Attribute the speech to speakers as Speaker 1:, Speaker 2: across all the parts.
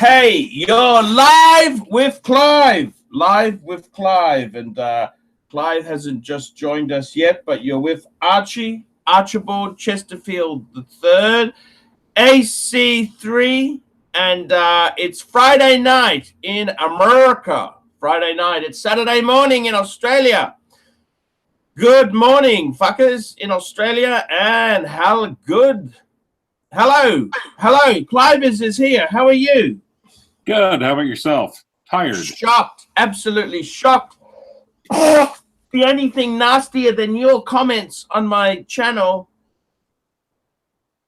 Speaker 1: Hey, you're live with Clive. Live with Clive. And Clive hasn't just joined us yet, but you're with Archibald Chesterfield III, AC3. And it's Friday night in America. Friday night. It's Saturday morning in Australia. Good morning, fuckers in Australia. And hello. CLYVERS is here. How are you?
Speaker 2: Good. How about yourself? Tired.
Speaker 1: Shocked. Absolutely shocked. Be anything nastier than your comments on my channel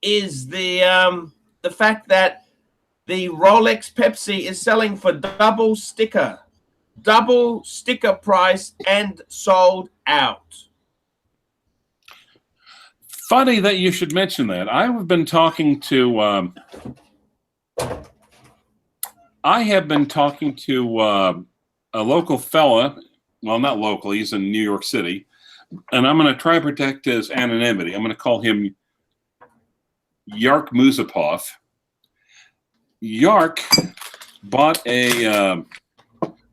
Speaker 1: is the fact that the Rolex Pepsi is selling for double sticker price and sold out.
Speaker 2: Funny that you should mention that. I have been talking to a local fella. Well, not local. He's in New York City, and I'm going to try to protect his anonymity. I'm going to call him Yark Muzapov. Yark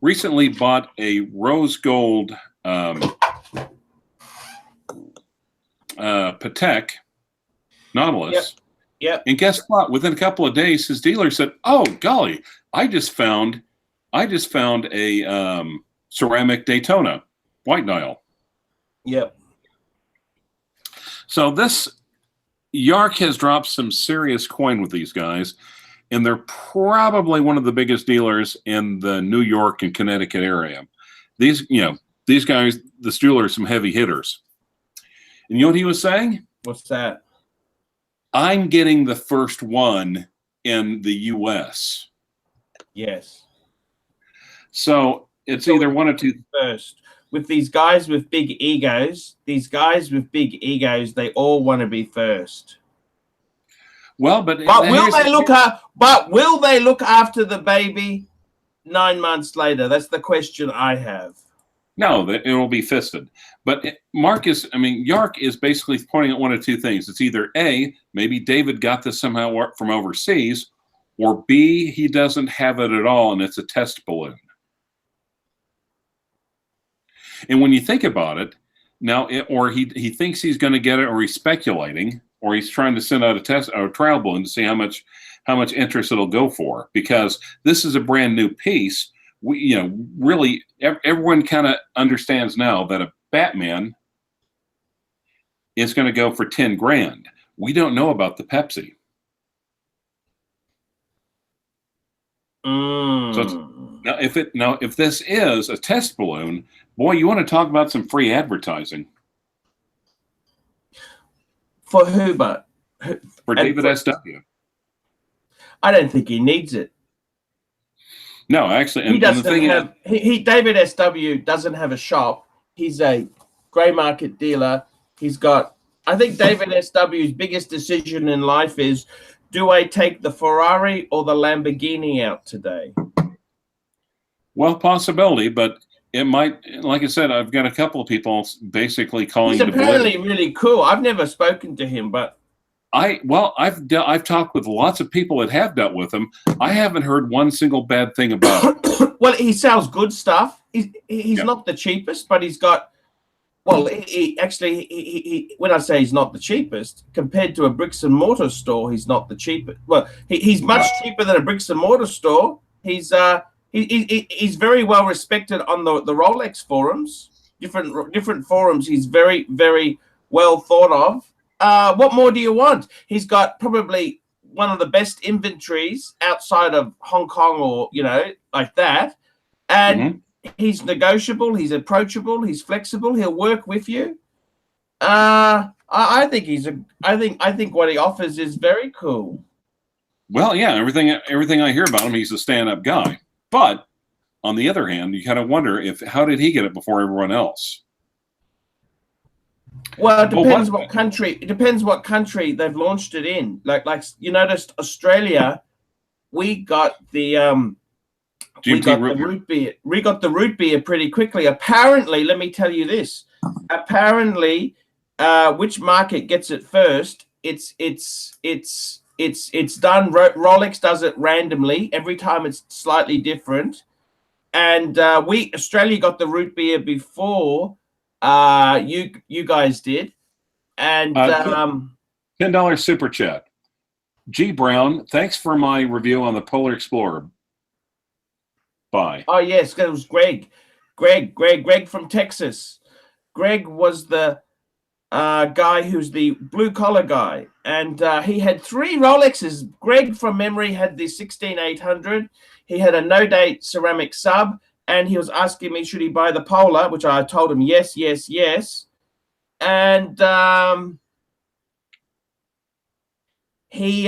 Speaker 2: recently bought a rose gold Patek Nautilus.
Speaker 1: Yep.
Speaker 2: And guess what? Within a couple of days, his dealer said, "Oh golly, I just found a ceramic Daytona white dial."
Speaker 1: Yep.
Speaker 2: So this Yark has dropped some serious coin with these guys, and they're probably one of the biggest dealers in the New York and Connecticut area. These guys, this jeweler, are some heavy hitters. And you know what he was saying?
Speaker 1: What's that?
Speaker 2: I'm getting the first one in the U.S.
Speaker 1: Yes.
Speaker 2: So it's either one or two.
Speaker 1: First, with these guys with big egos, they all want to be first.
Speaker 2: Well, but
Speaker 1: will they look after the baby 9 months later? That's the question I have.
Speaker 2: No, it will be fisted. But Yark is basically pointing at one of two things. It's either A, maybe David got this somehow from overseas, or B, he doesn't have it at all and it's a test balloon. And when you think about it, now, or he thinks he's going to get it, or he's speculating, or he's trying to send out a trial balloon to see how much interest it'll go for, because this is a brand new piece. Really, everyone kind of understands now that a Batman is going to go for 10 grand. We don't know about the Pepsi. So if this is a test balloon, boy, you want to talk about some free advertising.
Speaker 1: For who, but?
Speaker 2: For David S.W.
Speaker 1: I don't think he needs it.
Speaker 2: No, actually,
Speaker 1: he doesn't have. David S.W. doesn't have a shop. He's a grey market dealer. He's got. I think David S.W.'s biggest decision in life is, do I take the Ferrari or the Lamborghini out today?
Speaker 2: Well, possibility, but it might. Like I said, I've got a couple of people basically calling.
Speaker 1: He's apparently really cool. I've never spoken to him, but.
Speaker 2: I've talked with lots of people that have dealt with him. I haven't heard one single bad thing about it.
Speaker 1: Well, he sells good stuff. He's not the cheapest, but he's got. Well, he when I say he's not the cheapest, compared to a bricks and mortar store, he's not the cheapest. Well, he's much cheaper than a bricks and mortar store. He's very well respected on the Rolex forums, different forums. He's very, very well thought of. What more do you want? He's got probably one of the best inventories outside of Hong Kong, or like that. And he's negotiable. He's approachable. He's flexible. He'll work with you. I think what he offers is very cool.
Speaker 2: Well, yeah, everything I hear about him, he's a stand-up guy. But on the other hand, you kind of wonder how did he get it before everyone else?
Speaker 1: Well, it depends what country. It depends what country they've launched it in. Like you noticed, Australia, we got the root beer. We got the root beer pretty quickly. Apparently, let me tell you this. Apparently, which market gets it first? It's it's done. Rolex does it randomly every time. It's slightly different. And Australia got the root beer before you guys did. And
Speaker 2: $10 super chat. G Brown, thanks for my review on the Polar Explorer. Bye.
Speaker 1: Oh yes, that was Greg from Texas. Greg was the guy who's the blue collar guy, and he had 3 Rolexes. Greg, from memory, had the 16800. He had a no date ceramic sub, and he was asking me should he buy the Polar, which I told him yes. And he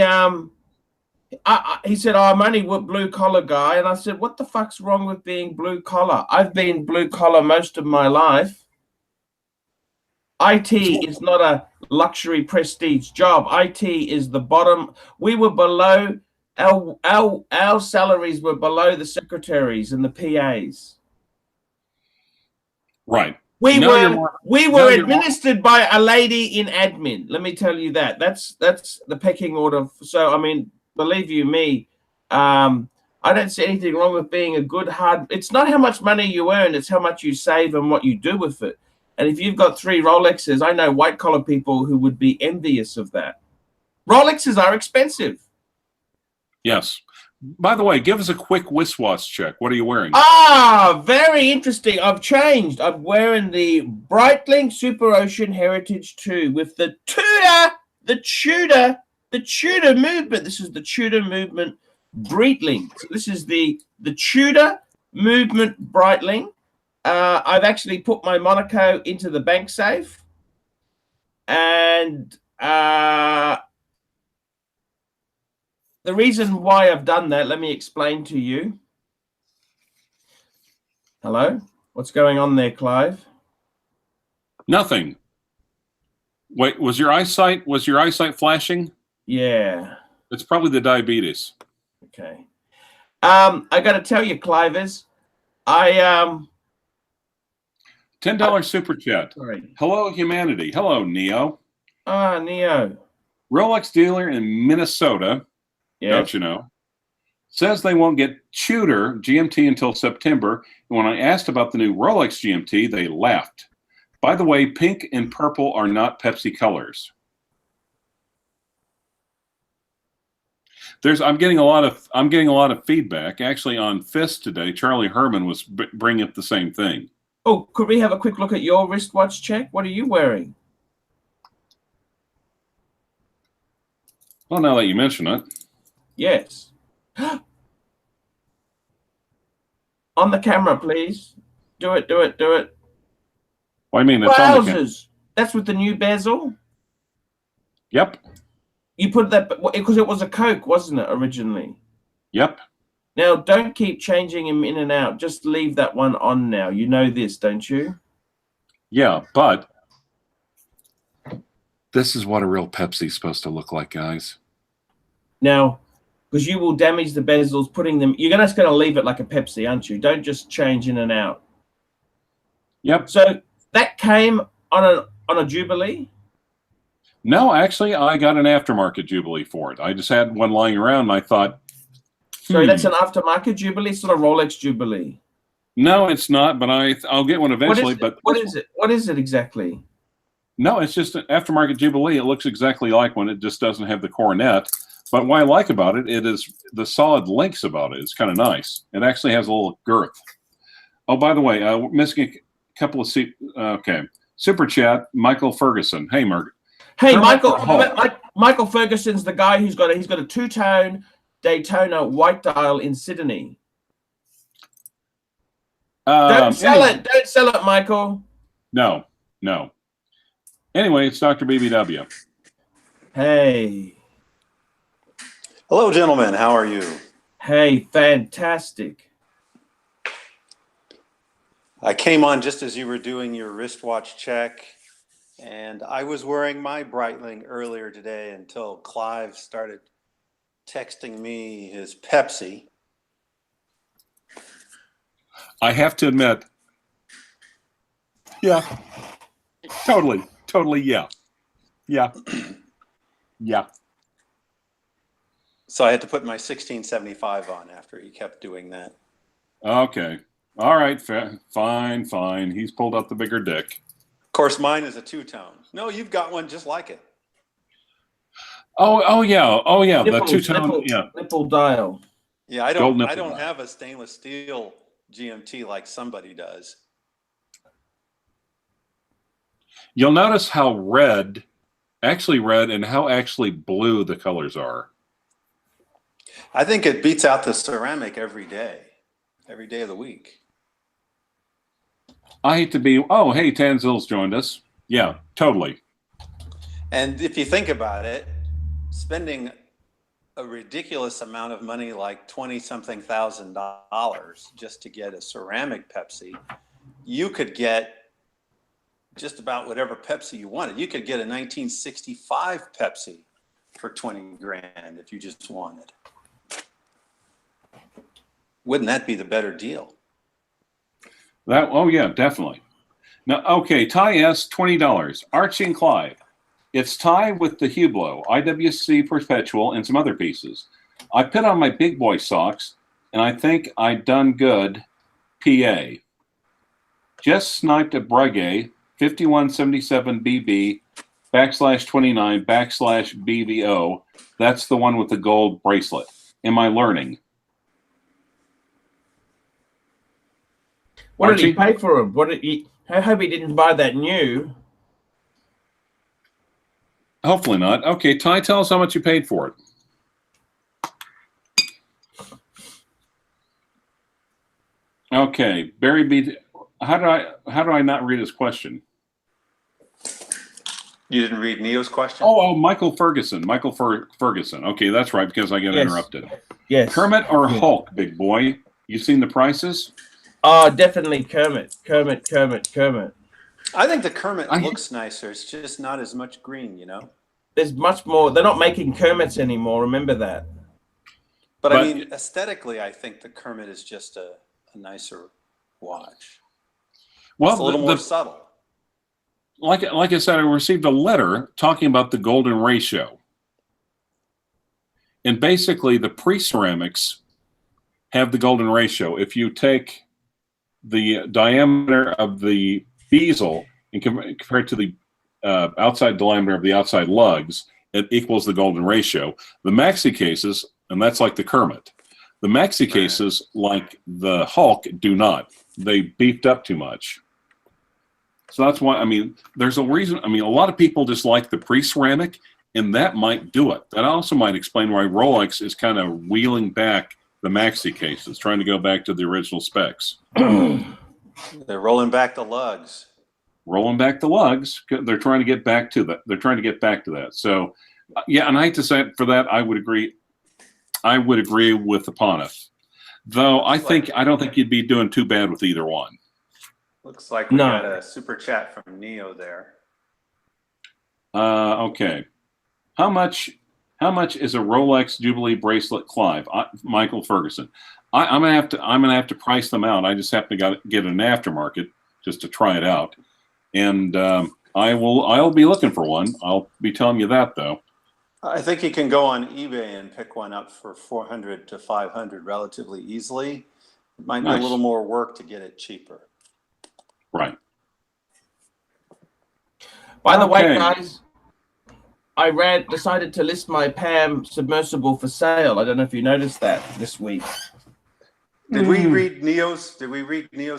Speaker 1: said, oh, I'm only a blue collar guy, and I said, what the fuck's wrong with being blue collar? I've been blue collar most of my life. IT is not a luxury prestige job. IT is the bottom. We were below, our salaries were below the secretaries and the PAs.
Speaker 2: Right.
Speaker 1: We were administered by a lady in admin. Let me tell you that. That's the pecking order. So I mean, believe you me, I don't see anything wrong with being a good hard. It's not how much money you earn; it's how much you save and what you do with it. And if you've got 3 Rolexes, I know white collar people who would be envious of that. Rolexes are expensive.
Speaker 2: Yes. By the way, give us a quick wristwatch check. What are you wearing?
Speaker 1: Ah, very interesting. I've changed. I'm wearing the Breitling Super Ocean Heritage 2 with the Tudor movement. This is the Tudor movement Breitling. So this is the Tudor movement Breitling. I've actually put my Monaco into the bank safe, and the reason why I've done that, let me explain to you. Hello? What's going on there, Clive?
Speaker 2: Nothing. Wait, was your eyesight flashing?
Speaker 1: Yeah.
Speaker 2: It's probably the diabetes.
Speaker 1: Okay. I got to tell you, Clivers,
Speaker 2: $10 super chat.
Speaker 1: Sorry.
Speaker 2: Hello, humanity. Hello, Neo.
Speaker 1: Ah, Neo.
Speaker 2: Rolex dealer in Minnesota,
Speaker 1: Yes.
Speaker 2: don't you know, says they won't get Tudor GMT until September. And when I asked about the new Rolex GMT, they laughed. By the way, pink and purple are not Pepsi colors. I'm getting a lot of feedback. Actually, on Fist today, Charlie Herman was bringing up the same thing.
Speaker 1: Oh, could we have a quick look at your wristwatch check? What are you wearing?
Speaker 2: Well, now that you mention it.
Speaker 1: Yes. On the camera, please. Do it.
Speaker 2: Well, I mean, it's on the camera.
Speaker 1: That's with the new bezel?
Speaker 2: Yep.
Speaker 1: You put that because it was a Coke, wasn't it, originally?
Speaker 2: Yep.
Speaker 1: Now, don't keep changing him in and out. Just leave that one on now. You know this, don't you?
Speaker 2: Yeah, but this is what a real Pepsi's supposed to look like, guys.
Speaker 1: Now, because you will damage the bezels, putting them... You're just going to leave it like a Pepsi, aren't you? Don't just change in and out.
Speaker 2: Yep.
Speaker 1: So that came on a Jubilee?
Speaker 2: No, actually, I got an aftermarket Jubilee for it. I just had one lying around, and I thought...
Speaker 1: Sorry, that's an aftermarket Jubilee? It's not a Rolex Jubilee.
Speaker 2: No, it's not, but I'll get one eventually.
Speaker 1: What is it? What is it exactly?
Speaker 2: No, it's just an aftermarket Jubilee. It looks exactly like one. It just doesn't have the coronet. But what I like about it, it is the solid links about it. It's kind of nice. It actually has a little girth. Oh, by the way, missing a couple of super chat. Michael Ferguson. Hey, Margaret.
Speaker 1: Hey, Michael Ferguson's the guy who's got a two-tone Daytona white dial in Sydney. Don't sell it. Don't sell it, Michael.
Speaker 2: No. Anyway, it's Dr. BBW.
Speaker 1: Hey.
Speaker 3: Hello, gentlemen. How are you?
Speaker 1: Hey, fantastic.
Speaker 3: I came on just as you were doing your wristwatch check, and I was wearing my Breitling earlier today until Clive started texting me his Pepsi.
Speaker 2: I have to admit, yeah, totally, yeah.
Speaker 3: So I had to put my 1675 on after he kept doing that.
Speaker 2: Okay. All right. Fine, fine. He's pulled out the bigger dick.
Speaker 3: Of course, mine is a two-tone. No, you've got one just like it.
Speaker 2: Oh yeah. Oh yeah. The
Speaker 1: Nipples,
Speaker 2: two-tone. Yeah.
Speaker 1: nipple dial.
Speaker 3: Yeah, I
Speaker 2: Gold
Speaker 3: don't.
Speaker 2: nipple
Speaker 3: I don't
Speaker 2: dial.
Speaker 3: have a stainless steel GMT like somebody does.
Speaker 2: You'll notice how red and how actually blue the colors are.
Speaker 3: I think it beats out the ceramic every day of the week.
Speaker 2: I hate to be. Oh, hey, Tanzil's joined us. Yeah, totally.
Speaker 3: And if you think about it, spending a ridiculous amount of money, like $20-something thousand just to get a ceramic Pepsi, you could get just about whatever Pepsi you wanted. You could get a 1965 Pepsi for 20 grand if you just wanted. Wouldn't that be the better deal?
Speaker 2: Oh yeah, definitely. Now, okay, Ty S, $20. Archie and Clive. It's Ty with the Hublot, IWC Perpetual, and some other pieces. I put on my big boy socks, and I think I done good. PA. Just sniped a Breguet 5177 BB /29 /BVO. That's the one with the gold bracelet. Am I learning?
Speaker 1: What
Speaker 2: Archie?
Speaker 1: did he pay for him? What did he? I hope he didn't buy that new.
Speaker 2: Hopefully not. Okay, Ty, tell us how much you paid for it. Okay, Barry B. How do I not read his question?
Speaker 3: You didn't read Neo's question?
Speaker 2: Oh, Michael Ferguson. Ferguson. Okay, that's right, because I got interrupted.
Speaker 1: Yes.
Speaker 2: Kermit or Hulk, big boy? You seen the prices?
Speaker 1: Oh, definitely Kermit. Kermit.
Speaker 3: I think the Kermit looks nicer. It's just not as much green, you know?
Speaker 1: There's much more. They're not making Kermits anymore. Remember that.
Speaker 3: But I mean, aesthetically, I think the Kermit is just a nicer watch.
Speaker 2: Well,
Speaker 3: it's a little more subtle.
Speaker 2: Like I said, I received a letter talking about the golden ratio. And basically, the pre-ceramics have the golden ratio. If you take the diameter of the bezel and compare it to the outside diameter of the outside lugs, it equals the golden ratio. The maxi cases, and that's like the Kermit. The maxi cases, like the Hulk, do not. They beefed up too much. So that's why, I mean, there's a reason. I mean, a lot of people just like the pre-ceramic, and that might do it. That also might explain why Rolex is kind of wheeling back the maxi cases, trying to go back to the original specs.
Speaker 3: They're rolling back the lugs.
Speaker 2: Rolling back the lugs. They're trying to get back to that. They're trying to get back to that. So, yeah, and I hate to say it, for that, I would agree. I would agree with Eponymous. Though I don't think you'd be doing too bad with either one.
Speaker 3: Looks like we got a super chat from Neo there.
Speaker 2: Okay. How much is a Rolex Jubilee bracelet, Clive? Michael Ferguson. I'm gonna have to price them out. I just have to get an aftermarket just to try it out, and I'll be looking for one. I'll be telling you that though.
Speaker 3: I think you can go on eBay and pick one up for $400 to $500 relatively easily. It might be a little more work to get it cheaper.
Speaker 2: Right.
Speaker 1: By the way, guys, I decided to list my PAM submersible for sale. I don't know if you noticed that this week.
Speaker 3: Did we read Neo's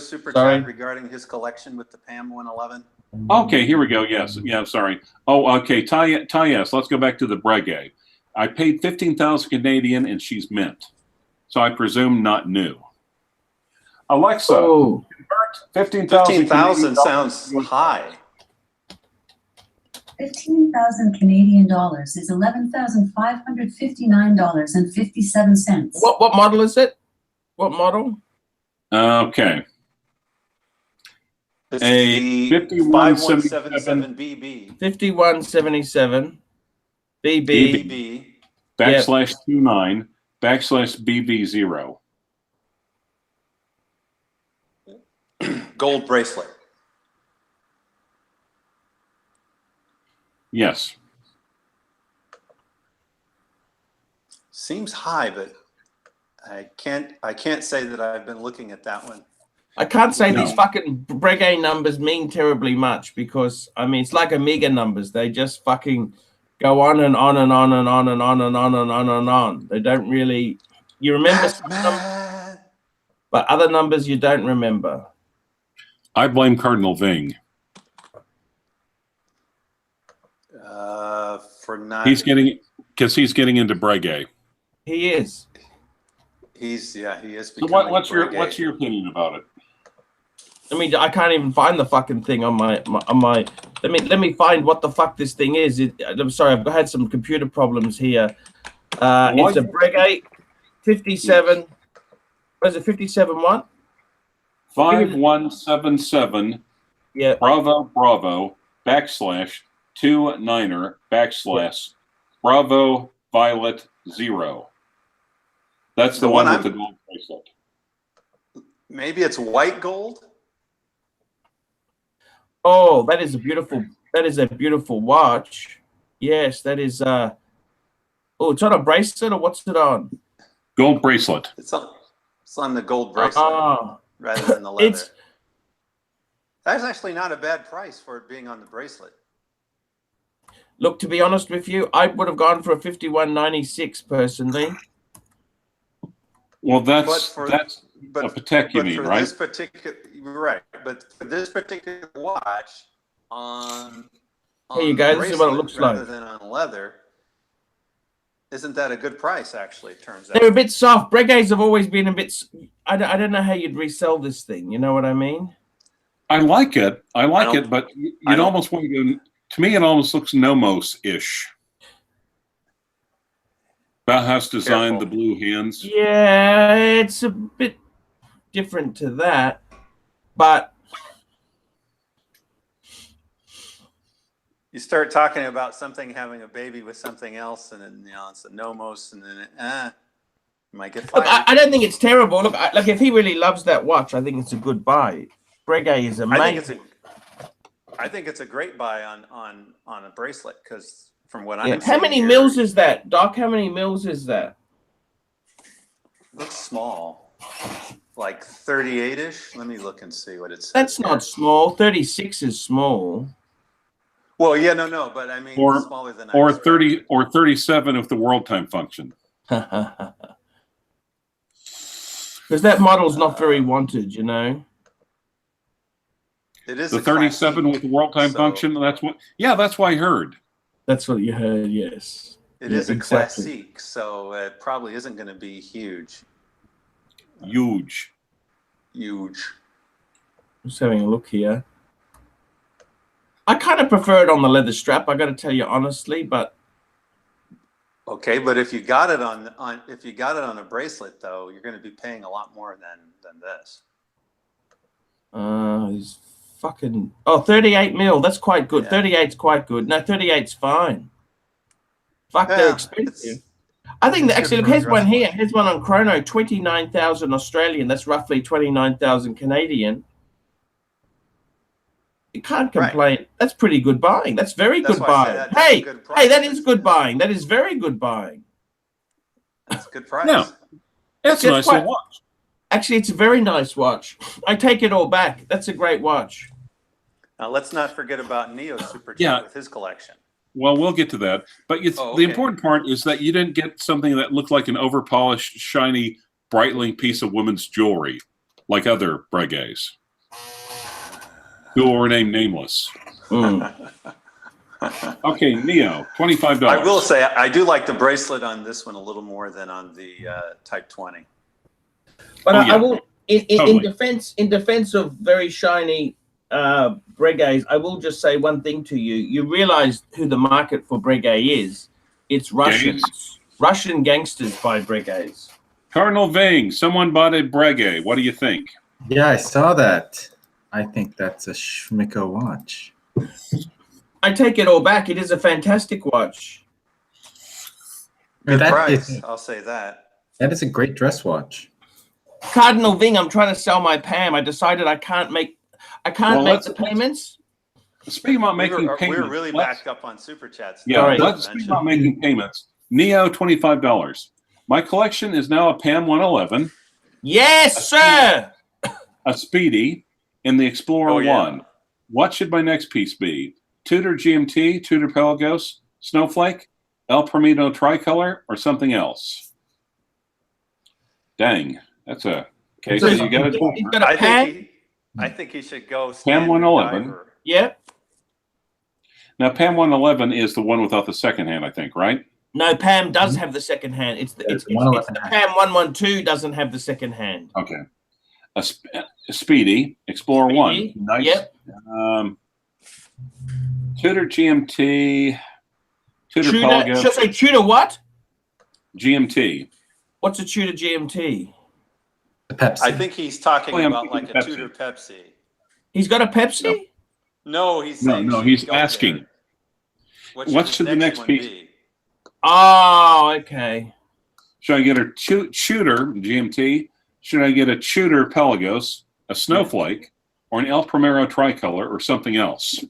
Speaker 3: super chat regarding his collection with the PAM 111?
Speaker 2: Okay, here we go. Yes, yeah. Sorry. Oh, okay. Ty S. Let's go back to the Breguet. I paid 15,000 Canadian, and she's mint, so I presume not new. Alexa, convert 15,000.
Speaker 3: 15,000 sounds high.
Speaker 4: 15,000 Canadian dollars is $11,559.57.
Speaker 1: What model is it? What model?
Speaker 2: Okay.
Speaker 3: This
Speaker 2: a
Speaker 3: 5177 BB.
Speaker 1: 5177 BB.
Speaker 2: /29 /BB0.
Speaker 3: Gold bracelet.
Speaker 2: Yes.
Speaker 3: Seems high, but I can't say that I've been looking at that one.
Speaker 1: I can't say these fucking Breguet numbers mean terribly much because I mean it's like Amiga numbers. They just fucking go on and on and on and on and on and on and on and on. They don't really. You remember some numbers, but other numbers you don't remember.
Speaker 2: I blame Cardinal Ving.
Speaker 3: For not.
Speaker 2: He's getting into Breguet.
Speaker 1: He is.
Speaker 3: He is.
Speaker 2: So what's your opinion about it?
Speaker 1: I mean, I can't even find the fucking thing on my. Let me find what the fuck this thing is. I'm sorry, I've had some computer problems here. It's a Breguet 57. What is it? 57 what?
Speaker 2: 5177.
Speaker 1: Yeah.
Speaker 2: Bravo /29er / Bravo Violet 0. That's the one with the gold bracelet.
Speaker 3: Maybe it's white gold.
Speaker 1: Oh, that is a beautiful watch. Yes, that is oh, it's on a bracelet or what's it on?
Speaker 2: Gold bracelet.
Speaker 3: It's on the gold bracelet rather than the leather. That's actually not a bad price for it being on the bracelet.
Speaker 1: Look, to be honest with you, I would have gone for a 51.96 personally.
Speaker 2: Well, that's a Patek, you mean, right?
Speaker 3: But for this particular watch, on
Speaker 1: here you go. This is what it looks like.
Speaker 3: Rather than on leather, isn't that a good price? Actually, it turns out
Speaker 1: they're a bit soft. Breguets have always been a bit. I don't know how you'd resell this thing. You know what I mean?
Speaker 2: I like it. But you'd almost want to go. To me, it almost looks Nomos-ish. Bauhaus designed the blue hands.
Speaker 1: Yeah, it's a bit different to that, but
Speaker 3: you start talking about something having a baby with something else, and then it's a Nomos, and then you might get fired.
Speaker 1: Look, I don't think it's terrible. Look, if he really loves that watch, I think it's a good buy. Breguet is amazing.
Speaker 3: I think it's a great buy on a bracelet because from what I'm seeing
Speaker 1: how many mils is that, Doc? How many mils is that?
Speaker 3: Looks small, like 38-ish. Let me look and see what it says.
Speaker 1: That's not small. 36 is small.
Speaker 3: Well, yeah, no, but I mean smaller than
Speaker 2: or 30 or 37 if the world time function.
Speaker 1: Because that model's not very wanted, you know.
Speaker 3: It is
Speaker 2: the 37 with the world time function. That's what I heard.
Speaker 1: That's what you heard. Yes.
Speaker 3: It is a classique, so it probably isn't going to be huge.
Speaker 2: Huge.
Speaker 1: Just having a look here. I kind of prefer it on the leather strap. I got to tell you honestly, but
Speaker 3: okay. But if you got it on a bracelet, though, you're going to be paying a lot more than this.
Speaker 1: He's fucking 38 mil. That's quite good. 38's quite good. No, 38's fine. Fuck, they're expensive. I think that actually, look, here's one here. Here's one on Chrono, 29,000 Australian. That's roughly 29,000 Canadian. You can't complain. Right. That's pretty good buying. That's very good buying. Hey, that is good buying. That is very good buying.
Speaker 3: That's a good price.
Speaker 2: No, that's a nice little watch.
Speaker 1: Actually, it's a very nice watch. I take it all back. That's a great watch.
Speaker 3: Now, let's not forget about Neo Super Chat with his collection.
Speaker 2: Well, we'll get to that. But the important part is that you didn't get something that looked like an over-polished, shiny, Breitling piece of women's jewelry like other Breguets who were named nameless. Okay, Neo, $25.
Speaker 3: I will say I do like the bracelet on this one a little more than on the Type 20.
Speaker 1: But I will, in defense of very shiny Breguets, I will just say one thing to you. You realize who the market for Breguet is. It's Russians. Russian gangsters buy Breguets.
Speaker 2: Cardinal Ving, someone bought a Breguet. What do you think?
Speaker 5: Yeah, I saw that. I think that's a schmicko watch.
Speaker 1: I take it all back. It is a fantastic watch.
Speaker 3: Good price, I'll say that.
Speaker 5: That is a great dress watch.
Speaker 1: Cardinal Ving, I'm trying to sell my PAM. I decided I can't make the payments.
Speaker 2: Speaking about making payments,
Speaker 3: we're really backed up on super chats.
Speaker 2: Yeah, let's speak about making payments. Neo, $25. My collection is now a PAM 111,
Speaker 1: Yes, sir.
Speaker 2: a Speedy, and the Explorer
Speaker 3: Oh, yeah.
Speaker 2: 1. What should my next piece be? Tudor GMT, Tudor Pelagos, Snowflake, El Primito Tricolor, or something else? Dang, that's a case that you got to
Speaker 1: He's got a PAM.
Speaker 3: I think he should go
Speaker 2: PAM
Speaker 3: standard
Speaker 2: 111.
Speaker 3: diver.
Speaker 1: Yep.
Speaker 2: Now, PAM 111 is the one without the second hand, I think, right?
Speaker 1: No, PAM does have the second hand. It's the PAM 112 doesn't have the second hand.
Speaker 2: Okay. A Speedy, Explorer 1. Nice.
Speaker 1: Yep.
Speaker 2: Tudor GMT, Tudor
Speaker 1: Should I
Speaker 2: Pelagos,
Speaker 1: say Tudor what?
Speaker 2: GMT.
Speaker 1: What's a Tudor GMT?
Speaker 5: The Pepsi.
Speaker 3: I think he's talking
Speaker 2: I'm
Speaker 3: about like
Speaker 2: thinking
Speaker 3: a
Speaker 2: Pepsi.
Speaker 3: Tudor Pepsi.
Speaker 1: He's got a Pepsi?
Speaker 3: No, he's
Speaker 2: No,
Speaker 3: saying
Speaker 2: no,
Speaker 3: should
Speaker 2: he's
Speaker 3: he go
Speaker 2: asking.
Speaker 3: there?
Speaker 2: What should the next
Speaker 3: one
Speaker 2: piece-
Speaker 3: be?
Speaker 1: Oh, okay.
Speaker 2: Should I get a Tudor GMT? Should I get a Tudor Pelagos, a Snowflake, or an El Primero Tricolor, or something else?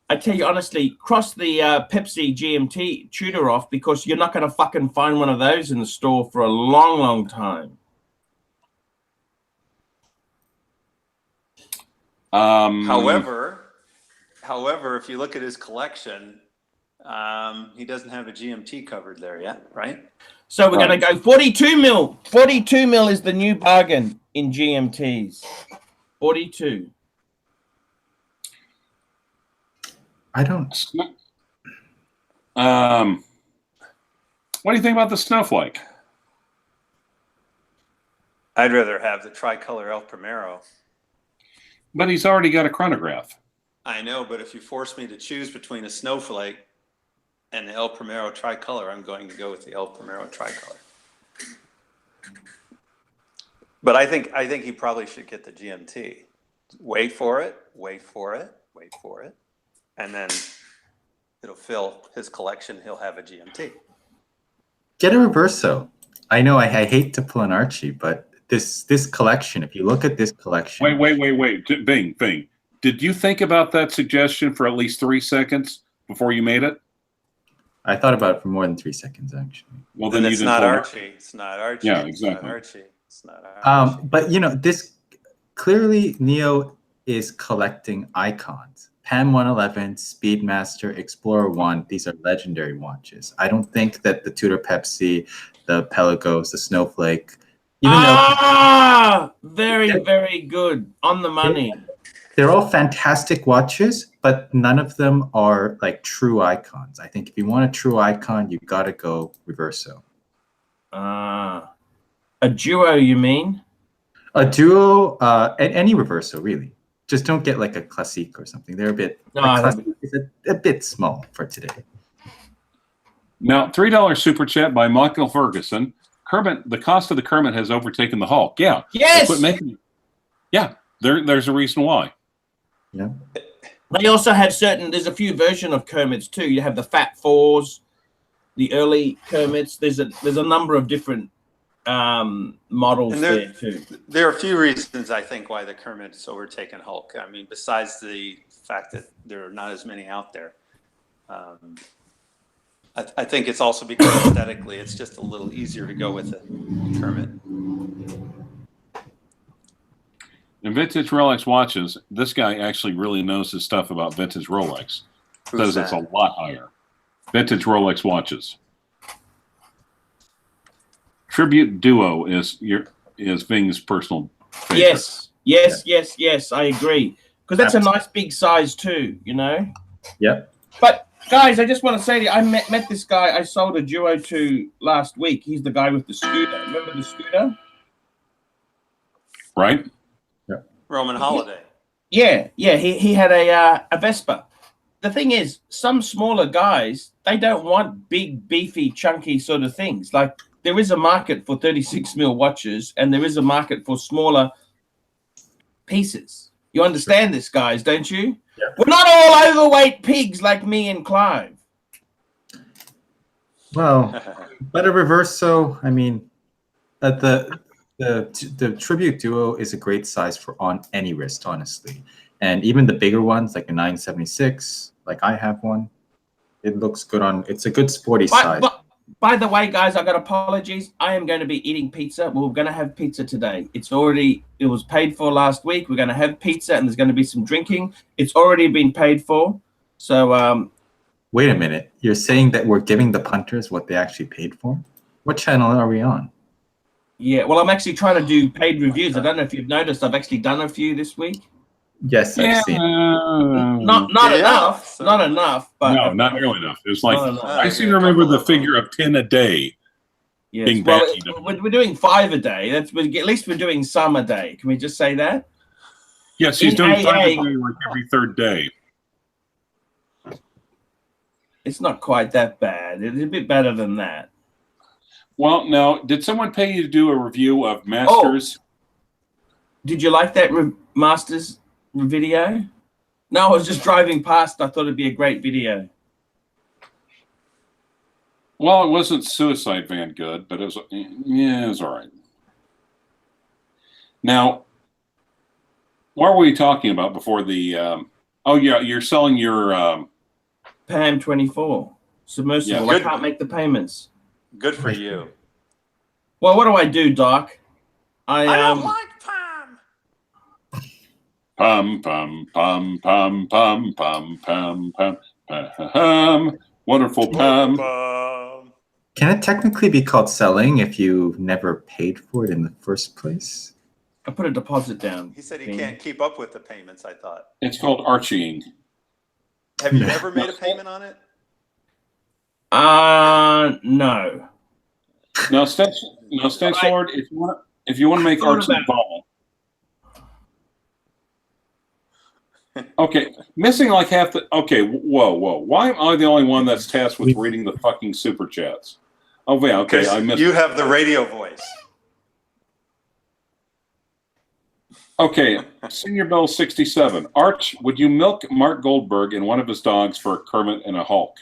Speaker 1: I tell you honestly, cross the Pepsi GMT Tudor off because you're not going to fucking find one of those in the store for a long, long time.
Speaker 3: However, if you look at his collection, he doesn't have a GMT covered there yet, right?
Speaker 1: So we're going to go 42 mil. 42 mil is the new bargain in GMTs. 42.
Speaker 5: I don't.
Speaker 2: What do you think about the Snowflake?
Speaker 3: I'd rather have the tricolor El Primero.
Speaker 2: But he's already got a chronograph.
Speaker 3: I know, but if you force me to choose between a Snowflake and the El Primero tricolor, I'm going to go with the El Primero tricolor. But I think he probably should get the GMT. Wait for it, and then it'll fill his collection. He'll have a GMT.
Speaker 5: Get a Reverso. I know I hate to pull an Archie, but this collection, if you look at this collection.
Speaker 2: Wait. Bing. Did you think about that suggestion for at least 3 seconds before you made it?
Speaker 5: I thought about it for more than 3 seconds, actually.
Speaker 2: Well,
Speaker 3: Then
Speaker 2: you
Speaker 3: it's
Speaker 2: didn't
Speaker 3: not
Speaker 2: pull it.
Speaker 3: Archie. It's not Archie.
Speaker 2: Yeah,
Speaker 3: It's not
Speaker 2: exactly.
Speaker 3: Archie. It's not Archie.
Speaker 5: But you know, this clearly Neo is collecting icons. PAM 111, Speedmaster, Explorer 1, these are legendary watches. I don't think that the Tudor Pepsi, the Pelagos, the Snowflake, even
Speaker 1: Very, very good. On the money.
Speaker 5: they're all fantastic watches, but none of them are like true icons. I think if you want a true icon, you got to go Reverso.
Speaker 1: A duo, you mean?
Speaker 5: A duo, any Reverso, really. Just don't get like a Classique or something. They're a bit, Classique is a bit small for today.
Speaker 2: Now, $3 super chat by Michael Ferguson. Kermit, the cost of the Kermit has overtaken the Hulk. Yeah.
Speaker 1: Yes.
Speaker 2: Quit making it. Yeah. There's a reason why.
Speaker 5: Yeah.
Speaker 1: They also have there's a few versions of Kermits too. You have the Fat Fours, the early Kermits. There's a number of different models there too.
Speaker 3: There are a few reasons I think why the Kermit's overtaken Hulk. I mean, besides the fact that there are not as many out there. I think it's also because aesthetically it's just a little easier to go with the Kermit.
Speaker 2: In vintage Rolex watches, this guy actually really knows his stuff about vintage Rolex. Says it's a lot higher. Vintage Rolex watches. Tribute Duo is Ving's personal favorite.
Speaker 1: Yes. I agree. Because that's a nice big size too, you know?
Speaker 5: Yep.
Speaker 1: But guys, I just want to say to you, I met this guy I sold a duo to last week. He's the guy with the scooter. Remember the scooter?
Speaker 2: Right?
Speaker 3: Roman Holiday.
Speaker 1: Yeah. He had a Vespa. The thing is, some smaller guys, they don't want big, beefy, chunky sort of things. Like there is a market for 36 mil watches, and there is a market for smaller pieces. You understand this, guys, don't you?
Speaker 5: Yeah.
Speaker 1: We're not all overweight pigs like me and Clive.
Speaker 5: Well, but a Reverso, I mean, the Tribute Duo is a great size for on any wrist, honestly. And even the bigger ones, like a 976, like I have one, it looks good on. It's a good sporty size.
Speaker 1: By the way, guys, I got apologies. I am going to be eating pizza. We're going to have pizza today. It was paid for last week. We're going to have pizza, and there's going to be some drinking. It's already been paid for. So,
Speaker 5: wait a minute. You're saying that we're giving the punters what they actually paid for? What channel are we on?
Speaker 1: yeah. Well, I'm actually trying to do paid reviews. I don't know if you've noticed. I've actually done a few this week.
Speaker 5: Yes, I've seen.
Speaker 1: Not
Speaker 3: Yeah,
Speaker 1: enough.
Speaker 3: so-
Speaker 1: Not enough. But
Speaker 2: No, not nearly enough. It's like
Speaker 1: Not enough.
Speaker 2: I seem to remember the figure of 10 a day.
Speaker 1: Yes.
Speaker 2: being
Speaker 1: Well,
Speaker 2: bantied up.
Speaker 1: we're doing 5 a day. At least we're doing some a day. Can we just say that?
Speaker 2: Yes, he's
Speaker 1: In
Speaker 2: doing 5 a
Speaker 1: AA.
Speaker 2: day like every third day.
Speaker 1: It's not quite that bad. It's a bit better than that.
Speaker 2: Well, now, did someone pay you to do a review of Masters?
Speaker 1: Did you like that Masters video? No, I was just driving past. I thought it'd be a great video.
Speaker 2: Well, it wasn't Suicide Van good, but it was all right. Now, what were we talking about before the? Oh yeah, you're selling your.
Speaker 1: PAM 24 submersible.
Speaker 2: Yeah,
Speaker 1: I
Speaker 3: good.
Speaker 1: can't make the payments.
Speaker 3: Good for you.
Speaker 1: Well, what do I do, Doc?
Speaker 3: I don't like Pam.
Speaker 2: Pum pum pum pum pum pum pum pum. Wonderful pum.
Speaker 5: Can it technically be called selling if you never paid for it in the first place?
Speaker 1: I put a deposit down.
Speaker 3: He said he
Speaker 1: thing.
Speaker 3: can't keep up with the payments, I thought.
Speaker 2: It's called archieing.
Speaker 3: Have you
Speaker 5: Yeah.
Speaker 3: ever made a payment on it?
Speaker 1: No.
Speaker 2: Now, Stench Lord, if you want to make
Speaker 1: thought
Speaker 2: arts
Speaker 1: about it.
Speaker 2: involved. Okay, missing like half the. Okay, whoa. Why am I the only one that's tasked with reading the fucking super chats? Oh yeah, okay, I
Speaker 3: Because
Speaker 2: missed.
Speaker 3: you have the radio voice.
Speaker 2: Okay, Senior Bell 67. Arch, would you milk Mark Goldberg and one of his dogs for a Kermit and a Hulk?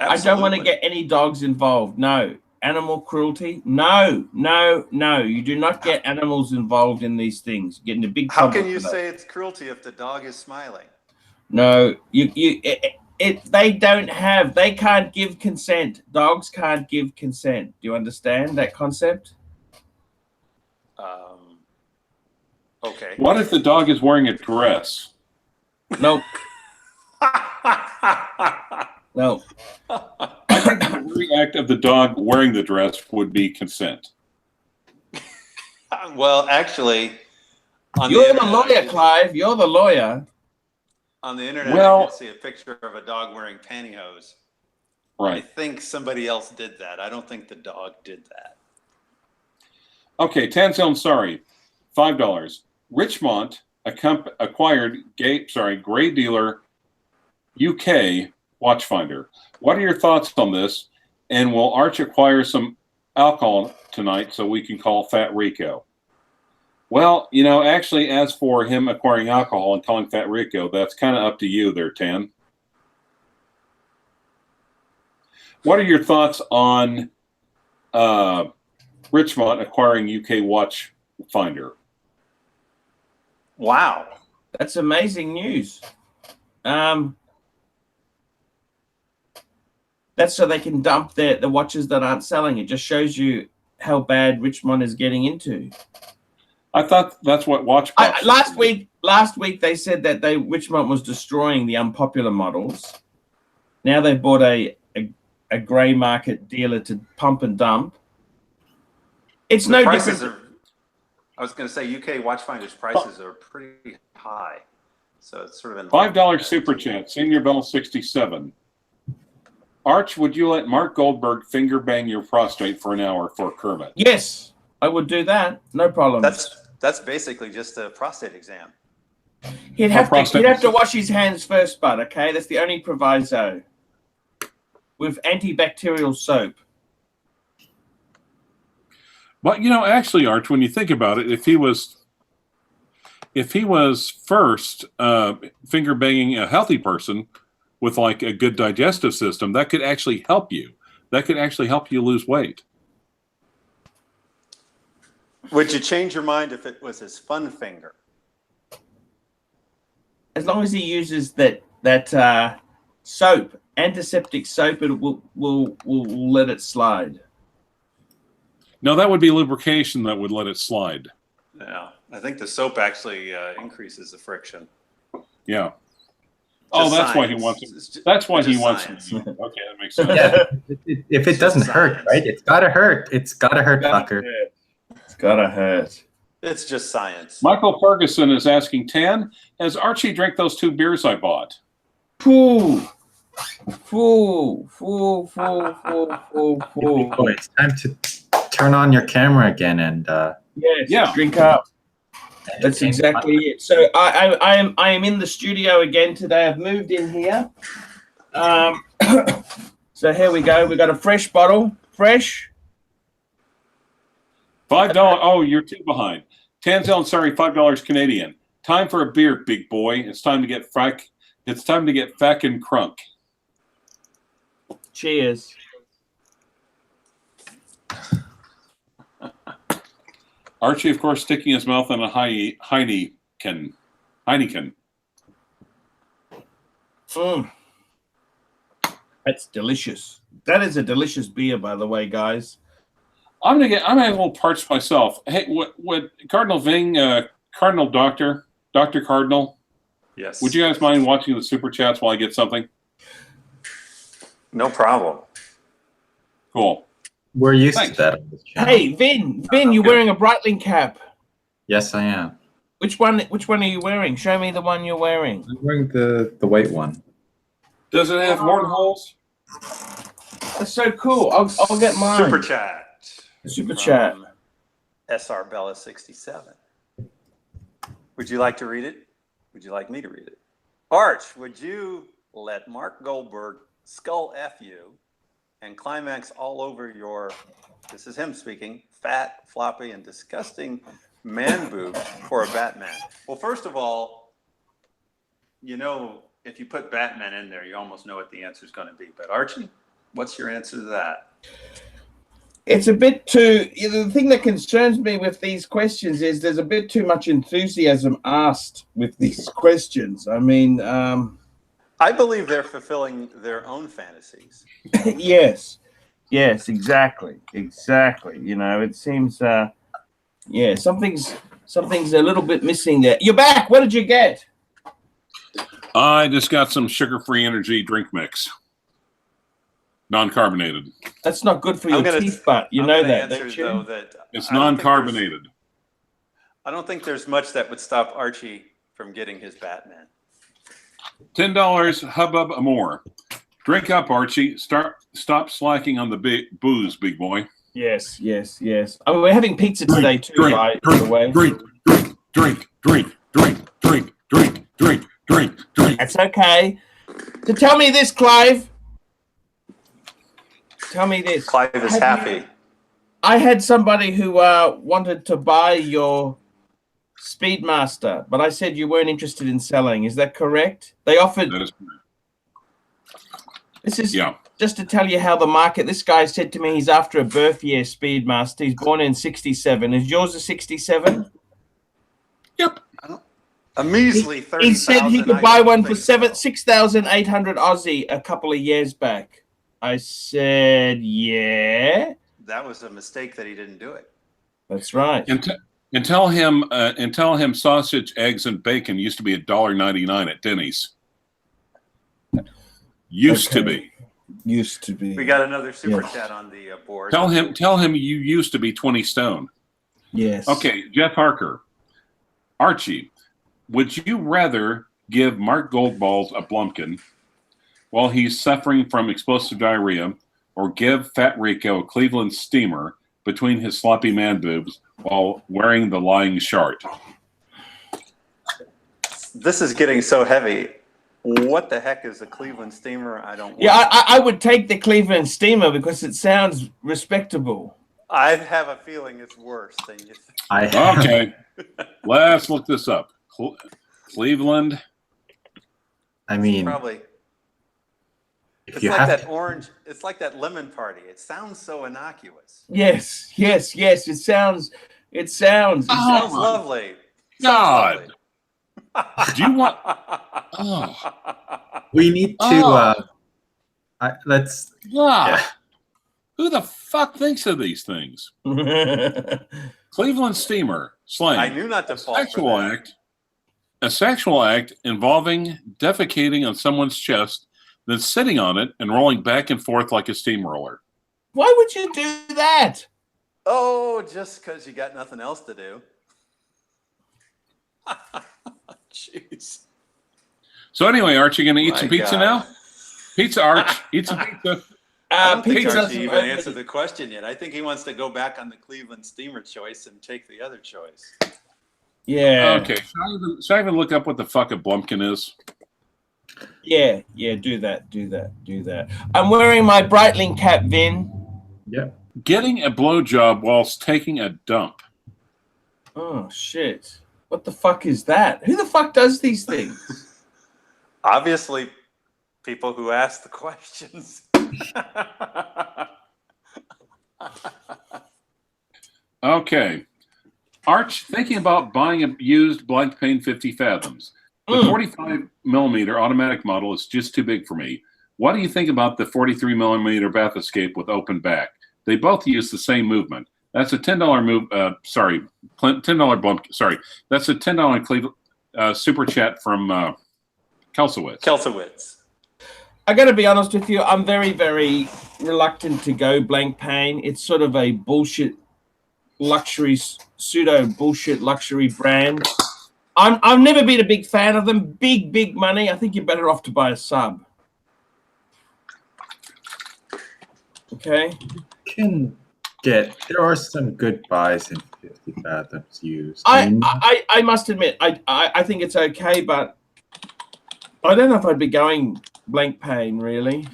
Speaker 1: I don't want to
Speaker 3: Absolutely.
Speaker 1: get any dogs involved. No. Animal cruelty? No. You do not get animals involved in these things. Get into big
Speaker 3: How
Speaker 1: trouble
Speaker 3: can you
Speaker 1: for that.
Speaker 3: say it's cruelty if the dog is smiling?
Speaker 1: No, they can't give consent. Dogs can't give consent. Do you understand that concept?
Speaker 3: Okay.
Speaker 2: What if the dog is wearing a dress?
Speaker 1: No. No.
Speaker 2: I think the very act of the dog wearing the dress would be consent.
Speaker 3: Well, actually, on
Speaker 1: You're the
Speaker 3: internet,
Speaker 1: lawyer, Clive. You're the lawyer.
Speaker 3: On the internet,
Speaker 2: Well-
Speaker 3: I did see a picture of a dog wearing pantyhose. I
Speaker 2: Right.
Speaker 3: think somebody else did that. I don't think the dog did that.
Speaker 2: Okay, Tanzil, sorry. $5. Richemont acquired gray dealer UK Watchfinder. What are your thoughts on this? And will Arch acquire some alcohol tonight so we can call Fat Rico? Well, actually, as for him acquiring alcohol and calling Fat Rico, that's kind of up to you there, Tan. What are your thoughts on Richemont acquiring UK Watchfinder?
Speaker 3: Wow.
Speaker 1: That's amazing news. That's so they can dump the watches that aren't selling. It just shows you how bad Richemont is getting into.
Speaker 2: I thought that's what Watchbox.
Speaker 1: Last week they said that Richemont was destroying the unpopular models. Now they've bought a grey market dealer to pump and dump. It's
Speaker 3: The
Speaker 1: no
Speaker 3: prices
Speaker 1: different.
Speaker 3: I was going to say UK Watchfinder's prices are pretty high. So it's sort of in
Speaker 2: $5 super chat. Senior Bell 67. Arch, would you let Mark Goldberg finger bang your prostate for an hour for Kermit?
Speaker 1: Yes, I would do that. No problem.
Speaker 3: That's basically just a prostate exam.
Speaker 1: He'd have to wash his hands first, bud. Okay, that's the only proviso. With antibacterial soap.
Speaker 2: But actually, Arch, when you think about it, if he was first finger banging a healthy person with like a good digestive system, that could actually help you. That could actually help you lose weight.
Speaker 3: Would you change your mind if it was his fun finger?
Speaker 1: As long as he uses that soap antiseptic soap, it will let it slide.
Speaker 2: No, that would be lubrication that would let it slide.
Speaker 3: Yeah, I think the soap actually increases the friction.
Speaker 2: Yeah.
Speaker 3: Just
Speaker 2: That's why he
Speaker 3: science.
Speaker 2: wants it.
Speaker 3: It's
Speaker 2: That's why he
Speaker 3: just
Speaker 2: wants
Speaker 3: science.
Speaker 2: it. Okay, that makes sense.
Speaker 5: Yeah, if it
Speaker 3: It's
Speaker 5: doesn't
Speaker 3: just
Speaker 5: hurt,
Speaker 3: science.
Speaker 5: right? It's gotta hurt. It's gotta hurt, fucker.
Speaker 1: It's gotta hurt.
Speaker 3: It's just science.
Speaker 2: Michael Ferguson is asking, Tan, has Archie drank those 2 beers I bought?
Speaker 1: Poo. Foo. Foo. Foo. Foo. Foo. Foo.
Speaker 5: Oh, it's time to turn on your camera again and
Speaker 1: Yes,
Speaker 2: Yeah.
Speaker 1: drink up. That's exactly it. So I am in the studio again today. I've moved in here. So here we go. We got a fresh bottle. Fresh.
Speaker 2: $5. Oh, you're 2 behind. Tanzel, sorry, $5 Canadian. Time for a beer, big boy. It's time to get frack. It's time to get fack and crunk.
Speaker 1: Cheers.
Speaker 2: Archie, of course, sticking his mouth in a Heineken.
Speaker 1: That's delicious. That is a delicious beer, by the way, guys.
Speaker 2: I'm gonna have a little parts myself. Hey, what Cardinal Ving, Cardinal Doctor Cardinal?
Speaker 3: Yes.
Speaker 2: Would you guys mind watching the super chats while I get something?
Speaker 3: No problem.
Speaker 2: Cool.
Speaker 5: we're used
Speaker 2: Thanks.
Speaker 5: to that on this channel.
Speaker 1: Hey, Vin, you're wearing a Breitling cap.
Speaker 5: Yes, I am.
Speaker 1: Which one are you wearing? Show me the one you're wearing.
Speaker 5: I'm wearing the white one.
Speaker 2: Does it have more holes?
Speaker 1: That's so cool. I'll get mine.
Speaker 3: Super chat.
Speaker 1: Super chat.
Speaker 3: From SR Bella 67. Would you like to read it? Would you like me to read it? Arch, would you let Mark Goldberg skull F you and climax all over your, this is him speaking, fat, floppy, and disgusting man boobs for a Batman? Well, first of all, you know, if you put Batman in there, you almost know what the answer is going to be. But Archie, what's your answer to that?
Speaker 1: It's a bit too. The thing that concerns me with these questions is there's a bit too much enthusiasm asked with these questions. I mean,
Speaker 3: I believe they're fulfilling their own fantasies.
Speaker 1: yes, exactly. You know, it seems, yeah, something's a little bit missing there. You're back. What did you get?
Speaker 2: I just got some sugar-free energy drink mix. Non-carbonated.
Speaker 1: That's not good for your teeth, but you know that, don't you?
Speaker 3: Though, that
Speaker 2: It's non-carbonated.
Speaker 3: I don't think there's much that would stop Archie from getting his Batman.
Speaker 2: $10, hubbub more. Drink up, Archie. Stop slacking on the booze, big boy.
Speaker 1: Yes. Oh, we're having pizza today too, by the way. Drink. That's okay. So tell me this, Clive. Tell me this.
Speaker 3: Clive is happy.
Speaker 1: I had somebody who wanted to buy your Speedmaster, but I said you weren't interested in selling. Is that correct? They offered.
Speaker 2: That is correct.
Speaker 1: This is just to tell you how the market. This guy said to me he's after a birth year Speedmaster. He's born in '67. Is yours a '67?
Speaker 2: Yep.
Speaker 3: A measly 30,000.
Speaker 1: He said he could buy one for 6,800 Aussie a couple of years back. I said, yeah.
Speaker 3: That was a mistake that he didn't do it.
Speaker 1: That's right.
Speaker 2: And tell him sausage, eggs, and bacon used to be $1.99 at Denny's. Used to be.
Speaker 3: We got another super chat on the board.
Speaker 2: Tell him you used to be 20 stone.
Speaker 1: Yes.
Speaker 2: Okay, Jeff Harker. Archie, would you rather give Mark Goldballs a Blumpkin while he's suffering from explosive diarrhea, or give Fat Rico a Cleveland steamer between his sloppy man boobs while wearing the lying shart?
Speaker 3: This is getting so heavy. What the heck is a Cleveland steamer? I don't.
Speaker 1: Yeah, I would take the Cleveland steamer because it sounds respectable.
Speaker 3: I have a feeling it's worse than you think.
Speaker 2: Okay, let's look this up. Cleveland.
Speaker 5: I mean,
Speaker 3: Probably.
Speaker 5: if
Speaker 3: It's
Speaker 5: you
Speaker 3: like
Speaker 5: have
Speaker 3: that
Speaker 5: to,
Speaker 3: orange. It's like that lemon party. It sounds so innocuous.
Speaker 1: Yes. It sounds.
Speaker 3: It sounds lovely.
Speaker 2: God. Do you want?
Speaker 5: we need to Let's.
Speaker 2: Yeah.
Speaker 5: Yeah.
Speaker 2: Who the fuck thinks of these things? Cleveland steamer slang.
Speaker 3: I knew not to fall for
Speaker 2: Sexual
Speaker 3: that.
Speaker 2: act. A sexual act involving defecating on someone's chest, then sitting on it and rolling back and forth like a steamroller.
Speaker 1: Why would you do that?
Speaker 3: Oh, just because you got nothing else to do. Jeez.
Speaker 2: So anyway, Arch, you going to eat
Speaker 3: My
Speaker 2: some pizza
Speaker 3: God.
Speaker 2: now? Pizza, Arch. Eat some pizza.
Speaker 3: I don't think
Speaker 1: Pizza.
Speaker 3: Archie even answered the question yet. I think he wants to go back on the Cleveland steamer choice and take the other choice.
Speaker 1: Yeah.
Speaker 2: Okay. Should I even look up what the fuck a Blumpkin is?
Speaker 1: Yeah. Do that. I'm wearing my Breitling cap, Vin.
Speaker 5: Yeah.
Speaker 2: Getting a blowjob whilst taking a dump.
Speaker 1: Oh shit! What the fuck is that? Who the fuck does these things?
Speaker 3: Obviously, people who ask the questions.
Speaker 2: Okay. Arch, thinking about buying a used Blancpain 50 Fathoms. The 45 millimeter automatic model is just too big for me. What do you think about the 43 millimeter bath escape with open back? They both use the same movement. That's a $10 move. $10 bump. Sorry, that's a $10 Cleveland super chat from
Speaker 3: Kelsowitz.
Speaker 1: I got to be honest with you. I'm very, very reluctant to go Blancpain. It's sort of a bullshit luxury, pseudo bullshit luxury brand. I've never been a big fan of them. Big money. I think you're better off to buy a sub. Okay.
Speaker 5: There are some good buys in 50 Fathoms used.
Speaker 1: I must admit, I think it's okay, but I don't know if I'd be going Blancpain really.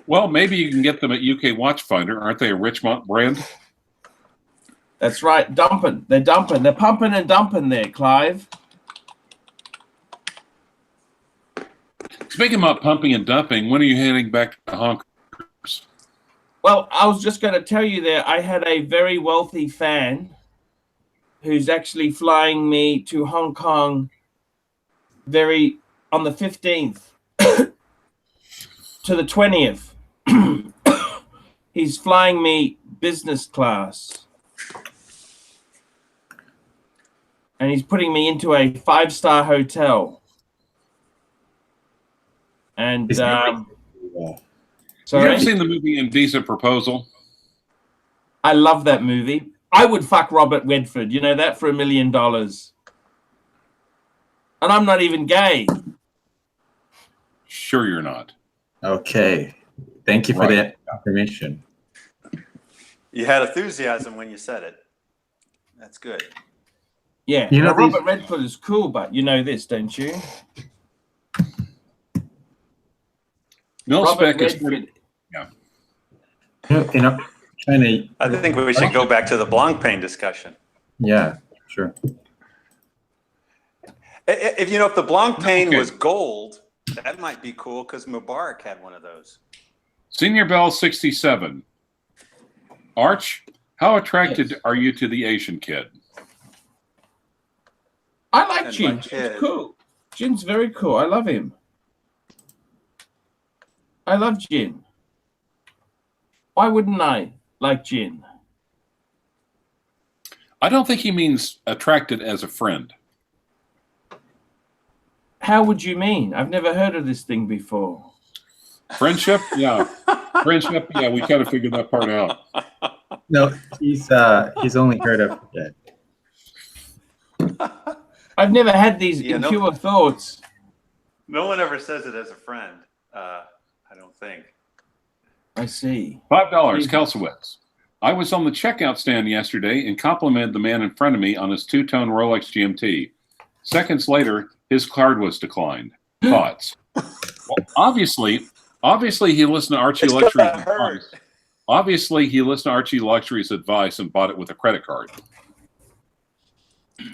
Speaker 2: Well, maybe you can get them at UK Watchfinder. Aren't they a Richemont brand?
Speaker 1: That's right. Dumping. They're dumping. They're pumping and dumping there, Clive.
Speaker 2: Speaking about pumping and dumping, when are you heading back to Hong Kong?
Speaker 1: Well, I was just going to tell you there, I had a very wealthy fan who's actually flying me to Hong Kong on the 15th to the 20th. He's flying me business class. And he's putting me into a 5-star hotel. And
Speaker 2: Have you ever seen the movie Indecent Proposal?
Speaker 1: I love that movie. I would fuck Robert Redford. You know that for $1 million. And I'm not even gay.
Speaker 2: Sure you're not.
Speaker 5: Okay. Thank you for that confirmation.
Speaker 3: You had enthusiasm when you said it. That's good.
Speaker 1: Yeah.
Speaker 5: You know,
Speaker 1: Robert Redford is cool, but you know this, don't you?
Speaker 2: Mil-spec is pretty... Yeah.
Speaker 3: I think we should go back to the Blancpain discussion.
Speaker 5: Yeah, sure.
Speaker 3: If the Blancpain was gold, that might be cool because Mubarak had one of those.
Speaker 2: Senior Bell 67. Arch, how attracted are you to the Asian kid?
Speaker 1: I like Jin. Jin's cool. Jin's very cool. I love him. I love Jin. Why wouldn't I like Jin?
Speaker 2: I don't think he means attracted as a friend.
Speaker 1: How would you mean? I've never heard of this thing before.
Speaker 2: Friendship? Yeah. Friendship? Yeah, we kind of figured that part out.
Speaker 5: No, he's only heard of it.
Speaker 1: I've never had these impure thoughts.
Speaker 3: No one ever says it as a friend. I don't think.
Speaker 1: I see.
Speaker 2: $5, Kelsowitz. I was on the checkout stand yesterday and complimented the man in front of me on his two-tone Rolex GMT. Seconds later, his card was declined. Thoughts? Well, obviously he listened to Archie Luxury's advice. Obviously, he listened to Archie Luxury's advice and bought it with a credit card.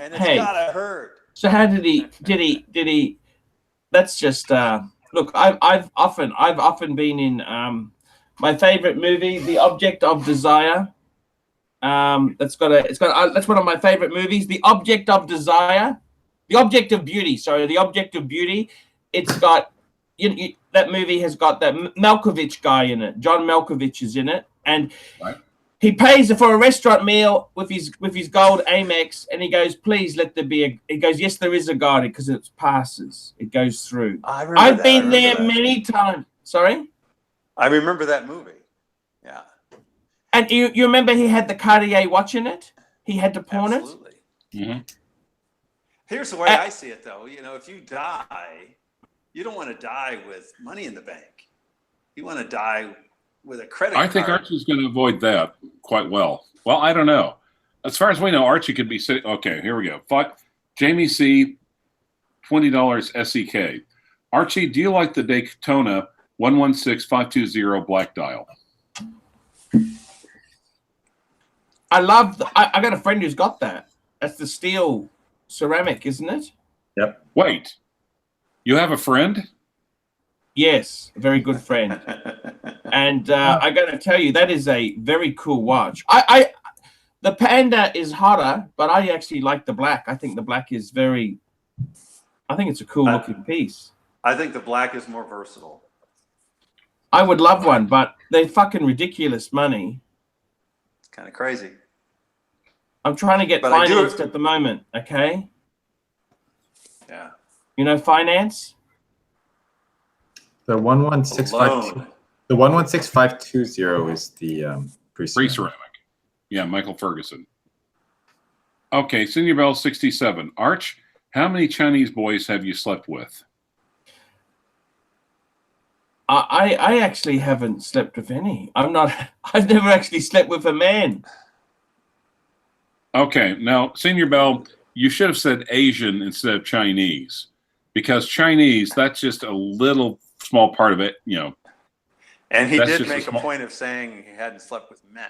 Speaker 3: And it's gotta hurt.
Speaker 1: So how did he? That's just look. I've often been in my favorite movie, The Object of Desire. That's one of my favorite movies, The Object of Desire, The Object of Beauty. Sorry, The Object of Beauty. It's got that movie has got that Malkovich guy in it. John Malkovich is in it, and
Speaker 2: Right.
Speaker 1: he pays for a restaurant meal with his gold Amex, and he goes, "Please let there be a." He goes, "Yes, there is a guard because it passes. It goes through." I've been there many times. Sorry,
Speaker 3: I remember that movie. Yeah.
Speaker 1: and you remember he had the Cartier watch in it. He had to pawn
Speaker 3: Absolutely.
Speaker 2: Mm-hmm.
Speaker 3: Here's the way I see it, though. You know, if you die, you don't want to die with money in the bank. You want to die with a credit card.
Speaker 2: I think Archie's going to avoid that quite well. Well, I don't know. As far as we know, Archie could be sitting. Okay, here we go. Jamie C, $20 SEK. Archie, do you like the Daytona 116520 black dial?
Speaker 1: I love. I got a friend who's got that. That's the steel ceramic, isn't it?
Speaker 5: Yep.
Speaker 2: Wait, you have a friend?
Speaker 1: Yes, a very good friend. And I got to tell you, that is a very cool watch. The Panda is hotter, but I actually like the black. I think the black is very. I think it's a cool looking piece.
Speaker 3: I think the black is more versatile.
Speaker 1: I would love one, but they're fucking ridiculous money.
Speaker 3: It's kind of crazy.
Speaker 1: I'm trying to get financed at the moment. Okay.
Speaker 3: Yeah.
Speaker 1: You know finance.
Speaker 5: The 1165. The 116520 is the
Speaker 2: pre-ceramic. Yeah, Michael Ferguson. Okay, Senior Bell 67. Arch, how many Chinese boys have you slept with?
Speaker 1: I actually haven't slept with any. I've never actually slept with a man.
Speaker 2: Okay, now Senior Bell, you should have said Asian instead of Chinese, because Chinese, that's just a little small part of it, you know.
Speaker 3: And he did make a point of saying he hadn't slept with men.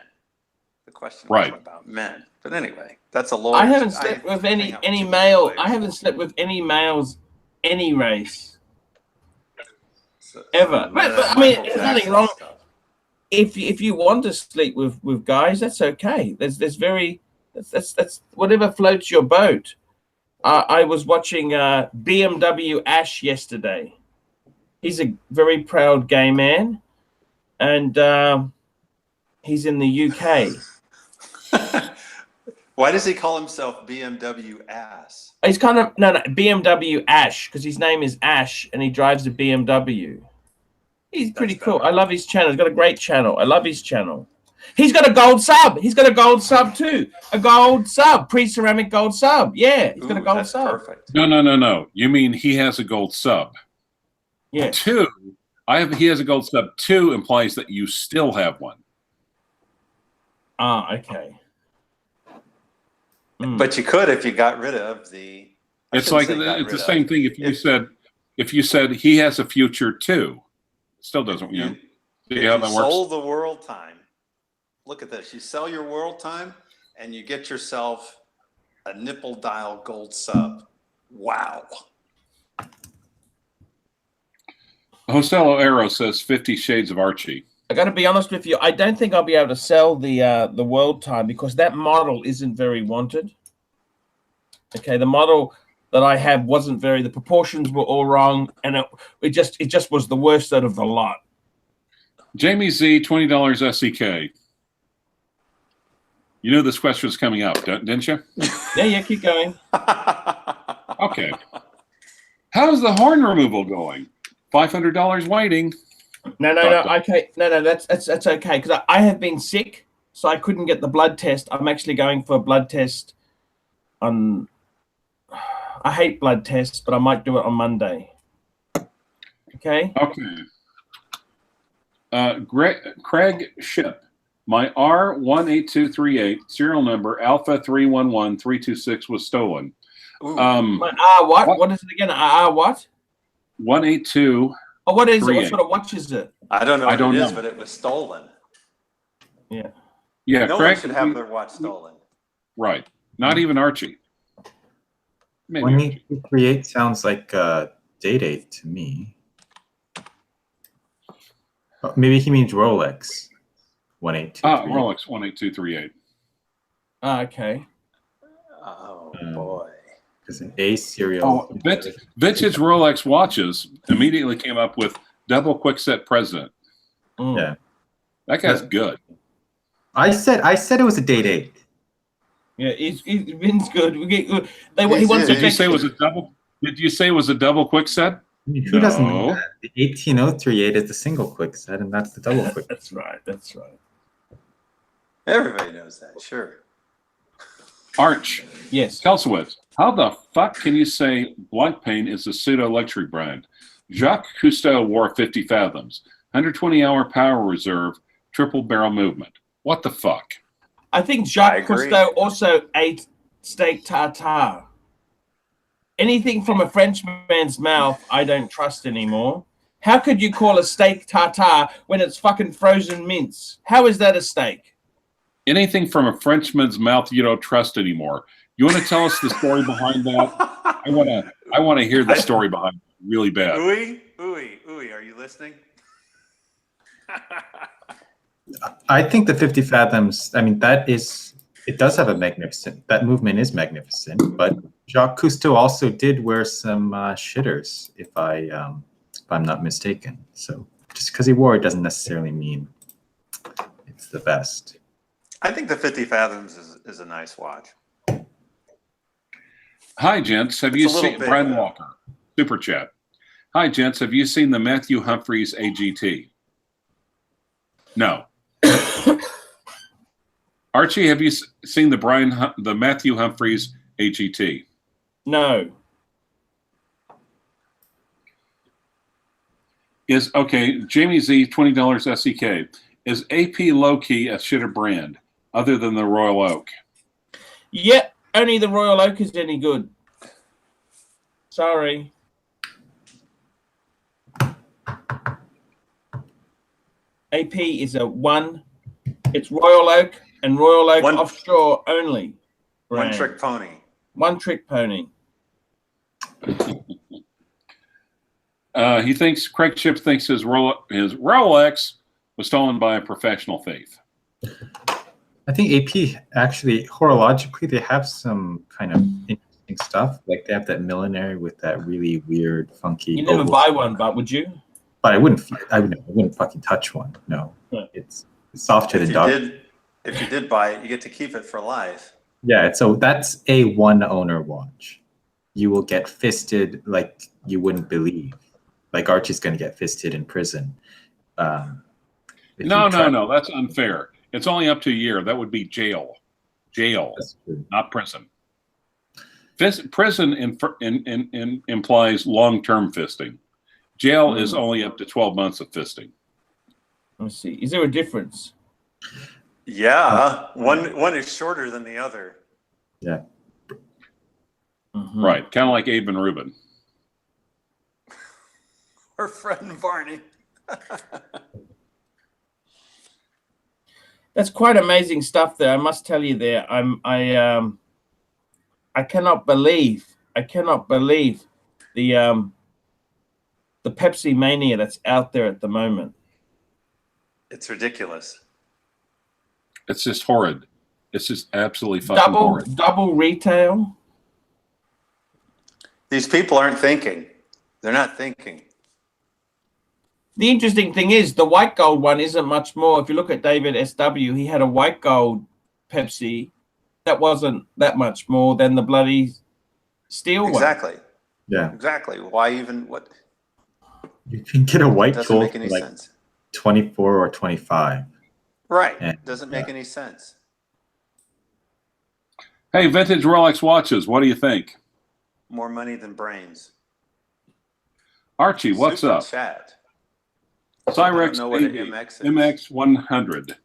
Speaker 3: The question was about men. But anyway, that's a lawyer.
Speaker 1: I haven't slept with any male. I haven't slept with any males, any race, ever. But I mean, there's nothing wrong. If you want to sleep with guys, that's okay. That's whatever floats your boat. I was watching BMW Ash yesterday. He's a very proud gay man, and he's in the UK.
Speaker 3: Why does he call himself BMW Ass?
Speaker 1: He's kind of BMW Ash because his name is Ash and he drives a BMW. He's pretty cool. I love his channel. He's got a great channel. I love his channel. He's got a gold sub. He's got a gold sub too. A gold sub, pre-ceramic gold sub. Yeah, he's got a gold sub.
Speaker 3: Perfect.
Speaker 2: No. You mean he has a gold sub?
Speaker 1: Yeah.
Speaker 2: Two. He has a gold sub. Two implies that you still have one.
Speaker 1: Ah, okay.
Speaker 3: But you could if you got rid of the.
Speaker 2: It's like it's the same thing. If you said he has a future too, still doesn't. You see how that works?
Speaker 3: Sold the world time. Look at this. You sell your world time, and you get yourself a nipple dial gold sub. Wow.
Speaker 2: Josello Arrow says 50 Shades of Archie.
Speaker 1: I got to be honest with you. I don't think I'll be able to sell the world time because that model isn't very wanted. Okay, the model that I have wasn't very. The proportions were all wrong, and it just was the worst out of the lot.
Speaker 2: Jamie Z, $20 SEK. You knew this question was coming up, didn't you?
Speaker 1: Yeah, keep going.
Speaker 2: Okay. How's the horn removal going? $500 waiting.
Speaker 1: No. Okay, no. That's okay because I have been sick, so I couldn't get the blood test. I'm actually going for a blood test on. I hate blood tests, but I might do it on Monday. Okay.
Speaker 2: Okay. Craig Ship. My R18238 serial number Alpha 311326 was stolen.
Speaker 1: My what? What is it again? What?
Speaker 2: 182.
Speaker 1: Oh, what is it? What sort of watch is it?
Speaker 3: I don't know what it is, but it was stolen.
Speaker 1: Yeah.
Speaker 2: Yeah,
Speaker 3: no
Speaker 2: Craig
Speaker 3: one should have their watch stolen.
Speaker 2: Right. Not even Archie.
Speaker 5: 18238 sounds like date to me. Oh, maybe he means Rolex. 182.
Speaker 2: Rolex 18238.
Speaker 1: Okay.
Speaker 3: Oh boy.
Speaker 5: Because an A serial.
Speaker 2: Oh, vintage Rolex watches immediately came up with double quickset president.
Speaker 5: Yeah,
Speaker 2: That guy's good.
Speaker 5: I said it was a date 8.
Speaker 1: Yeah, Vin's good. We get good. He
Speaker 3: He's
Speaker 1: wants
Speaker 3: good.
Speaker 1: to
Speaker 2: Did you say it was a double? Did you say it was a double quickset?
Speaker 5: I mean, who doesn't know
Speaker 2: No.
Speaker 5: that? The 18038 is the single quickset, and that's the double quick.
Speaker 1: That's right. That's right.
Speaker 3: Everybody knows that, sure.
Speaker 2: Arch,
Speaker 1: Yes.
Speaker 2: Kelsowitz, how the fuck can you say Blancpain is a pseudo-luxury brand? Jacques Cousteau wore 50 fathoms, 120-hour power reserve, triple barrel movement. What the fuck?
Speaker 1: I think
Speaker 3: I
Speaker 1: Jacques
Speaker 3: agree.
Speaker 1: Cousteau also ate steak tartare. Anything from a Frenchman's mouth, I don't trust anymore. How could you call a steak tartare when it's fucking frozen mince? How is that a steak?
Speaker 2: Anything from a Frenchman's mouth you don't trust anymore. You want to tell us the story behind that? I want to hear the story behind it really bad.
Speaker 3: Ooey, are you listening?
Speaker 5: I think the 50 fathoms. I mean, it does have a magnificent. That movement is magnificent. But Jacques Cousteau also did wear some shitters, if I'm not mistaken. So just because he wore it doesn't necessarily mean it's the best.
Speaker 3: I think the 50 fathoms is a nice watch.
Speaker 2: Hi, gents. Have you seen Brian Walker? Super chat. Hi, gents. Have you seen the Matthew Humphreys AGT? No. Archie, have you seen the Matthew Humphreys AGT?
Speaker 1: No.
Speaker 2: Jamie Z, $20 SEK. Is AP low key a shitter brand other than the Royal Oak?
Speaker 1: Yeah, only the Royal Oak is any good. Sorry. AP is a one. It's Royal Oak and Royal Oak offshore only. Brand.
Speaker 3: One trick pony.
Speaker 1: One trick pony.
Speaker 2: Craig Chip thinks his Rolex was stolen by a professional thief.
Speaker 5: I think AP actually horologically they have some kind of interesting stuff. Like they have that millenary with that really weird, funky.
Speaker 1: You never buy one, but would you?
Speaker 5: But I wouldn't fucking touch one. No,
Speaker 1: yeah.
Speaker 5: It's softer than dog.
Speaker 3: If you did buy it, you get to keep it for life.
Speaker 5: Yeah, so that's a one owner watch. You will get fisted like you wouldn't believe. Like Archie's going to get fisted in prison.
Speaker 2: No, that's unfair. It's only up to a year. That would be jail. Jail, not prison. Prison implies long-term fisting. Jail is only up to 12 months of fisting.
Speaker 1: Let's see. Is there a difference?
Speaker 3: Yeah, one is shorter than the other.
Speaker 5: Yeah.
Speaker 1: Mm-hmm.
Speaker 2: Right, kind of like Abe and Reuben.
Speaker 3: Or Fred and Barney.
Speaker 1: That's quite amazing stuff there. I must tell you there. I cannot believe the Pepsi mania that's out there at the moment.
Speaker 3: It's ridiculous.
Speaker 2: It's just horrid. It's just absolutely fucking horrid.
Speaker 1: Double retail.
Speaker 3: These people aren't thinking. They're not thinking.
Speaker 1: The interesting thing is the white gold one isn't much more. If you look at David SW, he had a white gold Pepsi that wasn't that much more than the bloody steel
Speaker 3: Exactly.
Speaker 1: one.
Speaker 5: Yeah.
Speaker 3: Exactly. Why even what?
Speaker 5: You can get a white
Speaker 3: Doesn't
Speaker 5: gold
Speaker 3: make any
Speaker 5: for like
Speaker 3: sense.
Speaker 5: 24 or 25.
Speaker 3: Right.
Speaker 5: Yeah.
Speaker 3: Doesn't make any sense.
Speaker 2: Hey, vintage Rolex watches. What do you think?
Speaker 3: More money than brains.
Speaker 2: Archie, what's
Speaker 3: Super
Speaker 2: up?
Speaker 3: Chat.
Speaker 2: Cyrex
Speaker 3: know what an
Speaker 2: AD,
Speaker 3: MX is.
Speaker 2: MX100.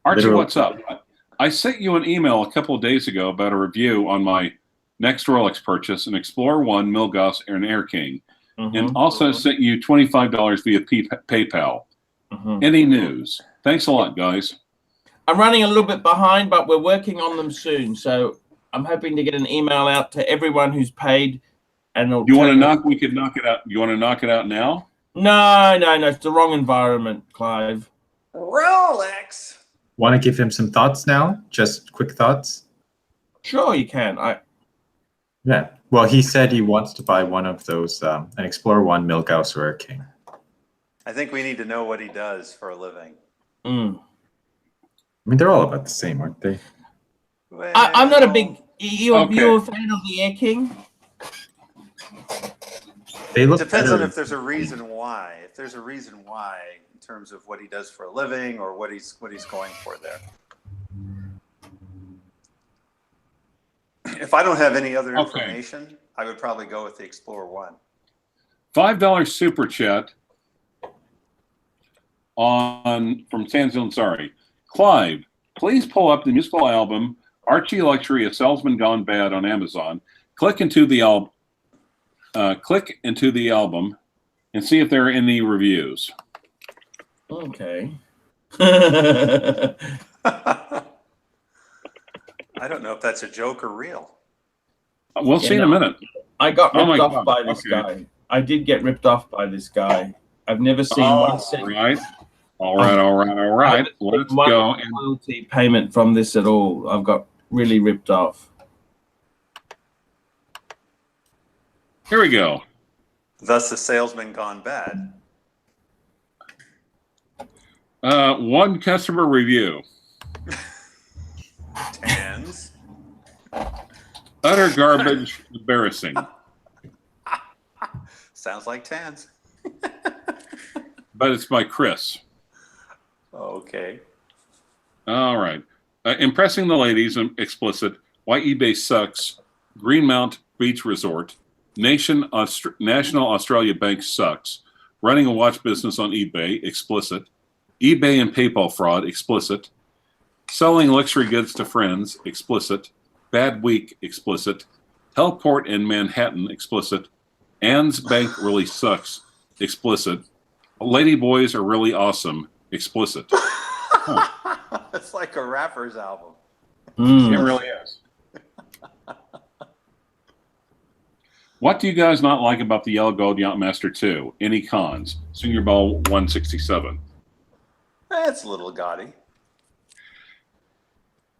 Speaker 2: Archie,
Speaker 5: Literal.
Speaker 2: what's up? I sent you an email a couple of days ago about a review on my next Rolex purchase, an Explorer 1 Milgauss and Air King, and also sent you $25 via PayPal. Any news? Thanks a lot, guys.
Speaker 1: I'm running a little bit behind, but we're working on them soon. So I'm hoping to get an email out to everyone who's paid. And
Speaker 2: you want to knock? We could knock it out. You want to knock it out now?
Speaker 1: No. It's the wrong environment, Clive.
Speaker 3: Rolex.
Speaker 5: Want to give him some thoughts now? Just quick thoughts?
Speaker 1: Sure, you can.
Speaker 5: Yeah. Well, he said he wants to buy one of those, an Explorer 1 Milgauss Rare King.
Speaker 3: I think we need to know what he does for a living.
Speaker 1: Mm.
Speaker 5: I mean, they're all about the same, aren't they?
Speaker 3: Well,
Speaker 1: I'm not a big. You're
Speaker 2: Okay.
Speaker 1: a fan of the Air King?
Speaker 5: They
Speaker 3: It
Speaker 5: look
Speaker 3: depends
Speaker 5: better.
Speaker 3: on if there's a reason why. If there's a reason why, in terms of what he does for a living or what he's going for there. If I don't have any other
Speaker 2: Okay.
Speaker 3: information, I would probably go with the Explorer 1.
Speaker 2: $5 super chat from Sanzone. Sorry, Clive. Please pull up the musical album Archie Luxury: A Salesman Gone Bad on Amazon. Click into the album and see if there are any reviews.
Speaker 1: Okay.
Speaker 3: I don't know if that's a joke or real.
Speaker 2: We'll see in a minute.
Speaker 1: I got
Speaker 2: Oh my
Speaker 1: ripped off
Speaker 2: God.
Speaker 1: by this
Speaker 2: Okay.
Speaker 1: guy. I did get ripped off by this guy. I've never seen one cent.
Speaker 2: All right. Let's
Speaker 1: One
Speaker 2: go. And
Speaker 1: royalty payment from this at all. I've got really ripped off.
Speaker 2: here we go.
Speaker 3: Thus, the salesman gone bad.
Speaker 2: One customer review.
Speaker 3: Tans.
Speaker 2: Utter garbage. Embarrassing.
Speaker 3: Sounds like Tans.
Speaker 2: But it's by Chris.
Speaker 3: Okay.
Speaker 2: All right. Impressing the ladies. Explicit. Why eBay sucks. Greenmount Beach Resort. National Australia Bank sucks. Running a watch business on eBay. Explicit. eBay and PayPal fraud. Explicit. Selling luxury goods to friends. Explicit. Bad week. Explicit. Hellport in Manhattan. Explicit. Ann's Bank really sucks. Explicit. Lady boys are really awesome. Explicit.
Speaker 3: It's like a rapper's album.
Speaker 2: It really is. What do you guys not like about the Yellow Gold Yachtmaster 2? Any cons? Senior Ball 167.
Speaker 3: It's a little gaudy.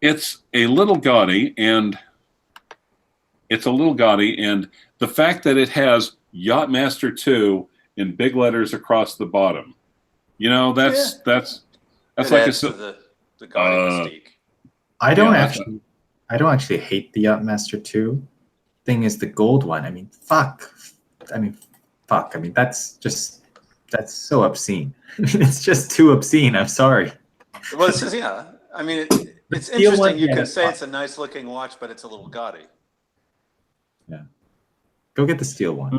Speaker 2: It's a little gaudy, and the fact that it has Yachtmaster 2 in big letters across the bottom. You know, that's
Speaker 3: It
Speaker 2: like
Speaker 3: adds to the gaudy mystique.
Speaker 5: I don't
Speaker 2: Yeah,
Speaker 5: actually hate the Yachtmaster 2. Thing is the gold one. I mean, fuck. I mean, that's so obscene. It's just too obscene. I'm sorry.
Speaker 3: Well, it's just, yeah. I mean, it's
Speaker 5: steel
Speaker 3: interesting.
Speaker 5: one,
Speaker 3: You
Speaker 5: yeah,
Speaker 3: can
Speaker 5: that's
Speaker 3: say
Speaker 5: fine.
Speaker 3: it's a nice looking watch, but it's a little gaudy.
Speaker 5: Yeah. Go get the steel one.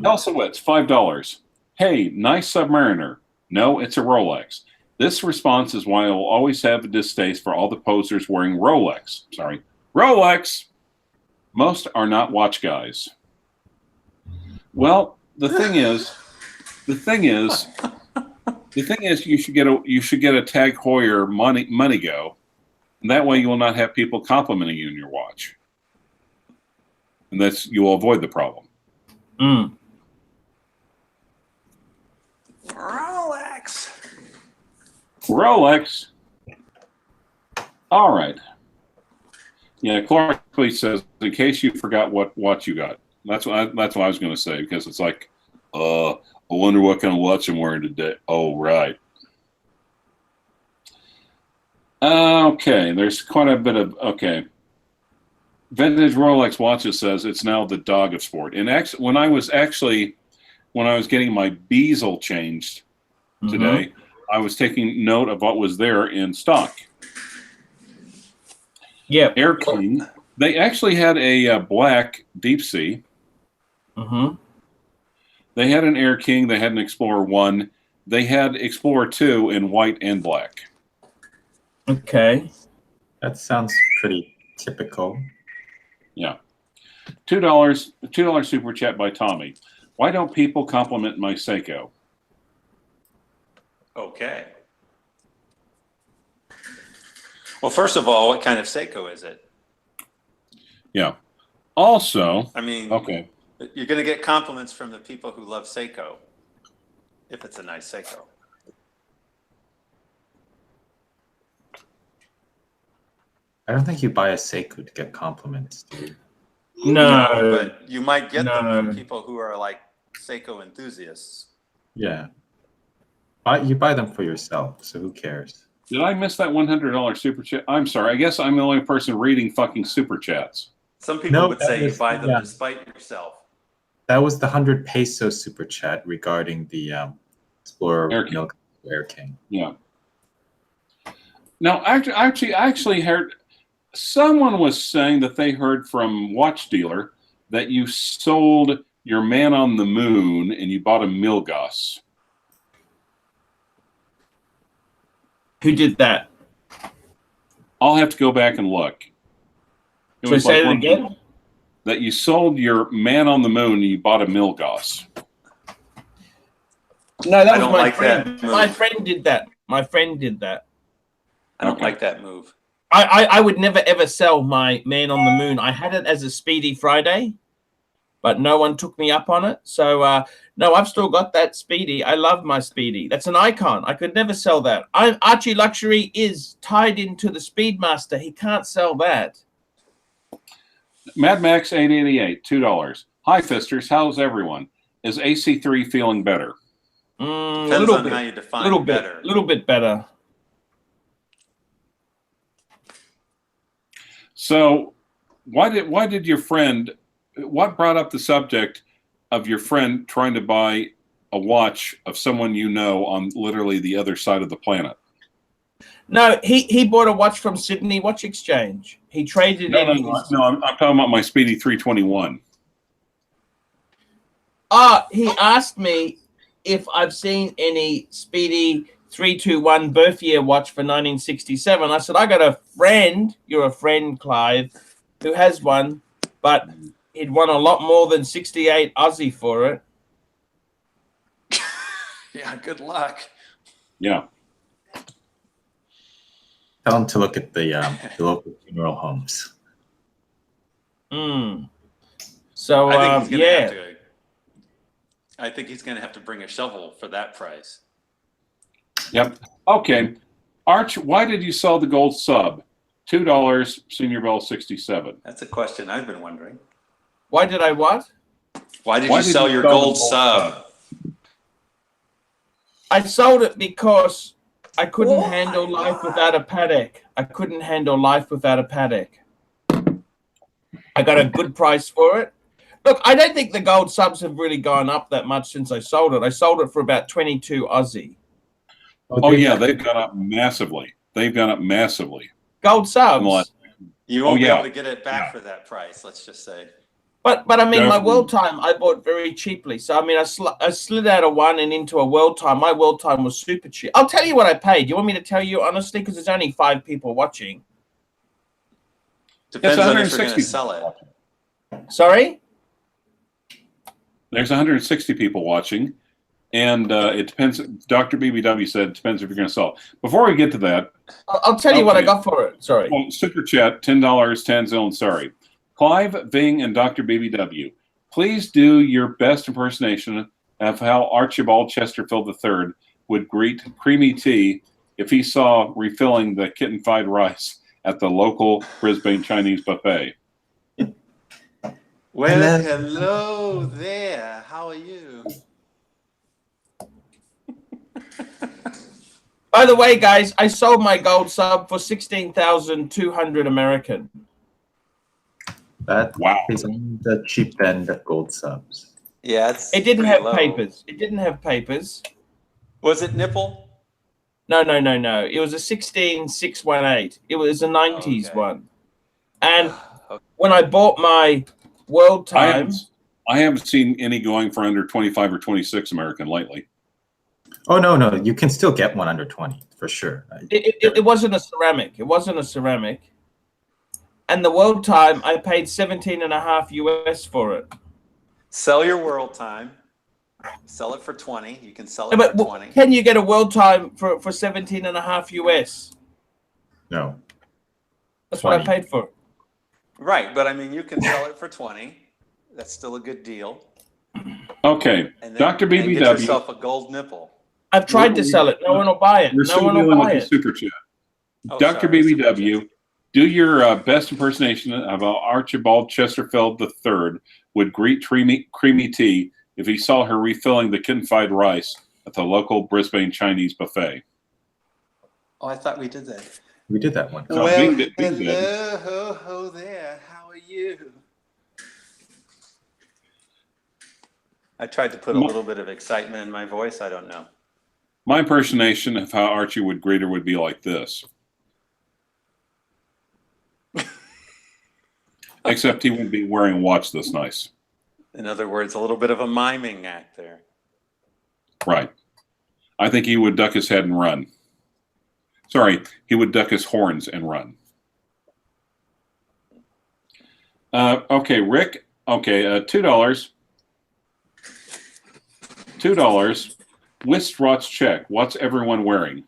Speaker 2: Elsewitz, $5. Hey, nice Submariner. No, it's a Rolex. This response is why I will always have a distaste for all the posers wearing Rolex. Sorry, Rolex. Most are not watch guys. Well, the thing is, you should get a Tag Heuer money go, and that way you will not have people complimenting you on your watch, and you will avoid the problem. Rolex. All right. Yeah, Clark please says, in case you forgot what watch you got. That's what I was going to say, because it's like, I wonder what kind of watch I'm wearing today. Oh, right. Okay, there's quite a bit of, okay. Vintage Rolex Watches says it's now the dog of sport. And actually, when I was getting my bezel changed today, I was taking note of what was there in stock.
Speaker 1: Yeah.
Speaker 2: Air King. They actually had a black deep sea. They had an Air King. They had an Explorer 1. They had Explorer 2 in white and black.
Speaker 1: Okay.
Speaker 5: That sounds pretty typical.
Speaker 2: Yeah. $2 super chat by Tommy. Why don't people compliment my Seiko?
Speaker 3: Okay. Well, first of all, what kind of Seiko is it?
Speaker 2: Yeah. Also,
Speaker 3: I mean,
Speaker 2: okay.
Speaker 3: You're going to get compliments from the people who love Seiko, if it's a nice Seiko.
Speaker 5: I don't think you buy a Seiko to get compliments, dude.
Speaker 1: No.
Speaker 3: but you might get them
Speaker 1: No.
Speaker 3: from people who are like Seiko enthusiasts.
Speaker 5: Yeah. You buy them for yourself, so who cares?
Speaker 2: Did I miss that $100 super chat? I'm sorry. I guess I'm the only person reading fucking super chats.
Speaker 3: Some people
Speaker 5: No,
Speaker 3: would
Speaker 5: that
Speaker 3: say you
Speaker 5: was-
Speaker 3: buy them
Speaker 5: yeah.
Speaker 3: despite yourself.
Speaker 5: That was the 100 peso super chat regarding the Explorer
Speaker 2: Air King.
Speaker 5: Milk Air King.
Speaker 2: Yeah. Now, I actually heard someone was saying that they heard from Watch Dealer that you sold your man on the moon and you bought a Milgauss.
Speaker 1: Who did that?
Speaker 2: I'll have to go back and look. It
Speaker 1: So
Speaker 2: was
Speaker 1: say it
Speaker 2: one
Speaker 1: again.
Speaker 2: that you sold your man on the moon and you bought a Milgauss.
Speaker 1: No, that
Speaker 3: I
Speaker 1: was
Speaker 3: don't
Speaker 1: my
Speaker 3: like that
Speaker 1: friend.
Speaker 3: move.
Speaker 1: My friend did that. My friend did that.
Speaker 3: I don't
Speaker 2: Okay.
Speaker 3: like that move.
Speaker 1: I would never ever sell my man on the moon. I had it as a Speedy Friday, but no one took me up on it. So no, I've still got that Speedy. I love my Speedy. That's an icon. I could never sell that. Archie Luxury is tied into the Speedmaster. He can't sell that.
Speaker 2: Mad Max 888, $2. Hi, Fisters. How's everyone? Is AC3 feeling better?
Speaker 1: A
Speaker 3: Depends
Speaker 1: little
Speaker 3: on
Speaker 1: bit.
Speaker 3: how you define
Speaker 1: Little
Speaker 3: better.
Speaker 1: bit. Little bit better.
Speaker 2: So, why did your friend? What brought up the subject of your friend trying to buy a watch of someone you know on literally the other side of the planet?
Speaker 1: No, he bought a watch from Sydney Watch Exchange. He traded
Speaker 2: No,
Speaker 1: in
Speaker 2: no,
Speaker 1: his.
Speaker 2: no. I'm talking about my Speedy 321.
Speaker 1: He asked me if I've seen any Speedy 321 birth year watch for 1967. I said, I got a friend, you're a friend, Clive, who has one, but he'd won a lot more than 68 Aussie for it.
Speaker 3: Yeah, good luck.
Speaker 2: Yeah.
Speaker 5: Tell him to look at the local funeral homes.
Speaker 1: So,
Speaker 3: I think he's gonna
Speaker 1: yeah.
Speaker 3: have to. I think he's gonna have to bring a shovel for that price.
Speaker 2: Yep. Okay. Arch, why did you sell the gold sub? $2, Senior Bell 67.
Speaker 3: That's a question I've been wondering.
Speaker 1: Why did I what?
Speaker 3: Why did you sell your
Speaker 2: the
Speaker 3: gold sub?
Speaker 1: I sold it because I couldn't handle life without a paddock. I couldn't handle life without a paddock. I got a good price for it. Look, I don't think the gold subs have really gone up that much since I sold it. I sold it for about 22 Aussie.
Speaker 2: Oh, yeah, they've gone up massively. They've gone up massively.
Speaker 1: Gold subs.
Speaker 3: You won't be
Speaker 2: yeah.
Speaker 3: able to get it back for that price, let's just say.
Speaker 1: But I mean, my
Speaker 2: Definitely.
Speaker 1: world time I bought very cheaply. So I mean, I slid out of one and into a world time. My world time was super cheap. I'll tell you what I paid. You want me to tell you honestly? Because there's only 5 people watching.
Speaker 3: Depends on if you're going
Speaker 2: 160
Speaker 3: to sell it.
Speaker 1: Sorry?
Speaker 2: There's 160 people watching, and it depends. Dr. BBW said it depends if you're going to sell it. Before we get to that,
Speaker 1: I'll tell you what I
Speaker 2: Okay.
Speaker 1: got for it. Sorry.
Speaker 2: oh, super chat, $10, 10 zone. Sorry, Clive, Ving, and Dr. BBW. Please do your best impersonation of how Archibald Chesterfield III would greet Creamy Tea if he saw refilling the kitten fried rice at the local Brisbane Chinese buffet.
Speaker 3: Well, hello there. How are you?
Speaker 1: By the way, guys, I sold my gold sub for 16,200 American.
Speaker 5: That
Speaker 2: Wow.
Speaker 5: is on the cheap end of gold subs.
Speaker 3: Yeah, it's
Speaker 1: It didn't
Speaker 3: pretty
Speaker 1: have
Speaker 3: low.
Speaker 1: papers. It didn't have papers.
Speaker 3: Was it nipple?
Speaker 1: No. It was a 16618. It was a 90s
Speaker 3: Okay.
Speaker 1: one. And
Speaker 3: Okay.
Speaker 1: when I bought my world time,
Speaker 2: I haven't seen any going for under 25 or 26 American lately.
Speaker 5: Oh, no. You can still get one under 20, for sure.
Speaker 1: it wasn't a ceramic. It wasn't a ceramic. And the world time, I paid 17.5 US for it.
Speaker 3: Sell your world time. Sell it for 20. You can sell
Speaker 1: Yeah,
Speaker 3: it
Speaker 1: but
Speaker 3: for 20.
Speaker 1: can you get a world time for 17.5 US?
Speaker 5: No.
Speaker 1: That's what I
Speaker 5: 20.
Speaker 1: paid for it.
Speaker 3: Right, but I mean, you can sell it for 20. That's still a good deal.
Speaker 2: Okay,
Speaker 3: And then
Speaker 2: Dr.
Speaker 3: and get
Speaker 2: BBW.
Speaker 3: yourself a gold nipple.
Speaker 1: I've tried to sell it. No one will buy it.
Speaker 2: We're
Speaker 1: No
Speaker 2: still
Speaker 1: one will
Speaker 2: dealing with
Speaker 1: buy
Speaker 2: the
Speaker 1: it.
Speaker 2: super chat.
Speaker 3: Oh,
Speaker 2: Dr.
Speaker 3: sorry,
Speaker 2: BBW, Do your best impersonation of Archibald Chesterfield III would greet Creamy Tea if he saw her refilling the kitten-fried rice at the local Brisbane Chinese buffet.
Speaker 3: Oh, I thought we did that.
Speaker 5: We did that one.
Speaker 2: Oh,
Speaker 3: Well,
Speaker 2: Bing did.
Speaker 3: hello there. How are you? I tried to put a little bit of excitement in my voice. I don't know.
Speaker 2: My impersonation of how Archie would greet her would be like this. Except he wouldn't be wearing a watch this nice.
Speaker 3: In other words, a little bit of a miming act there.
Speaker 2: Right. I think he would duck his head and run. Sorry, he would duck his horns and run. Okay, Rick. Okay, $2. $2. Wristwatch check. What's everyone wearing?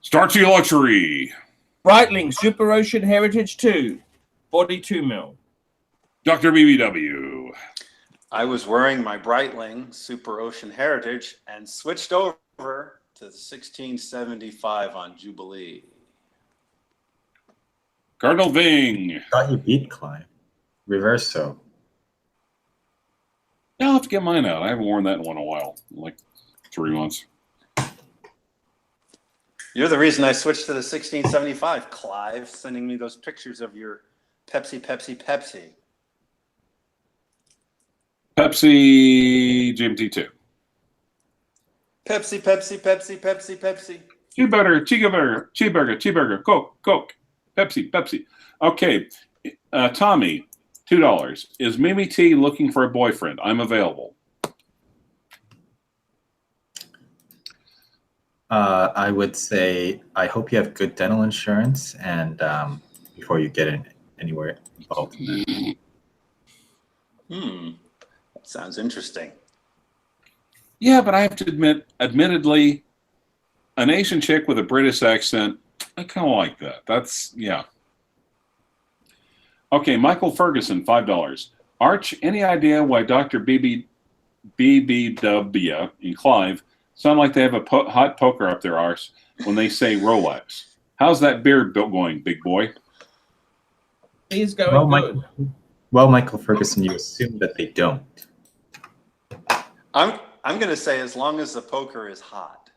Speaker 2: Starchy Luxury.
Speaker 1: Breitling Super Ocean Heritage 2, 42 mil.
Speaker 2: Dr. BBW.
Speaker 3: I was wearing my Breitling Super Ocean Heritage and switched over to the 1675 on Jubilee.
Speaker 2: Cardinal Ving.
Speaker 5: Thought you beat Clive. Reverso.
Speaker 2: I'll have to get mine out. I haven't worn that in a while, like 3 months.
Speaker 3: You're the reason I switched to the 1675, Clive, sending me those pictures of your Pepsi.
Speaker 2: Pepsi GMT2.
Speaker 3: Pepsi.
Speaker 2: Cheeseburger, Coke, Pepsi. Okay, Tommy, $2. Is Mimi T looking for a boyfriend? I'm available.
Speaker 5: I would say I hope you have good dental insurance and before you get anywhere involved in that.
Speaker 3: That sounds interesting.
Speaker 2: Yeah, but I have to admit, admittedly, an Asian chick with a British accent, I kind of like that. That's, yeah. Okay, Michael Ferguson, $5. Arch, any idea why Dr. BBW and Clive sound like they have a hot poker up their arse when they say Rolex? How's that beard going, big boy?
Speaker 1: He's going good.
Speaker 5: Michael Ferguson, you assume that they don't.
Speaker 3: I'm going to say as long as the poker is hot.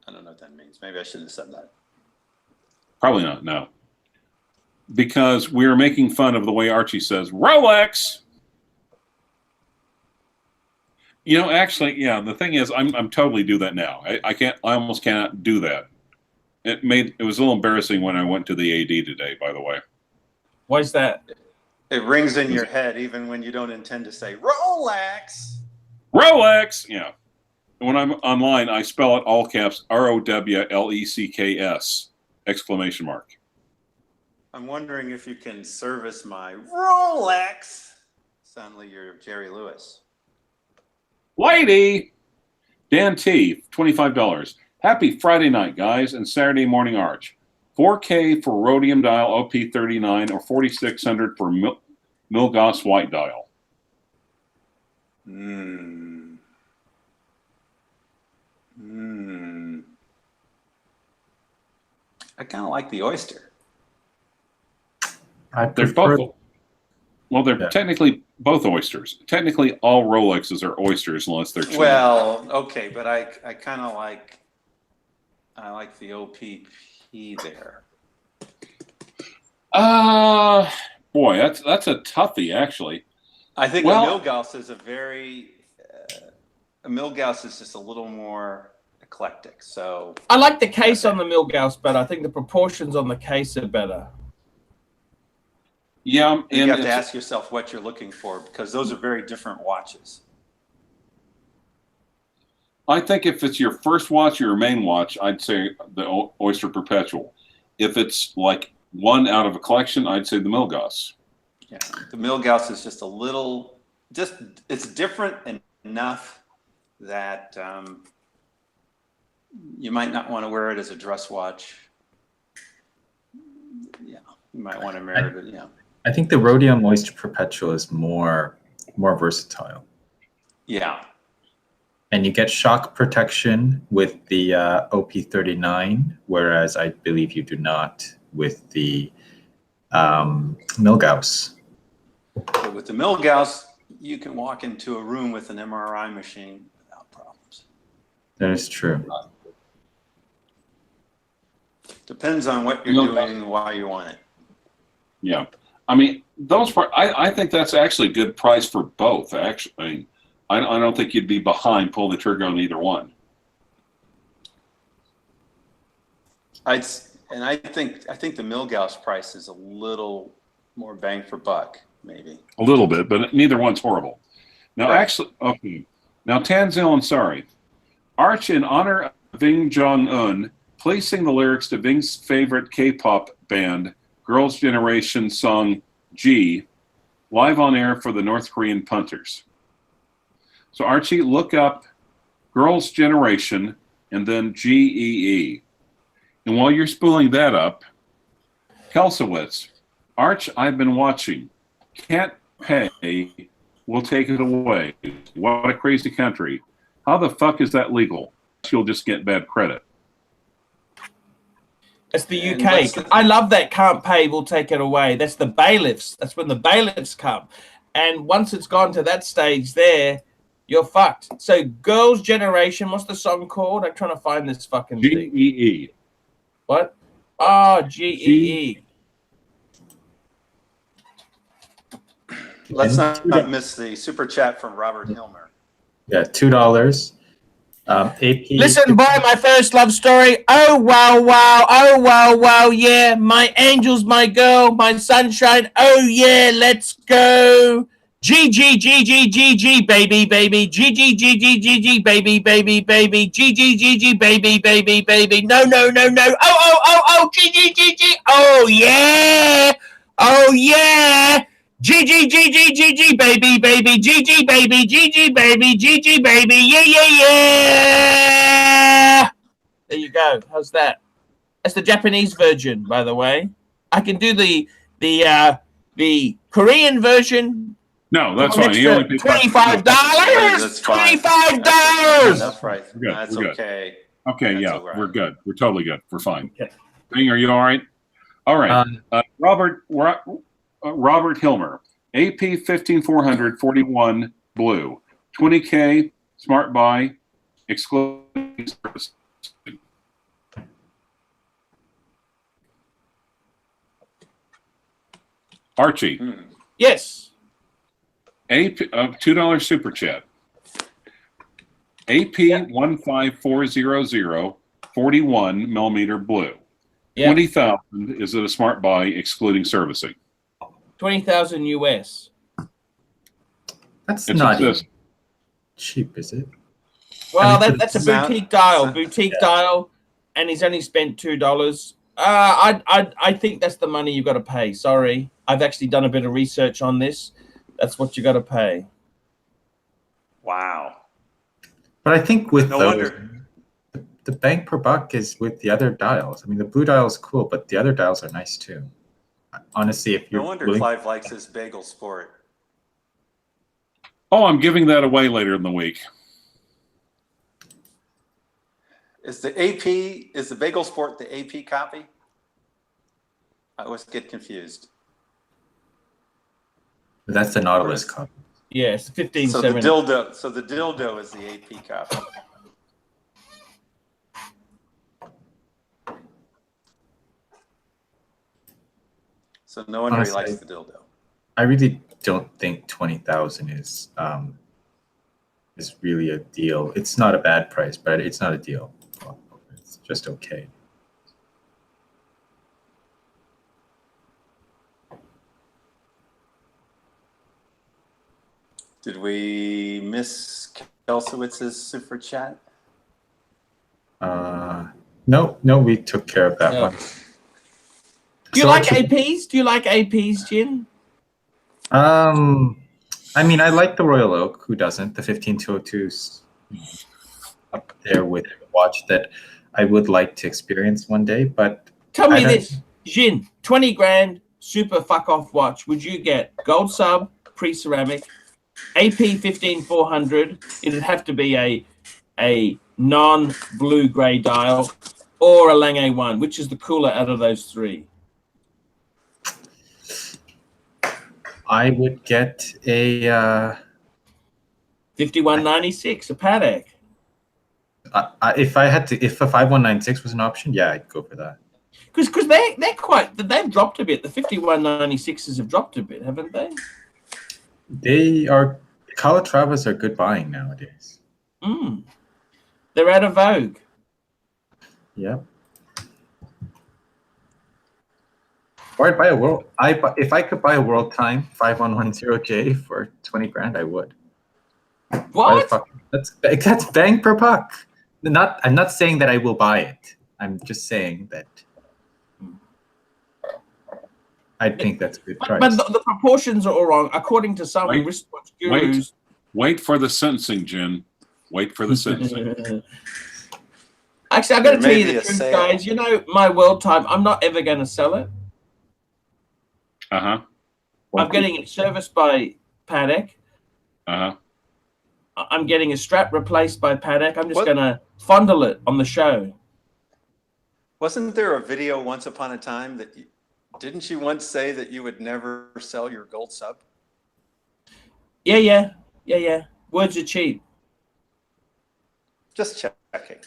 Speaker 3: I don't know what that means. Maybe I shouldn't have said that.
Speaker 2: Probably not, no. Because we are making fun of the way Archie says, Rolex! You know, actually, yeah, the thing is, I'm totally do that now. I almost cannot do that. It was a little embarrassing when I went to the AD today, by the way.
Speaker 1: Why is that?
Speaker 3: It rings in your head even when you don't intend to say Rolex.
Speaker 2: Rolex! Yeah. When I'm online, I spell it all caps, ROWLECKS, exclamation mark.
Speaker 3: I'm wondering if you can service my Rolex. Sound like you're Jerry Lewis.
Speaker 2: Lady! Dan T, $25. Happy Friday night, guys, and Saturday morning Arch. 4K for rhodium dial OP39 or 4600 for Milgauss white dial.
Speaker 3: I kind of like the oyster.
Speaker 2: They're both. Well, they're technically both oysters. Technically, all Rolexes are oysters unless they're cheap.
Speaker 3: Well, okay, but I kind of like the OPP there.
Speaker 2: Boy, that's a toughie actually.
Speaker 3: I think a Milgauss is a Milgauss is just a little more eclectic. So
Speaker 1: I like the case on the Milgauss better. I think the proportions on the case are better.
Speaker 2: Yeah, and
Speaker 3: you have to ask yourself what you're looking for because those are very different watches.
Speaker 2: I think if it's your first watch or your main watch, I'd say the Oyster Perpetual. If it's like one out of a collection, I'd say the Milgauss.
Speaker 3: Yeah, the Milgauss is just a little, it's different enough that you might not want to wear it as a dress watch. Yeah, you might want to wear it, yeah.
Speaker 5: I think the Rhodium Oyster Perpetual is more versatile.
Speaker 3: Yeah.
Speaker 5: And you get shock protection with the OP39, whereas I believe you do not with the Milgauss.
Speaker 3: But with the Milgauss, you can walk into a room with an MRI machine without problems.
Speaker 5: That is true.
Speaker 3: Depends on what you're doing and why you want it.
Speaker 2: Yeah. I mean, I think that's actually a good price for both, actually. I don't think you'd be behind pulling the trigger on either one.
Speaker 3: I think the Milgauss price is a little more bang for buck, maybe.
Speaker 2: A little bit, but neither one's horrible. Now, actually, okay. Now, Tanzil, I'm sorry. Arch, in honor of Ving Jong-un, please sing the lyrics to Ving's favorite K-pop band, Girls' Generation song G, live on air for the North Korean punters. So, Archie, look up Girls' Generation and then GEE. And while you're spooling that up, Kelsowitz, Arch, I've been watching. Can't pay, we'll take it away. What a crazy country. How the fuck is that legal? You'll just get bad credit.
Speaker 1: It's the UK. I love that can't pay, we'll take it away. That's the bailiffs. That's when the bailiffs come. And once it's gone to that stage there, you're fucked. So Girls' Generation, what's the song called? I'm trying to find this fucking thing.
Speaker 2: GEE.
Speaker 1: What? Oh, GEE.
Speaker 3: Let's not miss the super chat from Robert Hilmer.
Speaker 5: Yeah, $2. AP.
Speaker 1: Listen, boy, my first love story. Oh, wow, wow. Oh, wow, wow. Yeah. My angels, my girl, my sunshine. Oh, yeah. Let's go. G, G, G, G, G, G, baby, baby. G, G, G, G, G, G, baby, baby, baby. G, G, G, G, baby, baby, baby. No, no, no, no. Oh, oh, oh, oh. G, G, G, G. Oh, yeah. Oh, yeah. G, G, G, G, G, G, baby, baby. G, G, baby. G, G, baby. G, G, baby. Yeah, yeah, yeah. There you go. How's that? That's the Japanese version, by the way. I can do the Korean version.
Speaker 2: No, that's fine. You only pay
Speaker 1: $25.
Speaker 3: That's fine.
Speaker 1: $25.
Speaker 3: That's right.
Speaker 2: Good.
Speaker 3: That's
Speaker 2: We're good.
Speaker 3: okay.
Speaker 2: Okay,
Speaker 3: That's
Speaker 2: yeah,
Speaker 3: all right.
Speaker 2: we're good. We're totally good. We're fine.
Speaker 1: Okay.
Speaker 2: Bing, are you all right? All right. Robert Hilmer, AP 15441 blue, 20K smart buy, excluding service. Archie,
Speaker 1: Yes.
Speaker 2: AP $2 super chat. AP 15400 41 millimeter blue.
Speaker 1: Yeah.
Speaker 2: 20,000 is it a smart buy excluding servicing?
Speaker 1: 20,000 US.
Speaker 5: That's
Speaker 2: It's
Speaker 5: not
Speaker 2: exist.
Speaker 5: cheap, is it?
Speaker 1: Well,
Speaker 5: I mean,
Speaker 1: that's a
Speaker 3: sound-
Speaker 1: boutique dial.
Speaker 3: sound-
Speaker 1: Boutique dial, and he's only spent $2. I think that's the money you got to pay. Sorry, I've actually done a bit of research on this. That's what you got to pay.
Speaker 3: Wow.
Speaker 5: But I think with
Speaker 3: No
Speaker 5: those,
Speaker 3: wonder.
Speaker 5: the bang per buck is with the other dials. I mean, the blue dial is cool, but the other dials are nice too. Honestly, if you're
Speaker 3: No wonder
Speaker 5: willing-
Speaker 3: Clive likes his bagel sport.
Speaker 2: Oh, I'm giving that away later in the week.
Speaker 3: Is the bagel sport the AP copy? I always get confused.
Speaker 5: that's the Nautilus copy.
Speaker 1: Yeah, it's 15,
Speaker 3: So the
Speaker 1: 7.
Speaker 3: dildo is the AP copy. So no wonder he likes the dildo.
Speaker 5: I really don't think 20,000 is really a deal. It's not a bad price, but it's not a deal. It's just okay.
Speaker 3: Did we miss Kelsowitz's super chat?
Speaker 5: No, we took care of that
Speaker 1: No.
Speaker 5: one.
Speaker 1: Do you
Speaker 5: So
Speaker 1: like
Speaker 5: actually-
Speaker 1: APs? Do you like APs, Jin?
Speaker 5: I mean, I like the Royal Oak. Who doesn't? The 15202's up there with a watch that I would like to experience one day. But
Speaker 1: Tell
Speaker 5: I
Speaker 1: me
Speaker 5: don't-
Speaker 1: this, Jin. 20 grand, super fuck off watch. Would you get gold sub, pre ceramic, AP 15400? It'd have to be a a non-blue grey dial, or a Lange 1? Which is the cooler out of those three?
Speaker 5: I would get a
Speaker 1: 5196, a Patek.
Speaker 5: if a 5196 was an option, yeah, I'd go for that.
Speaker 1: Because they've dropped a bit. The 5196s have dropped a bit, haven't they?
Speaker 5: Calatravas are good buying nowadays.
Speaker 1: They're out of vogue.
Speaker 5: Yep. Or I'd buy if I could buy a World Time 5110J for 20 grand, I would.
Speaker 1: What?
Speaker 5: That's bang per buck. I'm not saying that I will buy it. I'm just saying that I think that's a good price.
Speaker 1: But the proportions are all wrong. According to some wristwatch gurus.
Speaker 2: Wait for the sentencing, Jen. Wait for the sentencing.
Speaker 1: Actually, I've got to tell you the truth, guys. You know, my World Time, I'm not ever going to sell it.
Speaker 2: Uh-huh.
Speaker 1: I'm getting it serviced by Patek.
Speaker 2: Uh-huh.
Speaker 1: I'm getting a strap replaced by Patek. I'm just going to fondle it on the show.
Speaker 3: Wasn't there a video once upon a time that didn't you once say that you would never sell your gold sub?
Speaker 1: Yeah. Words are cheap.
Speaker 3: Just checking.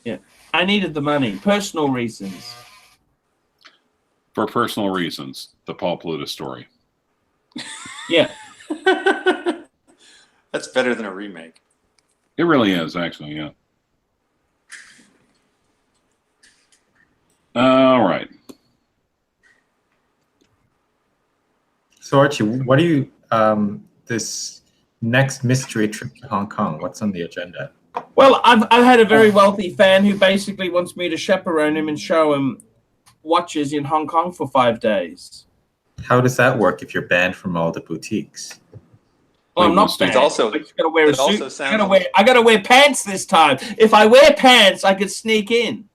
Speaker 1: Yeah. I needed the money. Personal reasons.
Speaker 2: For personal reasons, the Paul Pluta story.
Speaker 1: Yeah.
Speaker 3: That's better than a remake.
Speaker 2: It really is, actually, yeah. All right.
Speaker 5: So Archie, what do you this next mystery trip to Hong Kong? What's on the agenda?
Speaker 1: Well, I've had a very wealthy fan who basically wants me to chaperone him and show him watches in Hong Kong for 5 days.
Speaker 5: How does that work if you're banned from all the boutiques?
Speaker 1: Well, I'm not banned.
Speaker 3: I just gotta wear a suit.
Speaker 1: I gotta wear pants this time. If I wear pants, I could sneak in.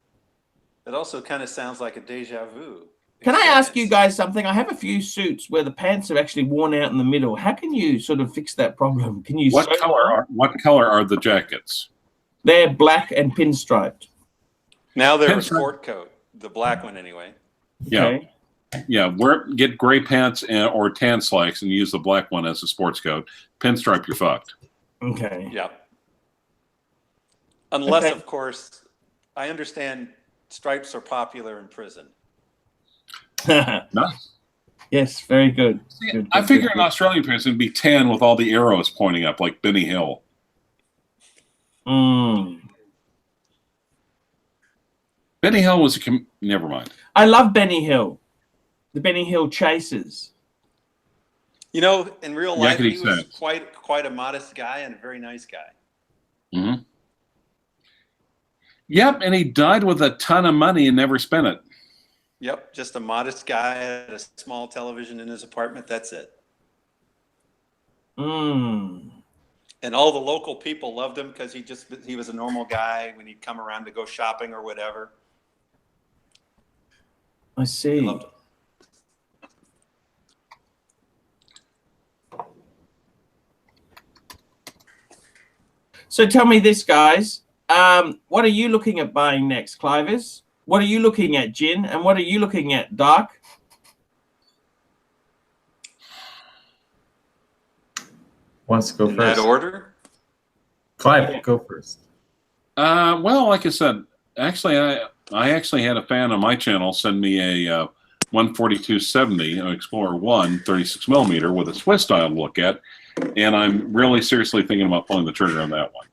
Speaker 3: It also kind of sounds like a deja vu.
Speaker 1: Can I ask you guys something? I have a few suits where the pants are actually worn out in the middle. How can you sort of fix that problem? Can you?
Speaker 2: What color are the jackets?
Speaker 1: They're black and pinstriped.
Speaker 3: Now they're a sport coat, the black one anyway.
Speaker 2: Yeah,
Speaker 1: Okay.
Speaker 2: yeah. Get gray pants or tan slacks and use the black one as a sports coat. Pinstripe, you're fucked.
Speaker 1: Okay.
Speaker 3: Yeah. Unless,
Speaker 1: Okay.
Speaker 3: of course, I understand stripes are popular in prison.
Speaker 2: Nice.
Speaker 1: Yes, very good. Good,
Speaker 2: I
Speaker 1: good,
Speaker 2: figure
Speaker 1: good,
Speaker 2: an Australian person would be tan with all the arrows pointing up, like Benny Hill. Benny Hill was never mind.
Speaker 1: I love Benny Hill. The Benny Hill Chasers.
Speaker 3: You know, in real life,
Speaker 2: Yakety
Speaker 3: he was
Speaker 2: sax.
Speaker 3: quite a modest guy and a very nice guy.
Speaker 2: Mm-hmm. Yep, and he died with a ton of money and never spent it.
Speaker 3: Yep, just a modest guy, had a small television in his apartment. That's it. And all the local people loved him because he was a normal guy when he'd come around to go shopping or whatever.
Speaker 1: I see.
Speaker 3: They loved him.
Speaker 1: So tell me this, guys. What are you looking at buying next, CLYVERS? What are you looking at, Jin? And what are you looking at, Dark?
Speaker 5: Wants to go
Speaker 3: In
Speaker 5: first?
Speaker 3: that order?
Speaker 5: Clive, go first.
Speaker 2: Well, like I said, actually, I actually had a fan on my channel send me a 14270 an Explorer 1 36 millimeter with a Swiss dial to look at, and I'm really seriously thinking about pulling the trigger on that one.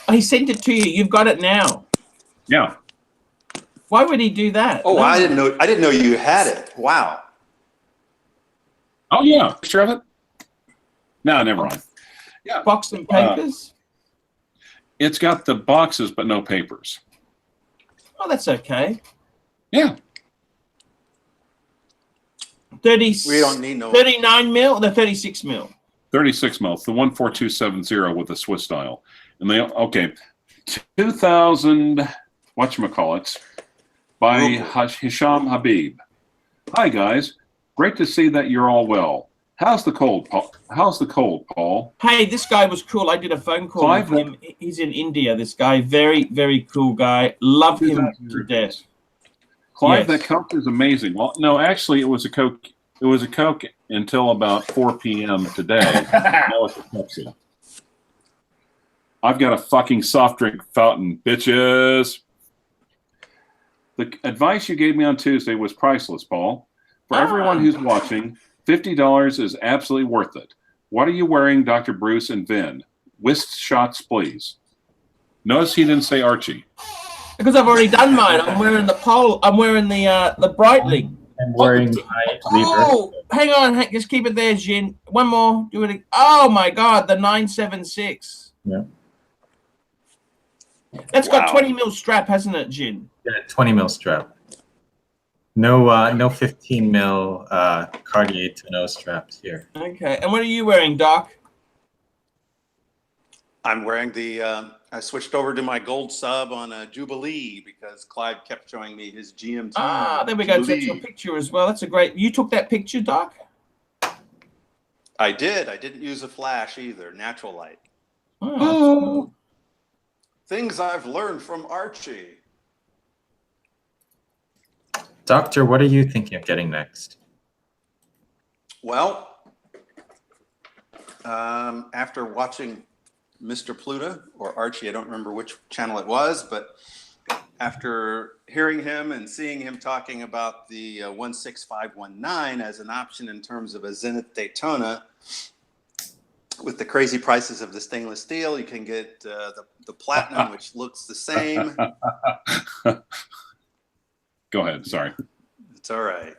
Speaker 1: Oh, he sent it to you. You've got it now.
Speaker 2: Yeah.
Speaker 1: Why would he do that?
Speaker 3: Oh,
Speaker 1: No.
Speaker 3: I didn't know you had it. Wow.
Speaker 2: Oh yeah, picture of it. No, never mind. Yeah.
Speaker 1: Box and papers?
Speaker 2: It's got the boxes but no papers.
Speaker 1: Oh, that's okay.
Speaker 2: Yeah.
Speaker 1: 30,
Speaker 3: We don't need no
Speaker 1: 39 mil? The 36 mil.
Speaker 2: 36 mil, the 14270 with the Swiss dial. And they, okay, 2000, whatchamacallits, by Hisham Habib. Hi, guys. Great to see that you're all well. How's the cold, Paul? How's the cold, Paul?
Speaker 1: Hey, this guy was cool. I did a phone call
Speaker 2: Clive,
Speaker 1: with him. He's in India. This guy, very, very cool guy. Love him to death.
Speaker 2: Clive,
Speaker 1: Yes.
Speaker 2: that Coke is amazing. Well, no, actually, it was a Coke. It was a Coke until about 4 p.m. today. Now it's a Pepsi. I've got a fucking soft drink fountain, bitches. The advice you gave me on Tuesday was priceless, Paul. For everyone who's watching, $50 is absolutely worth it. What are you wearing, Dr. Bruce and Vin? Whist shots, please. Notice he didn't say Archie.
Speaker 1: Because I've already done mine. I'm wearing the pole. I'm wearing the Breitling.
Speaker 5: I'm wearing my
Speaker 1: Oh, hang on. Just keep it there, Jin. One more. Do it. Oh my God, the 976.
Speaker 5: Yeah.
Speaker 1: That's got 20 mil strap, hasn't it, Jin?
Speaker 5: Yeah, 20 mil strap. No 15 mil Cartier tonneau straps here.
Speaker 1: Okay. And what are you wearing, Doc?
Speaker 3: I'm wearing the, I switched over to my gold sub on a Jubilee because Clive kept showing me his GMT.
Speaker 1: Ah, there we go. That's your picture as well. That's a great. You took that picture, Doc?
Speaker 3: I did. I didn't use a flash either. Natural light.
Speaker 1: Oh.
Speaker 3: Things I've learned from Archie.
Speaker 5: Doctor, what are you thinking of getting next?
Speaker 3: Well, after watching Mr. Pluta or Archie, I don't remember which channel it was, but after hearing him and seeing him talking about the 16519 as an option in terms of a Zenith Daytona, with the crazy prices of the stainless steel, you can get the platinum, which looks the same.
Speaker 2: Go ahead. Sorry.
Speaker 3: It's all right.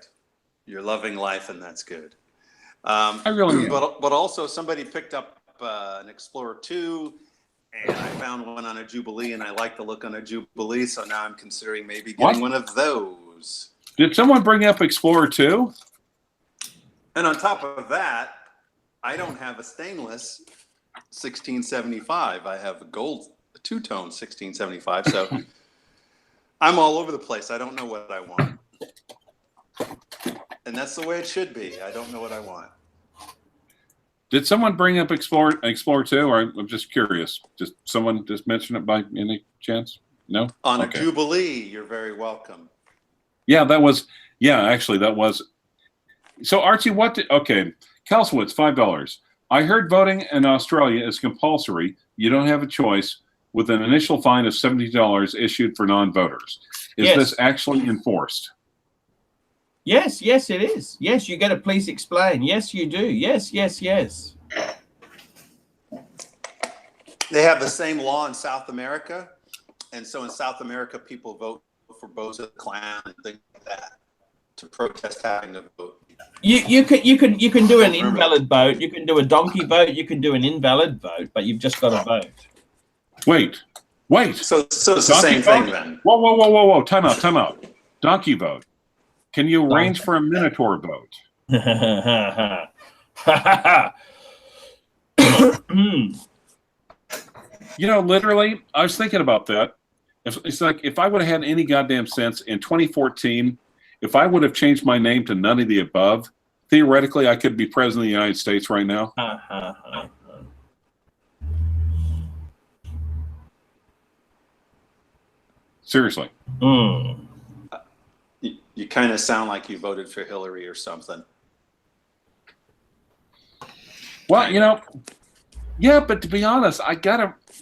Speaker 3: You're loving life, and that's good.
Speaker 2: I really am.
Speaker 3: But also somebody picked up an Explorer 2, and I found one on a Jubilee, and I like the look on a Jubilee, so now I'm considering maybe getting one of those.
Speaker 2: Did someone bring up Explorer 2?
Speaker 3: And on top of that, I don't have a stainless 1675. I have a gold, a two-tone 1675. So I'm all over the place. I don't know what I want. And that's the way it should be. I don't know what I want.
Speaker 2: Did someone bring up Explorer 2? Or I'm just curious. Just someone just mention it by any chance? No?
Speaker 3: On a Jubilee, you're very welcome.
Speaker 2: Yeah, that was, actually that was. So Archie, okay. Kelswitz, $5. I heard voting in Australia is compulsory. You don't have a choice with an initial fine of $70 issued for non-voters. Is this actually enforced?
Speaker 1: Yes, it is. Yes, you got to please explain. Yes, you do. Yes.
Speaker 3: They have the same law in South America. And so in South America, people vote for Bozo the Clown and things like that to protest having to vote.
Speaker 1: You can do an invalid vote. You can do a donkey vote. You can do an invalid vote, but you've just got to vote.
Speaker 2: Wait.
Speaker 3: So it's the same thing then.
Speaker 2: Whoa. Time out. Donkey vote. Can you arrange for a Minotaur vote? You know, literally, I was thinking about that. It's like if I would have had any goddamn sense in 2014, if I would have changed my name to none of the above, theoretically, I could be president of the United States right now. Seriously.
Speaker 3: You kind of sound like you voted for Hillary or something.
Speaker 2: Well, you know, yeah, but to be honest,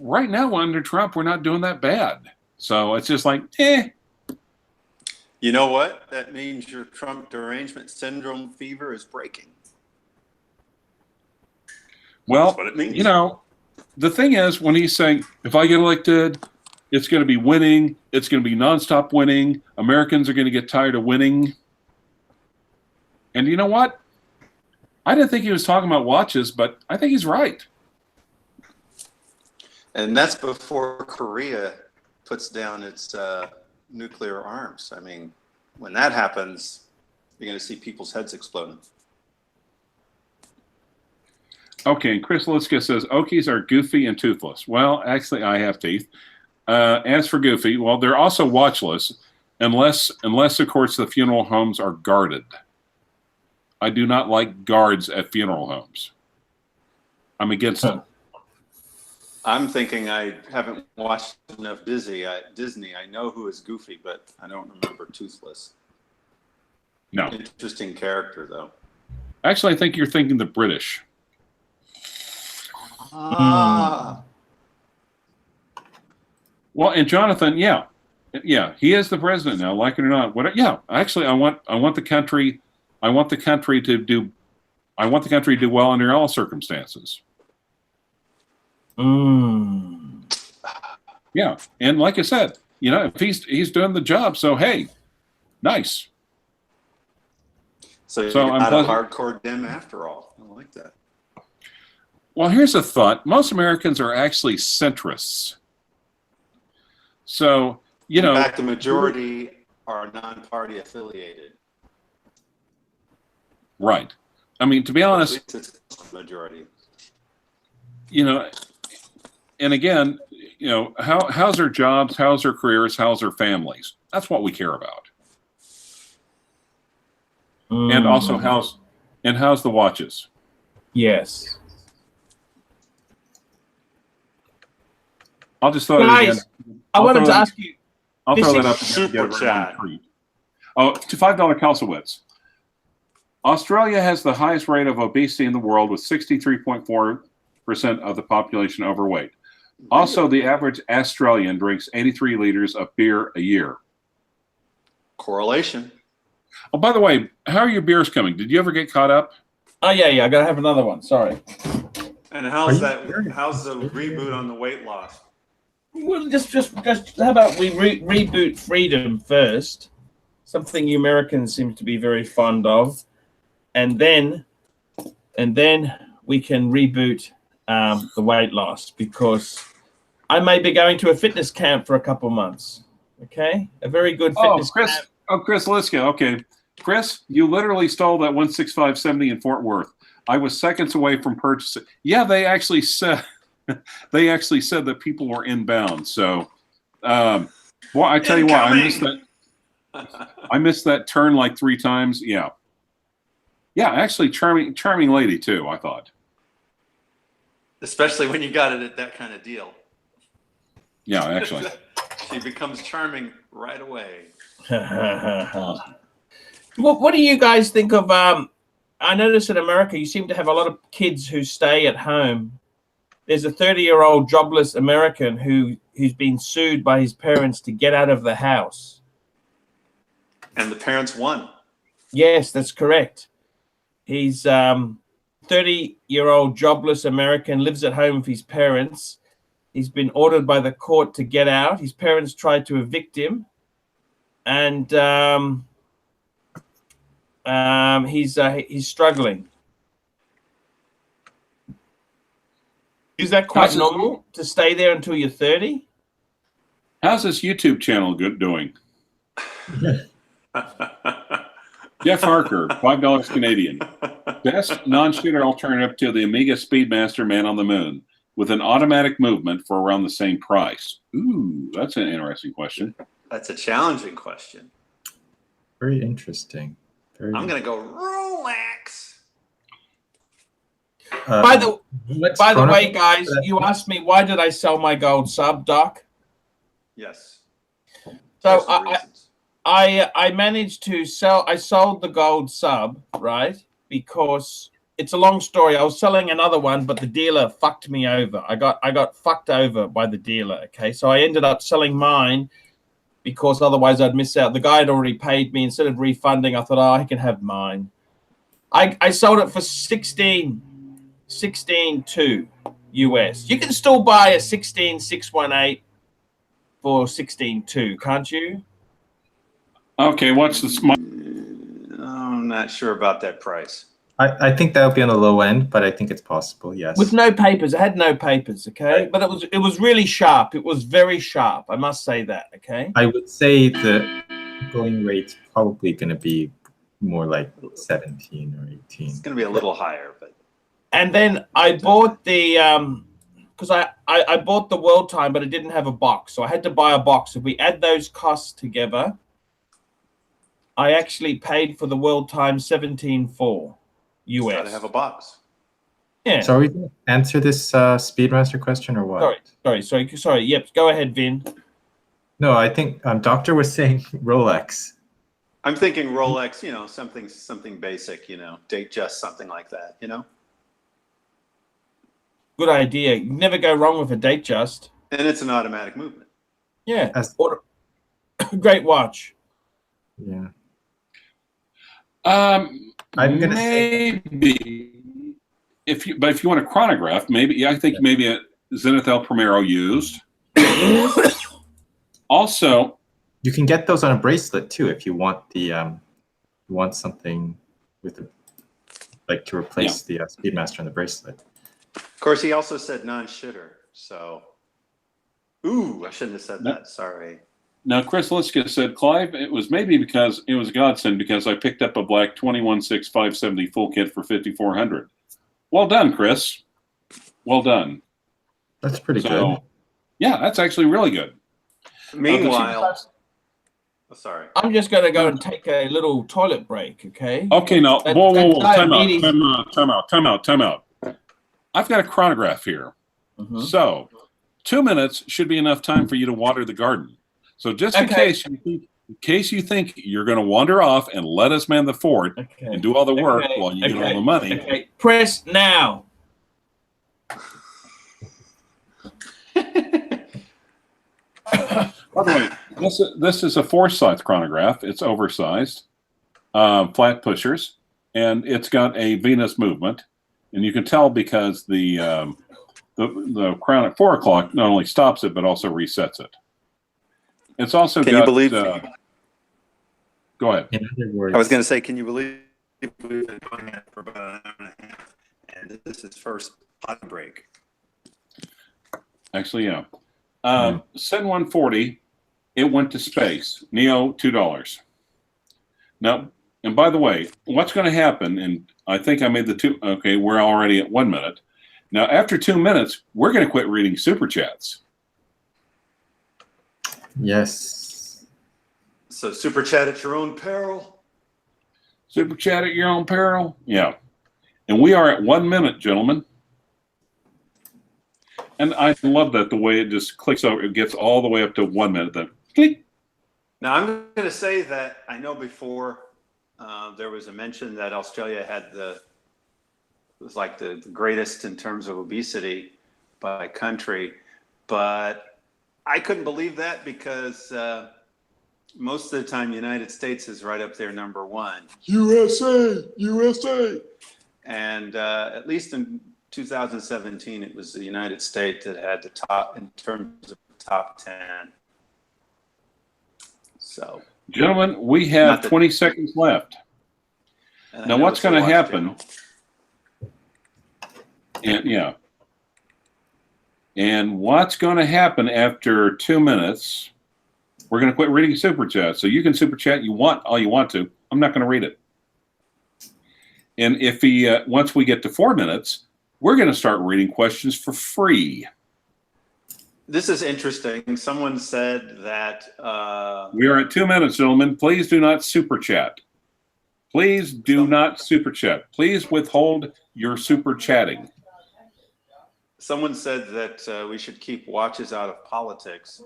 Speaker 2: right now under Trump, we're not doing that bad. So it's just like,
Speaker 3: You know what? That means your Trump derangement syndrome fever is breaking.
Speaker 2: Well,
Speaker 3: that's what it means.
Speaker 2: You know, the thing is, when he's saying, if I get elected, it's going to be winning. It's going to be nonstop winning. Americans are going to get tired of winning. And you know what? I didn't think he was talking about watches, but I think he's right.
Speaker 3: And that's before Korea puts down its nuclear arms. I mean, when that happens, you're going to see people's heads exploding.
Speaker 2: Okay, Chris Liska says, Okies are goofy and toothless. Well, actually, I have teeth. As for goofy, well, they're also watchless, unless of course the funeral homes are guarded. I do not like guards at funeral homes. I'm against them.
Speaker 3: I'm thinking I haven't watched enough Disney. I know who is Goofy, but I don't remember Toothless.
Speaker 2: No.
Speaker 3: Interesting character, though.
Speaker 2: Actually, I think you're thinking the British.
Speaker 3: Ah.
Speaker 2: Well, and Jonathan, yeah, he is the president now, like it or not. Actually, I want the country to do well under all circumstances. Yeah, and like I said, if he's doing the job, so hey, nice.
Speaker 3: So you're not a hardcore dim after all. I like that.
Speaker 2: Well, here's a thought. Most Americans are actually centrists. So,
Speaker 3: In fact, the majority are non-party affiliated.
Speaker 2: Right. I mean, to be honest,
Speaker 3: at least it's the majority.
Speaker 2: And again, how's their jobs, how's their careers, how's their families? That's what we care about. And also how's the watches?
Speaker 1: Yes.
Speaker 2: I'll just throw it again.
Speaker 1: I wanted to ask you.
Speaker 2: I'll throw that up
Speaker 3: Super chat.
Speaker 2: Oh, to $5 Kalsowitz. Australia has the highest rate of obesity in the world, with 63.4% of the population overweight. Also, the average Australian drinks 83 liters of beer a year.
Speaker 3: Correlation.
Speaker 2: Oh, by the way, how are your beers coming? Did you ever get caught up?
Speaker 1: Oh yeah, I gotta have another one. Sorry.
Speaker 3: And how's the reboot on the weight loss?
Speaker 1: Well, just how about we reboot freedom first? Something you Americans seem to be very fond of, and then we can reboot the weight loss, because I may be going to a fitness camp for a couple months. Okay, a very good fitness camp.
Speaker 2: Chris Liska. Okay, Chris, you literally stole that 165.70 in Fort Worth. I was seconds away from purchasing. Yeah, they actually said that people were inbound. So, well, I tell you what, I missed that turn like 3 times. Yeah, actually, charming lady too, I thought.
Speaker 3: Especially when you got it at that kind of deal.
Speaker 2: Yeah, actually.
Speaker 3: She becomes charming right away.
Speaker 1: What do you guys think of? I notice in America you seem to have a lot of kids who stay at home. There's a 30-year-old jobless American who's been sued by his parents to get out of the house.
Speaker 3: And the parents won.
Speaker 1: Yes, that's correct. He's 30-year-old jobless American, lives at home with his parents. He's been ordered by the court to get out. His parents tried to evict him, and he's struggling. Is that quite normal to stay there until you're 30?
Speaker 2: How's this YouTube channel doing? Jeff Harker, $5 Canadian. Best non-shooter alternative to the Amiga Speedmaster Man on the Moon, with an automatic movement for around the same price. Ooh, that's an interesting question.
Speaker 3: That's a challenging question.
Speaker 5: Very interesting.
Speaker 3: I'm going to go Rolex.
Speaker 1: By the way, guys, you asked me why did I sell my gold sub, Doc?
Speaker 3: Yes.
Speaker 1: So I managed to sell. I sold the gold sub, right? Because it's a long story. I was selling another one, but the dealer fucked me over. I got fucked over by the dealer. Okay, so I ended up selling mine because otherwise I'd miss out. The guy had already paid me. Instead of refunding, I thought, oh, I can have mine. I sold it for 16.2 US. You can still buy a 16.618 for 16.2, can't you?
Speaker 2: Okay, what's the smart?
Speaker 3: I'm not sure about that price.
Speaker 5: I think that would be on the low end, but I think it's possible, yes.
Speaker 1: With no papers. I had no papers, okay? But it was really sharp. It was very sharp. I must say that, okay?
Speaker 5: I would say the going rate's probably going to be more like 17 or 18.
Speaker 3: It's going to be a little higher, but.
Speaker 1: And then I bought the because I bought the World Time, but it didn't have a box, so I had to buy a box. If we add those costs together, I actually paid for the world time 17.4 US.
Speaker 3: Gotta have a box.
Speaker 1: Yeah.
Speaker 5: So are we going to answer this Speedmaster question or what?
Speaker 1: Sorry. Yep. Go ahead, Vin.
Speaker 5: No, I think Doctor was saying Rolex.
Speaker 3: I'm thinking Rolex, you know, something basic, you know, date just something like that, you know?
Speaker 1: Good idea. You never go wrong with a date just.
Speaker 3: And it's an automatic movement.
Speaker 1: Yeah. Great watch.
Speaker 5: Yeah.
Speaker 2: I'm
Speaker 5: gonna
Speaker 2: maybe if you want a chronograph, maybe I think maybe a Zenith El Primero used. Also,
Speaker 5: you can get those on a bracelet too if you want the you want something with the like to replace the Speedmaster on the bracelet.
Speaker 3: Of course, he also said non-shitter. So, ooh, I shouldn't have said that. Sorry.
Speaker 2: Now, Chris Liska said, Clive, it was maybe because it was a godsend because I picked up a black 21.6 full kit for $5,400. Well done, Chris. Well done.
Speaker 5: That's pretty good.
Speaker 2: Yeah, that's actually really good.
Speaker 3: Meanwhile, sorry.
Speaker 1: I'm just going to go and take a little toilet break, okay?
Speaker 2: Okay, now, whoa. Time out. I've got a chronograph here. So, 2 minutes should be enough time for you to water the garden. So just in case you think you're going to wander off and let us man the fort and do all the work while you get all the money.
Speaker 1: Okay, press now.
Speaker 2: By the way, this is a Forsyth chronograph. It's oversized, flat pushers, and it's got a Venus movement. And you can tell because the crown at 4 o'clock not only stops it but also resets it. It's also
Speaker 3: can
Speaker 2: got.
Speaker 3: You believe?
Speaker 2: Go ahead.
Speaker 5: In other words,
Speaker 3: I was going to say, can you believe we've been doing it for about an hour and a half, and this is first pot break.
Speaker 2: Actually, yeah. Sen 140, it went to space. Neo, $2. Now, and by the way, what's going to happen? And I think I made the two. Okay, we're already at 1 minute. Now, after 2 minutes, we're going to quit reading super chats.
Speaker 5: Yes.
Speaker 3: So super chat at your own peril.
Speaker 2: Super chat at your own peril. Yeah. And we are at 1 minute, gentlemen. And I love that the way it just clicks over. It gets all the way up to 1 minute. Then click.
Speaker 3: Now I'm going to say that I know before there was a mention that Australia had was like the greatest in terms of obesity by country, but I couldn't believe that because most of the time the United States is right up there number one. USA. And at least in 2017, it was the United States that had the top in terms of top 10. So,
Speaker 2: gentlemen, we have 20 seconds left. Now, what's going to happen? And what's going to happen after 2 minutes? We're going to quit reading super chat. So you can super chat all you want to. I'm not going to read it. And if once we get to 4 minutes, we're going to start reading questions for free.
Speaker 3: This is interesting. Someone said that
Speaker 2: we are at 2 minutes, gentlemen. Please do not super chat. Please do not super chat. Please withhold your super chatting.
Speaker 3: Someone said that we should keep watches out of politics,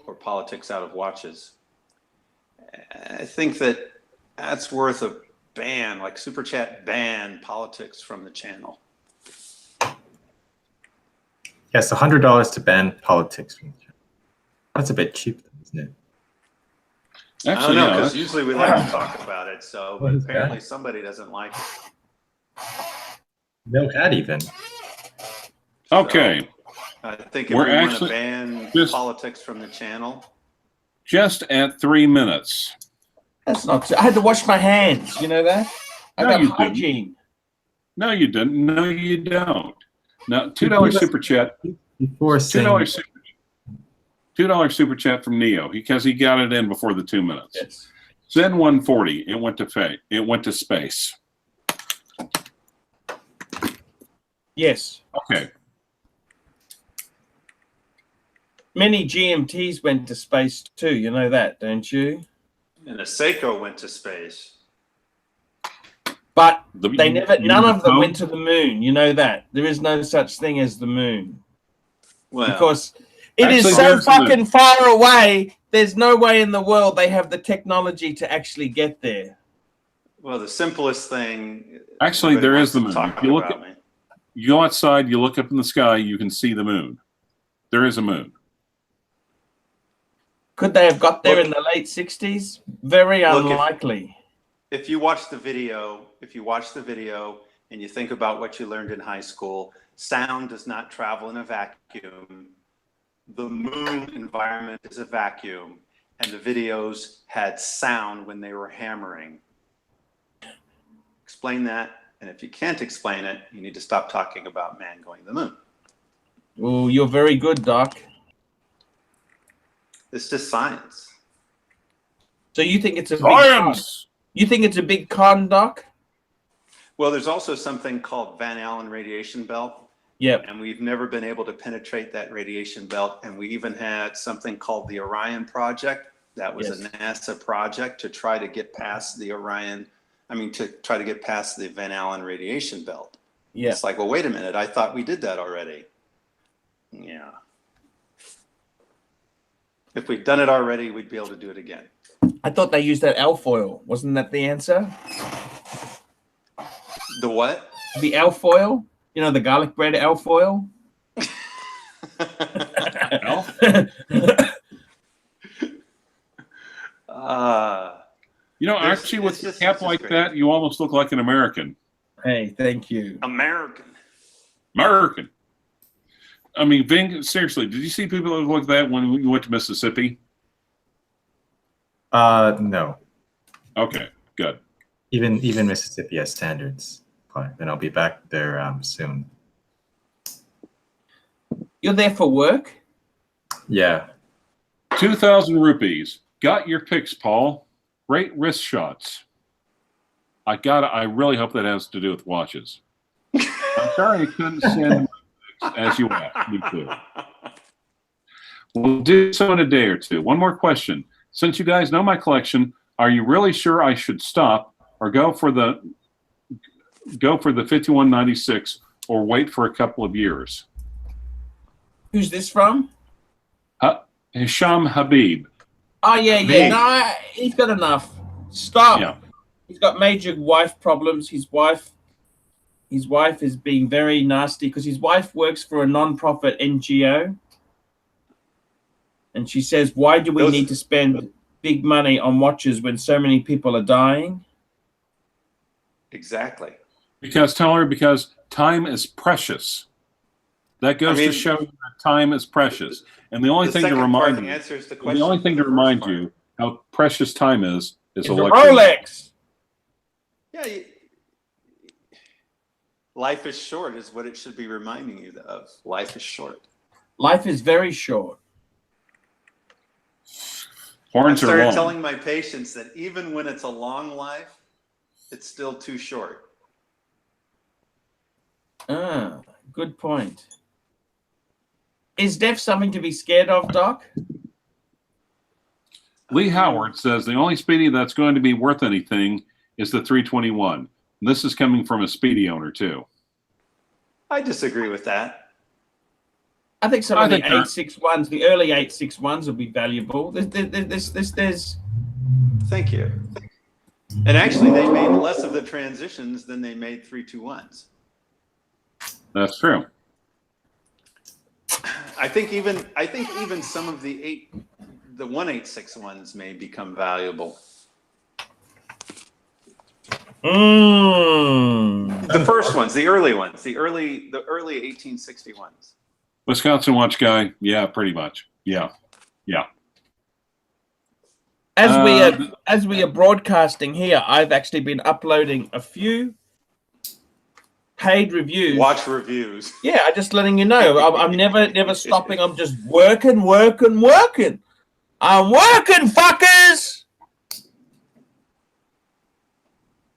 Speaker 3: or politics out of watches. I think that's worth a ban, like Super Chat ban politics from the channel.
Speaker 5: Yes, $100 to ban politics from the channel. That's a bit cheap, isn't it?
Speaker 2: Actually,
Speaker 3: I don't know, because usually we like to talk about it, so but apparently
Speaker 5: that?
Speaker 3: somebody doesn't like it.
Speaker 5: No hat even.
Speaker 2: Okay.
Speaker 3: So, I think if we want to ban politics from the channel.
Speaker 2: Just at 3 minutes.
Speaker 1: That's not. I had to wash my hands. You know that? I got hygiene.
Speaker 2: No, you didn't. No, you don't. Now, $2 super chat.
Speaker 5: Before saying
Speaker 2: $2 super chat from Neo because he got it in before the 2 minutes.
Speaker 1: Yes.
Speaker 2: Zen 140. It went to space.
Speaker 1: Yes.
Speaker 2: Okay.
Speaker 1: Many GMTs went to space too. You know that, don't you?
Speaker 3: And the Seiko went to space.
Speaker 1: But
Speaker 2: The-
Speaker 1: they never.
Speaker 2: you
Speaker 1: None
Speaker 2: know
Speaker 1: of them
Speaker 2: the
Speaker 1: went to the moon. You know that there is no such thing as the moon
Speaker 3: Well,
Speaker 1: because it is
Speaker 2: Actually,
Speaker 1: so
Speaker 2: there's the moon.
Speaker 1: fucking far away. There's no way in the world they have the technology to actually get there.
Speaker 3: well, the simplest thing.
Speaker 2: Actually, there
Speaker 3: everybody
Speaker 2: is the
Speaker 3: wants to
Speaker 2: moon.
Speaker 3: talk
Speaker 2: If you look
Speaker 3: about
Speaker 2: at-
Speaker 3: me.
Speaker 2: You go outside, you look up in the sky, you can see the moon. There is a moon.
Speaker 1: Could they have got there
Speaker 3: Look-
Speaker 1: in the late '60s? Very
Speaker 3: Look,
Speaker 1: unlikely.
Speaker 3: If you watch the video, and you think about what you learned in high school, sound does not travel in a vacuum. The moon environment is a vacuum, and the videos had sound when they were hammering. Explain that, and if you can't explain it, you need to stop talking about man going to the moon.
Speaker 1: Oh, you're very good, Doc.
Speaker 3: It's just science.
Speaker 1: So you think it's a big con?
Speaker 2: Science!
Speaker 1: You think it's a big con, Doc?
Speaker 3: Well, there's also something called Van Allen radiation belt,
Speaker 1: Yep.
Speaker 3: and we've never been able to penetrate that radiation belt. And we even had something called the Orion project. That was a NASA project to try to get past the to try to get past the Van Allen radiation belt.
Speaker 1: Yeah.
Speaker 3: It's like, well, wait a minute. I thought we did that already. Yeah. If we'd done it already, we'd be able to do it again.
Speaker 1: I thought they used that alfoil. Wasn't that the answer?
Speaker 3: The what?
Speaker 1: The alfoil? You know, the garlic bread alfoil?
Speaker 2: Elf? You know,
Speaker 3: There's-
Speaker 2: Archie,
Speaker 3: it's
Speaker 2: with a
Speaker 3: just-
Speaker 2: cap
Speaker 3: it's just
Speaker 2: like
Speaker 3: great.
Speaker 2: that, you almost look like an American.
Speaker 1: Hey, thank you.
Speaker 3: American.
Speaker 2: American. I mean, Ving, seriously, did you see people that look like that when you went to Mississippi?
Speaker 5: No.
Speaker 2: Okay, good.
Speaker 5: Even Mississippi has standards. But then I'll be back there soon.
Speaker 1: You're there for work?
Speaker 5: Yeah.
Speaker 2: 2,000 rupees. Got your picks, Paul. Great wrist shots. I really hope that has to do with watches. I'm sorry I couldn't send my picks as you asked me to. We'll do so in a day or two. One more question. Since you guys know my collection, are you really sure I should stop or go for the 5196 or wait for a couple of years?
Speaker 1: Who's this from?
Speaker 2: Hisham Habib.
Speaker 1: Oh, yeah.
Speaker 3: Me.
Speaker 1: No, he's got enough. Stop.
Speaker 2: Yeah.
Speaker 1: He's got major wife problems. His wife is being very nasty because his wife works for a non-profit NGO. And she says, why do we need to spend big money on watches when so many people are dying?
Speaker 3: Exactly.
Speaker 2: Because time is precious. That goes to show you that time is precious. And the only thing to remind you,
Speaker 3: answers the
Speaker 2: the
Speaker 3: question.
Speaker 2: only thing to remind you how precious time is
Speaker 1: It's a
Speaker 2: electricity.
Speaker 1: Rolex.
Speaker 3: Yeah. Life is short is what it should be reminding you of. Life is short.
Speaker 1: Life is very short.
Speaker 3: I
Speaker 2: Horns are
Speaker 3: started
Speaker 2: long.
Speaker 3: telling my patients that even when it's a long life, it's still too short.
Speaker 1: Ah, good point. Is death something to be scared of, Doc?
Speaker 2: Lee Howard says the only Speedy that's going to be worth anything is the 321. And this is coming from a Speedy owner too.
Speaker 3: I disagree with that.
Speaker 1: I think some
Speaker 2: I
Speaker 1: of the
Speaker 2: think they're-
Speaker 1: 861s, the early 861s will be valuable. There's
Speaker 3: Thank you. And actually, they made less of the transitions than they made 321s.
Speaker 2: That's true.
Speaker 3: I think even some of the 1861s may become valuable. The first ones, the early 1861s.
Speaker 2: Wisconsin watch guy. Yeah, pretty much. Yeah.
Speaker 1: as we are broadcasting here, I've actually been uploading a few paid reviews.
Speaker 3: Watch reviews.
Speaker 1: Yeah, I'm just letting you know. I'm never stopping. I'm just working. I'm working, fuckers.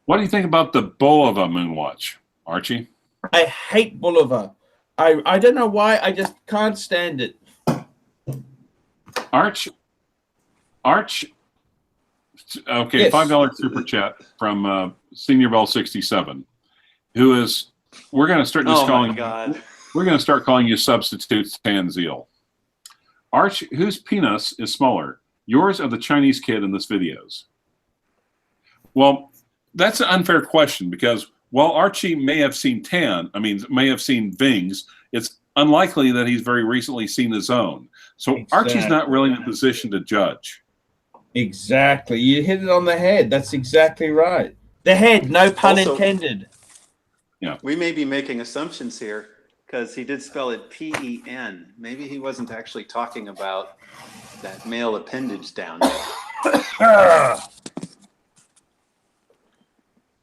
Speaker 2: What do you think about the Bulova moonwatch, Archie?
Speaker 1: I hate Bulova. I don't know why. I just can't stand it.
Speaker 2: Arch, Okay,
Speaker 1: Yes.
Speaker 2: $5 super chat from Senior Bell 67, who is. We're going to start just
Speaker 3: Oh
Speaker 2: calling.
Speaker 3: my God.
Speaker 2: We're going to start calling you substitute Tanzeel. Arch, whose penis is smaller, yours or the Chinese kid in this videos? Well, that's an unfair question because while Archie may have seen may have seen Ving's, it's unlikely that he's very recently seen his own. So Archie's not really in a position to judge.
Speaker 1: Exactly. You hit it on the head. That's exactly right. The head, no pun
Speaker 3: Also-
Speaker 1: intended.
Speaker 2: Yeah.
Speaker 3: We may be making assumptions here because he did spell it P-E-N. Maybe he wasn't actually talking about that male appendage down there.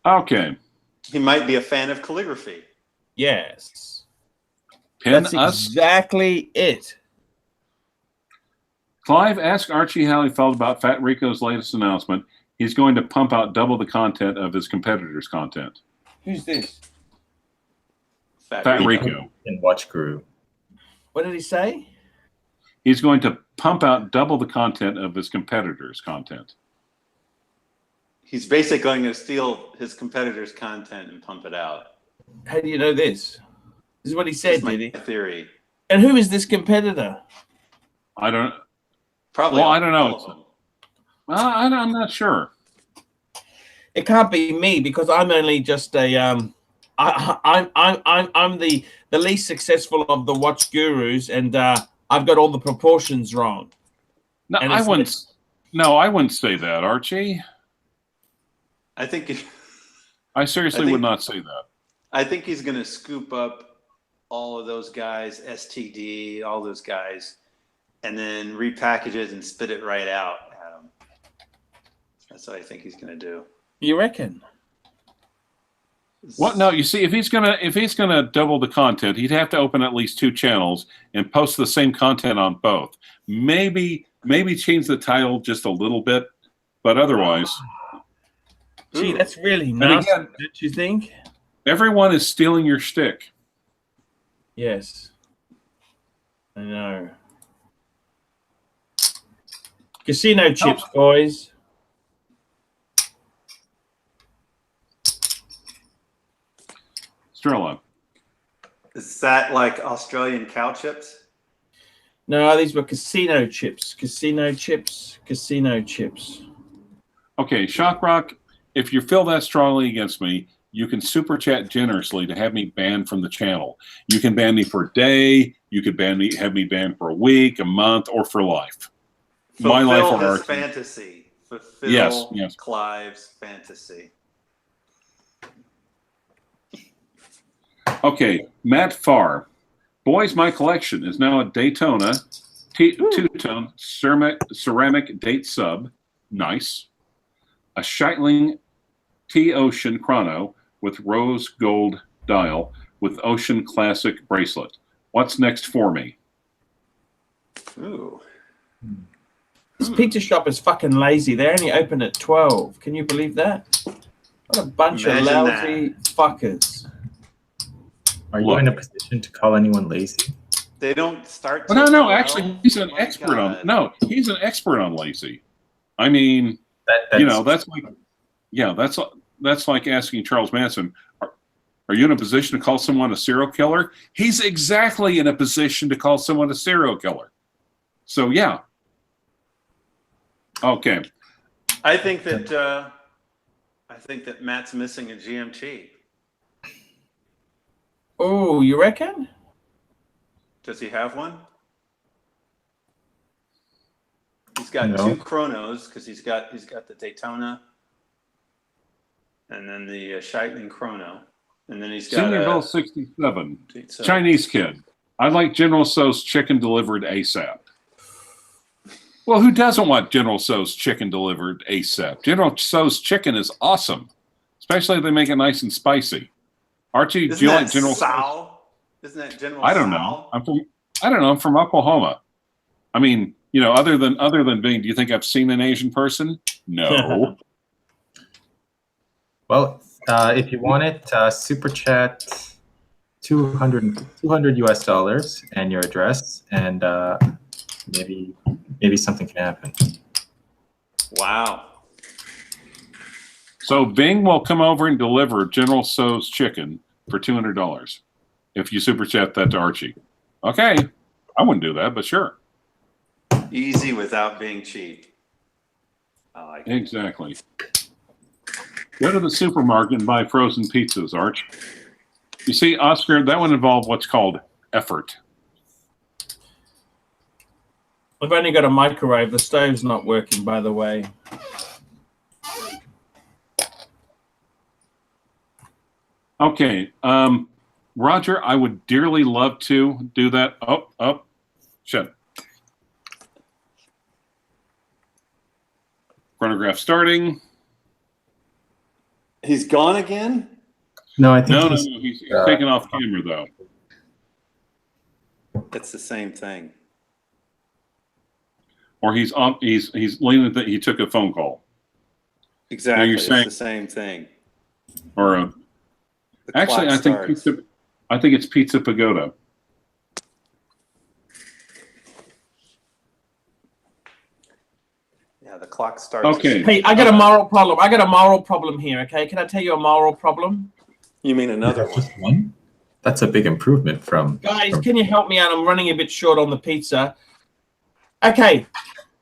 Speaker 2: Okay.
Speaker 3: He might be a fan of calligraphy.
Speaker 1: Yes.
Speaker 2: Pin
Speaker 1: That's
Speaker 2: us.
Speaker 1: exactly it.
Speaker 2: Clive, ask Archie how he felt about Fat Rico's latest announcement. He's going to pump out double the content of his competitors' content.
Speaker 1: Who's this?
Speaker 2: Fat Rico.
Speaker 5: And Watch Guru.
Speaker 1: What did he say?
Speaker 2: He's going to pump out double the content of his competitors' content.
Speaker 3: He's basically going to steal his competitor's content and pump it out.
Speaker 1: How do you know this? This is what he said,
Speaker 3: That's my
Speaker 1: did he?
Speaker 3: theory.
Speaker 1: And who is this competitor?
Speaker 2: I don't.
Speaker 3: Probably.
Speaker 2: Well, I don't know.
Speaker 3: all of them.
Speaker 2: I'm not sure.
Speaker 1: It can't be me because I'm only just a I'm the least successful of the watch gurus, and I've got all the proportions wrong.
Speaker 2: No,
Speaker 1: And
Speaker 2: I
Speaker 1: it's-
Speaker 2: wouldn't. No, I wouldn't say that, Archie.
Speaker 3: I think
Speaker 2: I seriously would not say that.
Speaker 3: I think he's going to scoop up all of those guys, STD, all those guys, and then repackage it and spit it right out at him. That's what I think he's going to do.
Speaker 1: You reckon?
Speaker 2: What? No, you see, if he's gonna double the content, he'd have to open at least 2 channels and post the same content on both. Maybe change the title just a little bit, but otherwise,
Speaker 1: Gee, that's really
Speaker 2: and
Speaker 1: nasty,
Speaker 2: again,
Speaker 1: don't you think?
Speaker 2: everyone is stealing your shtick.
Speaker 1: Yes. I know. Casino chips, boys.
Speaker 2: Strella.
Speaker 3: Is that like Australian cow chips?
Speaker 1: No, these were casino chips. Casino chips. Casino chips.
Speaker 2: Okay, Shockrock, if you feel that strongly against me, you can super chat generously to have me banned from the channel. You can ban me for a day. You could have me banned for a week, a month, or for life. My life
Speaker 3: Fulfill
Speaker 2: or
Speaker 3: his
Speaker 2: Archie.
Speaker 3: fantasy. Fulfill
Speaker 2: Yes.
Speaker 3: Clive's fantasy.
Speaker 2: Okay, Matt Farr. Boys, my collection is now a Daytona two-tone ceramic date sub. Nice. A Scheitling T-Ocean chrono with rose gold dial with Ocean Classic bracelet. What's next for me?
Speaker 3: Ooh.
Speaker 1: This pizza shop is fucking lazy. They only open at 12. Can you believe that? What a bunch
Speaker 3: Imagine
Speaker 1: of lousy fuckers.
Speaker 5: Are you
Speaker 2: Look.
Speaker 5: in a position to call anyone lazy?
Speaker 3: They don't start.
Speaker 2: Well, no,
Speaker 3: till 12?
Speaker 2: actually, he's an
Speaker 3: My
Speaker 2: expert on.
Speaker 3: God.
Speaker 2: No, he's an expert on lazy. I mean, that's like, yeah, that's like asking Charles Manson, are you in a position to call someone a serial killer? He's exactly in a position to call someone a serial killer. So yeah. Okay.
Speaker 3: I think that Matt's missing a GMT.
Speaker 1: Oh, you reckon?
Speaker 3: Does he have one? He's got
Speaker 5: No.
Speaker 3: 2 chronos because he's got the Daytona, and then the Scheitling chrono, and then he's got
Speaker 2: Senior Bill
Speaker 3: a
Speaker 2: 67. Chinese kid. I'd like General Tso's chicken delivered ASAP. Well, who doesn't want General Tso's chicken delivered ASAP? General Tso's chicken is awesome, especially if they make it nice and spicy. Archie, do
Speaker 3: Isn't
Speaker 2: you
Speaker 3: that
Speaker 2: like General Tso's?
Speaker 3: Sal? Isn't that General?
Speaker 2: I don't
Speaker 3: Sal?
Speaker 2: know. I'm from Oklahoma. I mean, other than Bing, do you think I've seen an Asian person? No.
Speaker 5: Well, if you want it, super chat $200 US and your address, and maybe something can happen.
Speaker 3: Wow.
Speaker 2: So Bing will come over and deliver General Tso's chicken for $200 if you super chat that to Archie. Okay, I wouldn't do that, but sure.
Speaker 3: Easy without being cheap. I like it.
Speaker 2: Exactly. Go to the supermarket and buy frozen pizzas, Arch. You see, Oscar, that would involve what's called effort.
Speaker 1: I've only got a microwave. The stove's not working, by the way.
Speaker 2: Okay. Roger, I would dearly love to do that. Oh, shut. Chronograph starting.
Speaker 3: He's gone again?
Speaker 5: No, I think
Speaker 2: No, he's taking off camera, though.
Speaker 3: It's the same thing.
Speaker 2: Or he's leaning that he took a phone call.
Speaker 3: Exactly.
Speaker 2: you're saying-
Speaker 3: It's the same thing.
Speaker 2: Or
Speaker 3: The
Speaker 2: actually,
Speaker 3: clock starts.
Speaker 2: I think it's Pizza Pagoda.
Speaker 3: Yeah, the clock starts.
Speaker 2: Okay.
Speaker 1: Hey, I got a moral problem. I got a moral problem here, okay? Can I tell you a moral problem?
Speaker 3: You mean another
Speaker 5: Just
Speaker 3: one?
Speaker 5: one? That's a big improvement from.
Speaker 1: Guys, can you help me out? I'm running a bit short on the pizza. Okay,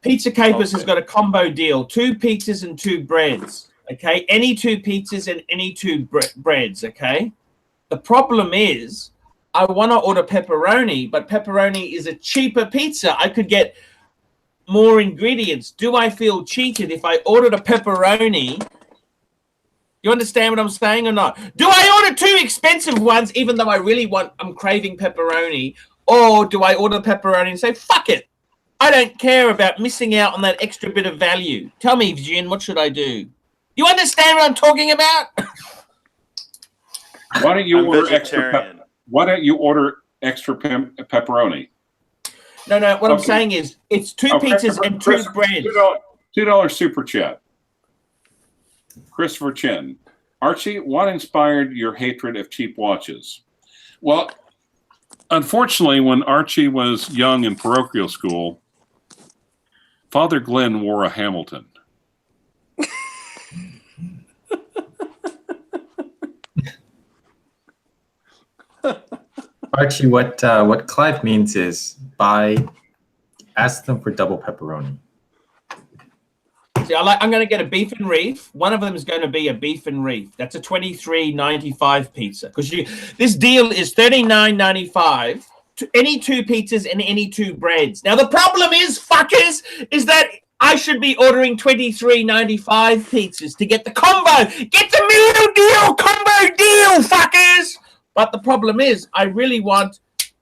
Speaker 1: Pizza Capers has got a combo deal. 2 pizzas and 2 breads, okay? Any 2 pizzas and any 2 breads, okay? The problem is I want to order pepperoni, but pepperoni is a cheaper pizza. I could get more ingredients. Do I feel cheated if I ordered a pepperoni? You understand what I'm saying or not? Do I order 2 expensive ones even though I'm craving pepperoni? Or do I order pepperoni and say, fuck it. I don't care about missing out on that extra bit of value. Tell me, Jin, what should I do? You understand what I'm talking about?
Speaker 2: Why don't you
Speaker 3: I'm
Speaker 2: order
Speaker 3: vegetarian.
Speaker 2: Why don't you order extra pepperoni?
Speaker 1: No, what I'm
Speaker 2: Okay.
Speaker 1: saying is it's 2 pizzas and 2 breads.
Speaker 2: $2 super chat. Christopher Chen. Archie, what inspired your hatred of cheap watches? Well, unfortunately, when Archie was young in parochial school, Father Glenn wore a Hamilton.
Speaker 5: Archie, what Clive means is ask them for double pepperoni.
Speaker 1: See, I'm going to get a beef and reef. One of them is going to be a beef and reef. That's a $23.95 pizza. Because this deal is $39.95 to any 2 pizzas and any 2 breads. Now, the problem is, fuckers, is that I should be ordering $23.95 pizzas to get the combo. Get the meal deal, combo deal, fuckers. But the problem is, I really want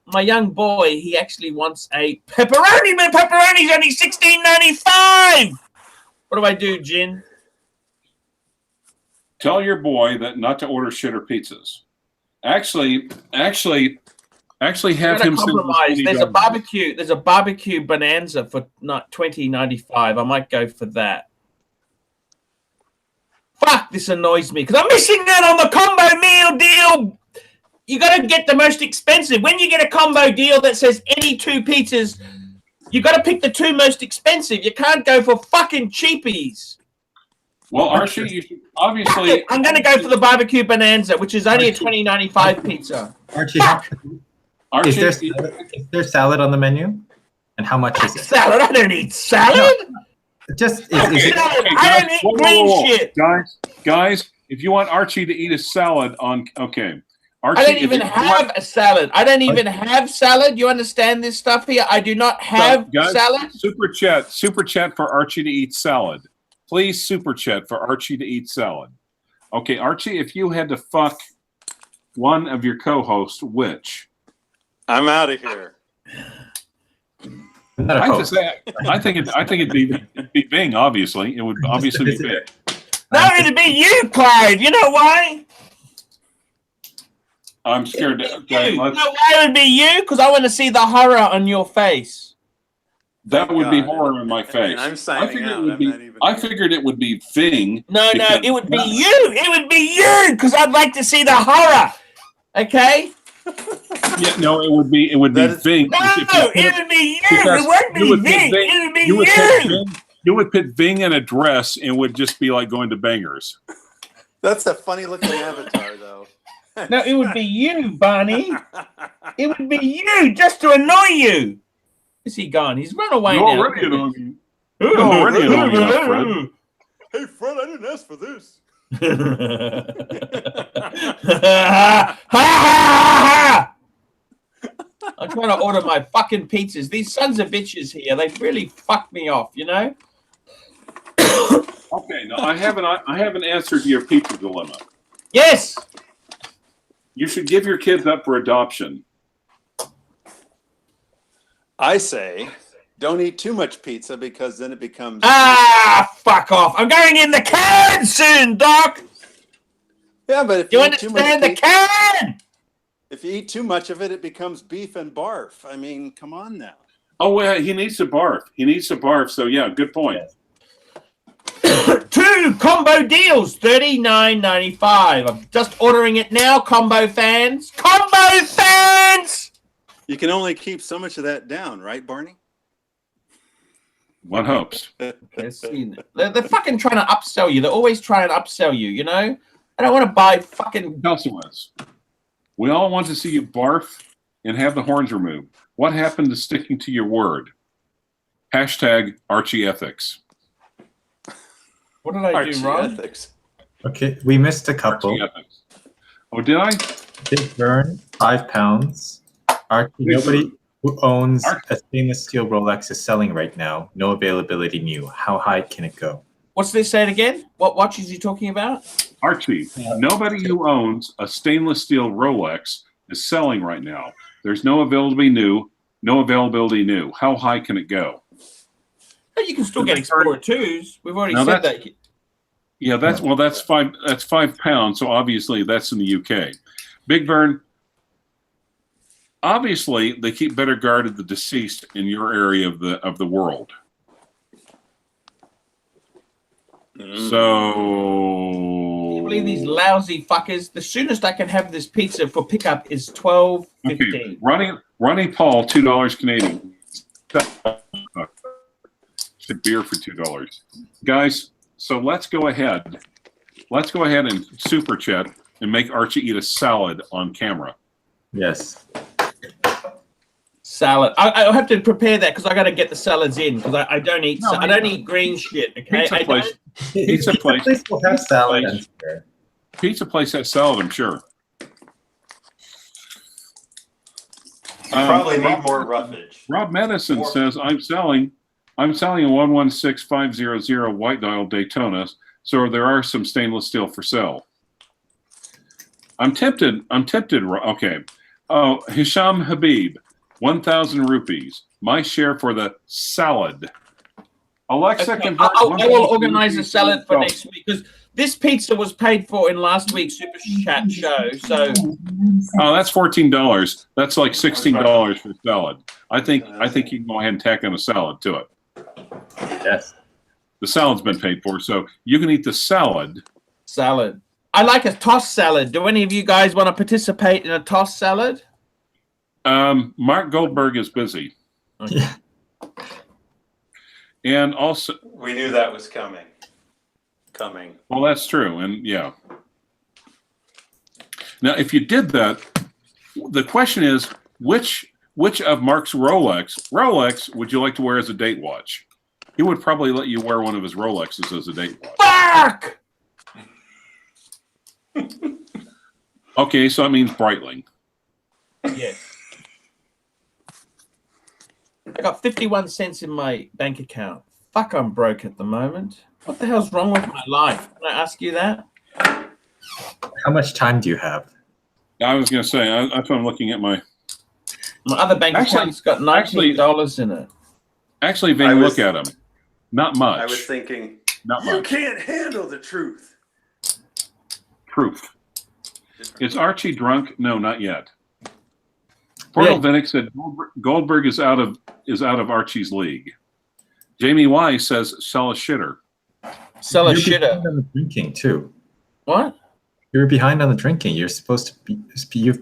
Speaker 1: my young boy. He actually wants a pepperoni. Man, pepperoni's only $16.95. What do I do, Jin?
Speaker 2: Tell your boy that not to order shitter pizzas. Actually have him send
Speaker 1: compromise. There's a barbecue bonanza for not $20.95. I might go for that. Fuck, this annoys me because I'm missing out on the combo meal deal. You got to get the most expensive. When you get a combo deal that says any 2 pizzas, you got to pick the 2 most expensive. You can't go for fucking cheapies.
Speaker 2: Well, Archie, you should obviously.
Speaker 1: I'm going to go for the barbecue bonanza, which is only a $20.95 pizza.
Speaker 5: Archie,
Speaker 2: Archie,
Speaker 5: is there salad on the menu? And how much is it?
Speaker 1: Salad? I don't eat salad.
Speaker 5: Just is
Speaker 2: Okay,
Speaker 5: it?
Speaker 1: I don't eat green shit.
Speaker 2: Guys, if you want Archie to eat a salad on, okay. Archie,
Speaker 1: I don't even have a salad. I don't even have salad. You understand this stuff here? I do not have salad.
Speaker 2: Super chat for Archie to eat salad. Please super chat for Archie to eat salad. Okay, Archie, if you had to fuck one of your co-hosts, which?
Speaker 3: I'm out of here.
Speaker 2: I think it'd be Bing. Obviously, it would obviously be Bing.
Speaker 1: No, it'd be you, Clive. You know why?
Speaker 2: I'm scared. Okay,
Speaker 1: You know why it would be you? Because I want to see the horror on your face.
Speaker 2: that would be
Speaker 3: God.
Speaker 2: horror in my face.
Speaker 3: I'm signing out.
Speaker 2: I figured it would be Bing.
Speaker 1: No,
Speaker 2: because-
Speaker 1: it would be you. It would be you because I'd like to see the horror. Okay?
Speaker 2: Yeah, no, it would be Bing.
Speaker 1: No, it would be you.
Speaker 2: Because
Speaker 1: It wouldn't
Speaker 2: you
Speaker 1: be
Speaker 2: would put
Speaker 1: Ving.
Speaker 2: Ving-
Speaker 1: It would be
Speaker 2: you would
Speaker 1: you.
Speaker 2: put Bing in a dress and would just be like going to Bangers.
Speaker 3: That's a funny looking avatar, though.
Speaker 1: No, it would be you, Barney. It would be you, just to annoy you. Is he gone? He's run away
Speaker 2: You're
Speaker 1: now.
Speaker 2: already annoying me. You're already annoying enough, Fred.
Speaker 3: Hey, Fred, I didn't ask for this.
Speaker 1: I'm trying to order my fucking pizzas. These sons of bitches here, they really fucked me off, you know?
Speaker 2: Okay, now I have an answer to your pizza dilemma.
Speaker 1: Yes!
Speaker 2: You should give your kids up for adoption.
Speaker 3: I say, don't eat too much pizza because then it becomes...
Speaker 1: Ah, fuck off. I'm going in the can soon, Doc.
Speaker 3: Yeah, but if
Speaker 1: You
Speaker 3: you eat too much
Speaker 1: understand the
Speaker 3: pizza,
Speaker 1: can?
Speaker 3: if you eat too much of it, it becomes beef and barf. I mean, come on now.
Speaker 2: Oh, well, he needs to barf. He needs to barf, so yeah, good point.
Speaker 1: 2 combo deals, $39.95. I'm just ordering it now, combo fans. Combo fans!
Speaker 3: You can only keep so much of that down, right, Barney?
Speaker 2: One hopes.
Speaker 1: They're fucking trying to upsell you. They're always trying to upsell you, you know? I don't want to buy fucking...
Speaker 2: Councilors, we all want to see you barf and have the horns removed. What happened to sticking to your word? Hashtag Archie Ethics.
Speaker 1: What did I do wrong?
Speaker 3: Ethics.
Speaker 5: Okay, we missed a couple.
Speaker 2: Archie Ethics. Oh, did I?
Speaker 5: Big Burn, £5. Archie, nobody who owns a stainless steel Rolex is selling right now. No availability new. How high can it go?
Speaker 1: What's this saying again? What watch is he talking about?
Speaker 2: Archie, nobody who owns a stainless steel Rolex is selling right now. There's no availability new. No availability new. How high can it go?
Speaker 1: Oh, you can still get Explorer 2s. We've already said that.
Speaker 2: Yeah, that's £5. So obviously that's in the UK. Big Burn. Obviously, they keep better guard of the deceased in your area of the world. So,
Speaker 1: Can you believe these lousy fuckers? The soonest I can have this pizza for pickup is $12.15.
Speaker 2: Okay. Ronnie Paul, $2 Canadian. It's a beer for $2, guys. So let's go ahead. Let's go ahead and super chat and make Archie eat a salad on camera.
Speaker 5: Yes.
Speaker 1: Salad. I have to prepare that because I got to get the salads in because I don't eat. I don't eat green shit. Okay.
Speaker 2: Pizza place
Speaker 5: will have salad.
Speaker 2: Pizza place has salad, I'm sure.
Speaker 3: Probably need more roughage.
Speaker 2: Rob Madison says, I'm selling a 116500 white dial Daytona, so there are some stainless steel for sale. I'm tempted. Okay. Oh, Hisham Habib, 1,000 rupees. My share for the salad. Alexa,
Speaker 1: okay. I will organize a salad for next week because this pizza was paid for in last week's Super Chat show. So,
Speaker 2: oh, that's $14. That's like $16 for the salad. I think you can go ahead and tack on a salad to it.
Speaker 5: Yes.
Speaker 2: The salad's been paid for, so you can eat the salad.
Speaker 1: Salad. I like a tossed salad. Do any of you guys want to participate in a tossed salad?
Speaker 2: Mark Goldberg is busy.
Speaker 1: Okay.
Speaker 2: And also...
Speaker 3: We knew that was coming.
Speaker 2: Well, that's true, and yeah. Now, if you did that, the question is, which of Mark's Rolex would you like to wear as a date watch? He would probably let you wear one of his Rolexes as a date watch.
Speaker 1: Fuck!
Speaker 2: Okay, so that means Breitling.
Speaker 1: Yes. I got 51 cents in my bank account. Fuck, I'm broke at the moment. What the hell's wrong with my life? Can I ask you that?
Speaker 5: How much time do you have?
Speaker 2: I was going to say, that's what I'm looking at my
Speaker 1: other bank account's got $19 in it.
Speaker 2: Actually, Ving, look at them. Not much.
Speaker 3: I was thinking,
Speaker 2: not
Speaker 3: you
Speaker 2: much.
Speaker 3: can't handle the truth.
Speaker 2: Proof. Is Archie drunk? No, not yet. Portal Vinnick said Goldberg is out of Archie's league. Jamie Y says sell a shitter.
Speaker 1: Sell a
Speaker 5: You're
Speaker 1: shitter.
Speaker 5: behind on the drinking too.
Speaker 1: What?
Speaker 5: You're behind on the drinking. You're supposed to be.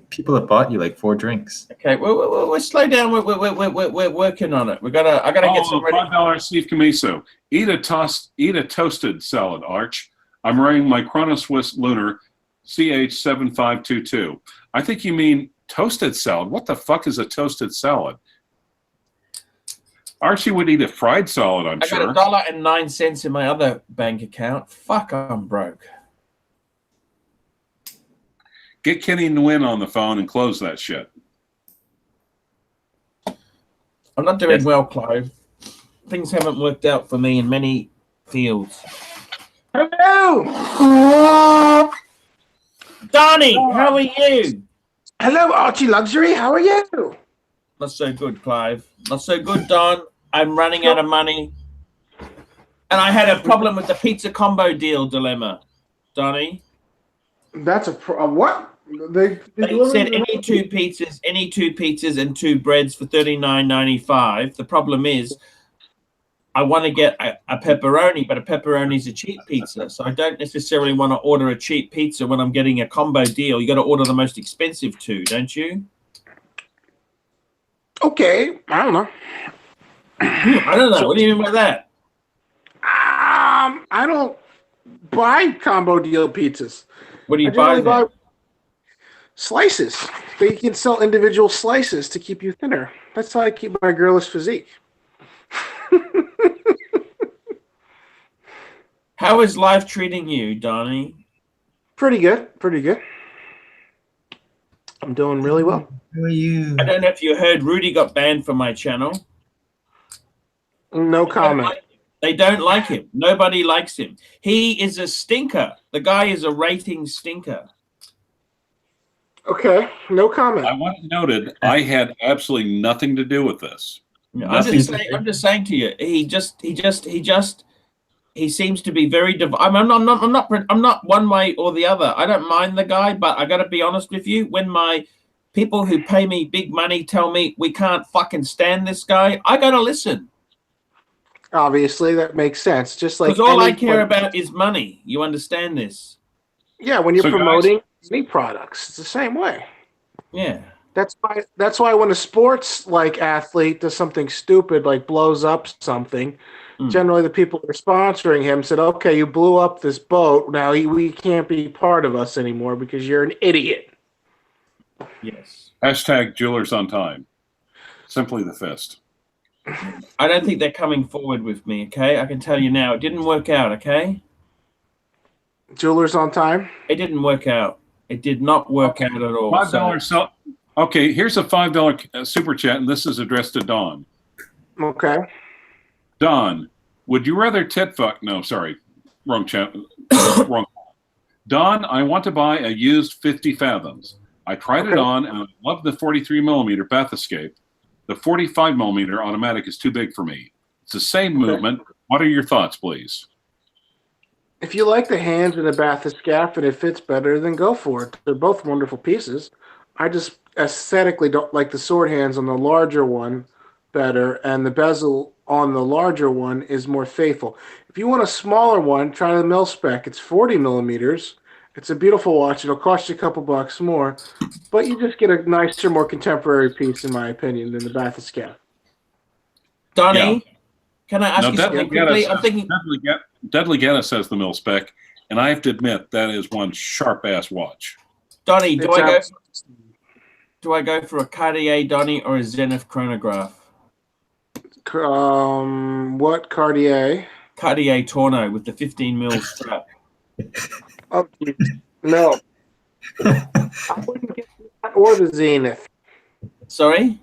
Speaker 5: People have bought you like 4 drinks.
Speaker 1: Okay, we're slow down. We're working on it. I gotta get some ready.
Speaker 2: $5 Steve Camiso. Eat a toasted salad, Arch. I'm wearing my Chrono Swiss Lunar CH7522. I think you mean toasted salad. What the fuck is a toasted salad? Archie would eat a fried salad, I'm sure.
Speaker 1: I got $1.09 in my other bank account. Fuck, I'm broke.
Speaker 2: Get Kenny Nguyen on the phone and close that shit.
Speaker 1: I'm not doing well, Clive. Things haven't worked out for me in many fields.
Speaker 6: Hello!
Speaker 1: Donnie, how are you?
Speaker 6: Hello, Archie Luxury. How are you?
Speaker 1: Not so good, Clive. Not so good, Don. I'm running out of money. And I had a problem with the pizza combo deal dilemma, Donnie.
Speaker 6: That's what? They
Speaker 1: said any two pizzas and two breads for $39.95. The problem is I want to get a pepperoni, but a pepperoni is a cheap pizza. So I don't necessarily want to order a cheap pizza when I'm getting a combo deal. You got to order the most expensive two, don't you?
Speaker 6: Okay, I don't know.
Speaker 1: I don't know. What do you mean by that?
Speaker 6: I don't buy combo deal pizzas.
Speaker 1: What do you buy?
Speaker 6: Slices. They can sell individual slices to keep you thinner. That's how I keep my girlish physique.
Speaker 1: How is life treating you, Donnie?
Speaker 6: Pretty good. Pretty good. I'm doing really well.
Speaker 5: Who are you?
Speaker 1: I don't know if you heard Rudy got banned from my channel.
Speaker 6: No comment.
Speaker 1: They don't like him. Nobody likes him. He is a stinker. The guy is a rating stinker.
Speaker 6: Okay, no comment.
Speaker 2: I want it noted, I had absolutely nothing to do with this.
Speaker 1: I'm just saying to you, he seems to be very I'm not one way or the other. I don't mind the guy, but I got to be honest with you. When my people who pay me big money tell me we can't fucking stand this guy, I got to listen.
Speaker 6: Obviously, that makes sense. Just like
Speaker 1: because all I care about is money. You understand this?
Speaker 6: Yeah, when you're promoting any products, it's the same way.
Speaker 1: Yeah.
Speaker 6: That's why when a sports like athlete does something stupid like blows up something, generally the people that are sponsoring him said, "Okay, you blew up this boat. Now we can't be part of us anymore because you're an idiot."
Speaker 1: Yes.
Speaker 2: Hashtag Jewelers on Time. Simply the fist.
Speaker 1: I don't think they're coming forward with me, okay? I can tell you now. It didn't work out, okay?
Speaker 6: Jewelers on Time?
Speaker 1: It didn't work out. It did not work out at all.
Speaker 2: $5 Okay, here's a $5 super chat, and this is addressed to Don.
Speaker 6: Okay.
Speaker 2: Don, would you rather tit fuck? No, sorry. Wrong chat. Wrong. Don, I want to buy a used 50 Fathoms. I tried it on, and I love the 43mm Bath Escape. The 45mm automatic is too big for me. It's the same movement. What are your thoughts, please?
Speaker 6: If you like the hands and the Bath Escape and it fits better, then go for it. They're both wonderful pieces. I just aesthetically don't like the sword hands on the larger one better, and the bezel on the larger one is more faithful. If you want a smaller one, try the mil spec. It's 40mm. It's a beautiful watch. It'll cost you a couple bucks more, but you just get a nicer, more contemporary piece, in my opinion, than the Bath Escape.
Speaker 1: Donnie, can I ask you something quickly? I'm thinking
Speaker 2: Dudley Geddes says the mil spec, and I have to admit that is one sharp-ass watch.
Speaker 1: Donnie, do I go for a Cartier, Donnie, or a Zenith chronograph?
Speaker 6: What Cartier?
Speaker 1: Cartier Torno with the 15mm strap.
Speaker 6: Oh, no. I wouldn't get that or the Zenith.
Speaker 1: Sorry?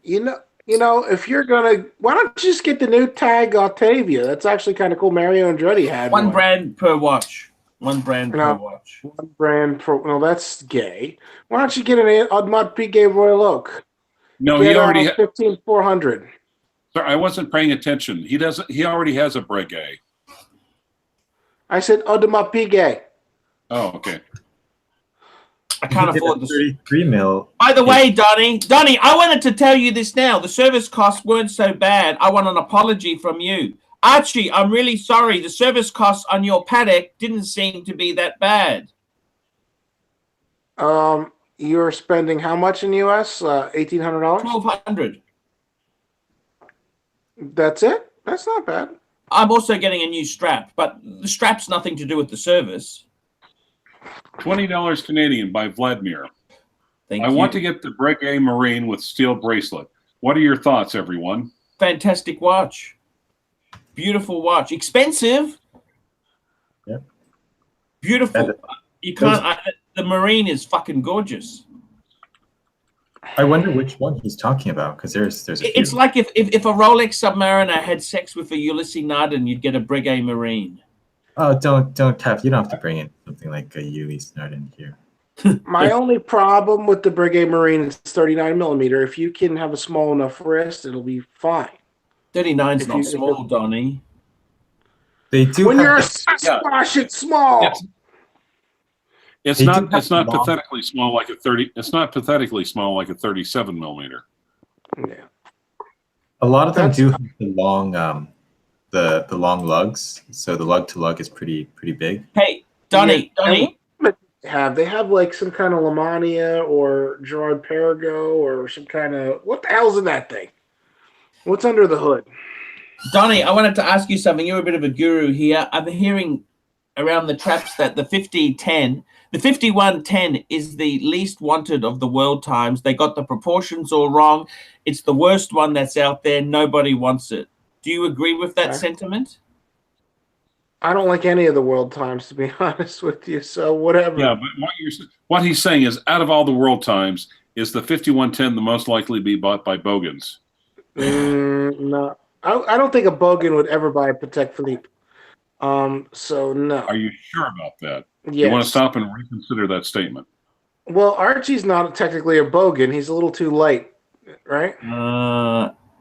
Speaker 6: You know, if you're gonna, why don't you just get the new Tag Octavia? That's actually kind of cool. Mario Andretti had
Speaker 1: one brand per watch. One brand per watch.
Speaker 6: One brand per. No, that's gay. Why don't you get an Audemars Piguet Royal Oak?
Speaker 2: No, he already
Speaker 6: 15400.
Speaker 2: Sorry, I wasn't paying attention. He doesn't. He already has a Breguet.
Speaker 6: I said Audemars Piguet.
Speaker 2: Oh, okay.
Speaker 1: I can't afford the
Speaker 5: 33 mil.
Speaker 1: By the way, Donnie, I wanted to tell you this now. The service costs weren't so bad. I want an apology from you. Archie, I'm really sorry. The service costs on your paddock didn't seem to be that bad.
Speaker 6: You're spending how much in US? $1,800?
Speaker 1: $1,200.
Speaker 6: That's it? That's not bad.
Speaker 1: I'm also getting a new strap, but the strap's nothing to do with the service.
Speaker 2: $20 Canadian by Vladimir.
Speaker 1: Thank
Speaker 2: I
Speaker 1: you.
Speaker 2: want to get the Breguet Marine with steel bracelet. What are your thoughts, everyone?
Speaker 1: Fantastic watch. Beautiful watch. Expensive.
Speaker 5: Yep.
Speaker 1: Beautiful.
Speaker 5: Yeah,
Speaker 1: You can't. The Marine is fucking gorgeous.
Speaker 5: I wonder which one he's talking about, because there's a few.
Speaker 1: It's like if a Rolex Submariner had sex with a Ulysses Nardin, you'd get a Breguet Marine.
Speaker 5: Oh, don't have, you don't have to bring in something like a Ulysses Nardin here.
Speaker 6: My only problem with the Breguet Marine is 39 millimeter. If you can have a small enough wrist, it'll be fine.
Speaker 1: 39's
Speaker 6: If
Speaker 1: not
Speaker 6: you-
Speaker 1: small, Donnie.
Speaker 5: They do
Speaker 6: When
Speaker 5: have
Speaker 6: you're a
Speaker 5: the-
Speaker 6: Sasquatch, it's small.
Speaker 2: It's
Speaker 5: They do
Speaker 2: not.
Speaker 5: have
Speaker 2: It's not
Speaker 5: long-
Speaker 2: pathetically small like a 30. It's not pathetically small like a 37 millimeter.
Speaker 6: Yeah.
Speaker 5: a lot of them
Speaker 6: That's-
Speaker 5: do have the long the long lugs, so the lug to lug is pretty big.
Speaker 1: Hey, Donnie, Donnie.
Speaker 6: They have like some kind of Lamania or Gerard Perigo or some kind of, what the hell's in that thing? What's under the hood?
Speaker 1: Donnie, I wanted to ask you something. You're a bit of a guru here. I'm hearing around the traps that the 5010, the 5110 is the least wanted of the world times. They got the proportions all wrong. It's the worst one that's out there. Nobody wants it. Do you agree with that sentiment?
Speaker 6: I don't like any of the world times, to be honest with you. So whatever.
Speaker 2: Yeah, but what he's saying is, out of all the world times, is the 5110 the most likely to be bought by Bogans?
Speaker 6: No, I don't think a Bogan would ever buy a Patek Philippe. So no.
Speaker 2: Are you sure about that?
Speaker 6: Yes.
Speaker 2: You want to stop and reconsider that statement?
Speaker 6: Well, Archie's not technically a Bogan. He's a little too light, right?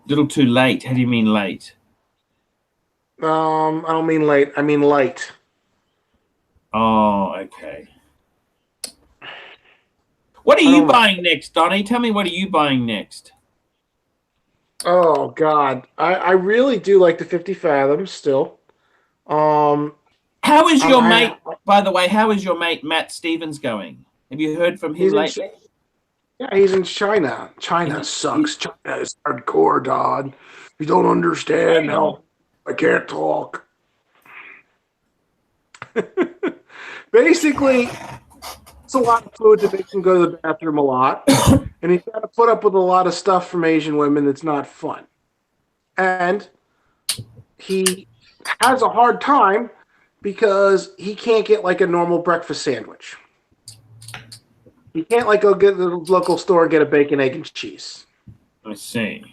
Speaker 1: Little too late. How do you mean late?
Speaker 6: I don't mean late. I mean light.
Speaker 1: Oh, okay. What are you buying next, Donnie? Tell me, what are you buying next?
Speaker 6: Oh God, I really do like the 50 Fathoms still.
Speaker 1: How is your mate, by the way, how is your mate Matt Stevens going? Have you heard from him lately?
Speaker 6: Yeah, he's in China. China sucks. China is hardcore, Dodd. You don't understand how I can't talk. Basically, it's a lot of food that makes him go to the bathroom a lot. And he's got to put up with a lot of stuff from Asian women that's not fun. And he has a hard time because he can't get like a normal breakfast sandwich. He can't like go get to the local store and get a bacon, egg, and cheese.
Speaker 1: I see.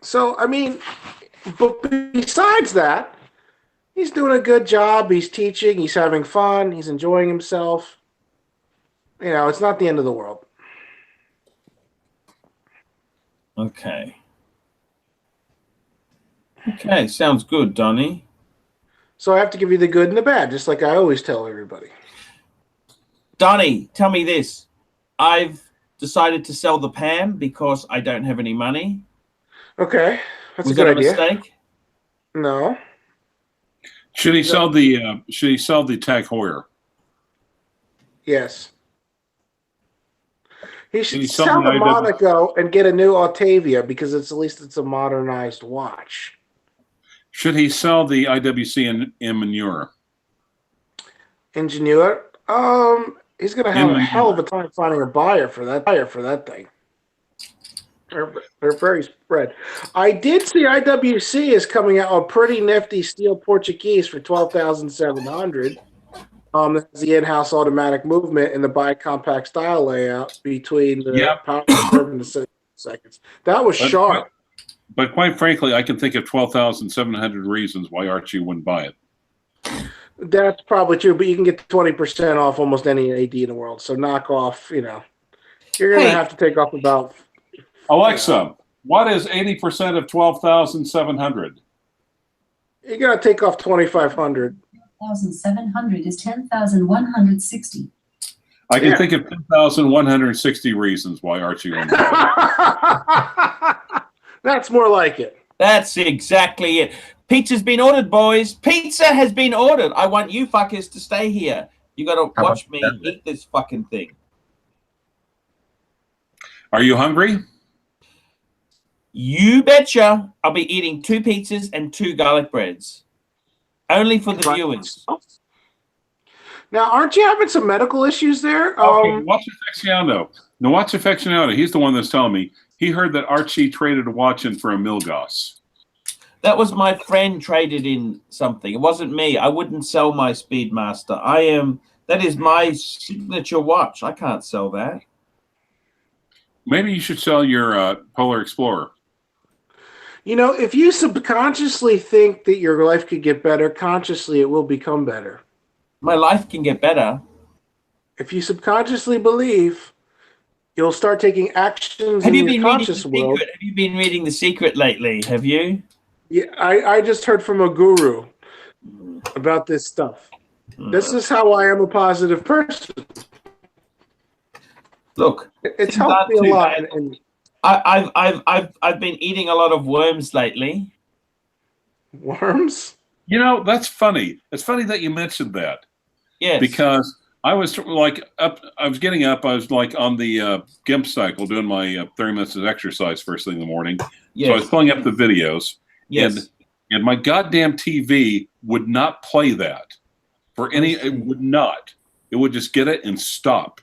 Speaker 6: So, I mean, but besides that, he's doing a good job. He's teaching. He's having fun. He's enjoying himself. You know, it's not the end of the world.
Speaker 1: Okay. Okay, sounds good, Donnie.
Speaker 6: So I have to give you the good and the bad, just like I always tell everybody.
Speaker 1: Donnie, tell me this. I've decided to sell the Pam because I don't have any money.
Speaker 6: Okay, that's
Speaker 1: Was
Speaker 6: a good
Speaker 1: that a
Speaker 6: idea.
Speaker 1: mistake?
Speaker 6: No.
Speaker 2: Should he sell the Tag Heuer?
Speaker 6: Yes. He should
Speaker 2: he sell
Speaker 6: sell
Speaker 2: the
Speaker 6: the
Speaker 2: IW?
Speaker 6: Monaco and get a new Altavia because at least it's a modernized watch.
Speaker 2: Should he sell the IWC in manure?
Speaker 6: Ingenieur. He's gonna have a hell of a time finding a buyer for that thing. They're very spread. I did see IWC is coming out a pretty nifty steel Portuguese for $12,700. That has the in-house automatic movement and the bi-compact style layout between the power curve and the seconds. That was sharp.
Speaker 2: But quite frankly, I can think of 12,700 reasons why Archie wouldn't buy it.
Speaker 6: That's probably true, but you can get 20% off almost any AD in the world. So knock off, you know, you're going to have to take off about.
Speaker 2: Alexa, what is 80% of 12,700?
Speaker 6: You got to take off 2,500.
Speaker 4: 1,700 is 10,160.
Speaker 2: I can think of 10,160 reasons why Archie wouldn't buy it.
Speaker 6: That's more like it.
Speaker 1: That's exactly it. Pizza's been ordered, boys. Pizza has been ordered. I want you fuckers to stay here. You got to watch me eat this fucking thing.
Speaker 2: Are you hungry?
Speaker 1: You betcha. I'll be eating 2 pizzas and 2 garlic breads. Only for the viewers.
Speaker 6: Now, aren't you having some medical issues there?
Speaker 2: Okay, Watch Affectionado. The Watch Affectionado, he's the one that's telling me. He heard that Archie traded a watch in for a Milgauss.
Speaker 1: That was my friend traded in something. It wasn't me. I wouldn't sell my Speedmaster. That is my signature watch. I can't sell that.
Speaker 2: Maybe you should sell your Polar Explorer.
Speaker 6: You know, if you subconsciously think that your life could get better, consciously it will become better.
Speaker 1: My life can get better.
Speaker 6: If you subconsciously believe, you'll start taking actions in your conscious world.
Speaker 1: Have you been reading The Secret lately? Have you?
Speaker 6: Yeah, I just heard from a guru about this stuff. This is how I am a positive person.
Speaker 1: Look,
Speaker 6: it's helped me a lot. And
Speaker 1: I've been eating a lot of worms lately.
Speaker 6: Worms?
Speaker 2: You know, that's funny. It's funny that you mentioned that.
Speaker 1: Yes.
Speaker 2: Because I was like I was getting up. I was like on the GIMP cycle doing my 30 minutes of exercise first thing in the morning.
Speaker 1: Yes.
Speaker 2: So I was pulling up the videos.
Speaker 1: Yes.
Speaker 2: And my goddamn TV would not play that for any. It would not. It would just get it and stop.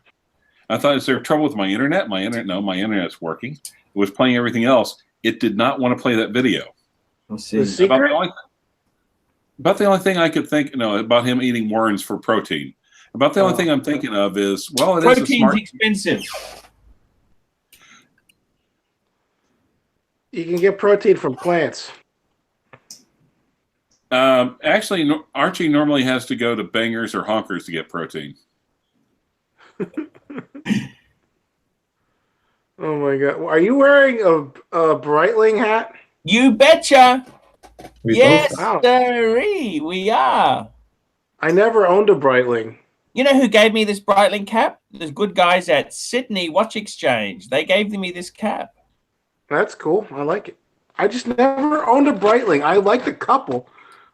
Speaker 2: I thought, is there trouble with my internet? No, my internet's working. It was playing everything else. It did not want to play that video.
Speaker 1: Let's see.
Speaker 6: The Secret?
Speaker 2: About the only thing I could think, about him eating worms for protein. About the only thing I'm thinking of is, well, it
Speaker 1: Protein's
Speaker 2: is a smart.
Speaker 1: Expensive.
Speaker 6: You can get protein from plants.
Speaker 2: Actually, Archie normally has to go to Bangers or Honkers to get protein.
Speaker 6: Oh my God! Are you wearing a Breitling hat?
Speaker 1: You betcha. Yes,
Speaker 6: Wow.
Speaker 1: sirree, we are.
Speaker 6: I never owned a Breitling.
Speaker 1: You know who gave me this Breitling cap? The good guys at Sydney Watch Exchange. They gave me this cap.
Speaker 6: That's cool. I like it. I just never owned a Breitling. I liked a couple.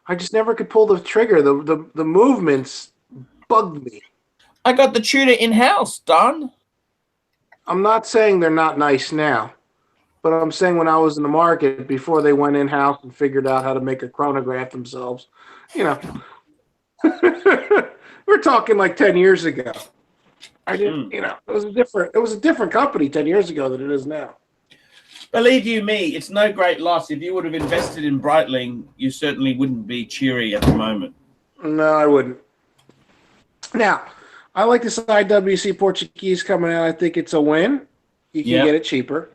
Speaker 6: I just never could pull the trigger. The movements bugged me.
Speaker 1: I got the Tudor in-house, Don.
Speaker 6: I'm not saying they're not nice now, but I'm saying when I was in the market before they went in-house and figured out how to make a chronograph themselves, we're talking like 10 years ago. I didn't, it was a different company 10 years ago than it is now.
Speaker 1: Believe you me, it's no great loss. If you would have invested in Breitling, you certainly wouldn't be cheery at the moment.
Speaker 6: No, I wouldn't. Now, I like this IWC Portuguese coming out. I think it's a win. You can get it cheaper.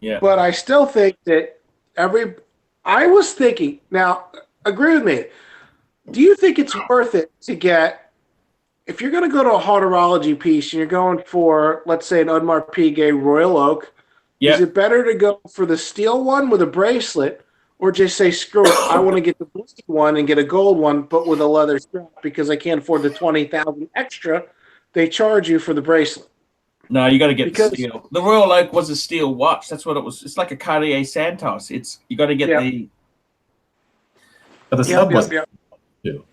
Speaker 1: Yeah.
Speaker 6: But I still think that I was thinking, now, agree with me. Do you think it's worth it to get, if you're going to go to a horology piece and you're going for, let's say, an Audemars Piguet Royal Oak, is it better to go for the steel one with a bracelet or just say, screw it, I want to get the blue one and get a gold one, but with a leather strap because I can't afford the $20,000 extra they charge you for the bracelet?
Speaker 1: No, you got to get the steel. The Royal Oak was a steel watch. That's what it was. It's like a Cartier Santos. You got to get the.
Speaker 5: But the sub was too.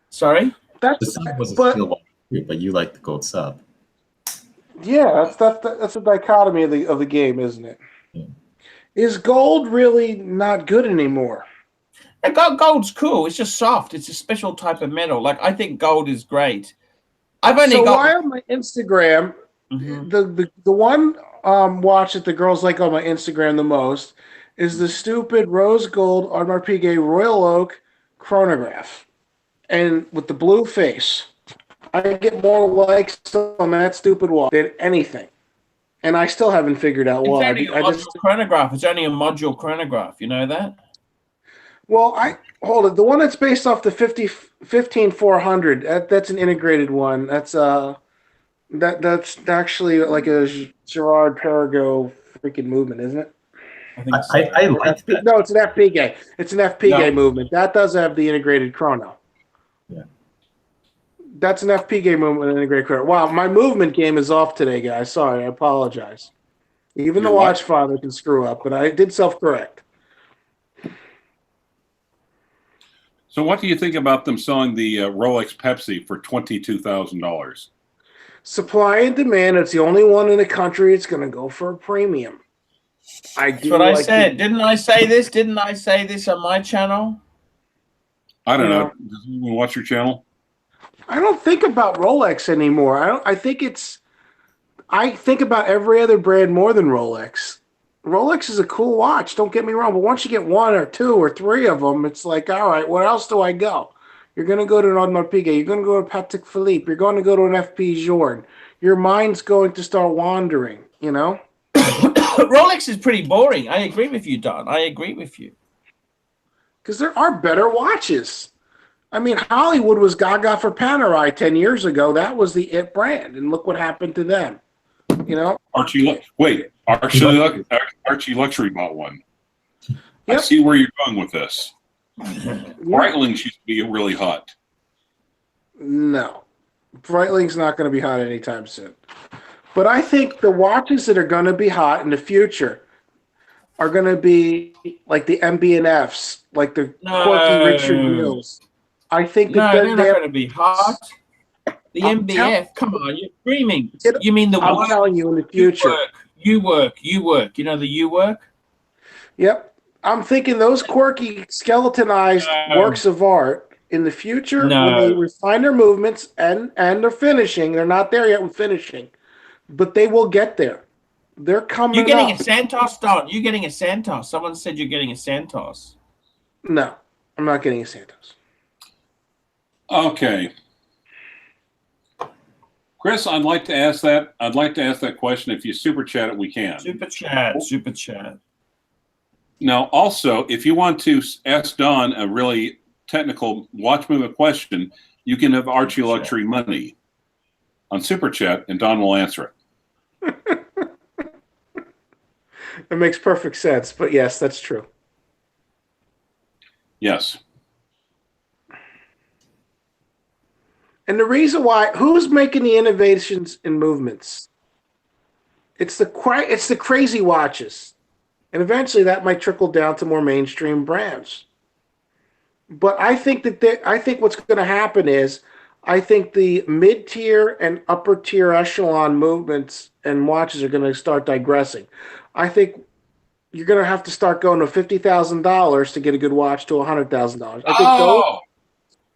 Speaker 1: Sorry.
Speaker 5: The sub was a steel watch too, but you like the gold sub.
Speaker 6: Yeah, that's a dichotomy of the game, isn't it?
Speaker 5: Yeah.
Speaker 6: Is gold really not good anymore?
Speaker 1: Gold's cool. It's just soft. It's a special type of metal. Like, I think gold is great. I've only got.
Speaker 6: Why on my Instagram, the one watch that the girls like on my Instagram the most is the stupid rose gold Audemars Piguet Royal Oak chronograph, and with the blue face. I get more likes on that stupid watch than anything, and I still haven't figured out why.
Speaker 1: It's only a module chronograph. It's only a module chronograph. You know that?
Speaker 6: Well, hold it. The one that's based off the 15400. That's an integrated one. That's actually like a Gerard Perregaux freaking movement, isn't it?
Speaker 1: I think so.
Speaker 5: I like that.
Speaker 6: No, it's an FPGA. It's an FPGA movement. That does have the integrated chrono.
Speaker 5: Yeah.
Speaker 6: That's an FPGA movement and integrated chrono. Wow, my movement game is off today, guys. Sorry, I apologize. Even the Watchfinder can screw up, but I did self-correct.
Speaker 2: So what do you think about them selling the Rolex Pepsi for $22,000?
Speaker 6: Supply and demand. It's the only one in the country. It's going to go for a premium. I
Speaker 1: That's
Speaker 6: do
Speaker 1: what I
Speaker 6: like
Speaker 1: said. Didn't I say this? Didn't I say this on my channel?
Speaker 2: I don't
Speaker 6: You
Speaker 2: know.
Speaker 6: know.
Speaker 2: Does anyone watch your channel?
Speaker 6: I don't think about Rolex anymore. I think about every other brand more than Rolex. Rolex is a cool watch, don't get me wrong, but once you get one or two or three of them, it's like, all right, where else do I go? You're going to go to an Audemars Piguet, you're going to go to Patek Philippe, you're going to go to an FP Journe. Your mind's going to start wandering, you know?
Speaker 1: Rolex is pretty boring. I agree with you, Don. I agree with you.
Speaker 6: Because there are better watches. I mean, Hollywood was gaga for Panerai 10 years ago. That was the it brand, and look what happened to them. You know?
Speaker 2: Archie Luxury bought one. I
Speaker 6: Yep.
Speaker 2: see where you're going with this. Breitling's used to be really hot.
Speaker 6: No. Breitling's not going to be hot anytime soon. But I think the watches that are going to be hot in the future are going to be like the MB&Fs, like the quirky Richard Milles. I think
Speaker 1: No, they're not going to be hot. The MBF, come on, you're dreaming. You mean the
Speaker 6: I'm
Speaker 1: one?
Speaker 6: telling you in the future.
Speaker 1: You work. You know the you work?
Speaker 6: Yep. I'm thinking those quirky skeletonized works of art in the future when they refine their movements and their finishing. They're not there yet with finishing, but they will get there. They're coming.
Speaker 1: You're getting
Speaker 6: up.
Speaker 1: a Santos, Don. You're getting a Santos. Someone said you're getting a Santos.
Speaker 6: No, I'm not getting a Santos.
Speaker 2: Okay. Chris, I'd like to ask that question. If you super chat it, we can.
Speaker 1: Super chat.
Speaker 2: Now, also, if you want to ask Don a really technical watch movement question, you can have Archie Luxury money on super chat, and Don will answer it.
Speaker 6: It makes perfect sense, but yes, that's true.
Speaker 2: Yes.
Speaker 6: And the reason why, who's making the innovations in movements? It's the crazy watches. And eventually that might trickle down to more mainstream brands. But I think what's going to happen is, I think the mid-tier and upper-tier echelon movements and watches are going to start digressing. I think you're going to have to start going to $50,000 to get a good watch to $100,000. I think those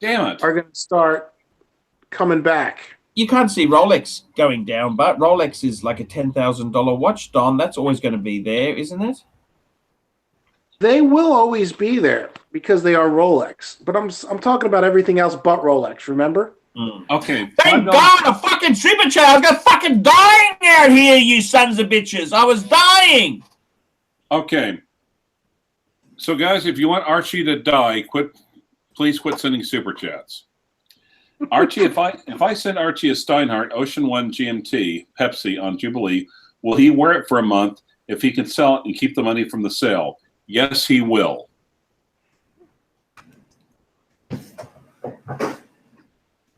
Speaker 2: damn it.
Speaker 6: are going to start coming back.
Speaker 1: You can't see Rolex going down, but Rolex is like a $10,000 watch, Don. That's always going to be there, isn't it?
Speaker 6: They will always be there because they are Rolex. But I'm talking about everything else but Rolex, remember?
Speaker 2: Okay.
Speaker 1: Thank God, a fucking super chat. I was going fucking dying out here, you sons of bitches. I was dying.
Speaker 2: Okay. So, guys, if you want Archie to die, please quit sending super chats. Archie, if I send Archie a Steinhardt Ocean One GMT Pepsi on Jubilee, will he wear it for a month if he can sell it and keep the money from the sale? Yes, he will.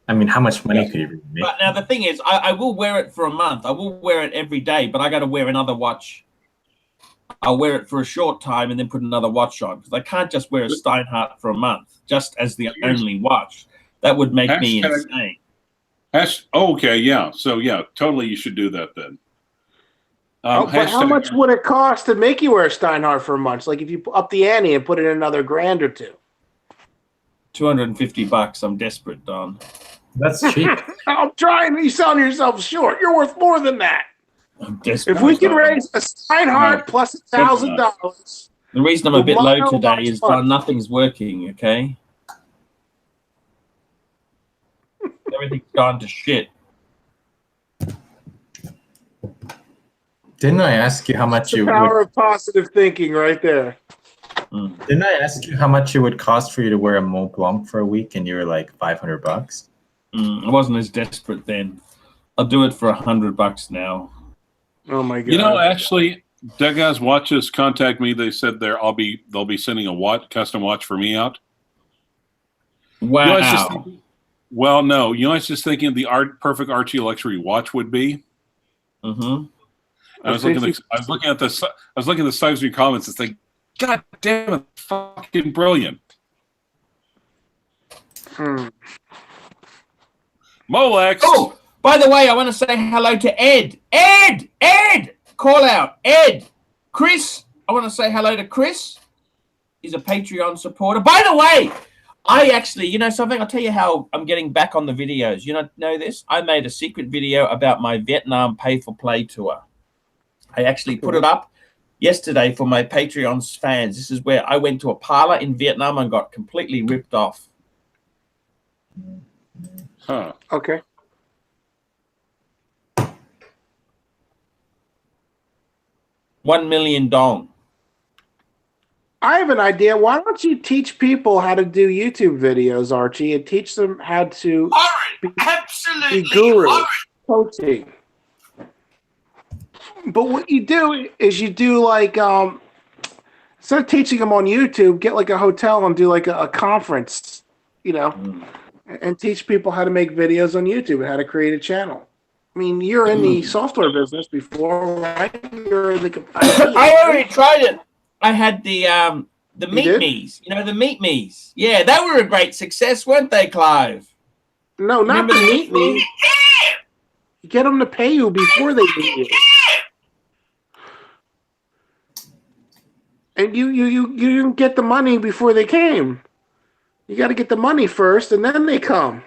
Speaker 5: I mean, how much money could you really make?
Speaker 1: But now the thing is, I will wear it for a month. I will wear it every day, but I got to wear another watch. I'll wear it for a short time and then put another watch on, because I can't just wear a Steinhardt for a month just as the only watch. That would make me insane.
Speaker 2: Okay, yeah. So, yeah, totally you should do that then.
Speaker 6: But how much would it cost to make you wear a Steinhardt for a month? Like if you up the ante and put in another grand or two.
Speaker 1: $250. I'm desperate, Don.
Speaker 5: That's cheap.
Speaker 6: I'm trying. You're selling yourself short. You're worth more than that.
Speaker 1: I'm desperate.
Speaker 6: If we can raise a Steinhardt plus $1,000.
Speaker 1: The reason I'm a bit low today is nothing's working, okay? Everything's gone to shit.
Speaker 5: Didn't I ask you how much
Speaker 6: the power of positive thinking right there.
Speaker 5: Didn't I ask you how much it would cost for you to wear a Mont Blanc for a week, and you were like $500?
Speaker 1: I wasn't as desperate then. I'll do it for $100 now.
Speaker 6: Oh my god!
Speaker 2: You know, actually, Degas Watches contact me. They said they'll be sending a custom watch for me out.
Speaker 1: Wow.
Speaker 2: Well, no. You know, I was just thinking the perfect Archie Luxury watch would be.
Speaker 1: Mm-hmm.
Speaker 2: I was looking at the size of your comments and thinking, God damn it, fucking brilliant. Molex.
Speaker 1: Oh, by the way, I want to say hello to Ed. Ed! Call out. Ed! Chris, I want to say hello to Chris. He's a Patreon supporter. By the way, I actually, you know something? I'll tell you how I'm getting back on the videos. You know this? I made a secret video about my Vietnam pay-for-play tour. I actually put it up yesterday for my Patreon's fans. This is where I went to a parlor in Vietnam and got completely ripped off.
Speaker 2: Huh.
Speaker 6: Okay.
Speaker 1: $1 million dong.
Speaker 6: I have an idea. Why don't you teach people how to do YouTube videos, Archie, and teach them how to
Speaker 1: Absolutely
Speaker 6: be guru coaching? But what you do is you do like instead of teaching them on YouTube, get like a hotel and do like a conference, you know, and teach people how to make videos on YouTube and how to create a channel. I mean, you're in the software business before, right? You're in the
Speaker 1: I already tried it. I had the Meet Me's, you know, the Meet Me's. Yeah, they were a great success, weren't they, Clive?
Speaker 6: No, not the Meet Me. You get them to pay you before they meet you. And you didn't get the money before they came. You got to get the money first, and then they come.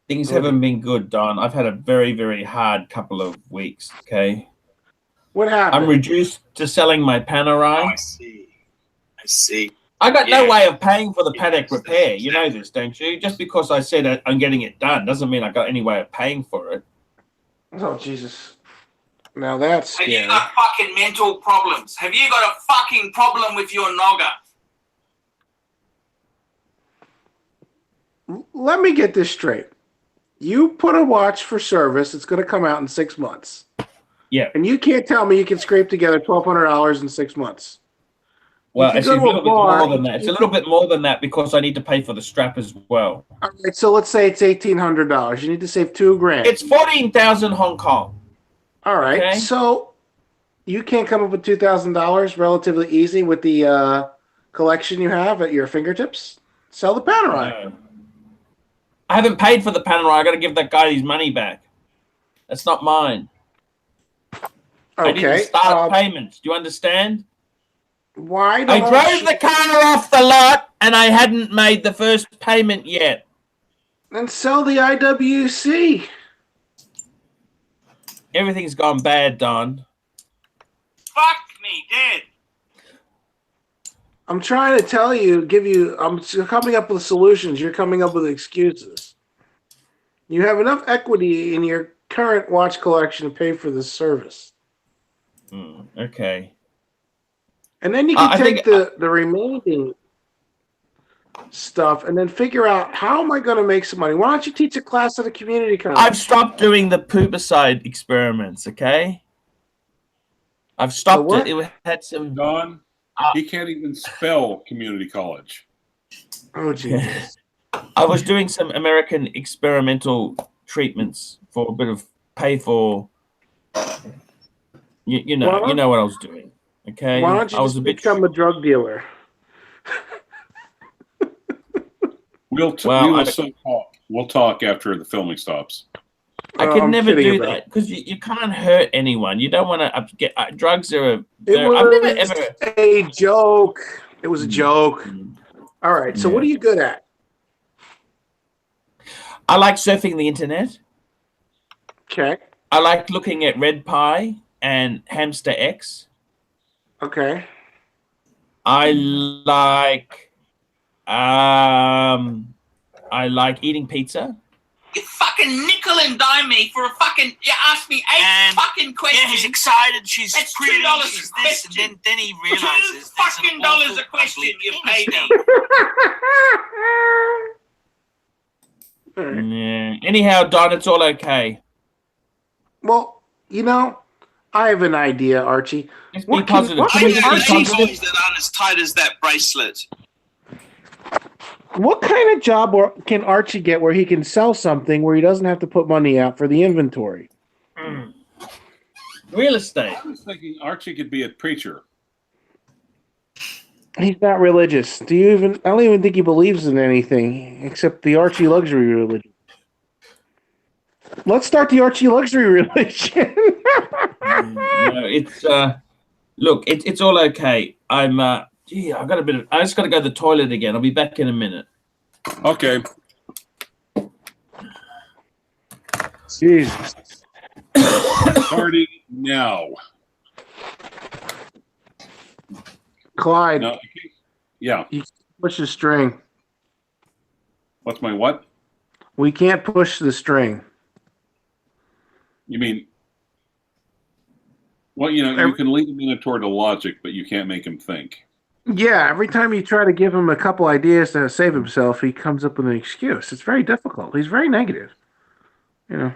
Speaker 1: Things haven't been good, Don. I've had a very, very hard couple of weeks, okay?
Speaker 6: What happened?
Speaker 1: I'm reduced to selling my Panerai.
Speaker 7: I see.
Speaker 1: I got no way of paying for the Patek repair. You know this, don't you? Just because I said I'm getting it done doesn't mean I got any way of paying for it.
Speaker 6: Oh, Jesus. Now that's scary.
Speaker 8: Have you got fucking mental problems? Have you got a fucking problem with your noggin?
Speaker 6: Let me get this straight. You put a watch for service, it's going to come out in 6 months.
Speaker 1: Yeah.
Speaker 6: And you can't tell me you can scrape together $1,200 in 6 months.
Speaker 1: Well, it's a little bit more than that. It's a little bit more than that because I need to pay for the strap as well.
Speaker 6: All right, so let's say it's $1,800. You need to save $2,000.
Speaker 1: It's 14,000 Hong Kong.
Speaker 6: All right,
Speaker 1: okay.
Speaker 6: So you can't come up with $2,000 relatively easy with the collection you have at your fingertips? Sell the Panerai.
Speaker 1: No. I haven't paid for the Panerai. I got to give that guy his money back. That's not mine.
Speaker 6: Okay.
Speaker 1: I didn't start payments. Do you understand?
Speaker 6: Why?
Speaker 1: I drove the car off the lot and I hadn't made the first payment yet.
Speaker 6: Then sell the IWC.
Speaker 1: Everything's gone bad, Don.
Speaker 8: Fuck me dead.
Speaker 6: I'm trying to tell you, I'm coming up with solutions. You're coming up with excuses. You have enough equity in your current watch collection to pay for this service.
Speaker 1: Okay.
Speaker 6: And then you can take the remaining stuff and then figure out, how am I going to make some money? Why don't you teach a class at a community college?
Speaker 1: I've stopped doing the poopicide experiments, okay? I've stopped it. It had some...
Speaker 2: Don, he can't even spell community college.
Speaker 6: Oh, Jesus.
Speaker 1: I was doing some American experimental treatments for a bit of pay for... You know what I was doing, okay?
Speaker 6: Why don't you just become a drug dealer?
Speaker 2: We'll talk after the filming stops.
Speaker 1: I could never do that because you can't hurt anyone. You don't want to get drugs are.
Speaker 6: It was a joke. It was a joke. All right. So what are you good at?
Speaker 1: I like surfing the internet.
Speaker 6: Okay.
Speaker 1: I like looking at Red Pie and Hamster X.
Speaker 6: Okay.
Speaker 1: I like eating pizza.
Speaker 8: You fucking nickel and dime me for a fucking... You asked me eight fucking questions.
Speaker 7: Yeah, he's excited. She's
Speaker 8: That's
Speaker 7: pretty.
Speaker 8: $2
Speaker 7: She's
Speaker 8: a
Speaker 7: this,
Speaker 8: question.
Speaker 7: and then he realizes
Speaker 8: $2 fucking dollars a question you paid me.
Speaker 1: Yeah. Anyhow, Don, it's all okay.
Speaker 6: Well, I have an idea, Archie.
Speaker 1: Let's be positive.
Speaker 7: I know ladies that aren't as tight as that bracelet.
Speaker 6: What kind of job can Archie get where he can sell something where he doesn't have to put money out for the inventory?
Speaker 1: Real estate.
Speaker 2: I was thinking Archie could be a preacher.
Speaker 6: He's not religious. I don't even think he believes in anything except the Archie luxury religion. Let's start the Archie luxury relation.
Speaker 1: No, it's look, it's all okay. I'm gee, I just got to go to the toilet again. I'll be back in a minute.
Speaker 2: Okay.
Speaker 6: Jesus.
Speaker 2: Starting now.
Speaker 6: Clyde,
Speaker 2: No, yeah.
Speaker 6: push the string.
Speaker 2: What's my what?
Speaker 6: We can't push the string.
Speaker 2: You mean, well, you know, you can lead a Minotaur to logic, but you can't make him think.
Speaker 6: Yeah, every time you try to give him a couple ideas to save himself, he comes up with an excuse. It's very difficult. He's very negative. You know.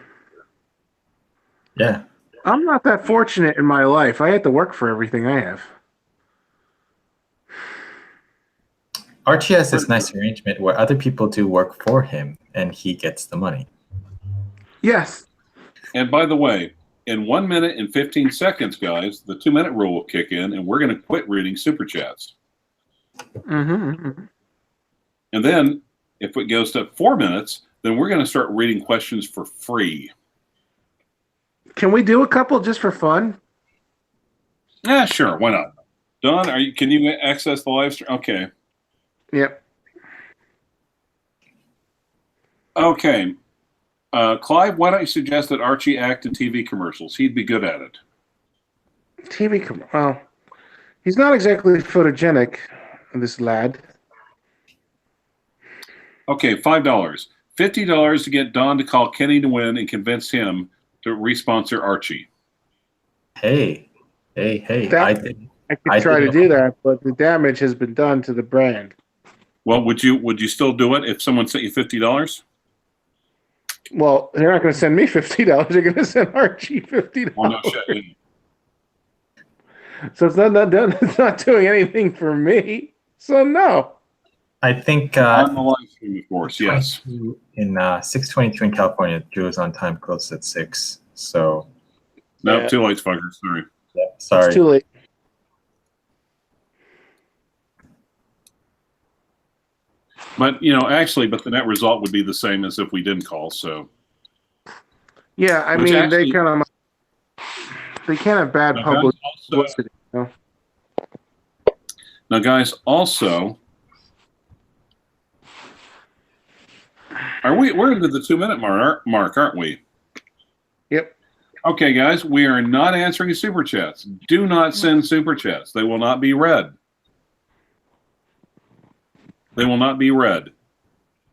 Speaker 5: Yeah.
Speaker 6: I'm not that fortunate in my life. I had to work for everything I have.
Speaker 5: Archie has this nice arrangement where other people do work for him and he gets the money.
Speaker 6: Yes.
Speaker 2: And by the way, in 1 minute and 15 seconds, guys, the 2-minute rule will kick in, and we're going to quit reading super chats.
Speaker 6: Mm-hmm.
Speaker 2: And then, if it goes to 4 minutes, then we're going to start reading questions for free.
Speaker 6: Can we do a couple just for fun?
Speaker 2: Yeah, sure. Why not? Don, can you access the live stream? Okay.
Speaker 6: Yep.
Speaker 2: Okay. Clive, why don't you suggest that Archie act in TV commercials? He'd be good at it.
Speaker 6: Well, he's not exactly photogenic, this lad.
Speaker 2: Okay, $5. $50 to get Don to call Kenny Nguyen and convince him to responsor Archie.
Speaker 5: Hey. I
Speaker 6: could try to do that, but the damage has been done to the brand.
Speaker 2: Well, would you still do it if someone sent you $50?
Speaker 6: Well, they're not going to send me $50. They're going to send Archie $50.
Speaker 2: Oh, no shit.
Speaker 6: So it's not doing anything for me. So no.
Speaker 5: I think
Speaker 2: on the live stream, of course. Yes.
Speaker 5: In 6:22 in California, Drew is on time, close at 6. So
Speaker 2: no,
Speaker 6: Yeah.
Speaker 2: too late, fucker. Sorry.
Speaker 5: yeah, sorry.
Speaker 6: It's too late.
Speaker 2: But but the net result would be the same as if we didn't call. So
Speaker 6: Yeah, I
Speaker 2: Which
Speaker 6: mean,
Speaker 2: actually-
Speaker 6: they can't have bad
Speaker 2: Now,
Speaker 6: public
Speaker 2: guys,
Speaker 6: publicity. You know?
Speaker 2: Now, guys, also, we're into the 2-minute mark, aren't we?
Speaker 6: Yep.
Speaker 2: Okay, guys, we are not answering super chats. Do not send super chats. They will not be read. They will not be read.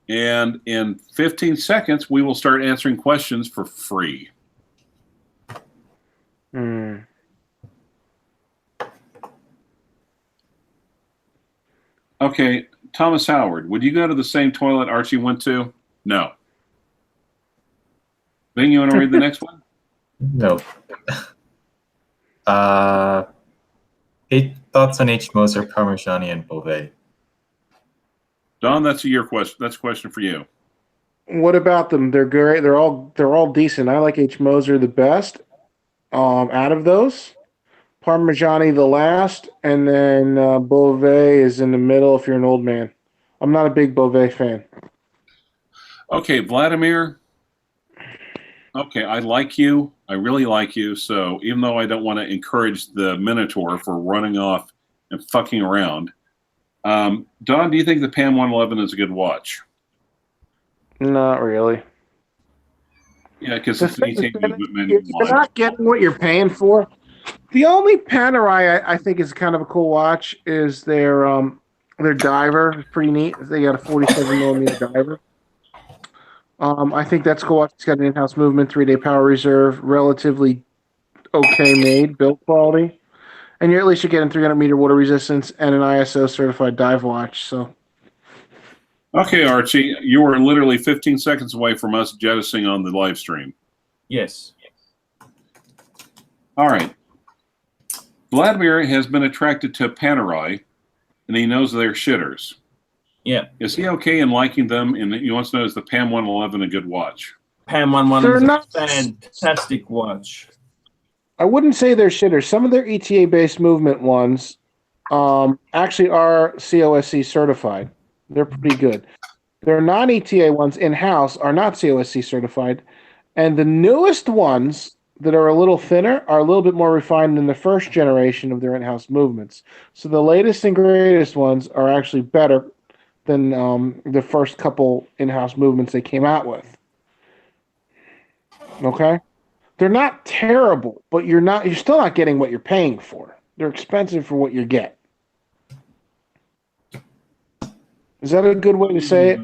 Speaker 2: And in 15 seconds, we will start answering questions for free. Okay, Thomas Howard, would you go to the same toilet Archie went to? No. Bing, you want to read the next one?
Speaker 5: No. 8 thoughts on H. Moser, Parmigiani, and Beauvais.
Speaker 2: Don, that's your question. That's a question for you.
Speaker 6: What about them? They're great. They're all decent. I like H. Moser the best. Out of those, Parmigiani the last, and then Beauvais is in the middle. If you're an old man, I'm not a big Beauvais fan.
Speaker 2: Okay, Vladimir. Okay, I like you. I really like you. So even though I don't want to encourage the Minotaur for running off and fucking around, Don, do you think the PAM 111 is a good watch?
Speaker 6: Not really.
Speaker 2: Yeah, because it's an ETA movement menu
Speaker 6: You're
Speaker 2: watch.
Speaker 6: not getting what you're paying for. The only Panerai I think is kind of a cool watch is their diver. It's pretty neat. They got a 47 millimeter diver. I think that's cool. It's got an in-house movement, 3-day power reserve, relatively okay made, build quality, and you're at least getting 300 meter water resistance and an ISO certified dive watch. So,
Speaker 2: Okay, Archie, you were literally 15 seconds away from us jettisoning on the live stream.
Speaker 1: Yes.
Speaker 2: All right. Vladimir has been attracted to Panerai, and he knows they're shitters.
Speaker 1: Yeah.
Speaker 2: Is he okay in liking them? And he wants to know, is the PAM 111 a good watch?
Speaker 1: PAM 111
Speaker 6: They're
Speaker 1: is a
Speaker 6: not-
Speaker 1: fantastic watch.
Speaker 6: I wouldn't say they're shitters. Some of their ETA based movement ones actually are COSC certified. They're pretty good. Their non-ETA ones in-house are not COSC certified, And the newest ones that are a little thinner are a little bit more refined than the first generation of their in-house movements. So the latest and greatest ones are actually better than the first couple in-house movements they came out with. Okay? They're not terrible, but you're still not getting what you're paying for. They're expensive for what you get. Is that a good way to say it?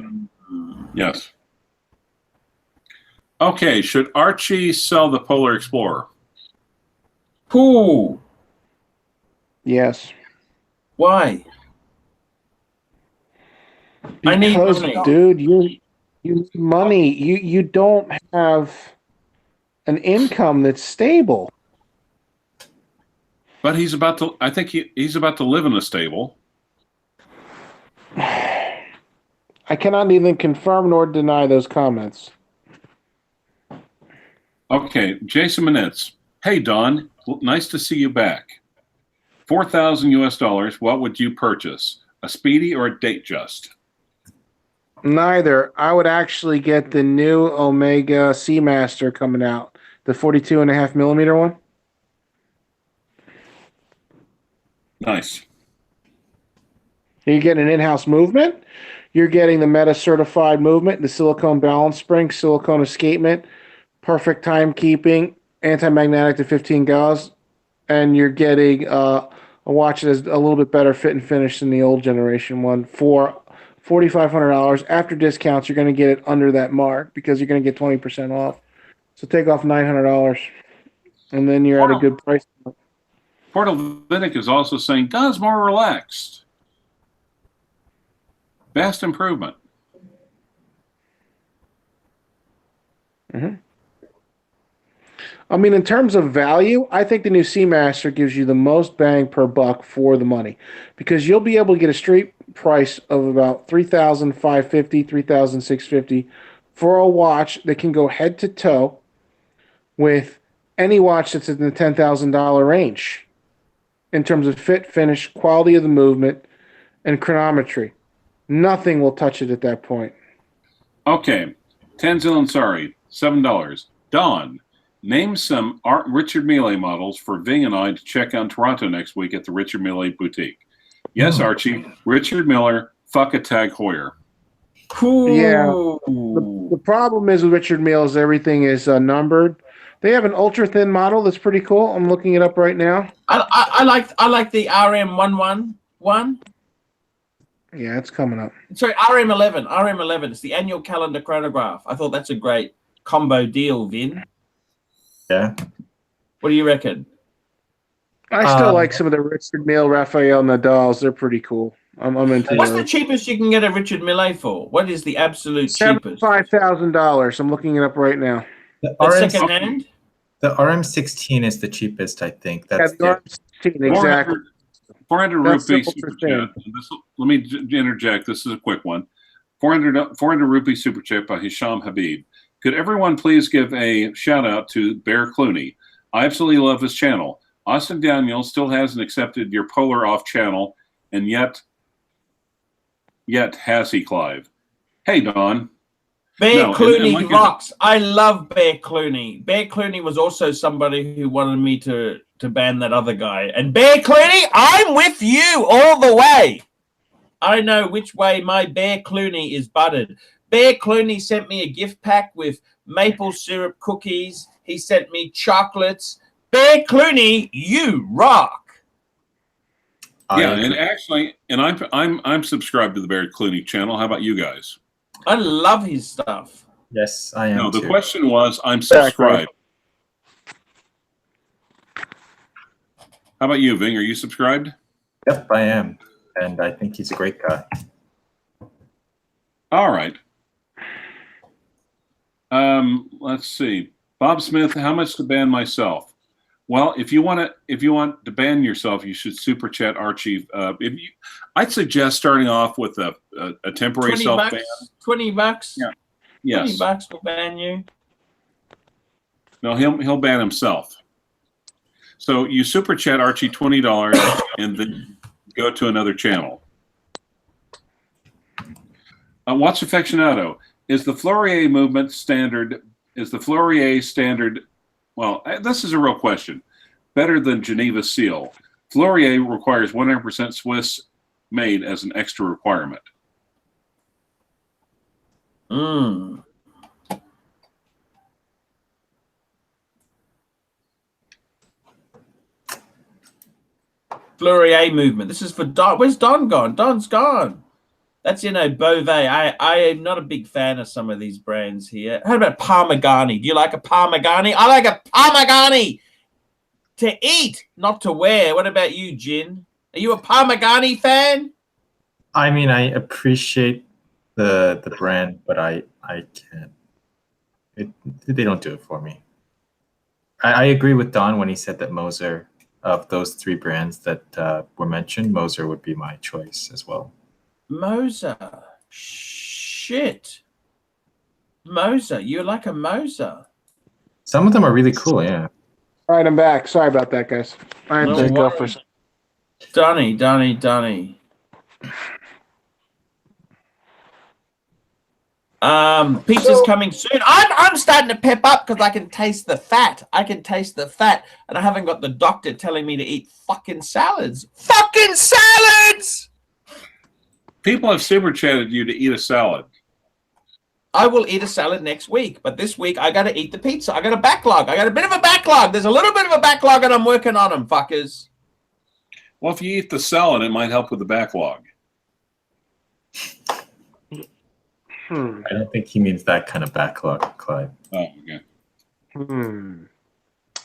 Speaker 2: Yes. Okay, should Archie sell the Polar Explorer?
Speaker 1: Ooh,
Speaker 6: Yes.
Speaker 1: why? I need
Speaker 6: Because,
Speaker 1: money.
Speaker 6: dude, you need money. You don't have an income that's stable.
Speaker 2: But he's about to. I think he's about to live in a stable.
Speaker 6: I cannot neither confirm nor deny those comments.
Speaker 2: Okay, Jason Minitz. Hey, Don. Nice to see you back. $4,000 US. What would you purchase? A Speedy or a Datejust?
Speaker 6: Neither. I would actually get the new Omega Seamaster coming out, the 42.5 millimeter one.
Speaker 2: Nice.
Speaker 6: You're getting an in-house movement. You're getting the Meta certified movement, the silicone balance spring, silicone escapement, perfect timekeeping, anti-magnetic to 15 gauge, and you're getting a watch that is a little bit better fit and finish than the old generation one for $4,500. After discounts, you're going to get it under that mark because you're going to get 20% off. So take off $900, and then you're at a good price.
Speaker 2: Portal Vidic is also saying Don's more relaxed. Vast improvement.
Speaker 6: Mm-hmm. I mean, in terms of value, I think the new Seamaster gives you the most bang per buck for the money because you'll be able to get a street price of about $3,550, $3,650 for a watch that can go head to toe with any watch that's in the $10,000 range in terms of fit, finish, quality of the movement, and chronometry. Nothing will touch it at that point.
Speaker 2: Okay. Tanzil Ansari, $7. Don, name some Richard Mille models for Ving and I to check on Toronto next week at the Richard Mille boutique. Yes, Archie. Richard Miller, fuck a Tag Heuer.
Speaker 6: Yeah. The problem is with Richard Mille is everything is numbered. They have an ultra thin model that's pretty cool. I'm looking it up right now.
Speaker 1: I like the RM111.
Speaker 6: Yeah, it's coming up.
Speaker 1: Sorry, RM11. RM11. It's the annual calendar chronograph. I thought that's a great combo deal, Vin.
Speaker 5: Yeah.
Speaker 1: What do you reckon?
Speaker 6: I still like some of the Richard Mille, Raphael Nadals. They're pretty cool. I'm into
Speaker 1: What's
Speaker 6: those.
Speaker 1: the cheapest you can get a Richard Mille for? What is the absolute cheapest?
Speaker 6: $75,000. I'm looking it up right now.
Speaker 1: That's second hand?
Speaker 5: The RM16 is the cheapest, I think. That's
Speaker 6: the RM16, exactly.
Speaker 2: 400 rupee super chat. Let me interject. This is a quick one. 400 rupee super chat by Hisham Habib. Could everyone please give a shout out to Bear Clooney? I absolutely love his channel. Austin Daniels still hasn't accepted your Polar off channel, and yet has he, Clive? Hey, Don.
Speaker 1: Bear Clooney rocks. I love Bear Clooney. Bear Clooney was also somebody who wanted me to ban that other guy. And Bear Clooney, I'm with you all the way. I know which way my Bear Clooney is buttered. Bear Clooney sent me a gift pack with maple syrup cookies. He sent me chocolates. Bear Clooney, you rock.
Speaker 2: Yeah, and actually, and I'm subscribed to the Bear Clooney channel. How about you guys?
Speaker 1: I love his stuff.
Speaker 5: Yes, I am.
Speaker 2: No, the
Speaker 5: too.
Speaker 2: question was, I'm subscribed. How about you, Ving? Are you subscribed?
Speaker 5: Yep, I am. And I think he's a great guy.
Speaker 2: All right. Let's see. Bob Smith, how much to ban myself? Well, if you want to ban yourself, you should super chat Archie. I'd suggest starting off with a temporary self ban.
Speaker 1: $20.
Speaker 2: Yeah. Yes.
Speaker 1: $20 will ban you.
Speaker 2: No, he'll ban himself. So you super chat Archie $20 and then go to another channel. Watch Aficionado. Is the Fleurier movement standard is the Fleurier standard, well, this is a real question, better than Geneva Seal? Fleurier requires 100% Swiss made as an extra requirement.
Speaker 1: Fleurier movement. This is for Don. Where's Don gone? Don's gone. That's, Beauvais. I am not a big fan of some of these brands here. How about Parmigiani? Do you like a Parmigiani? I like a Parmigiani to eat, not to wear. What about you, Jin? Are you a Parmigiani fan?
Speaker 5: I mean, I appreciate the brand, but I can't. They don't do it for me. I agree with Don when he said that Moser, of those three brands that were mentioned, Moser would be my choice as well.
Speaker 1: Moser. Shit. Moser. You like a Moser.
Speaker 5: Some of them are really cool, yeah.
Speaker 6: All right, I'm back. Sorry about that, guys. I had to go for a second.
Speaker 1: Donny. Pizza's coming soon. I'm starting to pep up because I can taste the fat. And I haven't got the doctor telling me to eat fucking salads. Fucking salads!
Speaker 2: People have super chatted you to eat a salad.
Speaker 1: I will eat a salad next week, but this week I got to eat the pizza. I got a backlog. I got a bit of a backlog. There's a little bit of a backlog, and I'm working on them, fuckers.
Speaker 2: Well, if you eat the salad, it might help with the backlog.
Speaker 5: I don't think he means that kind of backlog, Clyde.
Speaker 2: Oh, okay.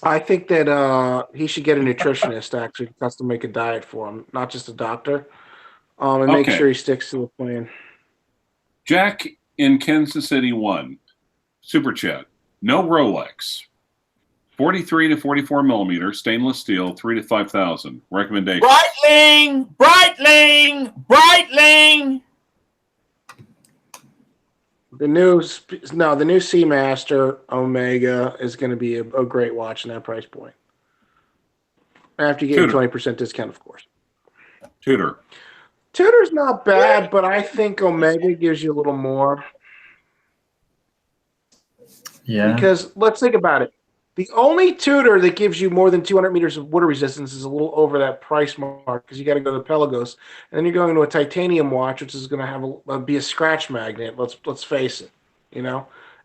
Speaker 6: I think that he should get a nutritionist to actually custom make a diet for him, not just a doctor, and make sure he sticks to the plan.
Speaker 2: Jack in Kansas City 1, super chat. No Rolex. 43 to 44 millimeter stainless steel, 3 to 5,000. Recommendation.
Speaker 1: Breitling.
Speaker 6: The new Seamaster Omega is going to be a great watch in that price point. After you get your 20% discount, of course. Tudor's not bad, but I think Omega gives you a little more.
Speaker 5: Yeah.
Speaker 6: Because let's think about it. The only Tudor that gives you more than 200 meters of water resistance is a little over that price mark because you got to go to Pelagos, and then you're going to a titanium watch, which is going to have be a scratch magnet. Let's face it,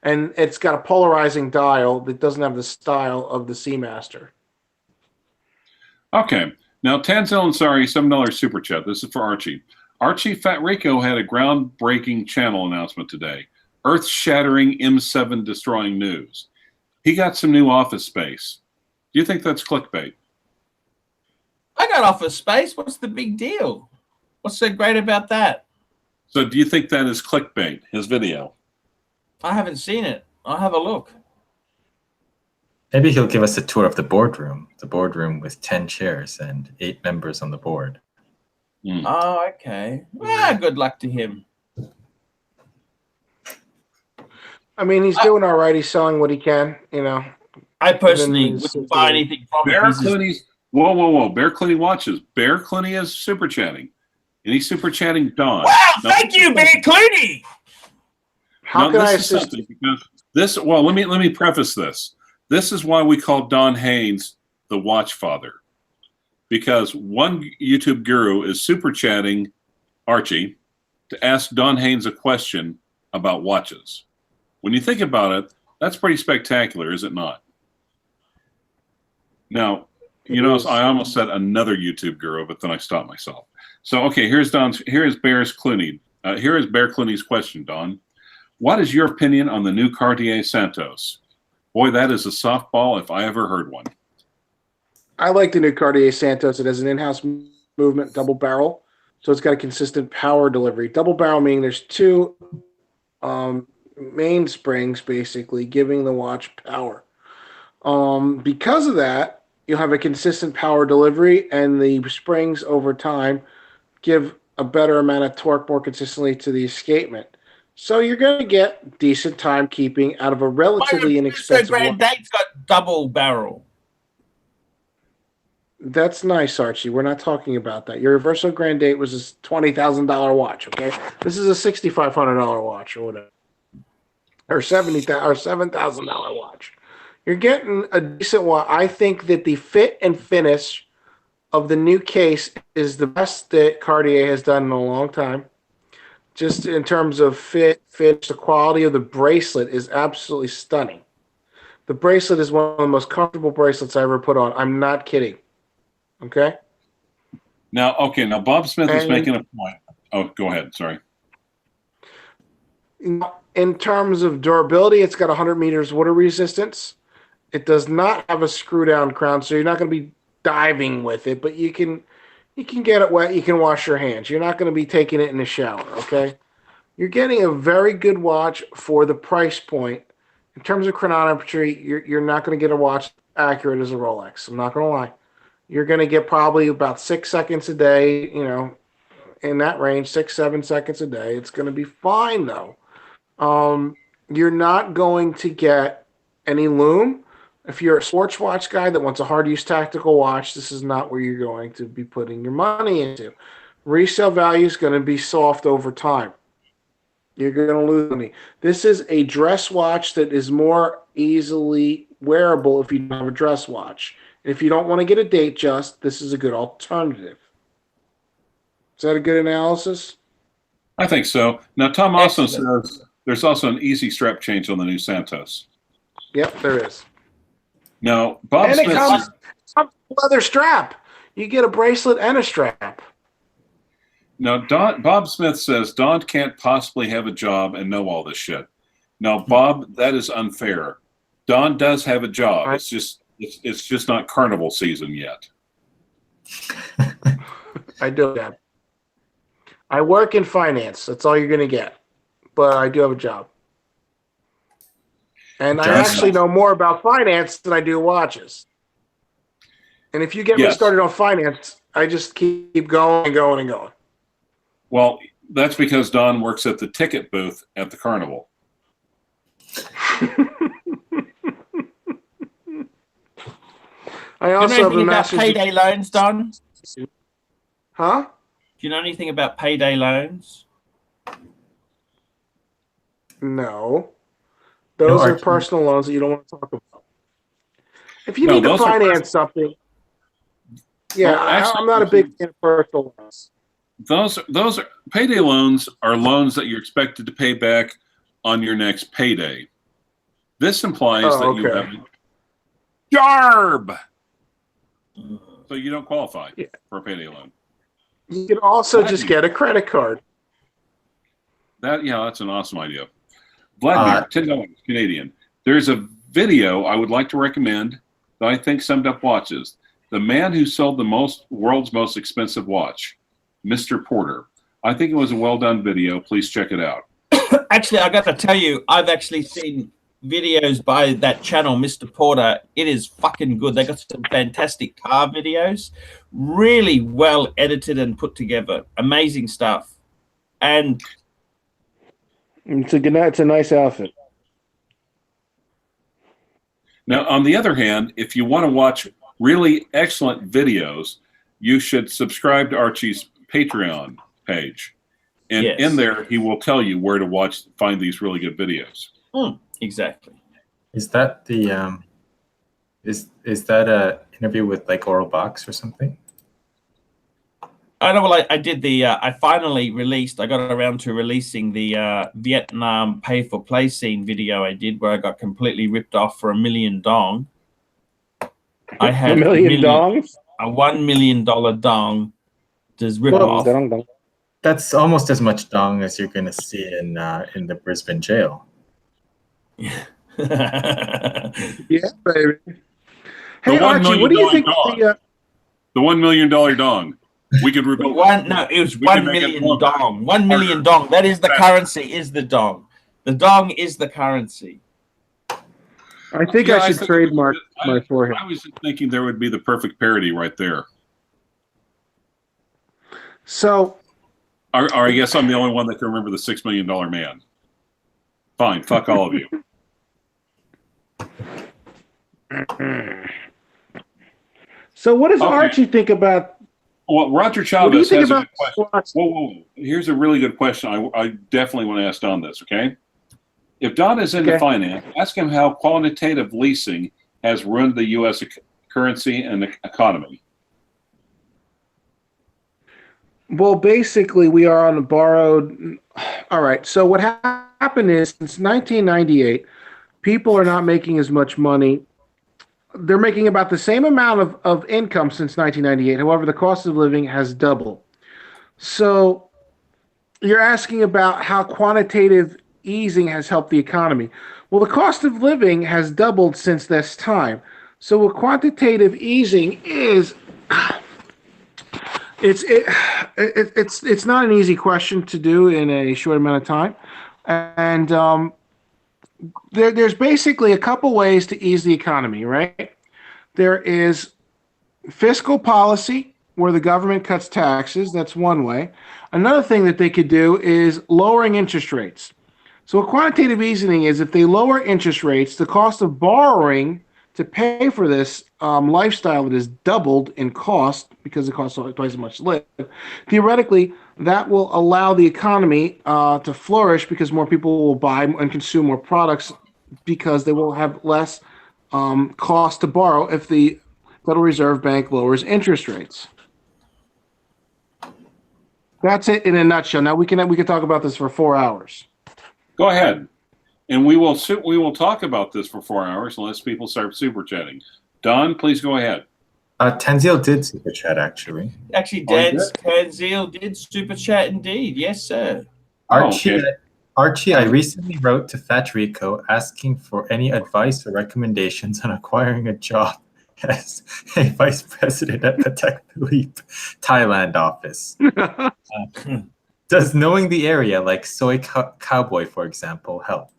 Speaker 6: and it's got a polarizing dial that doesn't have the style of the Seamaster.
Speaker 2: Okay, now Tanzil Ansari, $7 super chat. This is for Archie. Archie Fat Rico had a groundbreaking channel announcement today. Earth-shattering M7 destroying news. He got some new office space. Do you think that's clickbait?
Speaker 1: I got office space. What's the big deal? What's so great about that?
Speaker 2: So do you think that is clickbait, his video?
Speaker 1: I haven't seen it. I'll have a look.
Speaker 5: Maybe he'll give us a tour of the boardroom with 10 chairs and 8 members on the board.
Speaker 1: Oh, okay. Well, good luck to him.
Speaker 6: I mean, he's doing all right. He's selling what he can,
Speaker 1: I personally wouldn't buy anything from
Speaker 2: Bear Clooney's. Whoa. Bear Clooney watches. Bear Clooney is super chatting. And he's super chatting Don.
Speaker 1: Wow, thank you, Bear Clooney.
Speaker 6: How can I assist you?
Speaker 2: Because let me preface this. This is why we call Don Haynes the Watch Father. Because one YouTube guru is super chatting Archie to ask Don Haynes a question about watches. When you think about it, that's pretty spectacular, is it not? Now, I almost said another YouTube guru, but then I stopped myself. So, okay, here is Bear Clooney. Here is Bear Clooney's question, Don. What is your opinion on the new Cartier Santos? Boy, that is a softball if I ever heard one.
Speaker 6: I like the new Cartier Santos. It has an in-house movement double barrel, so it's got a consistent power delivery. Double barrel meaning there's two mainsprings basically giving the watch power. Because of that, you'll have a consistent power delivery, and the springs over time give a better amount of torque more consistently to the escapement. So you're going to get decent timekeeping out of a relatively inexpensive watch.
Speaker 1: Grandate's got double barrel.
Speaker 6: That's nice, Archie. We're not talking about that. Your Verso Grandate was a $20,000 watch, okay? This is a $6,500 watch or whatever. or $7,000 watch. You're getting a decent watch. I think that the fit and finish of the new case is the best that Cartier has done in a long time. Just in terms of fit, the quality of the bracelet is absolutely stunning. The bracelet is one of the most comfortable bracelets I ever put on. I'm not kidding. Okay?
Speaker 2: Now, Bob Smith is making a point. Oh, go ahead. Sorry.
Speaker 6: In terms of durability, it's got 100 meters water resistance. It does not have a screw-down crown, so you're not going to be diving with it, but you can get it wet. You can wash your hands. You're not going to be taking it in the shower, okay? You're getting a very good watch for the price point. In terms of chronometry, you're not going to get a watch accurate as a Rolex. I'm not going to lie. You're going to get probably about 6 seconds a day, in that range, 6-7 seconds a day. It's going to be fine, though. You're not going to get any lume. If you're a sports watch guy that wants a hard-use tactical watch, this is not where you're going to be putting your money into. Resale value is going to be soft over time. You're going to lose money. This is a dress watch that is more easily wearable if you don't have a dress watch. If you don't want to get a date just, this is a good alternative. Is that a good analysis?
Speaker 2: I think so. Now, Tom also says there's also an easy strap change on the new Santos.
Speaker 6: Yep, there is.
Speaker 2: Now, Bob
Speaker 6: and
Speaker 2: Smith
Speaker 6: it comes with a leather strap. You get a bracelet and a strap.
Speaker 2: Now, Bob Smith says Don can't possibly have a job and know all this shit. Now, Bob, that is unfair. Don does have a job. It's just not carnival season yet.
Speaker 6: I do that. I work in finance. That's all you're going to get. But I do have a job. And I actually know more about finance than I do watches. And if you get me started on finance, I just keep going and going and going.
Speaker 2: Well, that's because Don works at the ticket booth at the carnival.
Speaker 1: I also have a master's about payday loans, Don?
Speaker 6: Huh?
Speaker 1: Do you know anything about payday loans?
Speaker 6: No. Those are personal loans that you don't want to talk about. If you need to finance something, I'm not a big fan of personal loans.
Speaker 2: Those are payday loans are loans that you're expected to pay back on your next payday. This implies that you have a JARB, so you don't qualify for a payday loan.
Speaker 6: You can also just get a credit card.
Speaker 2: That's an awesome idea. Vladimir, $10 Canadian. There's a video I would like to recommend that I think summed up watches. The man who sold the world's most expensive watch, Mr. Porter. I think it was a well-done video. Please check it out.
Speaker 1: Actually, I got to tell you, I've actually seen videos by that channel, Mr. Porter. It is fucking good. They got some fantastic car videos, really well edited and put together. Amazing stuff. And
Speaker 6: it's a nice outfit.
Speaker 2: Now, on the other hand, if you want to watch really excellent videos, you should subscribe to Archie's Patreon page. And in there, he will tell you where to find these really good videos.
Speaker 1: Exactly.
Speaker 5: Is that the is that a interview with like Oral Box or something?
Speaker 1: I know. Well, I did the. I finally released. I got around to releasing the Vietnam pay-for-play scene video I did, where I got completely ripped off for $1 million dong. I had
Speaker 6: $1 million dongs.
Speaker 1: A $1 million dong. Just rip off.
Speaker 5: That's almost as much dong as you're gonna see in the Brisbane jail.
Speaker 6: Yeah, baby. Hey, Archie, what do you think?
Speaker 2: The $1 million dong. We could repeat.
Speaker 1: It was 1 million dong. 1 million dong. That is the currency. Is the dong? The dong is the currency.
Speaker 6: I think I should trademark my forehead.
Speaker 2: I was thinking there would be the perfect parody right there.
Speaker 6: So,
Speaker 2: or I guess I'm the only one that can remember the $6 million man. Fine, fuck all of you.
Speaker 6: So, what does Archie think about?
Speaker 2: Well, Roger Chavez has a good question. Whoa. Here's a really good question. I definitely want to ask Don this, okay? If Don is into
Speaker 6: Okay.
Speaker 2: finance, ask him how quantitative leasing has ruined the U.S. currency and the economy.
Speaker 6: Well, basically, we are on a borrowed. All right. So what happened is, since 1998, people are not making as much money. They're making about the same amount of income since 1998. However, the cost of living has doubled. So you're asking about how quantitative easing has helped the economy. Well, the cost of living has doubled since this time. So what quantitative easing is, it's not an easy question to do in a short amount of time, and there's basically a couple ways to ease the economy, right? There is fiscal policy, where the government cuts taxes. That's one way. Another thing that they could do is lowering interest rates. So what quantitative easing is, if they lower interest rates, the cost of borrowing to pay for this lifestyle that is doubled in cost because it costs twice as much to live, theoretically, that will allow the economy to flourish because more people will buy and consume more products because they will have less cost to borrow if the Federal Reserve Bank lowers interest rates. That's it in a nutshell. Now we can talk about this for 4 hours.
Speaker 2: Go ahead. And we will talk about this for 4 hours unless people start super chatting. Don, please go ahead.
Speaker 5: Tenzil did super chat, actually.
Speaker 1: Actually,
Speaker 2: Oh, he
Speaker 1: Dan
Speaker 2: did?
Speaker 1: Tanzil did super chat indeed. Yes, sir.
Speaker 5: Archie,
Speaker 2: okay.
Speaker 5: Archie, I recently wrote to Fatrico asking for any advice or recommendations on acquiring a job as a vice president at Patek Philippe Thailand office. Does knowing the area, like Soy Cowboy, for example, help?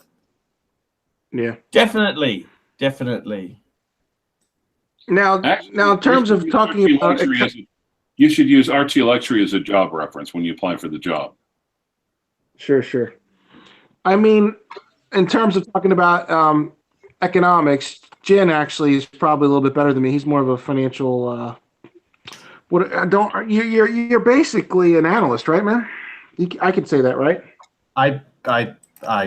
Speaker 6: Yeah.
Speaker 1: Definitely. Definitely.
Speaker 6: Now, in terms of talking about,
Speaker 2: you should use Archie Luxury as a job reference when you apply for the job.
Speaker 6: Sure. I mean, in terms of talking about economics, Jin actually is probably a little bit better than me. He's more of a financial. You're basically an analyst, right, man? I could say that, right?
Speaker 5: I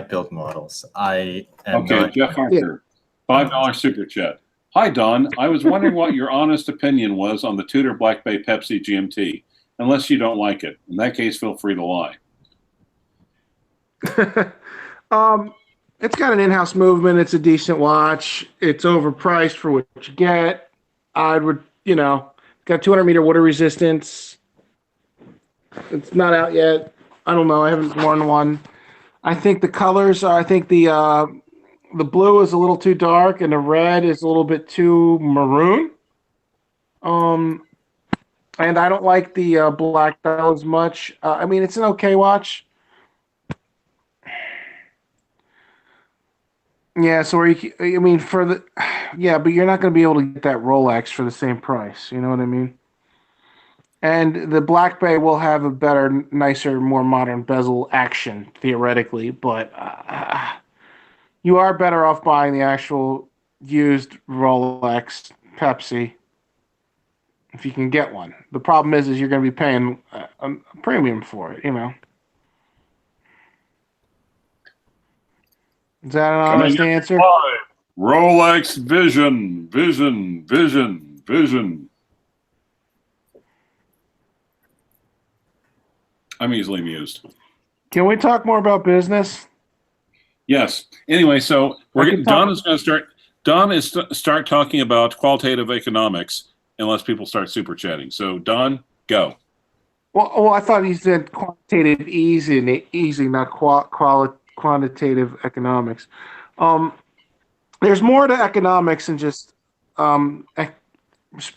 Speaker 5: build models. I am
Speaker 2: Okay,
Speaker 5: not,
Speaker 2: Jeff Harker, $5 super chat. Hi, Don. I was wondering what your honest opinion was on the Tudor Black Bay Pepsi GMT, unless you don't like it. In that case, feel free to lie.
Speaker 6: It's got an in-house movement. It's a decent watch. It's overpriced for what you get. I would, got 200-meter water resistance. It's not out yet. I don't know. I haven't worn one. I think the colors. I think the blue is a little too dark, and the red is a little bit too maroon. And I don't like the black dial as much. I mean, it's an okay watch. Yeah, so but you're not going to be able to get that Rolex for the same price. You know what I mean? And the Black Bay will have a better, nicer, more modern bezel action, theoretically, but you are better off buying the actual used Rolex Pepsi if you can get one. The problem is you're going to be paying a premium for it, Is that an honest answer?
Speaker 2: Rolex Vision. I'm easily amused.
Speaker 6: Can we talk more about business?
Speaker 2: Yes. Anyway, so Don is going to start. Don is start talking about qualitative economics unless people start super chatting. So Don, go.
Speaker 6: Well, I thought he said quantitative easing, not quantitative economics. There's more to economics than just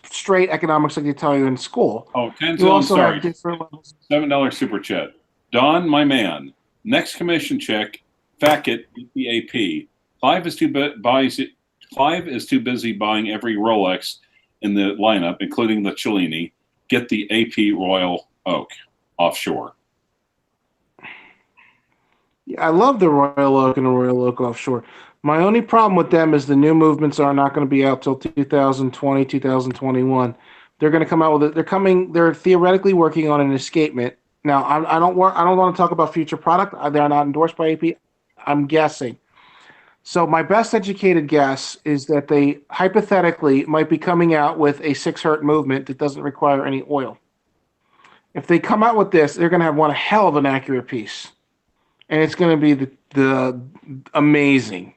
Speaker 6: straight economics like they tell you in school.
Speaker 2: Oh,
Speaker 6: you also
Speaker 2: sorry.
Speaker 6: have different levels.
Speaker 2: $7 super chat. Don, my man. Next commission check. Facket the AP. Clive is too busy buying every Rolex in the lineup, including the Cellini. Get the AP Royal Oak offshore.
Speaker 6: Yeah, I love the Royal Oak and the Royal Oak offshore. My only problem with them is the new movements are not going to be out till 2020, 2021. They're going to come out with it. They're theoretically working on an escapement. Now, I don't want to talk about future product. They're not endorsed by AP. I'm guessing. So my best educated guess is that they hypothetically might be coming out with a 6-hertz movement that doesn't require any oil. If they come out with this, they're going to have one hell of an accurate piece, and it's going to be the amazing.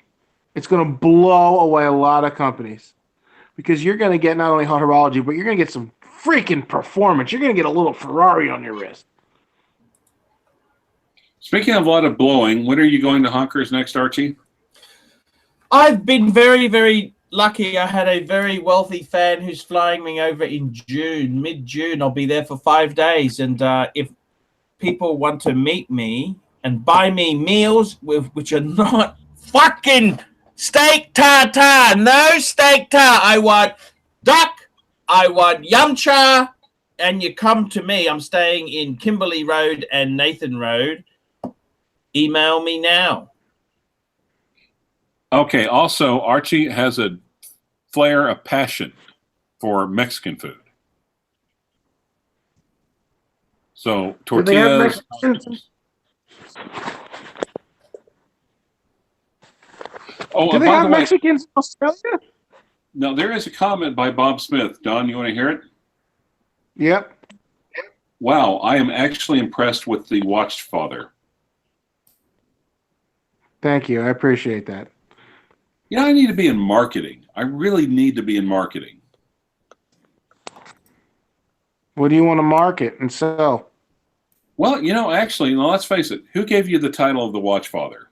Speaker 6: It's going to blow away a lot of companies because you're going to get not only horology, but you're going to get some freaking performance. You're going to get a little Ferrari on your wrist.
Speaker 2: Speaking of a lot of blowing, when are you going to Honkers next, Archie?
Speaker 1: I've been very, very lucky. I had a very wealthy fan who's flying me over in June, mid-June. I'll be there for 5 days. And if people want to meet me and buy me meals which are not fucking steak tartare, no steak tartare. I want duck, I want yum cha, and you come to me. I'm staying in Kimberley Road and Nathan Road. Email me now.
Speaker 2: Okay. Also, Archie has a flair of passion for Mexican food. So
Speaker 6: Do they have
Speaker 2: tortillas.
Speaker 6: Mexicans?
Speaker 2: Oh,
Speaker 6: Do they
Speaker 2: by
Speaker 6: have
Speaker 2: the way,
Speaker 6: Mexicans in Australia?
Speaker 2: no, there is a comment by Bob Smith. Don, you want to hear it?
Speaker 6: Yep.
Speaker 2: Wow, I am actually impressed with the Watchfather.
Speaker 6: Thank you. I appreciate that.
Speaker 2: Yeah, I need to be in marketing. I really need to be in marketing.
Speaker 6: What do you want to market and sell?
Speaker 2: Well, you know, actually, now let's face it. Who gave you the title of the Watchfather?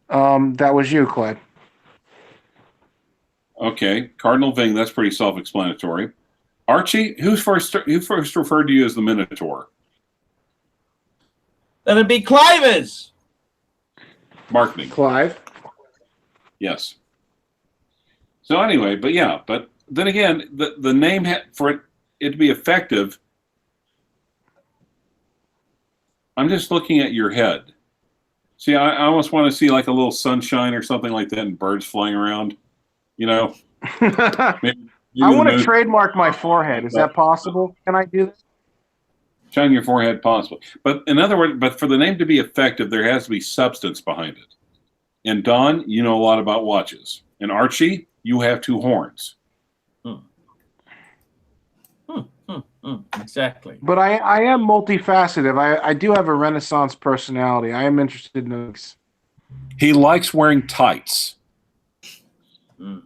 Speaker 6: That was you, Clyde.
Speaker 2: Okay, Cardinal Ving. That's pretty self-explanatory. Archie, who first referred to you as the Minotaur?
Speaker 1: That'd be CLYVERS.
Speaker 2: Marketing.
Speaker 6: Clive.
Speaker 2: Yes. So anyway, but yeah, but then again, the name for it to be effective. I'm just looking at your head. See, I almost want to see like a little sunshine or something like that, and birds flying around. You know. Maybe
Speaker 6: I want to trademark my forehead. Is that possible? Can I do that?
Speaker 2: Shine your forehead, possibly. But in other words, but for the name to be effective, there has to be substance behind it. And Don, you know a lot about watches. And Archie, you have 2 horns.
Speaker 1: Exactly.
Speaker 6: But I am multifaceted. I do have a Renaissance personality. I am interested in those.
Speaker 2: He likes wearing tights.
Speaker 6: I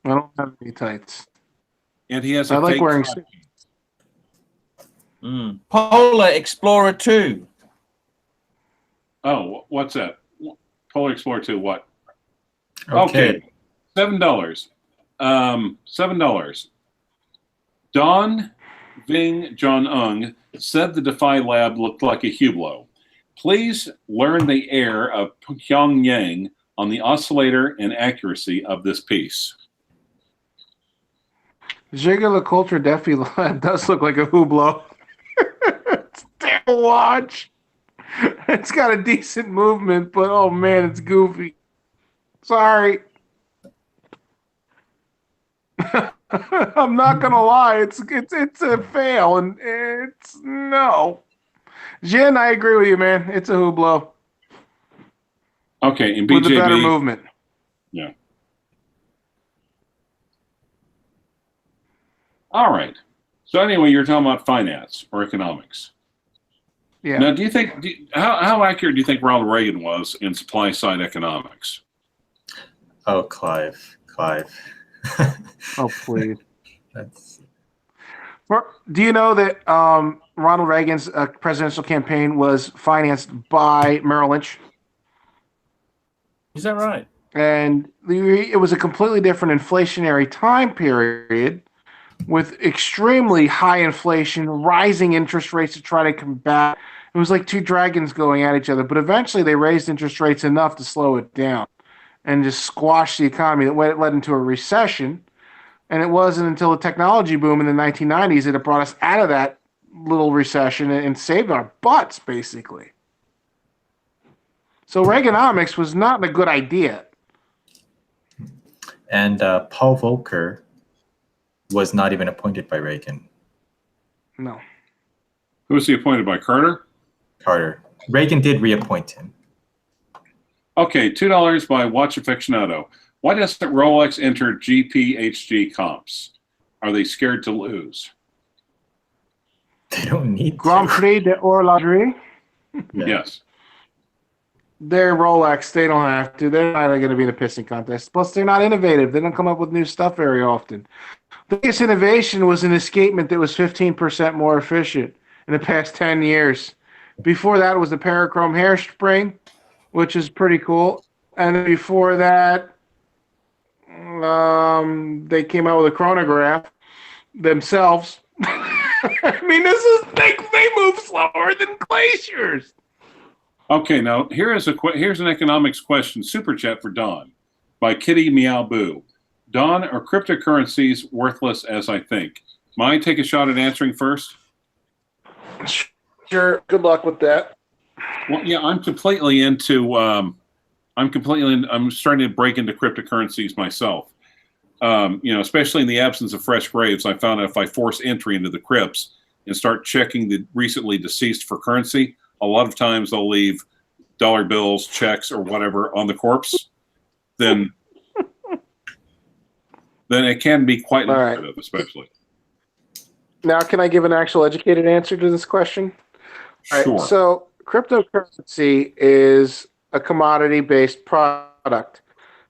Speaker 6: don't have any tights.
Speaker 2: And he has
Speaker 6: I
Speaker 2: a
Speaker 6: like
Speaker 2: fake
Speaker 6: wearing
Speaker 2: flag.
Speaker 1: Polar Explorer 2.
Speaker 2: Oh, what's that? Polar Explorer 2, what?
Speaker 5: Okay.
Speaker 2: $7. $7. Don Ving John Ung said the Defy Lab looked like a Hublot. Please learn the air of Pyongyang on the oscillator and accuracy of this piece.
Speaker 6: Jiggler Culture Defy Lab does look like a Hublot. It's a damn watch. It's got a decent movement, but oh man, it's goofy. Sorry. I'm not gonna lie, it's a fail, and it's no. Jin, I agree with you, man. It's a Hublot.
Speaker 2: Okay, and
Speaker 6: with a better
Speaker 2: BJB.
Speaker 6: movement.
Speaker 2: Yeah. All right. So anyway, you're talking about finance or economics.
Speaker 6: Yeah.
Speaker 2: Now, do you think how accurate do you think Ronald Reagan was in supply side economics?
Speaker 5: Oh, Clive.
Speaker 6: Oh, please.
Speaker 5: That's
Speaker 6: Do you know that Ronald Reagan's presidential campaign was financed by Merrill Lynch?
Speaker 1: Is that right?
Speaker 6: And it was a completely different inflationary time period with extremely high inflation, rising interest rates to try to combat. It was like 2 dragons going at each other. But eventually they raised interest rates enough to slow it down and just squash the economy. That led into a recession. And it wasn't until the technology boom in the 1990s that it brought us out of that little recession and saved our butts, basically. So Reaganomics was not a good idea.
Speaker 5: and Paul Volcker was not even appointed by Reagan.
Speaker 6: No.
Speaker 2: Who was he appointed by? Carter?
Speaker 5: Carter. Reagan did reappoint him.
Speaker 2: Okay, $2 by Watch Aficionado. Why doesn't Rolex enter GPHG comps? Are they scared to lose?
Speaker 5: They don't need
Speaker 6: Grand
Speaker 5: to.
Speaker 6: Prix de Horlogerie.
Speaker 5: Yeah.
Speaker 2: Yes.
Speaker 6: They're Rolex. They don't have to. They're not going to be in a pissing contest. Plus, they're not innovative. They don't come up with new stuff very often. The biggest innovation was an escapement that was 15% more efficient in the past 10 years. Before that, it was the Parachrome hairspring, which is pretty cool. And then before that, they came out with a chronograph themselves. I mean, they move slower than glaciers.
Speaker 2: Okay, now here's an economics question. Super chat for Don by Kitty Meow Boo. Don, are cryptocurrencies worthless as I think? Mind take a shot at answering first?
Speaker 6: Sure. Good luck with that.
Speaker 2: Well, yeah, I'm completely into. I'm starting to break into cryptocurrencies myself. Especially in the absence of fresh graves, I found out if I force entry into the crypts and start checking the recently deceased for currency, a lot of times they'll leave dollar bills, checks, or whatever on the corpse. Then it can be quite lucrative, especially.
Speaker 6: Now, can I give an actual educated answer to this question?
Speaker 2: Sure.
Speaker 6: All right, so cryptocurrency is a commodity-based product.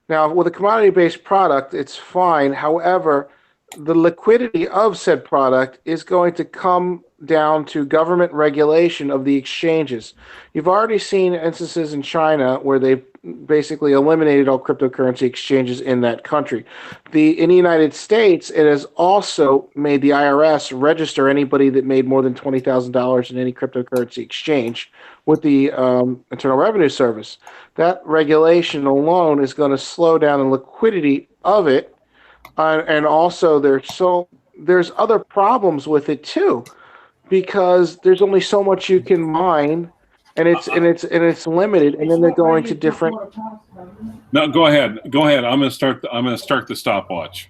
Speaker 6: Now, with a commodity-based product, it's fine. However, the liquidity of said product is going to come down to government regulation of the exchanges. You've already seen instances in China where they've basically eliminated all cryptocurrency exchanges in that country. In the United States, it has also made the IRS register anybody that made more than $20,000 in any cryptocurrency exchange with the Internal Revenue Service. That regulation alone is going to slow down the liquidity of it. And also, there's other problems with it too, because there's only so much you can mine, and it's limited. And then they're going to different.
Speaker 2: No, go ahead. Go ahead. I'm going to start the stopwatch.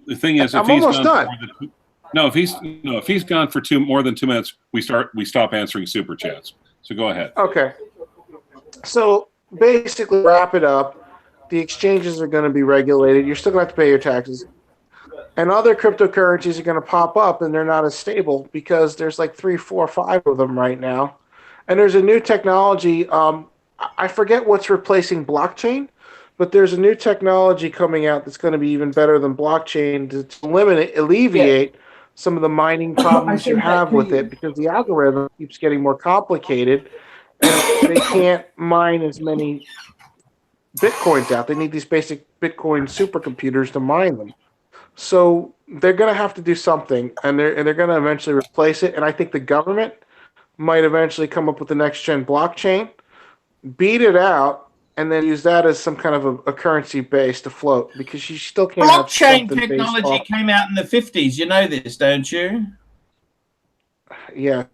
Speaker 2: The thing is, if
Speaker 6: I'm
Speaker 2: he's
Speaker 6: almost
Speaker 2: gone
Speaker 6: done.
Speaker 2: if he's gone for more than 2 minutes, we stop answering super chats. So go ahead.
Speaker 6: Okay. So basically, wrap it up. The exchanges are going to be regulated. You're still going to have to pay your taxes. And other cryptocurrencies are going to pop up, and they're not as stable because there's like 3, 4, 5 of them right now. And there's a new technology. I forget what's replacing blockchain, but there's a new technology coming out that's going to be even better than blockchain to alleviate some of the mining problems you have with it, because the algorithm keeps getting more complicated, and they can't mine as many Bitcoins out. They need these basic Bitcoin supercomputers to mine them. So they're going to have to do something, and they're going to eventually replace it. And I think the government might eventually come up with the next gen blockchain, beat it out, and then use that as some kind of a currency base to float, because you still can't have
Speaker 1: Blockchain
Speaker 6: something
Speaker 1: technology
Speaker 6: based off.
Speaker 1: came out in the 50s. You know this, don't you?
Speaker 6: Yeah,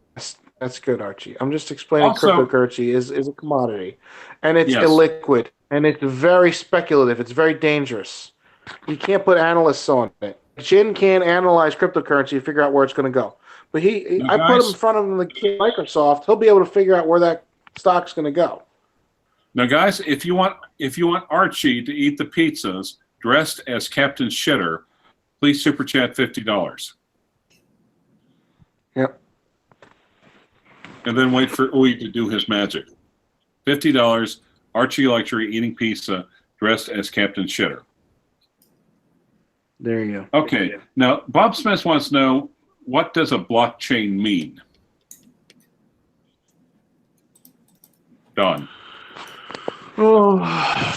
Speaker 6: that's good, Archie. I'm just explaining
Speaker 2: Also,
Speaker 6: cryptocurrency is a commodity, and it's
Speaker 2: Yes.
Speaker 6: illiquid, and it's very speculative. It's very dangerous. You can't put analysts on it. Jin can't analyze cryptocurrency and figure out where it's going to go. But
Speaker 2: Now,
Speaker 6: I put him
Speaker 2: guys-
Speaker 6: in front of him like Microsoft. He'll be able to figure out where that stock's going to go.
Speaker 2: Now, guys, if you want Archie to eat the pizzas dressed as Captain Shitter, please super chat $50.
Speaker 6: Yep.
Speaker 2: And then wait for Uy to do his magic. $50. Archie Luxury eating pizza dressed as Captain Shitter.
Speaker 6: There you go.
Speaker 2: Okay. Now, Bob Smith wants to know, what does a blockchain mean? Don.
Speaker 6: Oh, I'll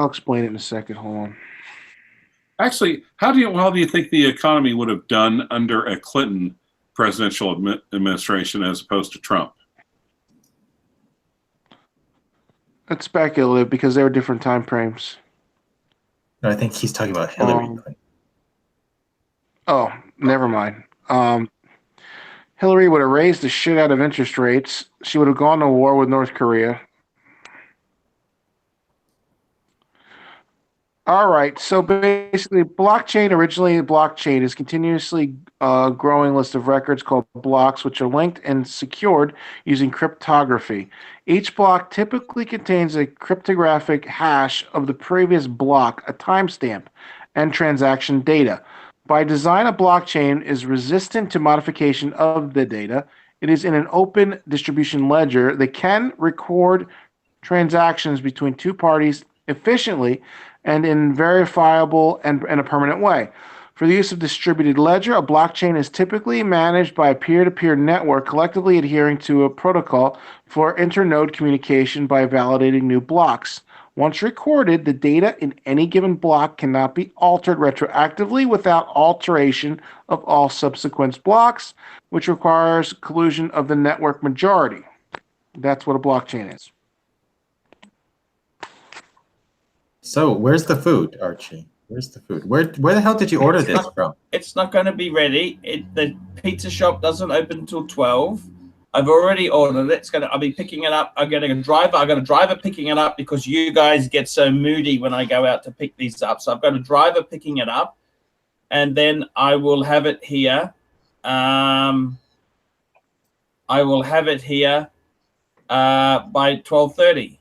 Speaker 6: explain it in a second. Hold on.
Speaker 2: Actually, how do you think the economy would have done under a Clinton presidential administration as opposed to Trump?
Speaker 6: It's speculative because there were different time frames.
Speaker 5: No, I think he's talking about Hillary Clinton.
Speaker 6: Oh, never mind. Hillary would have raised the shit out of interest rates. She would have gone to war with North Korea. All right. So basically, blockchain, originally blockchain, is continuously growing list of records called blocks, which are linked and secured using cryptography. Each block typically contains a cryptographic hash of the previous block, a timestamp, and transaction data. By design, a blockchain is resistant to modification of the data. It is in an open distribution ledger that can record transactions between two parties efficiently and in verifiable and in a permanent way. For the use of distributed ledger, a blockchain is typically managed by a peer-to-peer network collectively adhering to a protocol for internode communication by validating new blocks. Once recorded, the data in any given block cannot be altered retroactively without alteration of all subsequent blocks, which requires collusion of the network majority. That's what a blockchain is.
Speaker 5: So where's the food, Archie? Where's the food? Where the hell did you order this from?
Speaker 1: It's not going to be ready. The pizza shop doesn't open until 12. I've already ordered it. I'll be picking it up. I'm getting a driver. I got a driver picking it up because you guys get so moody when I go out to pick these up. So I've got a driver picking it up, and then I will have it here. I will have it here by 12:30.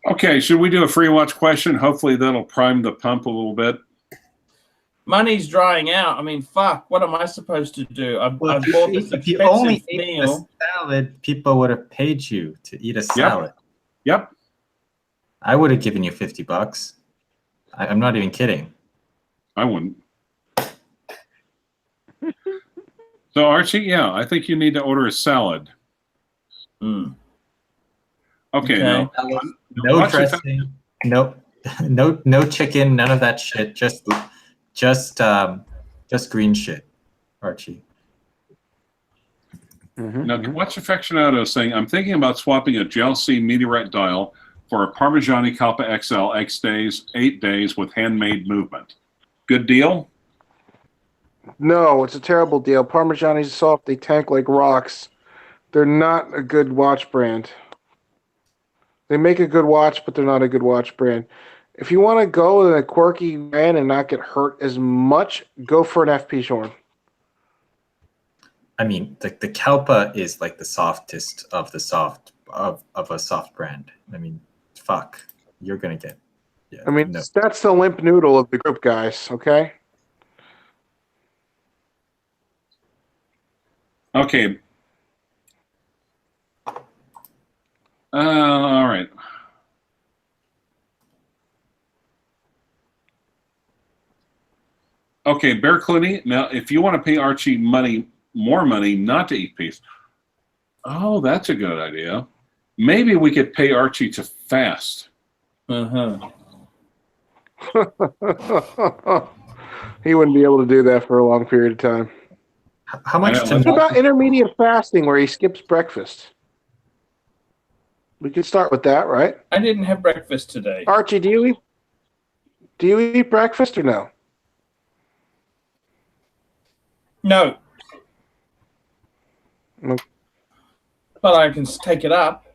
Speaker 2: Okay, should we do a free watch question? Hopefully that'll prime the pump a little bit.
Speaker 1: Money's drying out. I mean, fuck. What am I supposed to do? I've bought this
Speaker 5: If you only
Speaker 1: expensive
Speaker 5: ate
Speaker 1: meal.
Speaker 5: a salad, people would have paid you to eat a salad.
Speaker 2: Yep.
Speaker 5: I would have given you $50. I'm not even kidding.
Speaker 2: I wouldn't. So Archie, yeah, I think you need to order a salad.
Speaker 1: Mm.
Speaker 2: Okay, now
Speaker 5: No
Speaker 2: watch it.
Speaker 5: dressing, no chicken, none of that shit. Just green shit, Archie.
Speaker 2: Now, Watch Aficionado saying, I'm thinking about swapping a Gel C meteorite dial for a Parmigiani Kappa XL X days, 8 days with handmade movement. Good deal?
Speaker 6: No, it's a terrible deal. Parmigiani's soft. They tank like rocks. They're not a good watch brand. They make a good watch, but they're not a good watch brand. If you want to go in a quirky brand and not get hurt as much, go for an FP Shorn.
Speaker 5: I mean, the Kalpa is like the softest of the soft of a soft brand. I mean, fuck, you're gonna get. Yeah,
Speaker 6: I mean, that's the limp noodle of the group, guys. Okay.
Speaker 2: Okay. All right. Okay, Bear Clooney. Now, if you want to pay Archie more money not to eat peace, oh, that's a good idea. Maybe we could pay Archie to fast.
Speaker 1: Uh-huh.
Speaker 6: He wouldn't be able to do that for a long period of time.
Speaker 5: How much?
Speaker 6: What about intermediate fasting where he skips breakfast? We could start with that, right?
Speaker 1: I didn't have breakfast today.
Speaker 6: Archie, do you eat breakfast or no?
Speaker 1: No.
Speaker 6: No.
Speaker 1: But I can take it up.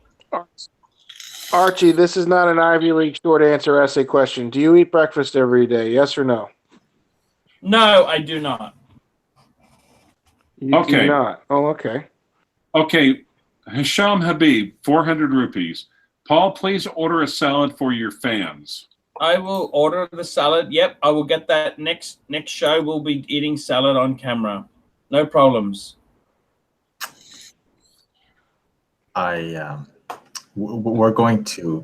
Speaker 6: Archie, this is not an Ivy League short answer essay question. Do you eat breakfast every day? Yes or no?
Speaker 1: No, I do not.
Speaker 6: You do not. Oh, okay.
Speaker 2: Okay. Hisham Habib, 400 rupees. Paul, please order a salad for your fans.
Speaker 1: I will order the salad. Yep, I will get that next show. We'll be eating salad on camera. No problems.
Speaker 5: We're going to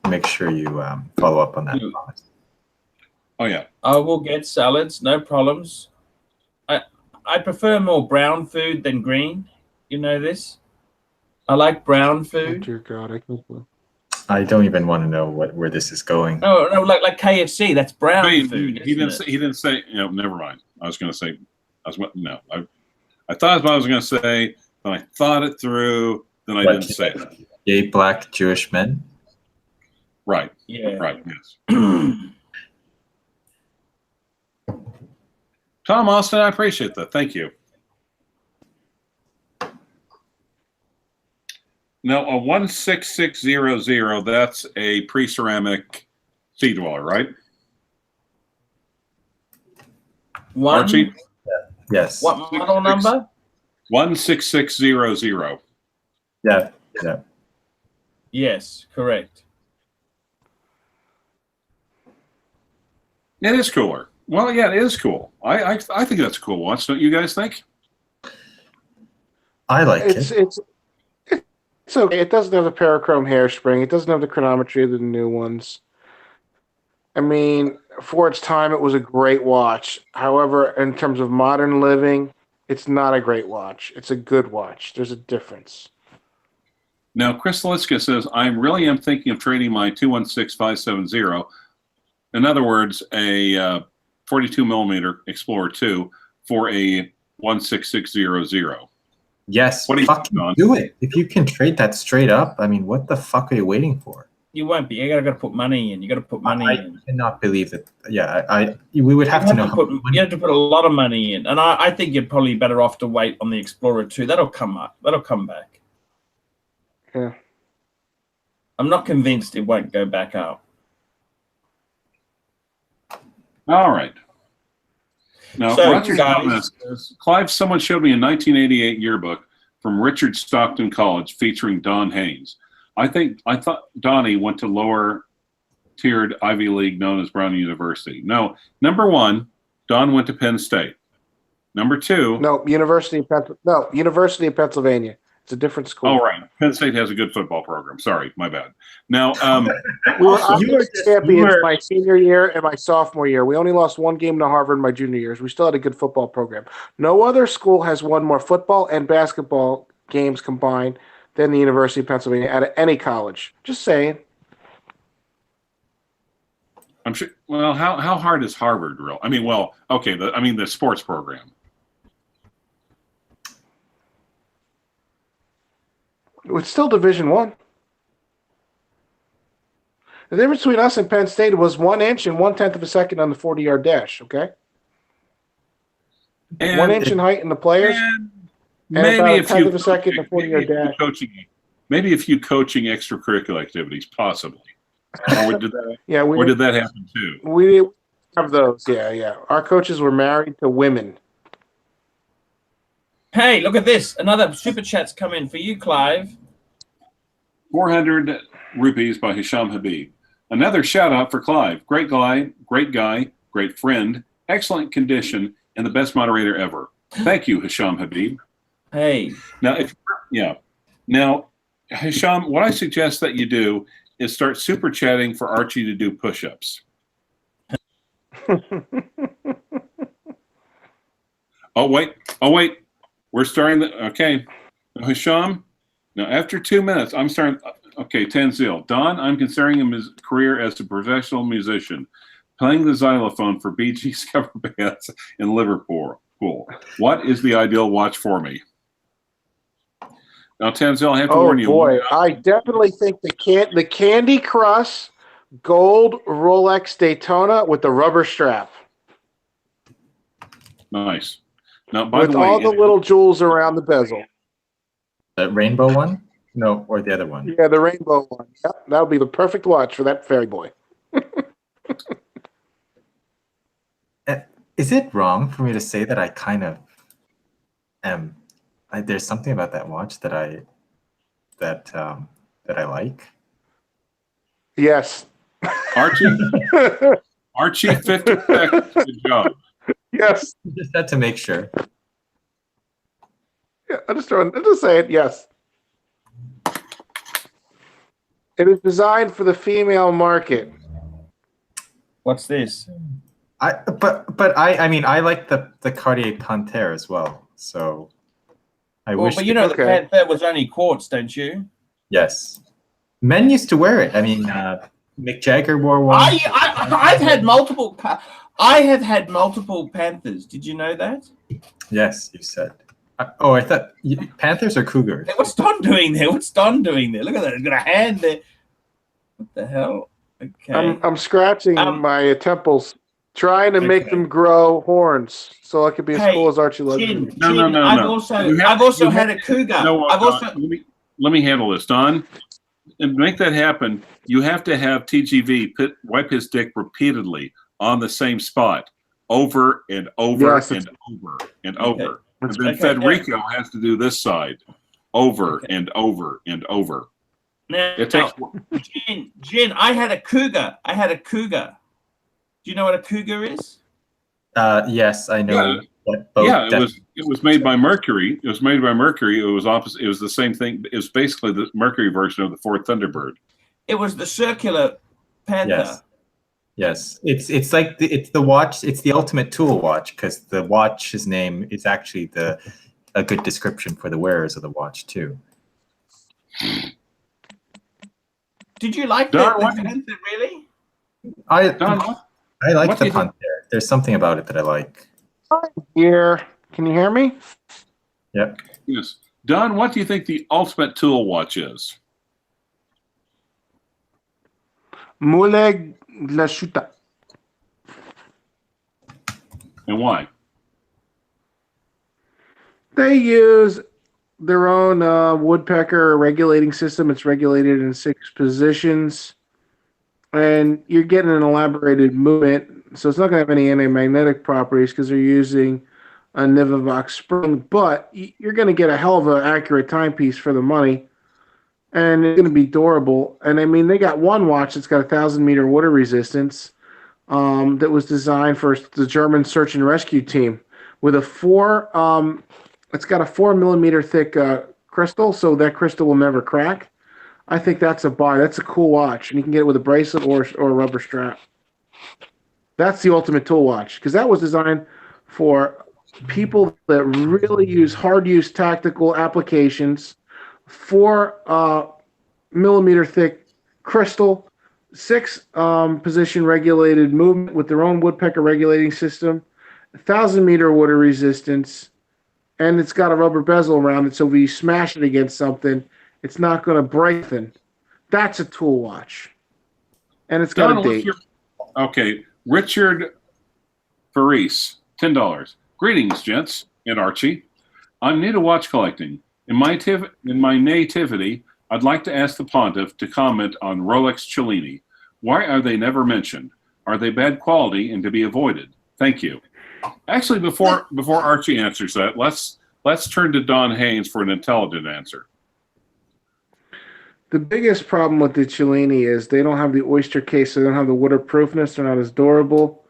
Speaker 5: make sure you follow up on that. Promise.
Speaker 2: Oh yeah.
Speaker 1: I will get salads. No problems. I prefer more brown food than green. You know this. I like brown food.
Speaker 6: Oh, dear God,
Speaker 5: I don't even want to know where this is going.
Speaker 1: No, like KFC. That's brown food.
Speaker 2: He didn't say. You know, never mind. I was going to say. I thought what I was going to say. Then I thought it through. Then I didn't say it.
Speaker 5: Gay black Jewish men.
Speaker 2: Right.
Speaker 1: Yeah.
Speaker 2: Right. Yes. Tom Austin, I appreciate that. Thank you. No, a 16600. That's a pre-ceramic sea dweller, right? Archie?
Speaker 5: Yes.
Speaker 1: What model number?
Speaker 2: 16600.
Speaker 5: Yeah. Yeah.
Speaker 1: Yes, correct.
Speaker 2: It is cooler. Well, yeah, it is cool. I think that's a cool watch. Don't you guys think?
Speaker 5: I like
Speaker 6: It's
Speaker 5: it.
Speaker 6: it's okay. It doesn't have the parachrome hairspring. It doesn't have the chronometry of the new ones. I mean, for its time, it was a great watch. However, in terms of modern living, it's not a great watch. It's a good watch. There's a difference.
Speaker 2: Now, Chris Liska says, I really am thinking of trading my 216570. In other words, a 42 millimeter Explorer 2 for a 16600.
Speaker 5: Yes.
Speaker 2: What do you think,
Speaker 5: Fucking
Speaker 2: Don?
Speaker 5: do it. If you can trade that straight up, I mean, what the fuck are you waiting for?
Speaker 1: You won't be. You gotta put money in. You gotta put money
Speaker 5: I
Speaker 1: in.
Speaker 5: cannot believe that. Yeah, we would have to know.
Speaker 1: You have to put a lot of money in, and I think you're probably better off to wait on the Explorer 2. That'll come up. That'll come back.
Speaker 6: Yeah.
Speaker 1: I'm not convinced it won't go back up.
Speaker 2: All right. Now,
Speaker 1: So,
Speaker 2: Roger
Speaker 1: guys-
Speaker 2: Gomez says, Clive, someone showed me a 1988 yearbook from Richard Stockton College featuring Don Haynes. I thought Donnie went to lower-tiered Ivy League known as Brown University. No, number one, Don went to Penn State. Number two,
Speaker 6: University of Pennsylvania. It's a different school.
Speaker 2: oh right, Penn State has a good football program. Sorry, my bad. Now,
Speaker 6: We were
Speaker 5: Also, you were just-
Speaker 6: champions
Speaker 5: you were-
Speaker 6: my senior year and my sophomore year. We only lost one game to Harvard my junior years. We still had a good football program. No other school has won more football and basketball games combined than the University of Pennsylvania out of any college. Just saying.
Speaker 2: I'm sure. Well, how hard is Harvard? Real? I mean, well, okay. The sports program.
Speaker 6: It's still Division I. The difference between us and Penn State was 1 inch and 1/10 of a second on the 40-yard dash. Okay,
Speaker 2: And
Speaker 6: 1 inch in height in the players.
Speaker 2: And
Speaker 6: And
Speaker 2: maybe
Speaker 6: about a
Speaker 2: a
Speaker 6: tenth
Speaker 2: few
Speaker 6: of a second in the 40-yard dash.
Speaker 2: Maybe a few coaching extracurricular activities, possibly. Or did that?
Speaker 6: Yeah,
Speaker 2: or did that happen too?
Speaker 6: we didn't have those. Yeah. Our coaches were married to women.
Speaker 1: Hey, look at this. Another super chat's come in for you, Clive.
Speaker 2: 400 rupees by Hisham Habib. Another shout out for Clive. Great guy, great friend, excellent condition, and the best moderator ever. Thank you, Hisham Habib.
Speaker 1: Hey.
Speaker 2: Now, Hisham, what I suggest that you do is start super chatting for Archie to do push-ups. Oh wait. We're starting okay. Now, Hisham, now after 2 minutes, I'm starting. Okay, Tanzil. Don, I'm considering his career as a professional musician, playing the xylophone for Bee Gees cover bands in Liverpool. What is the ideal watch for me? Now, Tanzil, I have to warn you.
Speaker 6: Oh boy, I definitely think the Candy Crush gold Rolex Daytona with the rubber strap.
Speaker 2: Nice. Now, by
Speaker 6: With
Speaker 2: the way,
Speaker 6: all the little jewels around the bezel.
Speaker 5: The rainbow one? No, or the other one?
Speaker 6: Yeah, the rainbow one. Yep, that would be the perfect watch for that fairy boy.
Speaker 5: Is it wrong for me to say that I kind of am? There's something about that watch that I like.
Speaker 6: Yes.
Speaker 2: Archie, 50 seconds. Good job.
Speaker 6: Yes.
Speaker 5: Just had to make sure.
Speaker 6: Yeah, I'm just saying, yes. It is designed for the female market.
Speaker 1: What's this?
Speaker 5: I mean I like the Cartier Panthère as well. So I wish.
Speaker 1: But you know the Panther was only quartz, don't you?
Speaker 5: Yes. Men used to wear it. I mean, Mick Jagger wore one.
Speaker 1: I've had multiple. I have had multiple Panthers. Did you know that?
Speaker 5: Yes, you said. I thought Panthers or Cougars.
Speaker 1: Hey, what's Don doing there? Look at that. He's got a hand there. What the hell? Okay.
Speaker 6: I'm scratching my temples, trying to make them grow horns, so I could be as cool as Archie Logan.
Speaker 1: No. I've also had a cougar.
Speaker 2: No,
Speaker 1: I've also.
Speaker 2: let me handle this, Don. And to make that happen, you have to have TGV wipe his dick repeatedly on the same spot, over and over and over and over. And then Federico has to do this side, over and over and over.
Speaker 1: Now,
Speaker 2: It takes.
Speaker 1: Jen, I had a cougar. Do you know what a cougar is?
Speaker 5: Yes, I know.
Speaker 2: Yeah, it was made by Mercury. It was made by Mercury. It was opposite. It was the same thing. It was basically the Mercury version of the Ford Thunderbird.
Speaker 1: It was the circular Panther.
Speaker 5: Yes. It's like it's the watch. It's the ultimate tool watch because the watch's name is actually a good description for the wearers of the watch too.
Speaker 1: Did you like the Panther? Really?
Speaker 5: I like the Panther. There's something about it that I like.
Speaker 6: Here, can you hear me?
Speaker 5: Yep.
Speaker 2: Yes. Don, what do you think the ultimate tool watch is?
Speaker 6: Mule Glashuta.
Speaker 2: And why?
Speaker 6: They use their own woodpecker regulating system. It's regulated in 6 positions. And you're getting an elaborated movement. So it's not going to have any anti-magnetic properties because they're using a Nivovox spring. But you're going to get a hell of an accurate timepiece for the money. And it's going to be durable. And I mean, they got one watch that's got 1,000-meter water resistance that was designed for the German search and rescue team with a it's got a 4-millimeter thick crystal, so that crystal will never crack. I think that's a buy. That's a cool watch, and you can get it with a bracelet or a rubber strap. That's the ultimate tool watch because that was designed for people that really use hard-use tactical applications. 4-millimeter thick crystal, 6 position regulated movement with their own woodpecker regulating system, 1,000-meter water resistance, and it's got a rubber bezel around it, so if you smash it against something, it's not going to break then. That's a tool watch. And it's got a date.
Speaker 2: Okay. Richard Faris, $10. Greetings, gents and Archie. I'm new to watch collecting. In my nativity, I'd like to ask the Pontiff to comment on Rolex Cellini. Why are they never mentioned? Are they bad quality and to be avoided? Thank you. Actually, before Archie answers that, let's turn to Don Haynes for an intelligent answer.
Speaker 6: The biggest problem with the Cellini is they don't have the oyster case, so they don't have the waterproofness. They're not as durable,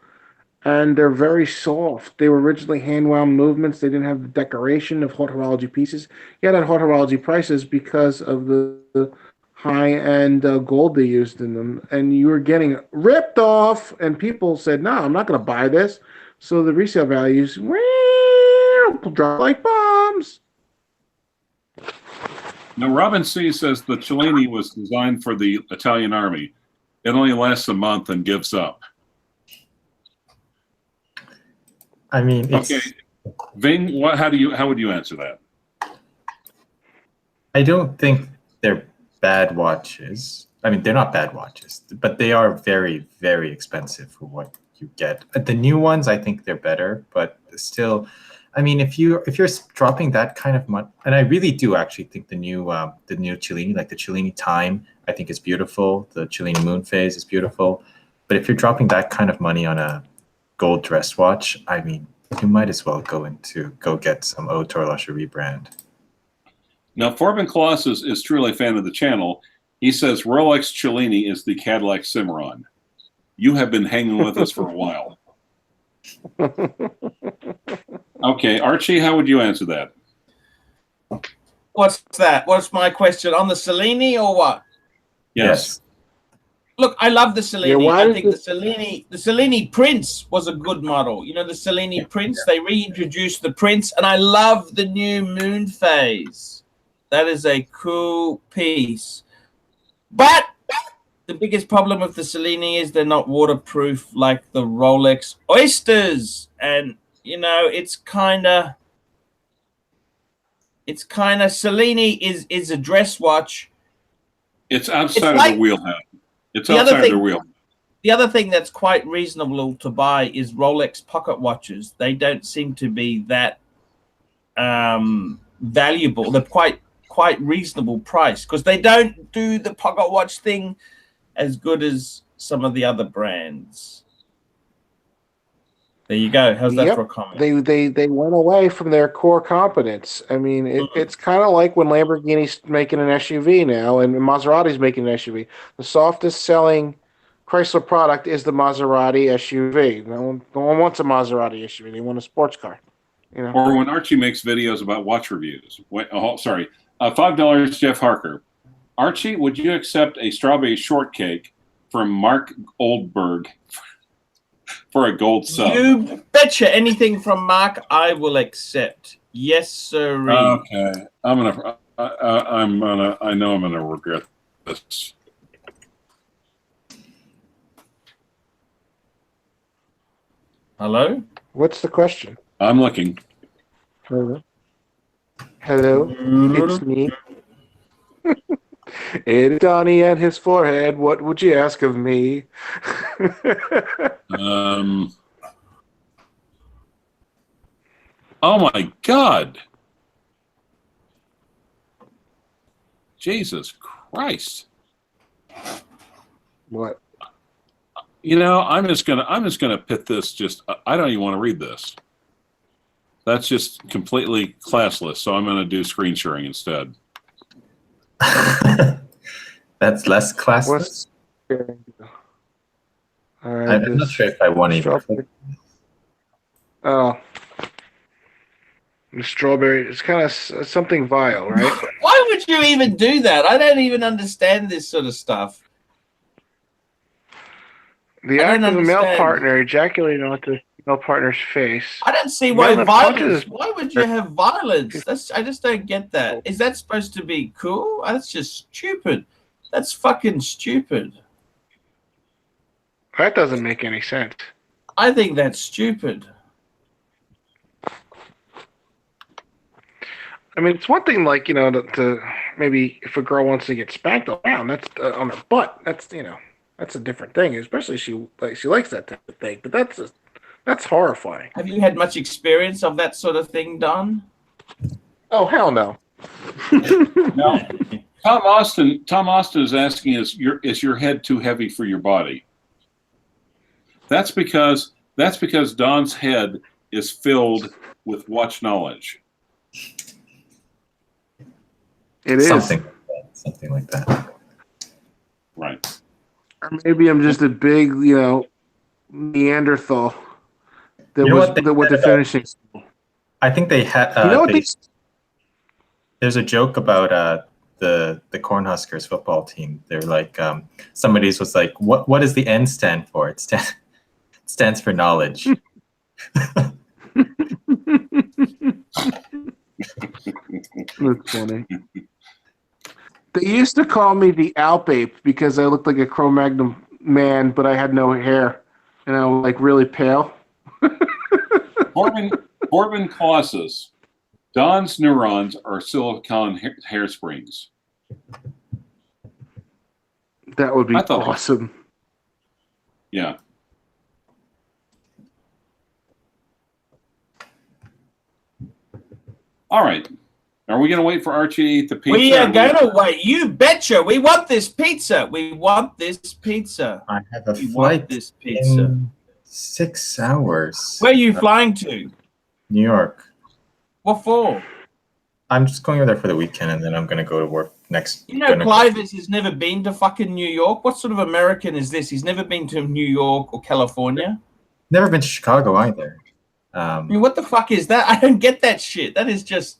Speaker 6: and they're very soft. They were originally hand-wound movements. They didn't have the decoration of hot horology pieces. You had hot horology prices because of the high-end gold they used in them, and you were getting ripped off, and people said, no, I'm not going to buy this. So the resale values drop like bombs.
Speaker 2: Now, Robin C. says the Cellini was designed for the Italian army. It only lasts a month and gives up.
Speaker 5: I mean,
Speaker 2: okay, Ving, how would you answer that?
Speaker 5: I don't think they're bad watches. I mean, they're not bad watches, but they are very, very expensive for what you get. The new ones, I think they're better, but still, I mean, if you're dropping that kind of money, and I really do actually think the new Cellini, like the Cellini Time, I think is beautiful. The Cellini Moon Phase is beautiful, but if you're dropping that kind of money on a gold dress watch, I mean, you might as well go get some Haute Horlogerie brand.
Speaker 2: Now, Forbin Colossus is truly a fan of the channel. He says Rolex Cellini is the Cadillac Cimarron. You have been hanging with us for a while. Okay, Archie, how would you answer that?
Speaker 1: What's that? What's my question? On the Cellini or what?
Speaker 2: Yes.
Speaker 1: Look, I love the Cellini.
Speaker 6: Yeah,
Speaker 1: I think the Cellini Prince was a good model. You know, the Cellini Prince, they reintroduced the Prince, and I love the new Moon Phase. That is a cool piece. But the biggest problem with the Cellini is they're not waterproof like the Rolex Oysters. And, you know, it's kind of Cellini is a dress watch.
Speaker 2: It's outside of the wheelhouse. It's outside the wheel.
Speaker 1: The other thing that's quite reasonable to buy is Rolex pocket watches. They don't seem to be that valuable. They're quite quite reasonable price because they don't do the pocket watch thing as good as some of the other brands. There you go. How's that for a comment?
Speaker 6: They went away from their core competence. I mean, it's kind of like when Lamborghini's making an SUV now and Maserati's making an SUV. The softest selling Chrysler product is the Maserati SUV. No one wants a Maserati SUV. They want a sports car. You know?
Speaker 2: Or when Archie makes videos about watch reviews. Sorry. $5, Jeff Harker. Archie, would you accept a strawberry shortcake from Mark Oldberg for a gold sub?
Speaker 1: You betcha. Anything from Mark, I will accept. Yes, sir.
Speaker 2: Okay. I know I'm gonna regret this.
Speaker 1: Hello?
Speaker 6: What's the question?
Speaker 2: I'm looking.
Speaker 6: Hello? It's me. It's Donnie and his forehead. What would you ask of me?
Speaker 2: Oh my God. Jesus Christ.
Speaker 6: What?
Speaker 2: You know, I'm just gonna pit this. I don't even want to read this. That's just completely classless. So I'm gonna do screen sharing instead.
Speaker 5: That's less classless.
Speaker 6: All right,
Speaker 5: I'm not sure if I want to even click.
Speaker 6: Oh, the strawberry. It's kind of something vile, right?
Speaker 1: Why would you even do that? I don't even understand this sort of stuff.
Speaker 6: The act of a male partner ejaculating onto the male partner's face.
Speaker 1: I don't see why violence. Why would you have violence? I just don't get that. Is that supposed to be cool? That's just stupid. That's fucking stupid.
Speaker 6: That doesn't make any sense.
Speaker 1: I think that's stupid.
Speaker 6: I mean, it's one thing, like, you know, to maybe if a girl wants to get spanked around, that's on her butt. That's, you know, that's a different thing. Especially she likes that type of thing. But that's horrifying.
Speaker 1: Have you had much experience of that sort of thing done?
Speaker 6: Oh, hell no.
Speaker 2: No. Tom Austin is asking, is your head too heavy for your body? That's because Don's head is filled with watch knowledge.
Speaker 6: It is
Speaker 5: something like that.
Speaker 2: Right.
Speaker 6: Or maybe I'm just a big, you know, Neanderthal that went to finishing school.
Speaker 5: I think they had. There's a joke about the Cornhuskers football team. They're like, somebody's was like, what does the N stand for? It stands for knowledge.
Speaker 6: That's funny. They used to call me the Alp Ape because I looked like a Cro-Magnon man, but I had no hair, and I was like really pale.
Speaker 2: Corbin Colossus. Don's neurons are silicon hairsprings.
Speaker 6: That would be awesome.
Speaker 2: Yeah. All right. Are we going to wait for Archie to eat the pizza?
Speaker 1: We are going to wait. You betcha. We want this pizza. We want this pizza.
Speaker 5: I have a flight
Speaker 1: this pizza.
Speaker 5: in 6 hours.
Speaker 1: Where are you flying to?
Speaker 5: New York.
Speaker 1: What for?
Speaker 5: I'm just going over there for the weekend, and then I'm going to go to work next.
Speaker 1: You know, CLYVERS has never been to fucking New York. What sort of American is this? He's never been to New York or California.
Speaker 5: Never been to Chicago either.
Speaker 1: I mean, what the fuck is that? I don't get that shit. That is just...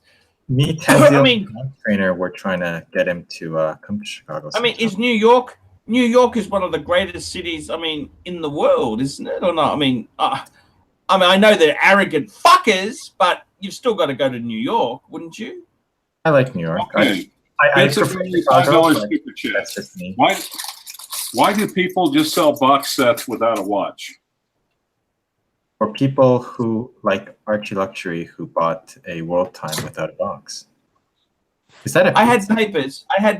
Speaker 5: Me, Tazio, trainer, we're trying to get him to come to Chicago.
Speaker 1: I mean, is New York is one of the greatest cities, I mean, in the world, isn't it, or not? I mean, I know they're arrogant fuckers, but you've still got to go to New York, wouldn't you?
Speaker 5: I like New York.
Speaker 2: Okay.
Speaker 5: I
Speaker 2: prefer
Speaker 5: Chicago,
Speaker 2: $5 super chat.
Speaker 5: That's just me.
Speaker 2: Why do people just sell box sets without a watch?
Speaker 5: For people who like Archie Luxury who bought a World Time without a box. Is that a
Speaker 1: I had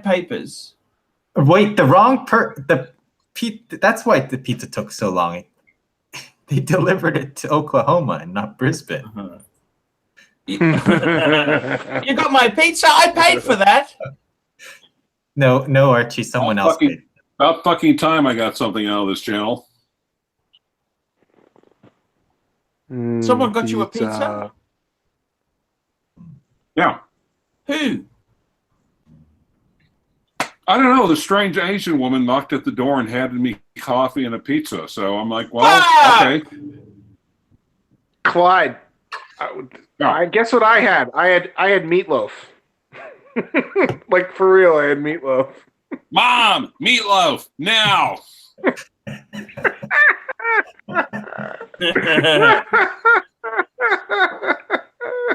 Speaker 1: papers.
Speaker 5: Wait, the wrong that's why the pizza took so long. They delivered it to Oklahoma and not Brisbane.
Speaker 1: You got my pizza? I paid for that.
Speaker 5: No, Archie. Someone else paid.
Speaker 2: About fucking time I got something out of this channel.
Speaker 1: Someone got you a pizza?
Speaker 2: Yeah.
Speaker 1: Who?
Speaker 2: I don't know. The strange Asian woman knocked at the door and handed me coffee and a pizza. So I'm like, well, okay.
Speaker 6: Clyde, I guess what I had? I had meatloaf. Like for real, I had meatloaf.
Speaker 2: Mom, meatloaf now.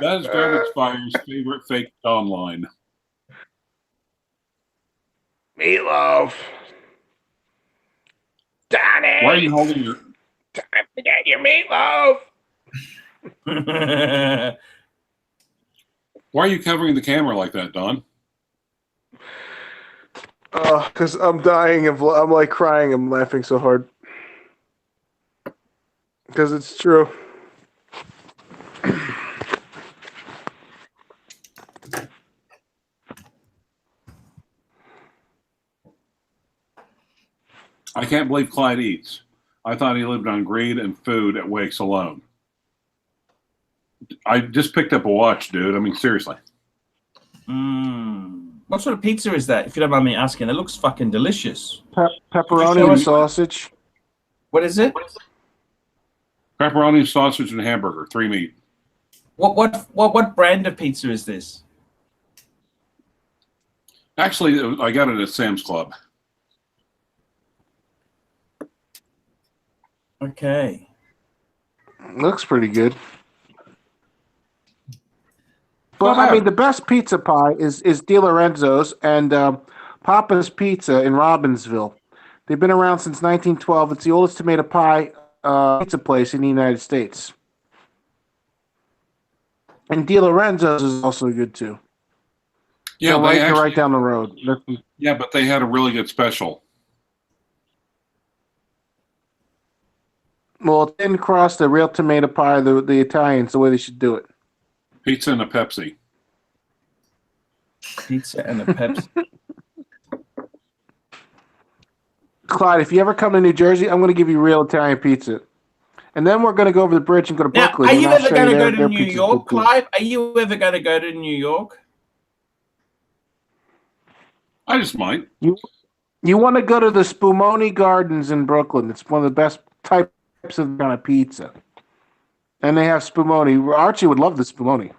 Speaker 2: That is Garbage Fire's favorite fake online.
Speaker 6: Meatloaf. Donnie!
Speaker 2: Why are you holding your...
Speaker 6: Time to get your meatloaf!
Speaker 2: Why are you covering the camera like that, Don?
Speaker 6: Because I'm dying of... I'm like crying. I'm laughing so hard. Because it's true.
Speaker 2: I can't believe Clyde eats. I thought he lived on greed and food at Wakes alone. I just picked up a watch, dude. I mean, seriously.
Speaker 1: What sort of pizza is that, if you don't mind me asking? It looks fucking delicious.
Speaker 6: Pepperoni and sausage.
Speaker 1: What is it?
Speaker 2: Pepperoni, sausage, and hamburger. 3 meat.
Speaker 1: What brand of pizza is this?
Speaker 2: Actually, I got it at Sam's Club.
Speaker 1: Okay.
Speaker 6: Looks pretty good. But I mean, the best pizza pie is Di Lorenzo's and Papa's Pizza in Robbinsville. They've been around since 1912. It's the oldest tomato pie pizza place in the United States. And Di Lorenzo's is also good too.
Speaker 2: Yeah,
Speaker 6: they're right down the road.
Speaker 2: Yeah, but they had a really good special.
Speaker 6: Well, thin crust, the real tomato pie, the Italians, the way they should do it.
Speaker 2: Pizza and a Pepsi.
Speaker 1: Pizza and a Pepsi.
Speaker 6: Clyde, if you ever come to New Jersey, I'm going to give you real Italian pizza. And then we're going to go over the bridge and go to
Speaker 1: Now,
Speaker 6: Brooklyn.
Speaker 1: are you ever going to go to
Speaker 6: their
Speaker 1: New York, Clive? Are you ever going to go to New York?
Speaker 2: I just might.
Speaker 6: You want to go to the Spumoni Gardens in Brooklyn. It's one of the best types of kind of pizza. And they have Spumoni. Archie would love the Spumoni.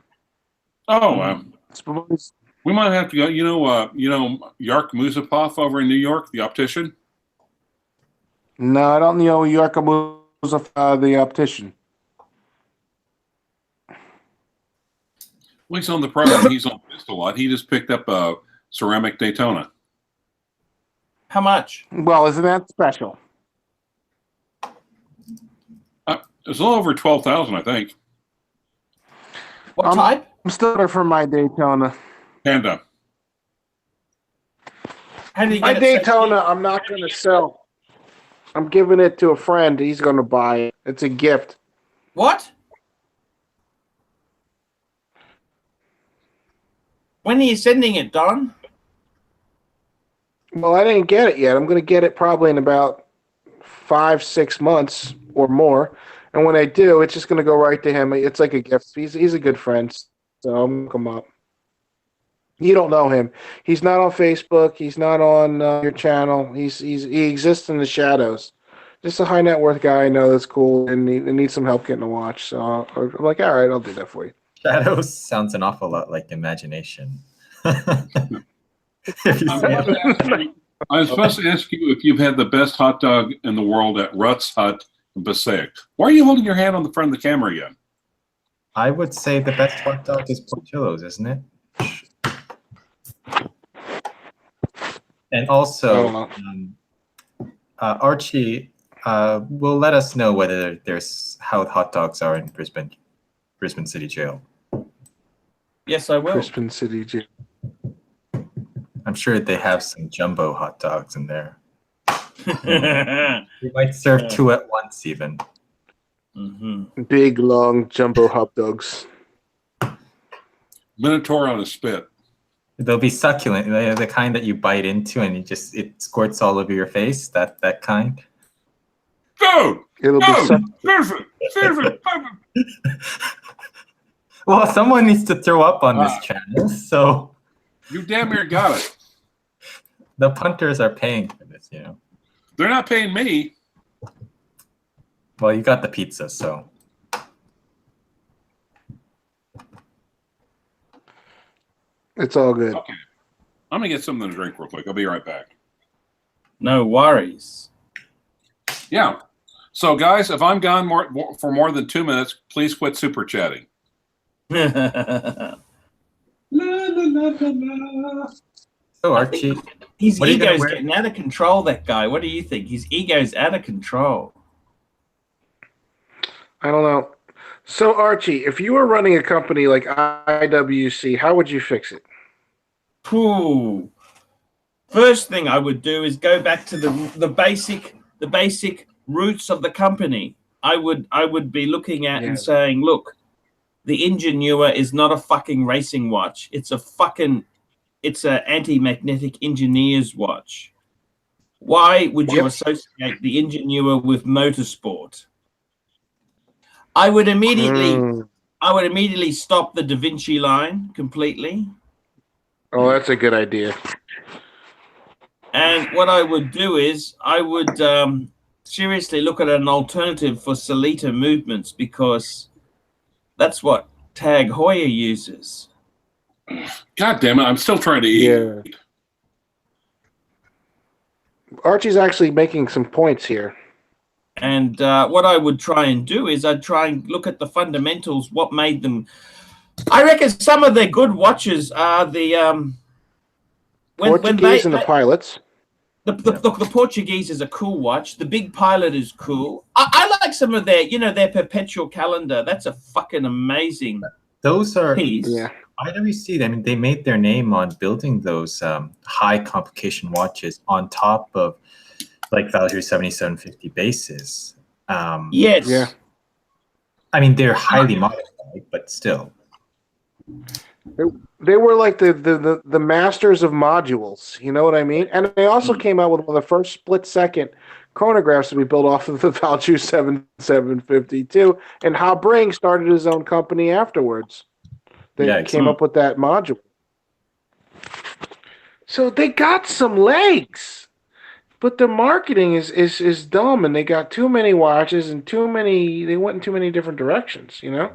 Speaker 2: Oh,
Speaker 6: Spumoni's.
Speaker 2: We might have to go. You know, Yark Musapov over in New York, the optician.
Speaker 6: No, I don't know Yark Musapov, the optician.
Speaker 2: Well, he's on the program. He's on this a lot. He just picked up a ceramic Daytona.
Speaker 1: How much?
Speaker 6: Well, isn't that special?
Speaker 2: It's a little over 12,000, I think.
Speaker 1: What type?
Speaker 6: I'm still there for my Daytona.
Speaker 2: Panda.
Speaker 1: How do you
Speaker 6: My
Speaker 1: get it?
Speaker 6: Daytona, I'm not going to sell. I'm giving it to a friend. He's going to buy it. It's a gift.
Speaker 1: What? When are you sending it, Don?
Speaker 6: Well, I didn't get it yet. I'm going to get it probably in about 5-6 months or more. And when I do, it's just going to go right to him. It's like a gift. He's a good friend, so I'm going to come up. You don't know him. He's not on Facebook. He's not on your channel. He exists in the shadows. Just a high net worth guy I know that's cool and needs some help getting a watch. So I'm like, all right, I'll do that for you.
Speaker 5: Shadows sounds an awful lot like imagination.
Speaker 2: I was supposed to ask you if you've had the best hot dog in the world at Rutt's Hut in Passaic. Why are you holding your hand on the front of the camera again?
Speaker 5: I would say the best hot dog is Portillo's, isn't it? And also, Archie will let us know whether there's how hot dogs are in Brisbane City Jail.
Speaker 1: Yes, I will.
Speaker 6: Brisbane City Jail.
Speaker 5: I'm sure they have some jumbo hot dogs in there. We might serve 2 at once, even.
Speaker 6: Big, long, jumbo hot dogs.
Speaker 2: Minotaur on a spit.
Speaker 5: They'll be succulent, the kind that you bite into and it squirts all over your face. That kind.
Speaker 2: Go!
Speaker 6: It'll be
Speaker 2: Perfect!
Speaker 5: Well, someone needs to throw up on this channel, so
Speaker 2: you damn near got it.
Speaker 5: The punters are paying for this, you know.
Speaker 2: They're not paying me.
Speaker 5: Well, you got the pizza, so.
Speaker 6: It's all good.
Speaker 2: Okay. I'm going to get something to drink real quick. I'll be right back.
Speaker 1: No worries.
Speaker 2: Yeah. So, guys, if I'm gone for more than 2 minutes, please quit super chatting.
Speaker 1: La, la, la, la, la.
Speaker 5: So, Archie,
Speaker 1: his ego's getting out of control, that guy. What do you think? His ego's out of control.
Speaker 6: I don't know. So, Archie, if you were running a company like IWC, how would you fix it?
Speaker 1: Ooh. First thing I would do is go back to the basic roots of the company. I would be looking at and saying, look, the Ingenua is not a fucking racing watch. It's an anti-magnetic engineer's watch. Why would you associate the Ingenua with motorsport? I would immediately stop the Da Vinci line completely.
Speaker 6: Oh, that's a good idea.
Speaker 1: And what I would do is I would seriously look at an alternative for Sellita movements, because that's what Tag Heuer uses.
Speaker 2: God damn it, I'm still trying to eat.
Speaker 6: Yeah. Archie's actually making some points here.
Speaker 1: And what I would try and do is I'd try and look at the fundamentals, what made them. I reckon some of their good watches are the
Speaker 6: Portuguese and the pilots.
Speaker 1: The Portuguese is a cool watch. The Big Pilot is cool. I like some of their, their perpetual calendar. That's a fucking amazing.
Speaker 5: Those are
Speaker 1: piece.
Speaker 5: Yeah. IWC. I mean, they made their name on building those high complication watches on top of like Valkyrie 7750 bases.
Speaker 1: Yes.
Speaker 6: Yeah.
Speaker 5: I mean, they're highly modified, but still.
Speaker 6: They were like the masters of modules, you know what I mean? And they also came out with one of the first split-second chronographs to be built off of the Valkyrie 7750 too. And Habring started his own company afterwards. They came up with that module. So they got some legs, but the marketing is dumb, and they got too many watches and they went in too many different directions, you know?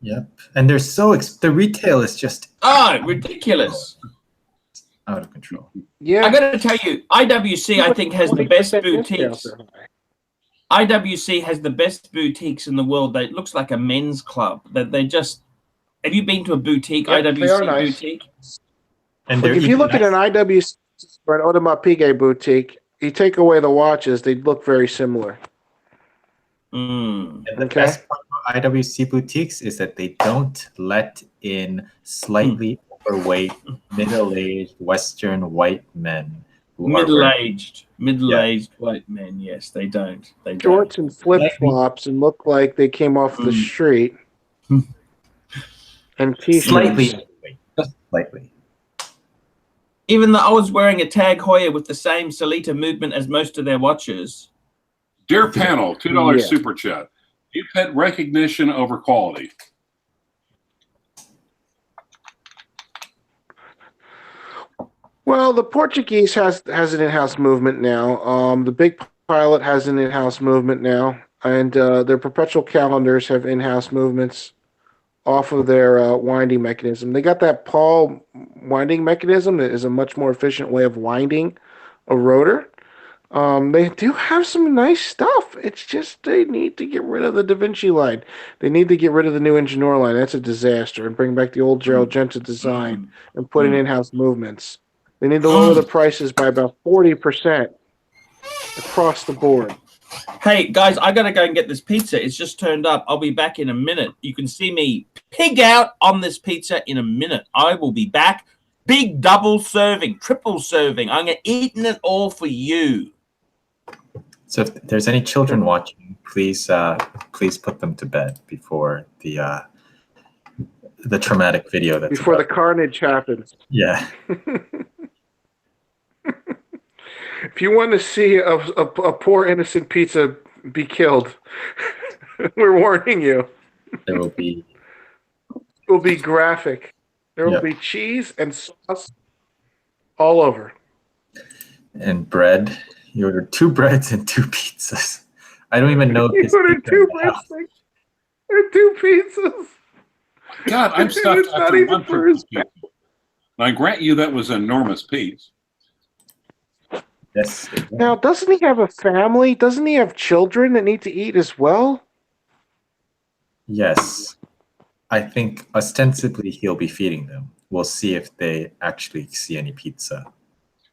Speaker 5: Yep, and they're the retail is just
Speaker 1: ridiculous,
Speaker 5: out of control.
Speaker 6: Yeah,
Speaker 1: I got to tell you, IWC I think has the best boutiques. IWC has the best boutiques in the world. It looks like a men's club. That they just. Have you been to a boutique? IWC boutique?
Speaker 6: And if you look at an IWC or an Audemars Piguet boutique, you take away the watches, they look very similar.
Speaker 5: And the best part about IWC boutiques is that they don't let in slightly overweight, middle-aged Western white men.
Speaker 1: Middle-aged white men. Yes, they don't. They
Speaker 6: shorts and flip-flops and look like they came off the street. And t-shirts.
Speaker 5: Slightly, just slightly.
Speaker 1: Even though I was wearing a Tag Heuer with the same Sellita movement as most of their watches.
Speaker 2: Dear panel, $2 super chat. You pet recognition over quality.
Speaker 6: Well, the Portuguese has an in-house movement now. The Big Pilot has an in-house movement now, and their perpetual calendars have in-house movements off of their winding mechanism. They got that Paul winding mechanism that is a much more efficient way of winding a rotor. They do have some nice stuff. It's just they need to get rid of the Da Vinci line. They need to get rid of the new Ingenua line. That's a disaster. And bring back the old Gerald Jensen design and put in in-house movements. They need to lower the prices by about 40% across the board.
Speaker 1: Hey, guys, I got to go and get this pizza. It's just turned up. I'll be back in a minute. You can see me pig out on this pizza in a minute. I will be back. Big double serving, triple serving. I'm eating it all for you.
Speaker 5: So if there's any children watching, please put them to bed before the the traumatic video that's
Speaker 6: before the
Speaker 5: about-
Speaker 6: carnage happens.
Speaker 5: Yeah.
Speaker 6: If you want to see a poor innocent pizza be killed, we're warning you.
Speaker 5: There will be.
Speaker 6: It will be graphic. There will
Speaker 5: Yep.
Speaker 6: be cheese and sauce all over.
Speaker 5: And bread. You ordered 2 breads and 2 pizzas. I don't even know if
Speaker 6: You
Speaker 5: his
Speaker 6: ordered
Speaker 5: pizza
Speaker 6: 2
Speaker 5: is out.
Speaker 6: breadsticks and 2 pizzas.
Speaker 2: God, I'm stuffed
Speaker 6: It's not
Speaker 2: after
Speaker 6: even
Speaker 2: one
Speaker 6: for his
Speaker 2: pizza. And I grant you that was an enormous piece.
Speaker 5: Yes.
Speaker 6: Now, doesn't he have a family? Doesn't he have children that need to eat as well?
Speaker 5: Yes. I think ostensibly he'll be feeding them. We'll see if they actually see any pizza.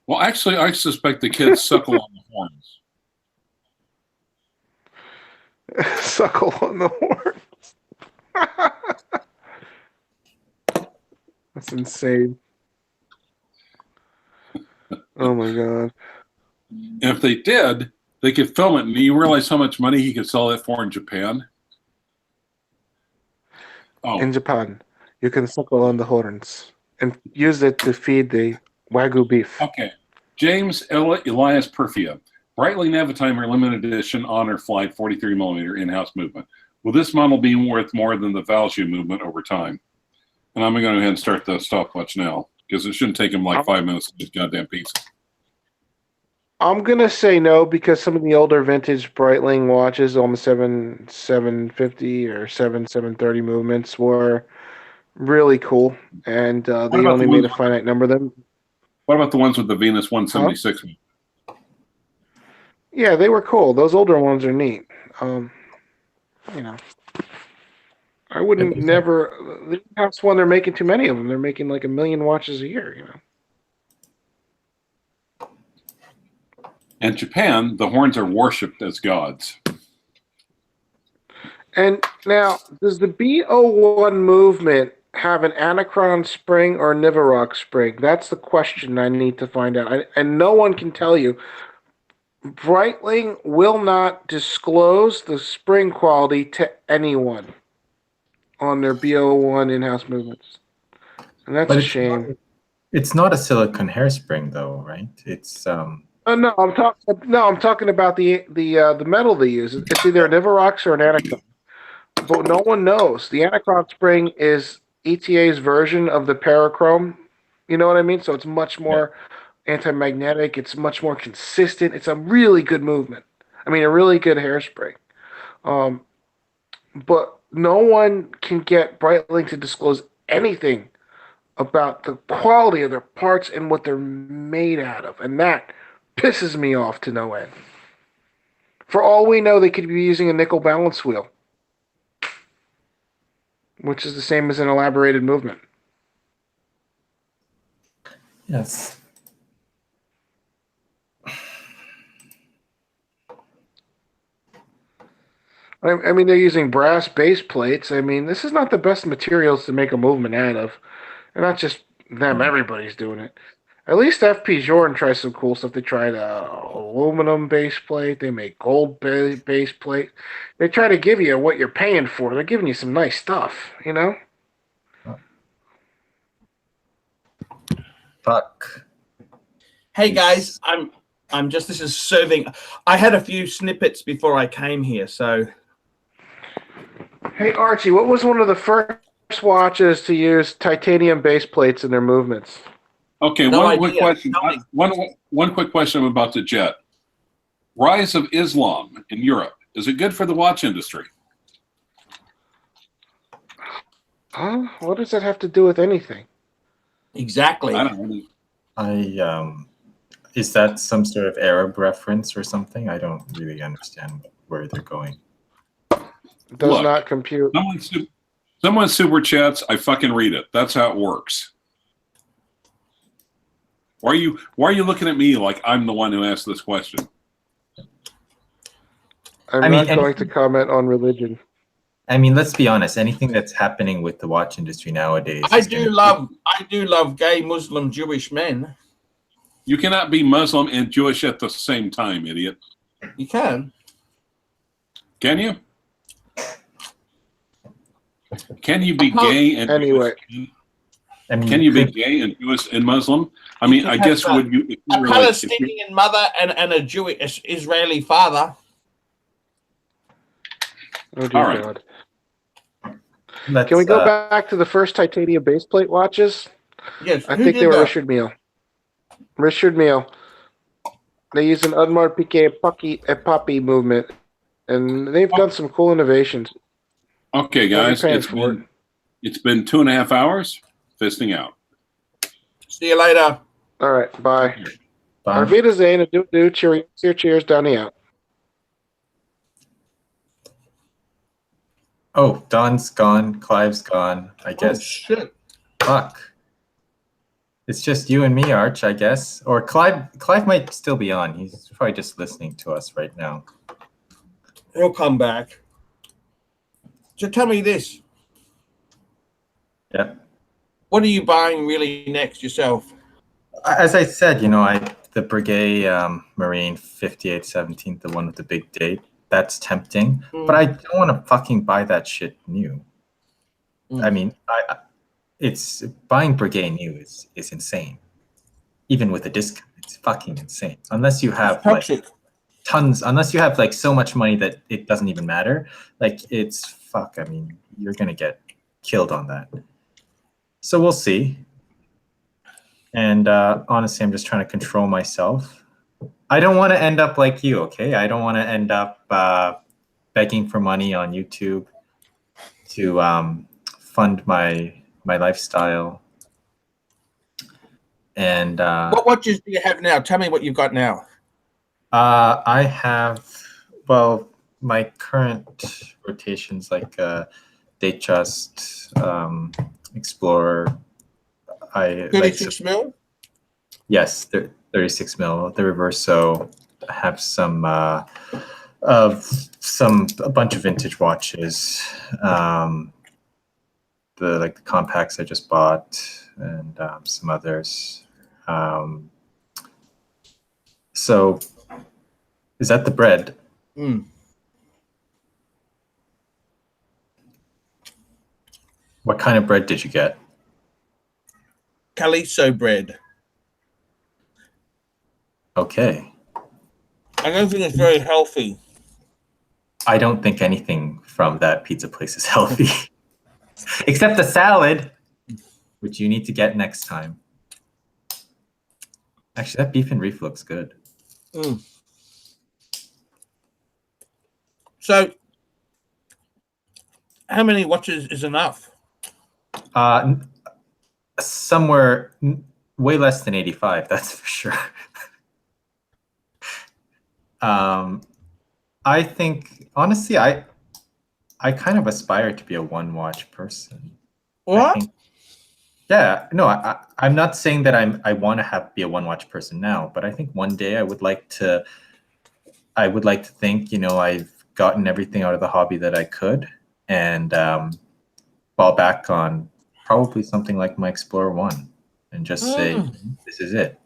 Speaker 2: Well, actually, I suspect the kids suckle on the horns.
Speaker 6: Suckle on the horns. That's insane. Oh my god.
Speaker 2: And if they did, they could film it. And you realize how much money he could sell that for in Japan? Oh,
Speaker 6: In Japan, you can suckle on the horns and use it to feed the Wagyu beef.
Speaker 2: okay. James Elias Perfia. Breitling Navitimer limited edition Honor Flight 43mm in-house movement. Will this model be worth more than the Value movement over time? And I'm going to go ahead and start the stopwatch now because it shouldn't take him like 5 minutes to get goddamn piece.
Speaker 6: I'm gonna say no because some of the older vintage Breitling watches on the 750 or 730 movements were really cool, and they
Speaker 2: about
Speaker 6: only
Speaker 2: the
Speaker 6: made a
Speaker 2: ones-
Speaker 6: finite number of them.
Speaker 2: What about the ones with the Venus 176?
Speaker 6: Yeah, they were cool. Those older ones are neat. You know, I wouldn't never. That's one they're making too many of them. They're making like 1 million watches a year. You know.
Speaker 2: In Japan, the horns are worshipped as gods.
Speaker 6: And now, does the B01 movement have an Anachron spring or a Nivarock spring? That's the question I need to find out. And no one can tell you. Breitling will not disclose the spring quality to anyone on their B01 in-house movements. And that's a shame.
Speaker 5: It's not a silicone hairspring, though, right? It's
Speaker 6: No, I'm talking about the metal they use. It's either a Nivarox or an Anachron. But no one knows. The Anachron spring is ETA's version of the Parachrome. You know what I mean? So it's much more anti-magnetic. It's much more consistent. It's a really good movement. I mean, a really good hairspray. But no one can get Breitling to disclose anything about the quality of their parts and what they're made out of. And that pisses me off to no end. For all we know, they could be using a nickel balance wheel, which is the same as an elaborated movement.
Speaker 5: yes.
Speaker 6: I mean, they're using brass base plates. I mean, this is not the best materials to make a movement out of. And not just them, everybody's doing it. At least FP Jordan tries some cool stuff. They tried aluminum base plate. They make gold base plate. They try to give you what you're paying for. They're giving you some nice stuff, you know?
Speaker 5: Fuck.
Speaker 1: Hey guys, I'm just this is serving. I had a few snippets before I came here, so
Speaker 6: Hey, Archie, what was one of the first watches to use titanium base plates in their movements?
Speaker 2: Okay,
Speaker 1: No
Speaker 2: one quick
Speaker 1: idea.
Speaker 2: question.
Speaker 1: Tell me.
Speaker 2: One quick question about the jet. Rise of Islam in Europe. Is it good for the watch industry?
Speaker 6: Huh? What does that have to do with anything?
Speaker 1: exactly.
Speaker 2: I don't know.
Speaker 5: Is that some sort of Arab reference or something? I don't really understand where they're going.
Speaker 6: Does
Speaker 2: Look,
Speaker 6: not compute.
Speaker 2: Someone super chats, I fucking read it. That's how it works. Why are you looking at me like I'm the one who asked this question?
Speaker 6: I'm not going to comment on religion.
Speaker 5: I mean, let's be honest. Anything that's happening with the watch industry nowadays,
Speaker 1: I do love gay Muslim Jewish men.
Speaker 2: You cannot be Muslim and Jewish at the same time, idiot.
Speaker 1: You can.
Speaker 2: Can you? Can you be gay and
Speaker 6: Anyway.
Speaker 5: I mean,
Speaker 2: Can you be gay and Jewish and Muslim? I mean, I guess would you? If
Speaker 1: A
Speaker 2: you were like,
Speaker 1: Palestinian mother and a Jewish Israeli father.
Speaker 6: Oh dear
Speaker 2: All right.
Speaker 6: God.
Speaker 5: let's,
Speaker 6: Can we go back to the first titanium base plate watches?
Speaker 1: Yes,
Speaker 6: I
Speaker 1: who
Speaker 6: think
Speaker 1: did
Speaker 6: they were
Speaker 1: that?
Speaker 6: Richard Mille. Richard Mille. They use an Audemars Piguet poppy movement, and they've done some cool innovations.
Speaker 2: Okay, guys,
Speaker 6: Paying for it.
Speaker 2: it's been 2.5 hours. Fisting out.
Speaker 1: See you later.
Speaker 6: All right, bye.
Speaker 5: Bye.
Speaker 6: Arvita Zane, do cheers, Donnie out.
Speaker 5: Oh, Don's gone. Clive's gone. I guess.
Speaker 1: Oh, shit.
Speaker 5: Fuck. It's just you and me, Arch, I guess. Or Clive might still be on. He's probably just listening to us right now.
Speaker 1: He'll come back. So tell me this.
Speaker 5: Yeah.
Speaker 1: What are you buying really next yourself?
Speaker 5: As I said, the Breguet Marine 5817, the one with the big date, that's tempting. But I don't want to fucking buy that shit new. I mean, it's buying Breguet new is insane. Even with a discount, it's fucking insane. Unless you have unless you have like so much money that it doesn't even matter. Like it's fuck. I mean, you're gonna get killed on that. So we'll see. And honestly, I'm just trying to control myself. I don't want to end up like you, okay? I don't want to end up begging for money on YouTube to fund my lifestyle. And
Speaker 1: What watches do you have now? Tell me what you've got now.
Speaker 5: I have, well, my current rotations like Datejust, Explorer.
Speaker 1: 36 mil?
Speaker 5: Yes, 36 mil. The Reverso. I have a bunch of vintage watches. The compacts I just bought, and some others. So, is that the bread? What kind of bread did you get?
Speaker 1: Caliso bread.
Speaker 5: Okay.
Speaker 1: I don't think it's very healthy.
Speaker 5: I don't think anything from that pizza place is healthy. Except the salad, which you need to get next time. Actually, that beef and reef looks good.
Speaker 1: So, how many watches is enough?
Speaker 5: Somewhere way less than 85, that's for sure. I think, honestly, I kind of aspire to be a one-watch person.
Speaker 1: What?
Speaker 5: I'm not saying that I want to be a one-watch person now, but I think one day I would like to think, I've gotten everything out of the hobby that I could, and fall back on probably something like my Explorer 1 and just say, this is it.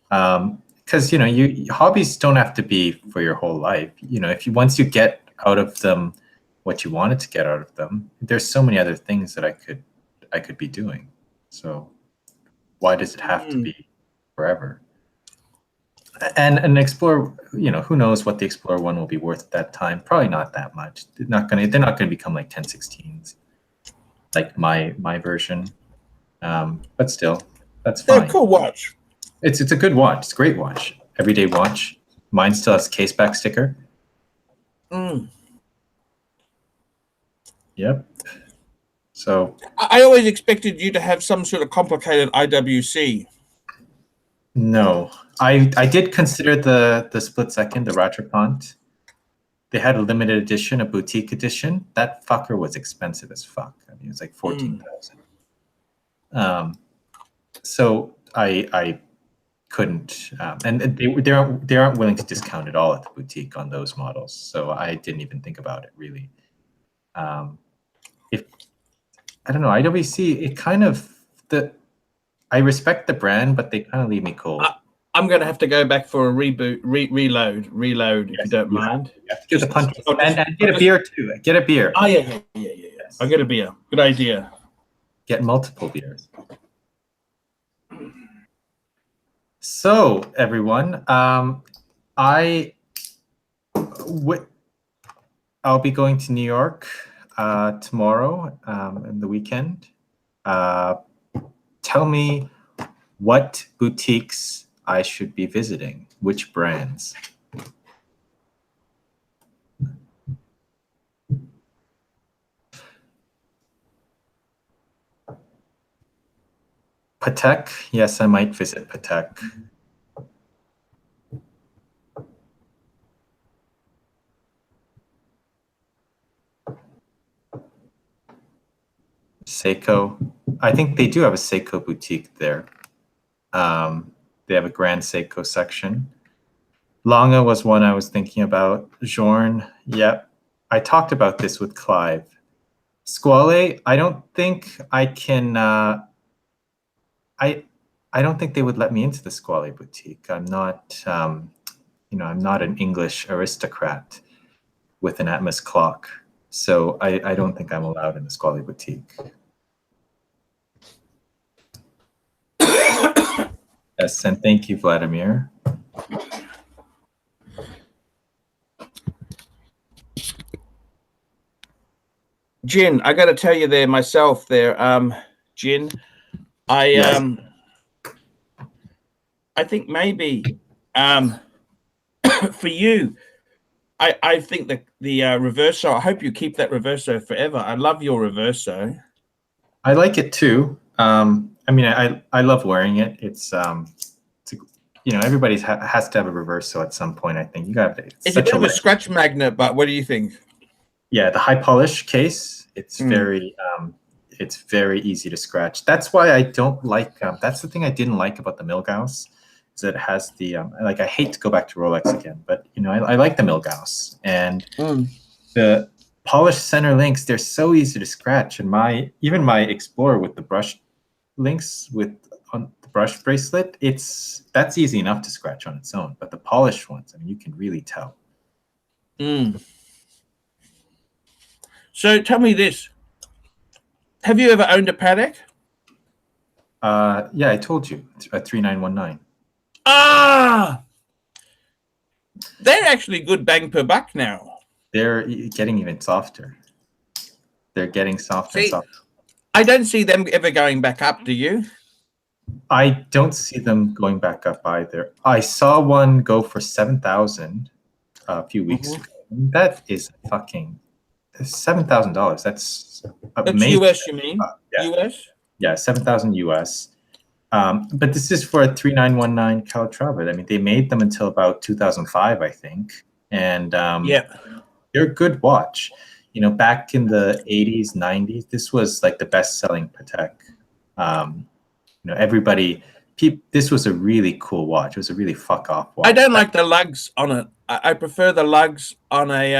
Speaker 5: Because, hobbies don't have to be for your whole life. Once you get out of them what you wanted to get out of them, there's so many other things that I could be doing. So why does it have to be forever? And an Explorer, who knows what the Explorer 1 will be worth at that time? Probably not that much. They're not gonna become like 1016s, like my version. But still, that's fine.
Speaker 1: They're a cool watch.
Speaker 5: It's a good watch. It's a great watch. Everyday watch. Mine still has case back sticker. Yep. So
Speaker 1: I always expected you to have some sort of complicated IWC.
Speaker 5: no, I did consider the split second, the Rattrapant. They had a limited edition, a boutique edition. That fucker was expensive as fuck. I mean, it was like 14,000. So I couldn't, and they aren't willing to discount at all at the boutique on those models. So I didn't even think about it really. I don't know, IWC, it kind of, I respect the brand, but they kind of leave me cold.
Speaker 1: I'm going to have to go back for a reboot, reload, if you don't mind.
Speaker 5: You have to get the punch, and get a beer too. Get a beer.
Speaker 1: Oh, yeah.
Speaker 5: Yes.
Speaker 1: I'll get a beer. Good idea.
Speaker 5: Get multiple beers. So, everyone, I'll be going to New York tomorrow in the weekend. Tell me what boutiques I should be visiting, which brands. Patek, yes, I might visit Patek. Seiko, I think they do have a Seiko boutique there. They have a Grand Seiko section. Lange was one I was thinking about. Journe, yep. I talked about this with Clive. Squale, I don't think I can. I don't think they would let me into the Squale boutique. I'm not, I'm not an English aristocrat with an Atmos clock, so I don't think I'm allowed in the Squale boutique. Yes, and thank you, Vladimir.
Speaker 1: Jin, I got to tell you there myself there, Jin,
Speaker 5: Yes.
Speaker 1: I think maybe for you, I think that the Reverso, I hope you keep that Reverso forever. I love your Reverso.
Speaker 5: I like it too. I mean, I love wearing it. It's everybody has to have a Reverso at some point. I think you got it.
Speaker 1: It's a bit of a scratch magnet, but what do you think?
Speaker 5: Yeah, the high polish case. It's very easy to scratch. That's why I don't like. That's the thing I didn't like about the Milgauss, is that it has the like. I hate to go back to Rolex again, but I like the Milgauss, and the polished center links. They're so easy to scratch, and even my Explorer with the brush links on the brush bracelet, that's easy enough to scratch on its own. But the polished ones, I mean, you can really tell.
Speaker 1: So tell me this: have you ever owned a Patek?
Speaker 5: Yeah, I told you, a 3919.
Speaker 1: Ah, they're actually good bang per buck now.
Speaker 5: They're getting even softer. They're getting softer and softer.
Speaker 1: I don't see them ever going back up, do you?
Speaker 5: I don't see them going back up either. I saw one go for 7,000 a few weeks ago. That is fucking $7,000. That's amazing.
Speaker 1: US, you mean?
Speaker 5: Yeah.
Speaker 1: US?
Speaker 5: Yeah, 7,000 US. But this is for a 3919 Calatrava. I mean, they made them until about 2005, I think. And they're a good watch. Back in the 80s, 90s, this was like the best-selling Patek. This was a really cool watch. It was a really fuck-off watch.
Speaker 1: I don't like the lugs on it. I prefer the lugs on a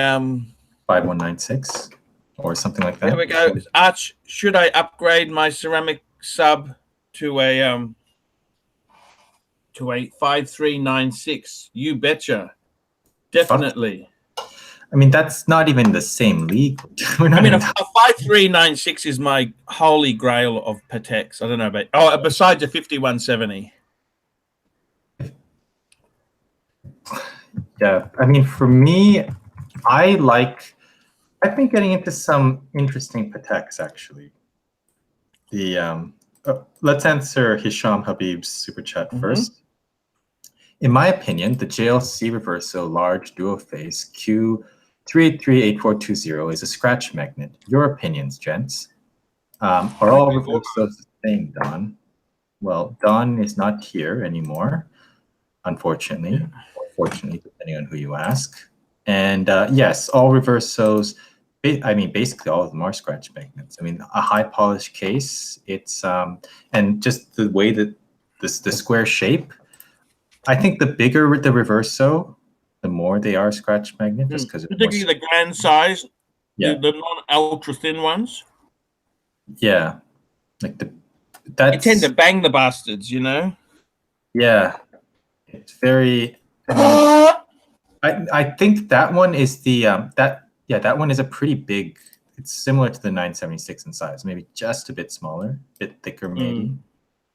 Speaker 5: 5196 or something like that.
Speaker 1: There we go. Arch, should I upgrade my ceramic sub to a 5396? You betcha. Definitely.
Speaker 5: I mean, that's not even the same league.
Speaker 1: I mean, a 5396 is my holy grail of Pateks. I don't know about besides a 5170.
Speaker 5: Yeah, I mean, for me, I've been getting into some interesting Pateks actually. Let's answer Hisham Habib's super chat first. In my opinion, the JLC Reverso large dual face Q3838420 is a scratch magnet. Your opinions, gents? Are all Reversos the same, Don? Well, Don is not here anymore, unfortunately, or fortunately, depending on who you ask. And yes, all Reversos, basically all of them are scratch magnets. I mean, a high polished case, it's, and just the way that the square shape, I think the bigger the Reverso, the more they are scratch magnet, just because
Speaker 1: particularly the grand size,
Speaker 5: yeah,
Speaker 1: the non-ultra thin ones.
Speaker 5: Yeah, like
Speaker 1: you tend to bang the bastards,
Speaker 5: Yeah, it's very. I think that one is the that one is a pretty big. it's similar to the 976 in size, maybe just a bit smaller, a bit thicker, maybe.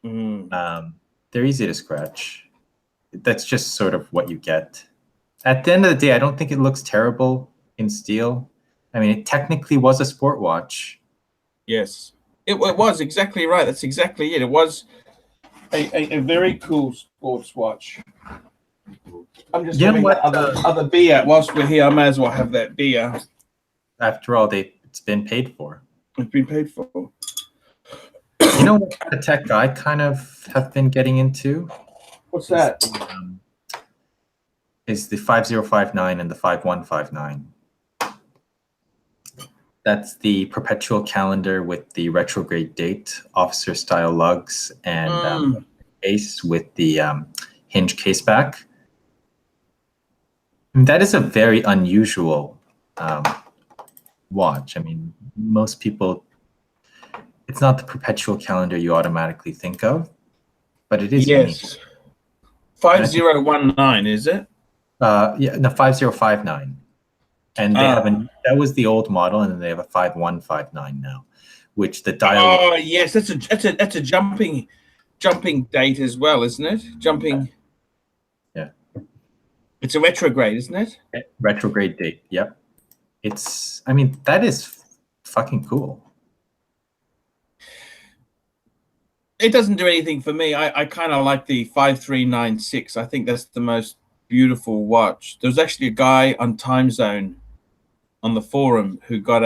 Speaker 5: They're easy to scratch. That's just sort of what you get. At the end of the day, I don't think it looks terrible in steel. I mean, it technically was a sport watch.
Speaker 1: Yes, it was exactly right. That's exactly it. It was a very cool sports watch. I'm just having other beer whilst we're here. I may as well have that beer.
Speaker 5: After all, it's been paid for.
Speaker 1: It's been paid for.
Speaker 5: You know what the tech I kind of have been getting into?
Speaker 1: What's that?
Speaker 5: Is the 5059 and the 5159. That's the perpetual calendar with the retrograde date, officer style lugs, and case with the hinge case back. That is a very unusual watch. I mean, most people, it's not the perpetual calendar you automatically think of, but it is unique.
Speaker 1: 5019, is it?
Speaker 5: Yeah, no, 5059. And they have that was the old model, and then they have a 5159 now, which the dial.
Speaker 1: Oh yes, that's a jumping date as well, isn't it? Jumping.
Speaker 5: Yeah.
Speaker 1: It's a retrograde, isn't it?
Speaker 5: Retrograde date. Yep. It's. I mean, that is fucking cool.
Speaker 1: It doesn't do anything for me. I kind of like the 5396. I think that's the most beautiful watch. There was actually a guy on Time Zone on the forum who got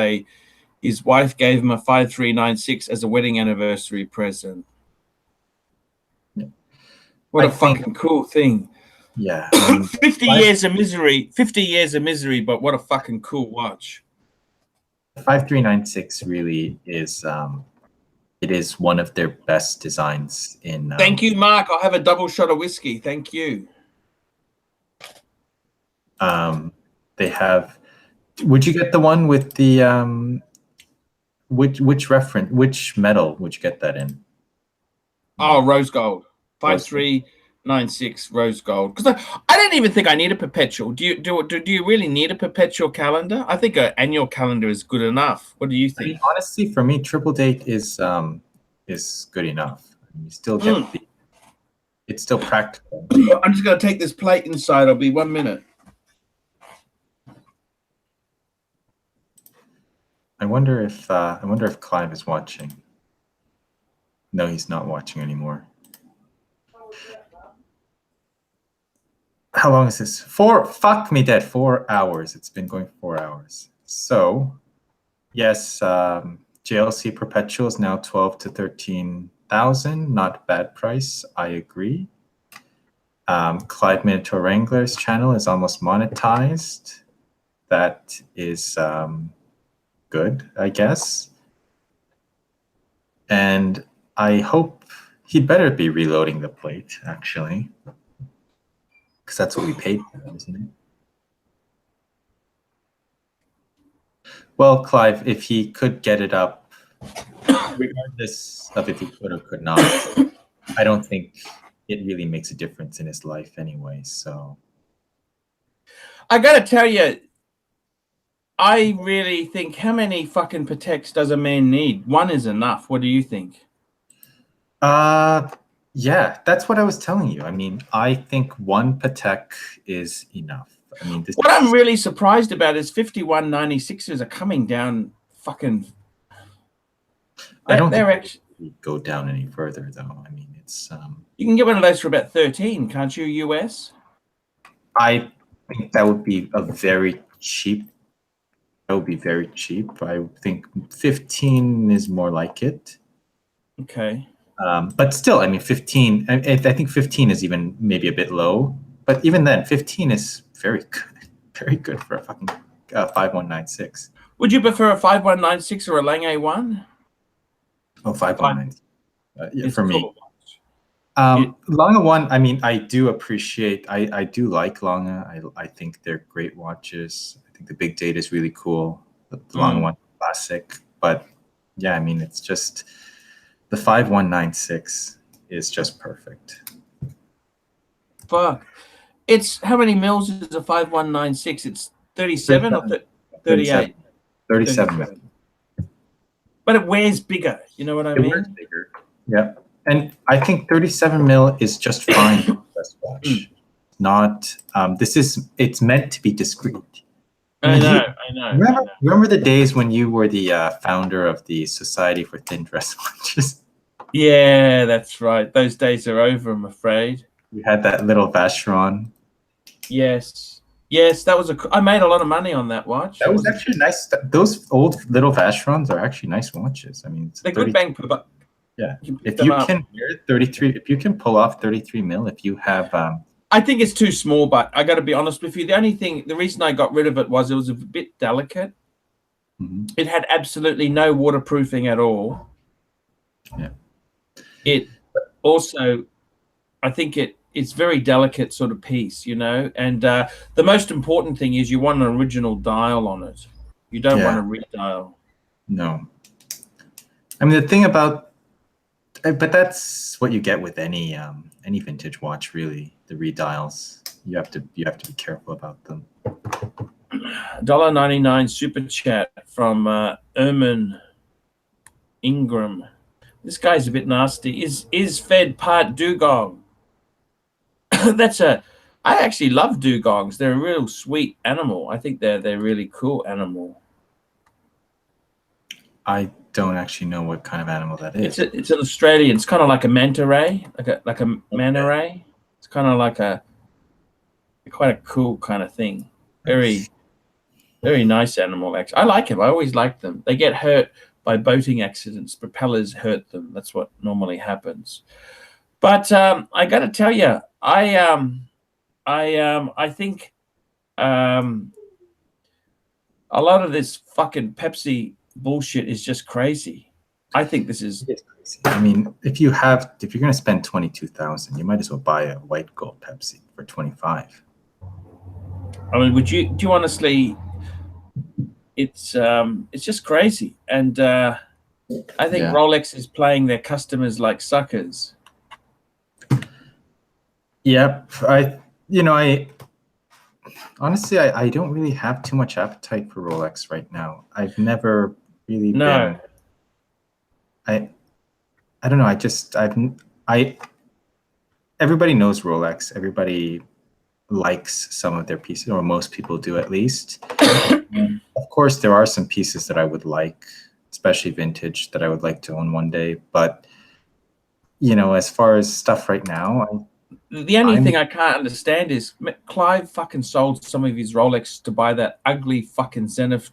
Speaker 1: his wife gave him a 5396 as a wedding anniversary present. Yeah. What a fucking cool thing.
Speaker 5: Yeah.
Speaker 1: 50 years of misery, but what a fucking cool watch.
Speaker 5: 5396 really is it is one of their best designs in
Speaker 1: Thank you, Mark. I'll have a double shot of whiskey. Thank you.
Speaker 5: They have. Would you get the one with the which metal would you get that in?
Speaker 1: Oh, rose gold. 5396 rose gold. Because I don't even think I need a perpetual. Do you really need a perpetual calendar? I think an annual calendar is good enough. What do you think?
Speaker 5: I mean, honestly, for me, triple date is good enough. You still get it's still practical.
Speaker 1: I'm just gonna take this plate inside. I'll be 1 minute.
Speaker 5: I wonder if Clive is watching. No, he's not watching anymore. How long is this? Fuck me dead. 4 hours. It's been going 4 hours. So, yes, JLC Perpetual is now 12 to 13,000. Not a bad price. I agree. Clive Minotaur Wrangler's channel is almost monetized. That is good, I guess. And I hope he'd better be reloading the plate, actually. Because that's what we paid for, isn't it? Well, Clive, if he could get it up, regardless of if he could or could not, I don't think it really makes a difference in his life anyway, so.
Speaker 1: I gotta tell you, I really think, how many fucking Pateks does a man need? One is enough. What do you think?
Speaker 5: Yeah, that's what I was telling you. I mean, I think one Patek is enough. I mean,
Speaker 1: what I'm really surprised about is 5196s are coming down fucking.
Speaker 5: I don't think actually go down any further, though. I mean, it's
Speaker 1: you can get one of those for about 13, can't you, US?
Speaker 5: I think that would be a very cheap. That would be very cheap. I think 15 is more like it.
Speaker 1: Okay.
Speaker 5: But still, I mean, 15. I think 15 is even maybe a bit low. But even then, 15 is very good for a fucking 5196.
Speaker 1: Would you prefer a 5196 or a Lange one?
Speaker 5: Oh, 519. Yeah, for me.
Speaker 1: Cool.
Speaker 5: Lange one. I mean, I do appreciate. I do like Lange. I think they're great watches. I think the big date is really cool. The Lange one, classic. But yeah, I mean, it's just. The 5196 is just perfect.
Speaker 1: Fuck. It's how many mils is a 5196? It's 37 or 38?
Speaker 5: 37.
Speaker 1: but it wears bigger. You know what I
Speaker 5: It
Speaker 1: mean?
Speaker 5: wears bigger. Yeah, and I think 37 mil is just fine for a wristwatch. Not it's meant to be discreet.
Speaker 1: I know.
Speaker 5: Remember the days when you were the founder of the Society for Thin Dress Watches?
Speaker 1: Yeah, that's right. Those days are over, I'm afraid.
Speaker 5: You had that little Vacheron.
Speaker 1: Yes, that was I made a lot of money on that watch.
Speaker 5: That was actually nice. Those old little Vacherons are actually nice watches. I mean,
Speaker 1: they're good bang per buck.
Speaker 5: Yeah, if you can wear 33, if you can pull off 33 mil, if you have.
Speaker 1: I think it's too small, but I got to be honest with you. The reason I got rid of it was a bit delicate.
Speaker 5: Mm-hmm.
Speaker 1: It had absolutely no waterproofing at all.
Speaker 5: Yeah.
Speaker 1: It also, I think it's very delicate sort of piece, you know. And the most important thing is you want an original dial on it. You don't want a redial.
Speaker 5: No. I mean, the thing about, but that's what you get with any vintage watch, really. The redials, you have to be careful about them.
Speaker 1: $1.99 super chat from Erman Ingram. This guy's a bit nasty. Is fed part dugong? I actually love dugongs. They're a real sweet animal. I think they're really cool animal.
Speaker 5: I don't actually know what kind of animal that is.
Speaker 1: It's an Australian. It's kind of like a manta ray, like a manta ray. It's kind of like quite a cool kind of thing. Very, very nice animal. Actually, I like them. I always like them. They get hurt by boating accidents. Propellers hurt them. That's what normally happens. But I got to tell you, I think a lot of this fucking Pepsi bullshit is just crazy. I think this is
Speaker 5: crazy. I mean, if you're going to spend 22,000, you might as well buy a white gold Pepsi for 25.
Speaker 1: I mean, do you honestly? It's just crazy, and I think Rolex is playing their customers like suckers.
Speaker 5: Yep, honestly, I don't really have too much appetite for Rolex right now. I've never really been. I don't know. Everybody knows Rolex. Everybody likes some of their pieces, or most people do at least. Of course, there are some pieces that I would like, especially vintage, that I would like to own one day. But as far as stuff right now,
Speaker 1: the only thing I can't understand is Clive fucking sold some of his Rolex to buy that ugly fucking Zenith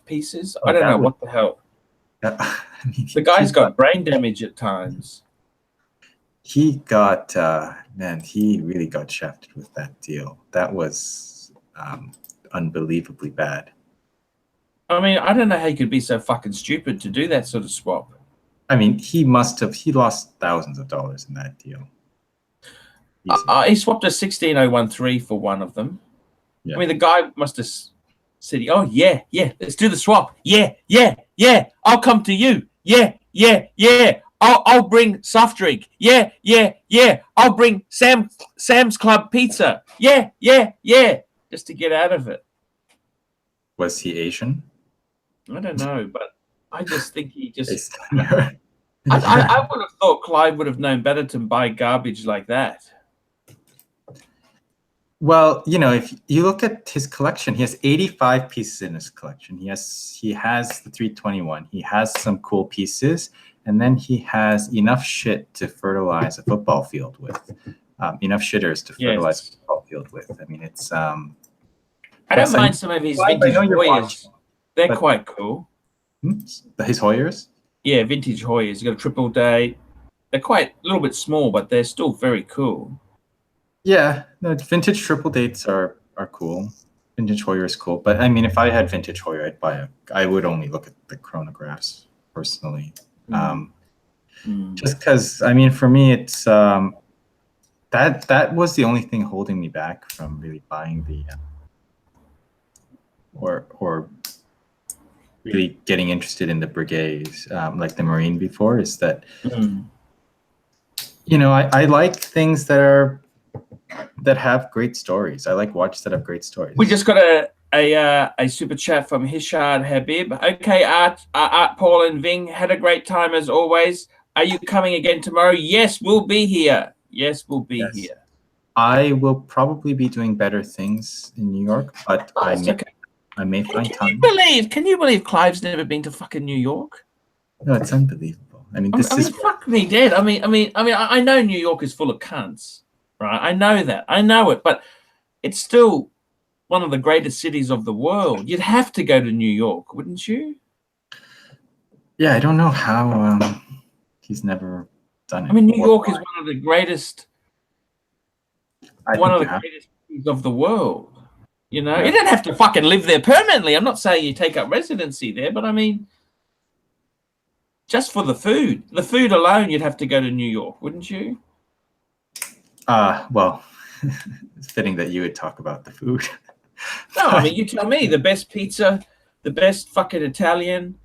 Speaker 1: pieces. I don't know what the hell. The guy's got brain damage at times.
Speaker 5: He got he really got shafted with that deal. That was unbelievably bad.
Speaker 1: I mean, I don't know how you could be so fucking stupid to do that sort of swap.
Speaker 5: I mean, he lost thousands of dollars in that deal.
Speaker 1: He swapped a 16013 for one of them. Yeah. I mean, the guy must have said, "Oh yeah, let's do the swap. Yeah, I'll come to you. Yeah. I'll bring soft drink. Yeah. I'll bring Sam's Club pizza. Yeah. Just to get out of it."
Speaker 5: Was he Asian?
Speaker 1: I don't know, but I just think he just. I would have thought Clive would have known better to buy garbage like that.
Speaker 5: Well, if you look at his collection, he has 85 pieces in his collection. He has the 321. He has some cool pieces, and then he has enough shit to fertilize a football field with. Enough shitters to fertilize a football field with. I mean, it's. I
Speaker 1: don't mind some of his vintage Hoyas. They're quite cool.
Speaker 5: His Hoyers?
Speaker 1: Yeah, vintage Hoyers. You got a triple day. They're quite a little bit small, but they're still very cool.
Speaker 5: Yeah, no, vintage triple dates are cool. Vintage Hoyer is cool, but I mean, if I had vintage Hoyer, I would only look at the chronographs personally. Just because, I mean, for me, it's that was the only thing holding me back from really buying the or really getting interested in the Breguets, like the Marine before, is that I like things that have great stories. I like watches that have great stories.
Speaker 1: We just gotta a super chat from Hishad Habib. Okay, Art, Paul and Ving, had a great time as always. Are you coming again tomorrow? Yes, we'll be here. Yes, we'll be here.
Speaker 5: I will probably be doing better things in New York, but I may find time.
Speaker 1: Can you believe Clive's never been to fucking New York?
Speaker 5: No, it's unbelievable. I mean,
Speaker 1: fuck me dead. I know New York is full of cunts, right? I know that. I know it, but it's still one of the greatest cities of the world. You'd have to go to New York, wouldn't you?
Speaker 5: Yeah, I don't know how he's never done it.
Speaker 1: I mean, New York is one of the greatest. One of the greatest cities of the world. You know, you don't have to fucking live there permanently. I'm not saying you take up residency there, but I mean, just for the food alone, you'd have to go to New York, wouldn't you?
Speaker 5: Well, it's fitting that you would talk about the food.
Speaker 1: No, I mean, you tell me. The best pizza, the best fucking Italian,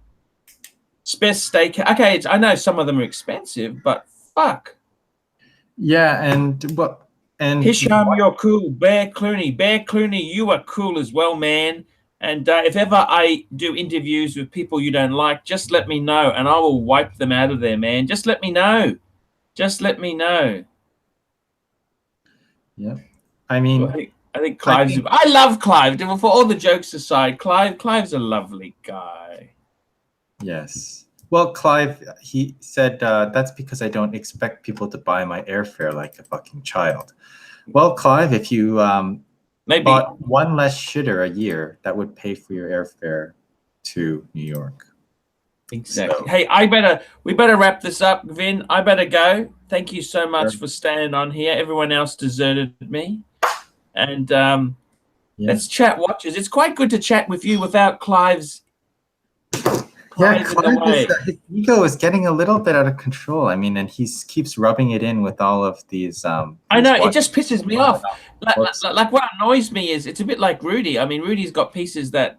Speaker 1: best steak. Okay, I know some of them are expensive, but fuck.
Speaker 5: Yeah, and
Speaker 1: Hisham, you're cool. Bear Clooney, you are cool as well, man. And if ever I do interviews with people you don't like, just let me know, and I will wipe them out of there, man. Just let me know. Just let me know.
Speaker 5: Yeah, I mean,
Speaker 1: I think Clive's. I love Clive. For all the jokes aside, Clive's a lovely guy.
Speaker 5: Yes. Well, Clive, he said that's because I don't expect people to buy my airfare like a fucking child. Well, Clive, if you maybe bought one less shitter a year, that would pay for your airfare to New York.
Speaker 1: Exactly. So, hey, we better wrap this up, Vin. I better go. Thank you so much for staying on here. Everyone else deserted me. And let's chat watches. It's quite good to chat with you without Clive's.
Speaker 5: Clive his ego is getting a little bit out of control. I mean, and he keeps rubbing it in with all of these.
Speaker 1: I know, it just pisses me off. Like what annoys me is it's a bit like Rudy. I mean, Rudy's got pieces that.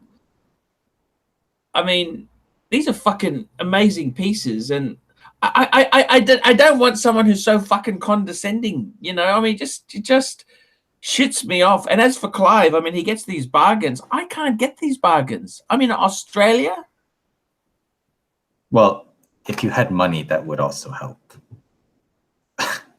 Speaker 1: I mean, these are fucking amazing pieces, and I don't want someone who's so fucking condescending. You know, I mean, it just shits me off. And as for Clive, I mean, he gets these bargains. I can't get these bargains. I'm in Australia.
Speaker 5: Well, if you had money, that would also help.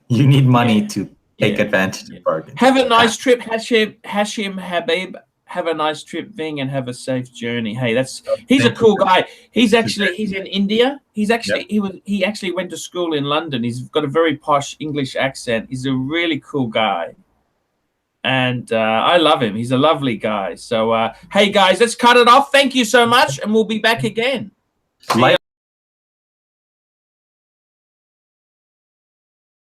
Speaker 5: You need money to take advantage of bargains.
Speaker 1: Have a nice trip, Hashim Habib. Have a nice trip, Ving, and have a safe journey. Hey, he's a cool guy. He's in India. He actually went to school in London. He's got a very posh English accent. He's a really cool guy. And I love him. He's a lovely guy. So, hey, guys, let's cut it off. Thank you so much, and we'll be back again.